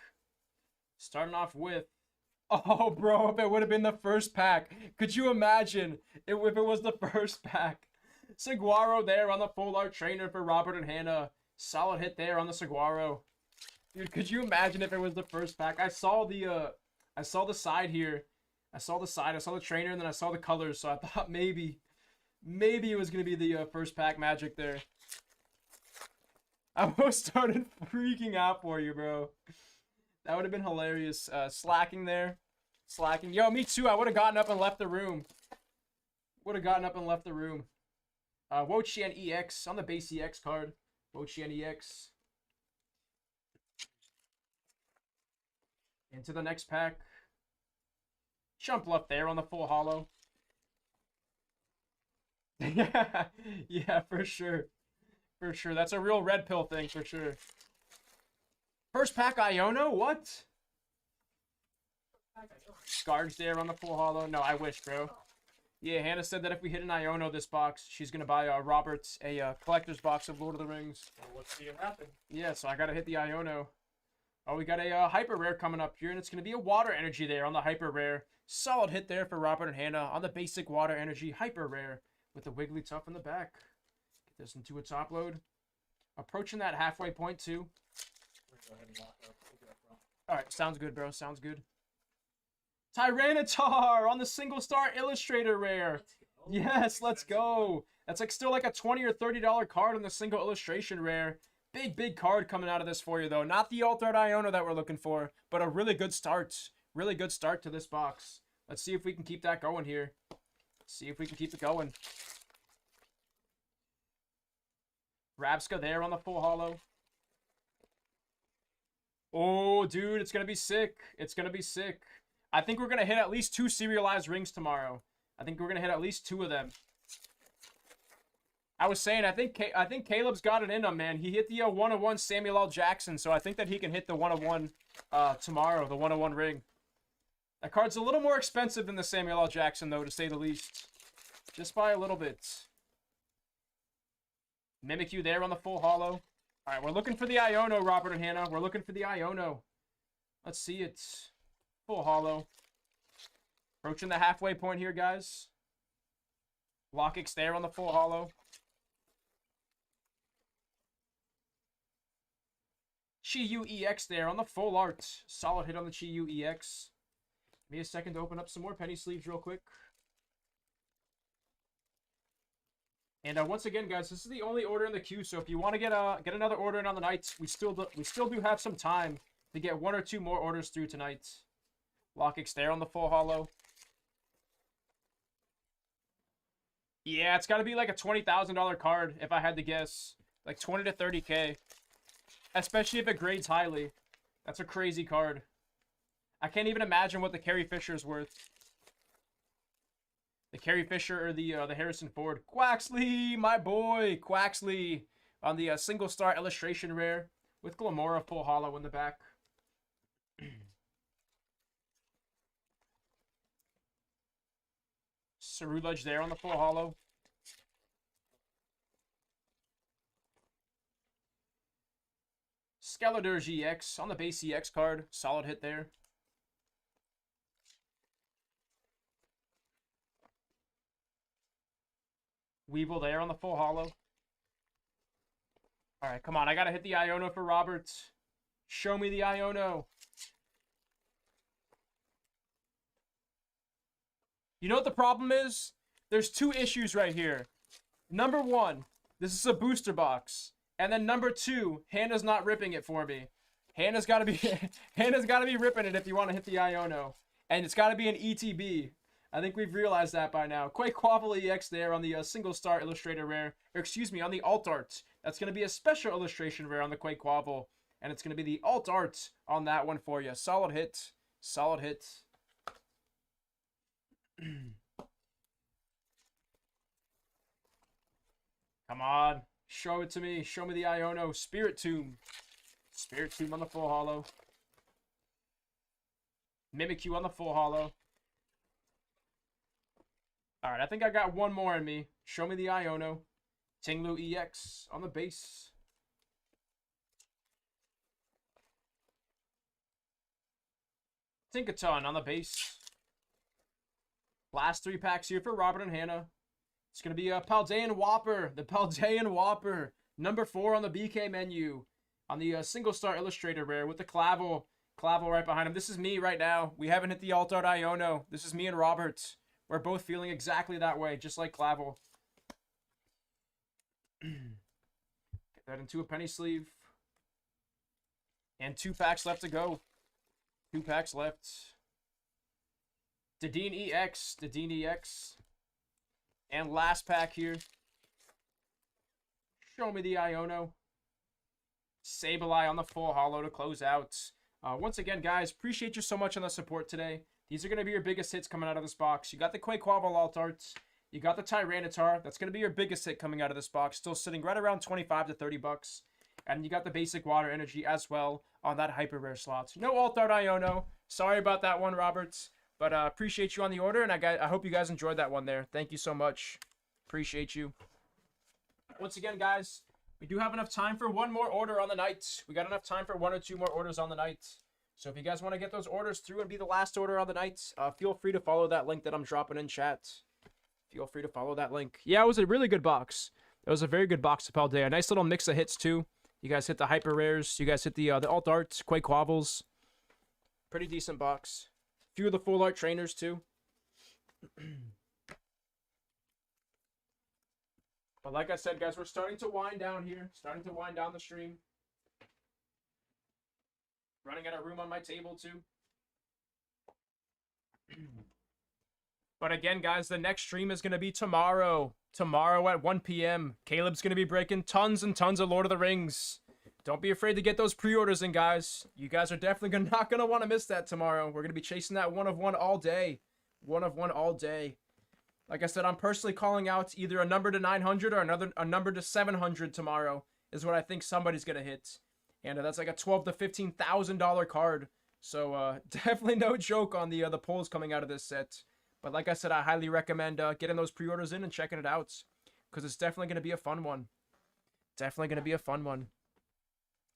Starting off with... Oh, bro, if it would have been the first pack. Could you imagine if it was the first pack? Saguaro there on the full art trainer for Robert and Hannah. Solid hit there on the Saguaro. Dude, could you imagine if it was the first pack? I saw the side here. I saw the trainer, and then I saw the colors, so I thought maybe it was going to be the first pack magic there. I almost started freaking out for you, bro. That would have been hilarious. Slacking there. Yo, me too. I would have gotten up and left the room. Wo-Chien EX on the base EX card. Wo-Chien EX. Into the next pack. Jump left there on the full holo. Yeah, for sure. That's a real red pill thing, for sure. First pack Iono? What? Scarves there on the full holo. No, I wish, bro. Yeah, Hannah said that if we hit an Iono this box, she's going to buy Robert's a collector's box of Lord of the Rings. Well, let's see it happen. Yeah, so I got to hit the Iono. Oh, we got a hyper rare coming up here, and it's going to be a water energy there on the hyper rare. Solid hit there for Robert and Hannah on the basic water energy hyper rare with the Wigglytuff in the back. Get this into a top load. Approaching that halfway point, too. Go ahead and lock up. We'll do that, bro. All right, sounds good, bro. Sounds good. Tyranitar on the single star illustrator rare. Yes, let's go. That's like still like a $20 or $30 card on the single illustration rare. Big card coming out of this for you, though. Not the Alt Art Iono that we're looking for, but a really good start. Really good start to this box. Let's see if we can keep that going here. See if we can keep it going. Rabska there on the full holo. Oh, dude, it's going to be sick. It's going to be sick. I think we're going to hit at least 2 serialized rings tomorrow. I think we're going to hit at least 2 of them. I was saying, I think Caleb's got it in him, man. He hit the 1-of-1 Samuel L. Jackson, so I think that he can hit the 1-of-1 tomorrow, the 1-of-1 ring. That card's a little more expensive than the Samuel L. Jackson, though, to say the least. Just by a little bit. Mimikyu there on the full holo. All right, we're looking for the Iono, Robert and Hannah. We're looking for the Iono. Let's see it. Full holo. Approaching the halfway point here, guys. Lockix there on the full holo. Chi-Yu EX there on the full art. Solid hit on the Chi-Yu EX. Give me a second to open up some more penny sleeves real quick. And once again, guys, this is the only order in the queue. So if you want to get another order in on the night, we still do have some time to get 1 or 2 more orders through tonight. Lockix there on the full holo. Yeah, it's got to be like a $20,000 card if I had to guess. Like 20 to 30K. Especially if it grades highly. That's a crazy card. I can't even imagine what the Carrie Fisher's worth. The Carrie Fisher or the Harrison Ford. Quaxley, my boy, Quaxley. On the single star illustration rare. With Glamora full holo in the back. Cerulege there on the full holo. Skeletor GX on the base EX card. Solid hit there. Weevil there on the full holo. Alright, come on. I gotta hit the Iono for Robert. Show me the Iono. You know what the problem is? There's two issues right here. Number one, this is a booster box. And then number two, Hannah's not ripping it for me. Hannah's got to be Hannah's got to be ripping it if you want to hit the Iono. And it's got to be an ETB. I think we've realized that by now. Quake Quaffle EX there on the single star illustrator rare. Or excuse me, on the alt art. That's going to be a special illustration rare on the Quake Quaffle. And it's going to be the alt art on that one for you. Solid hit. Solid hit. Come on. Show it to me. Show me the Iono. Spirit Tomb. Spirit Tomb on the full holo. Mimikyu on the full holo. Alright, I think I got one more in me. Show me the Iono. Tinglu EX on the base. Tinkaton on the base. Last 3 packs here for Robert and Hannah. It's going to be a Paldean Whopper. The Paldean Whopper. Number 4 on the BK menu. On the single star illustrator rare with the Clavel. Clavel right behind him. This is me right now. We haven't hit the alt art Iono. This is me and Robert. We're both feeling exactly that way, just like Clavel. Get that into a penny sleeve. And 2 packs left to go. 2 packs left. Dedenne EX. Dedenne EX. And last pack here. Show me the Iono. Sableye on the full holo to close out. Once again, guys, appreciate you so much on the support today. These are going to be your biggest hits coming out of this box. You got the Quake Quaffle alt arts. You got the Tyranitar. That's going to be your biggest hit coming out of this box. Still sitting right around 25 to 30 bucks. And you got the basic water energy as well on that hyper rare slot. No alt art Iono. Sorry about that one, Roberts. But appreciate you on the order, and I hope you guys enjoyed that one there. Thank you so much. Appreciate you. Once again, guys, we do have enough time for one more order on the night. We got enough time for 1 or 2 more orders on the night. So if you guys want to get those orders through and be the last order on the night, feel free to follow that link that I'm dropping in chat. Feel free to follow that link. Yeah, it was a really good box. It was a very good box to Paldea. A nice little mix of hits, too. You guys hit the hyper rares. You guys hit the alt arts, Quake Quaffles. Pretty decent box. Few of the full art trainers, too. But like I said, guys, we're starting to wind down here. Starting to wind down the stream. Running out of room on my table, too. But again, guys, the next stream is going to be tomorrow. Tomorrow at 1 p.m. Caleb's going to be breaking tons and tons of Lord of the Rings. Don't be afraid to get those pre-orders in, guys. You guys are definitely not going to want to miss that tomorrow. We're going to be chasing that 1 of 1 all day. 1 of 1 all day. Like I said, I'm personally calling out either a number to 900 or a number to 700 tomorrow is what I think somebody's going to hit. And that's like a $12,000 to $15,000 card. So definitely no joke on the polls coming out of this set. But like I said, I highly recommend getting those pre-orders in and checking it out. Because it's definitely going to be a fun one. Definitely going to be a fun one.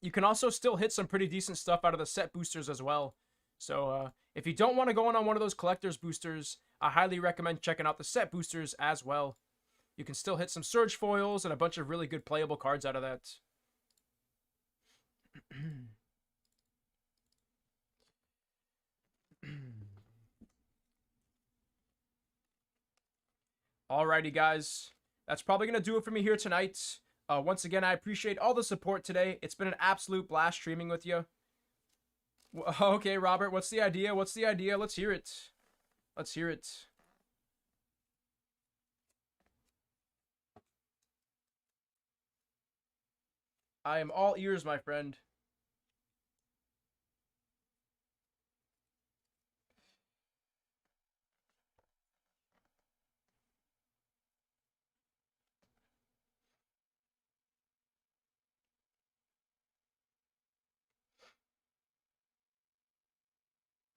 You can also still hit some pretty decent stuff out of the set boosters as well. So if you don't want to go on one of those collector's boosters, I highly recommend checking out the set boosters as well. You can still hit some surge foils and a bunch of really good playable cards out of that. Alrighty, guys. That's probably going to do it for me here tonight. Once again, I appreciate all the support today. It's been an absolute blast streaming with you. Okay, Robert, what's the idea? What's the idea? Let's hear it. Let's hear it. I am all ears, my friend.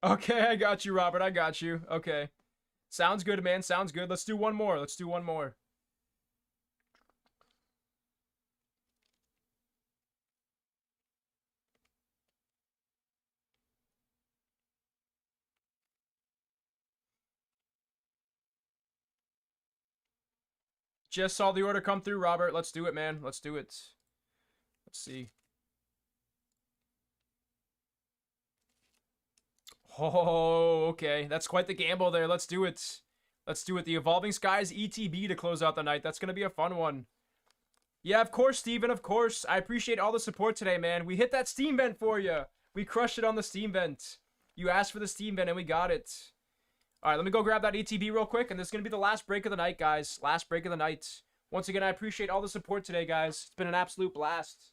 Okay, I got you, Robert. I got you. Okay. Sounds good, man. Sounds good. Let's do one more. Let's do one more. Just saw the order come through, Robert. Let's do it, man. Let's do it. Let's see. Oh, okay. That's quite the gamble there. Let's do it. Let's do it. The Evolving Skies ETB to close out the night. That's going to be a fun one. Yeah, of course, Steven, of course. I appreciate all the support today, man. We hit that Steam vent for you. We crushed it on the Steam vent. You asked for the Steam vent, and we got it. All right, let me go grab that ETB real quick, and this is going to be the last break of the night, guys. Last break of the night. Once again, I appreciate all the support today, guys. It's been an absolute blast.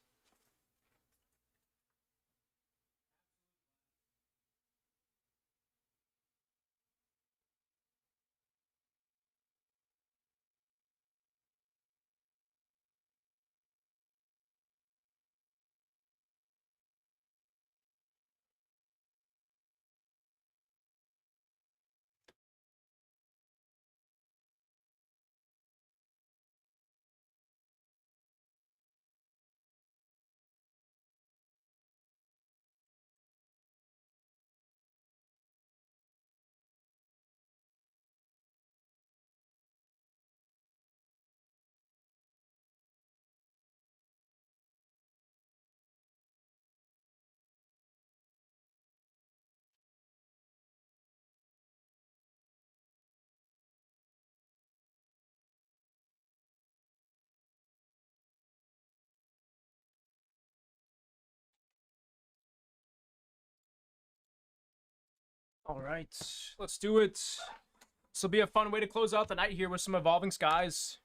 All right, let's do it. This will be a fun way to close out the night here with some Evolving Skies.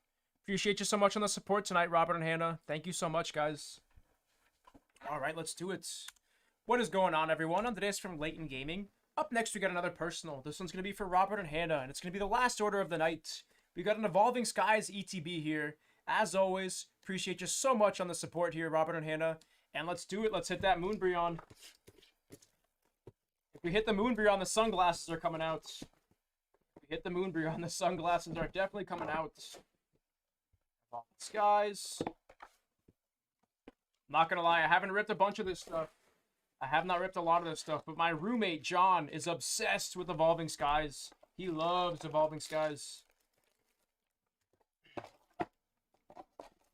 Appreciate you so much on the support tonight, Robert and Hannah. Thank you so much, guys. All right, let's do it. What is going on, everyone? On today's from Leighton Gaming. Up next, we got another personal. This one's going to be for Robert and Hannah, and it's going to be the last order of the night. We got an Evolving Skies ETB here. As always, appreciate you so much on the support here, Robert and Hannah. And let's do it. Let's hit that Moonbreon. If we hit the Moonbreon, the sunglasses are coming out. If we hit the Moonbreon, the sunglasses are definitely coming out. Skies. Not gonna lie, I haven't ripped a bunch of this stuff. I have not ripped a lot of this stuff, but my roommate, John, is obsessed with Evolving Skies. He loves Evolving Skies.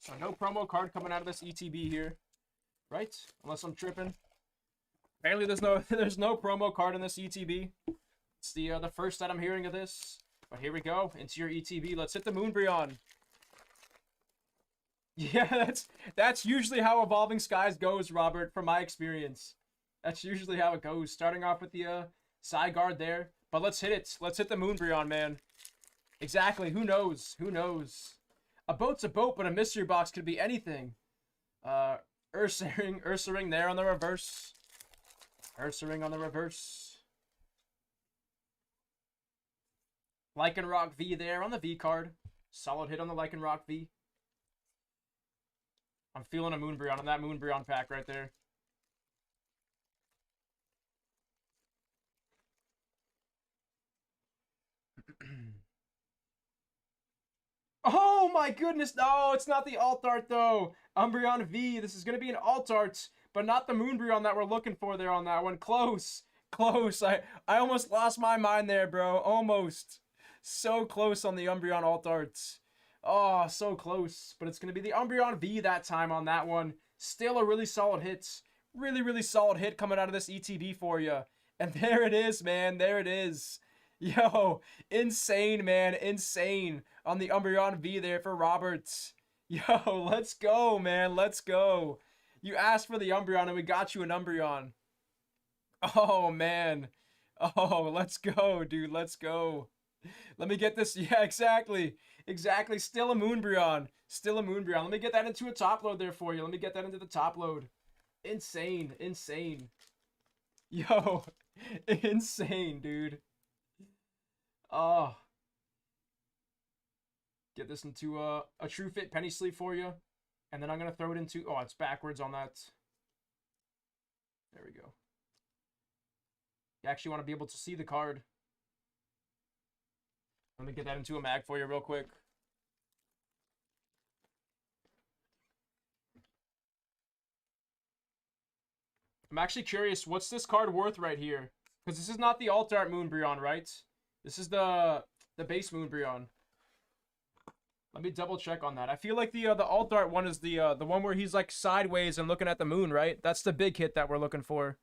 So no promo card coming out of this ETB here. Right? Unless I'm tripping. Apparently there's no promo card in this ETB. It's the first that I'm hearing of this. But here we go. Into your ETB. Let's hit the Moonbreon. Yeah, that's usually how Evolving Skies goes, Robert, from my experience. That's usually how it goes. Starting off with the side guard there. But let's hit it. Let's hit the Moonbreon, man. Exactly. Who knows? Who knows? A boat's a boat, but a mystery box could be anything. Ursaring there on the reverse. Ursaring on the reverse. Lycanroc V there on the V card. Solid hit on the Lycanroc V. I'm feeling a Moonbreon on that Moonbreon pack right there. Oh my goodness! No, it's not the alt art though. Umbreon V. This is gonna be an alt art, but not the Moonbreon that we're looking for there on that one. Close, close. I almost lost my mind there, bro. Almost. So close on the Umbreon alt arts. Oh, so close. But it's gonna be the Umbreon V that time on that one. Still a really solid hit. Really, really solid hit coming out of this ETB for you. And there it is, man. There it is. Yo, insane, man. Insane on the Umbreon V there for Roberts. Yo, let's go, man. Let's go. You asked for the Umbreon and we got you an Umbreon. Oh, man. Oh, let's go, dude. Let's go. Let me get this. Yeah, exactly. Exactly. Still a Moonbreon. Still a Moonbreon. Let me get that into a top load there for you. Let me get that into the top load. Insane. Insane. Yo, insane, dude. Oh. Get this into a True Fit penny sleeve for you. And then I'm going to throw it into... Oh, it's backwards on that. There we go. You actually want to be able to see the card. Let me get that into a mag for you real quick. I'm actually curious, what's this card worth right here? Because this is not the alt art Moonbreon, right? This is the base Moonbreon. Let me double check on that. I feel like the alt art one is the one where he's like sideways and looking at the moon, right? That's the big hit that we're looking for.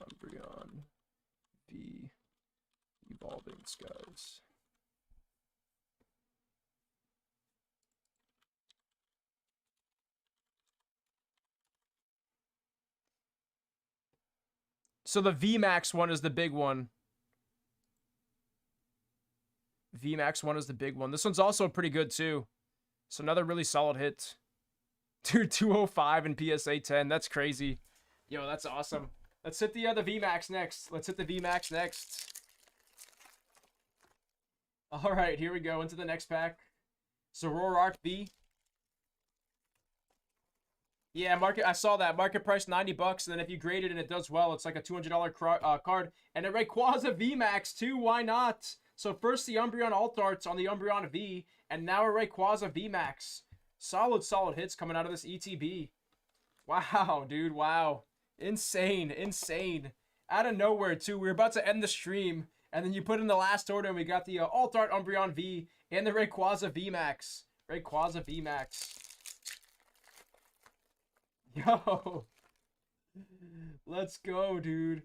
Umbreon V Baldwins, guys. So the VMAX one is the big one. VMAX one is the big one. This one's also pretty good too. So another really solid hit. Dude, 205 and PSA 10. That's crazy. Yo, that's awesome. Let's hit the VMAX next. Let's hit the VMAX next. All right, here we go into the next pack. Zoror Arc B. Yeah, market. I saw that market price $90, and then if you grade it and it does well, it's like a $200 card. And a Rayquaza VMAX too. Why not? So first the Umbreon Alt Arts on the Umbreon V, and now a Rayquaza VMAX. Solid hits coming out of this ETB. Wow, dude. Wow, insane. Out of nowhere too. We were about to end the stream, and then you put in the last order, and we got the Alt Art Umbreon V and the Rayquaza VMAX. Rayquaza VMAX. Yo, let's go, dude.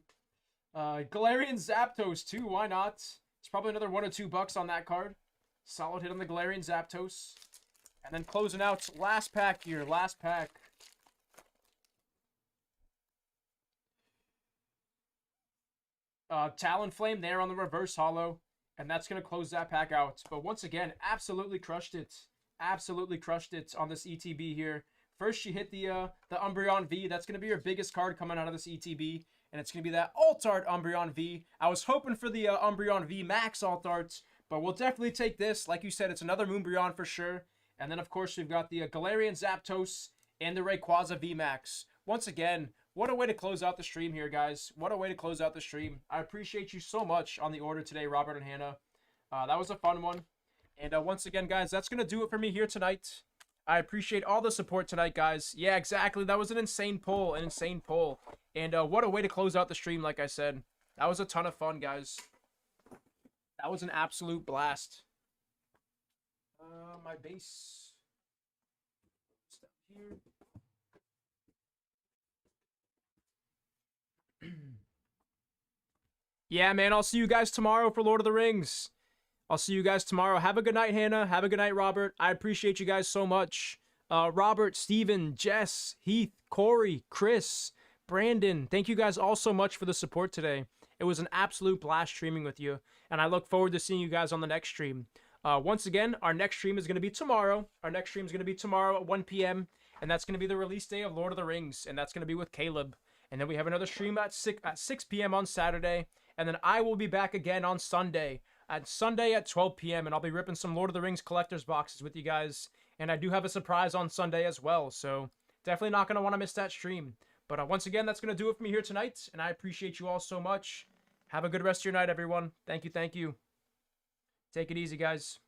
Galarian Zapdos too. Why not? It's probably another $1 or $2 on that card. Solid hit on the Galarian Zapdos. And then closing out, last pack here. Last pack. Talonflame there on the reverse holo. And that's going to close that pack out. But once again, absolutely crushed it. Absolutely crushed it on this ETB here. First, she hit the Umbreon V. That's going to be your biggest card coming out of this ETB. And it's going to be that Alt Art Umbreon V. I was hoping for the Umbreon V Max Alt Arts, but we'll definitely take this. Like you said, it's another Moonbreon for sure. And then, of course, we've got the Galarian Zapdos and the Rayquaza V Max. Once again, what a way to close out the stream here, guys. What a way to close out the stream. I appreciate you so much on the order today, Robert and Hannah. That was a fun one. And once again, guys, that's going to do it for me here tonight. I appreciate all the support tonight, guys. Yeah, exactly. That was an insane pull. And what a way to close out the stream, like I said. That was a ton of fun, guys. That was an absolute blast. My base. Step here. Yeah, man, I'll see you guys tomorrow for Lord of the Rings. I'll see you guys tomorrow. Have a good night, Hannah. Have a good night, Robert. I appreciate you guys so much. Robert, Steven, Jess, Heath, Corey, Chris, Brandon. Thank you guys all so much for the support today. It was an absolute blast streaming with you. And I look forward to seeing you guys on the next stream. Once again, our next stream is going to be tomorrow. Our next stream is going to be tomorrow at 1 p.m. And that's going to be the release day of Lord of the Rings. And that's going to be with Caleb. And then we have another stream at 6 p.m. on Saturday. And then I will be back again on Sunday. At 12 p.m. And I'll be ripping some Lord of the Rings collector's boxes with you guys. And I do have a surprise on Sunday as well. So definitely not going to want to miss that stream. But once again, that's going to do it for me here tonight. And I appreciate you all so much. Have a good rest of your night, everyone. Thank you. Take it easy, guys.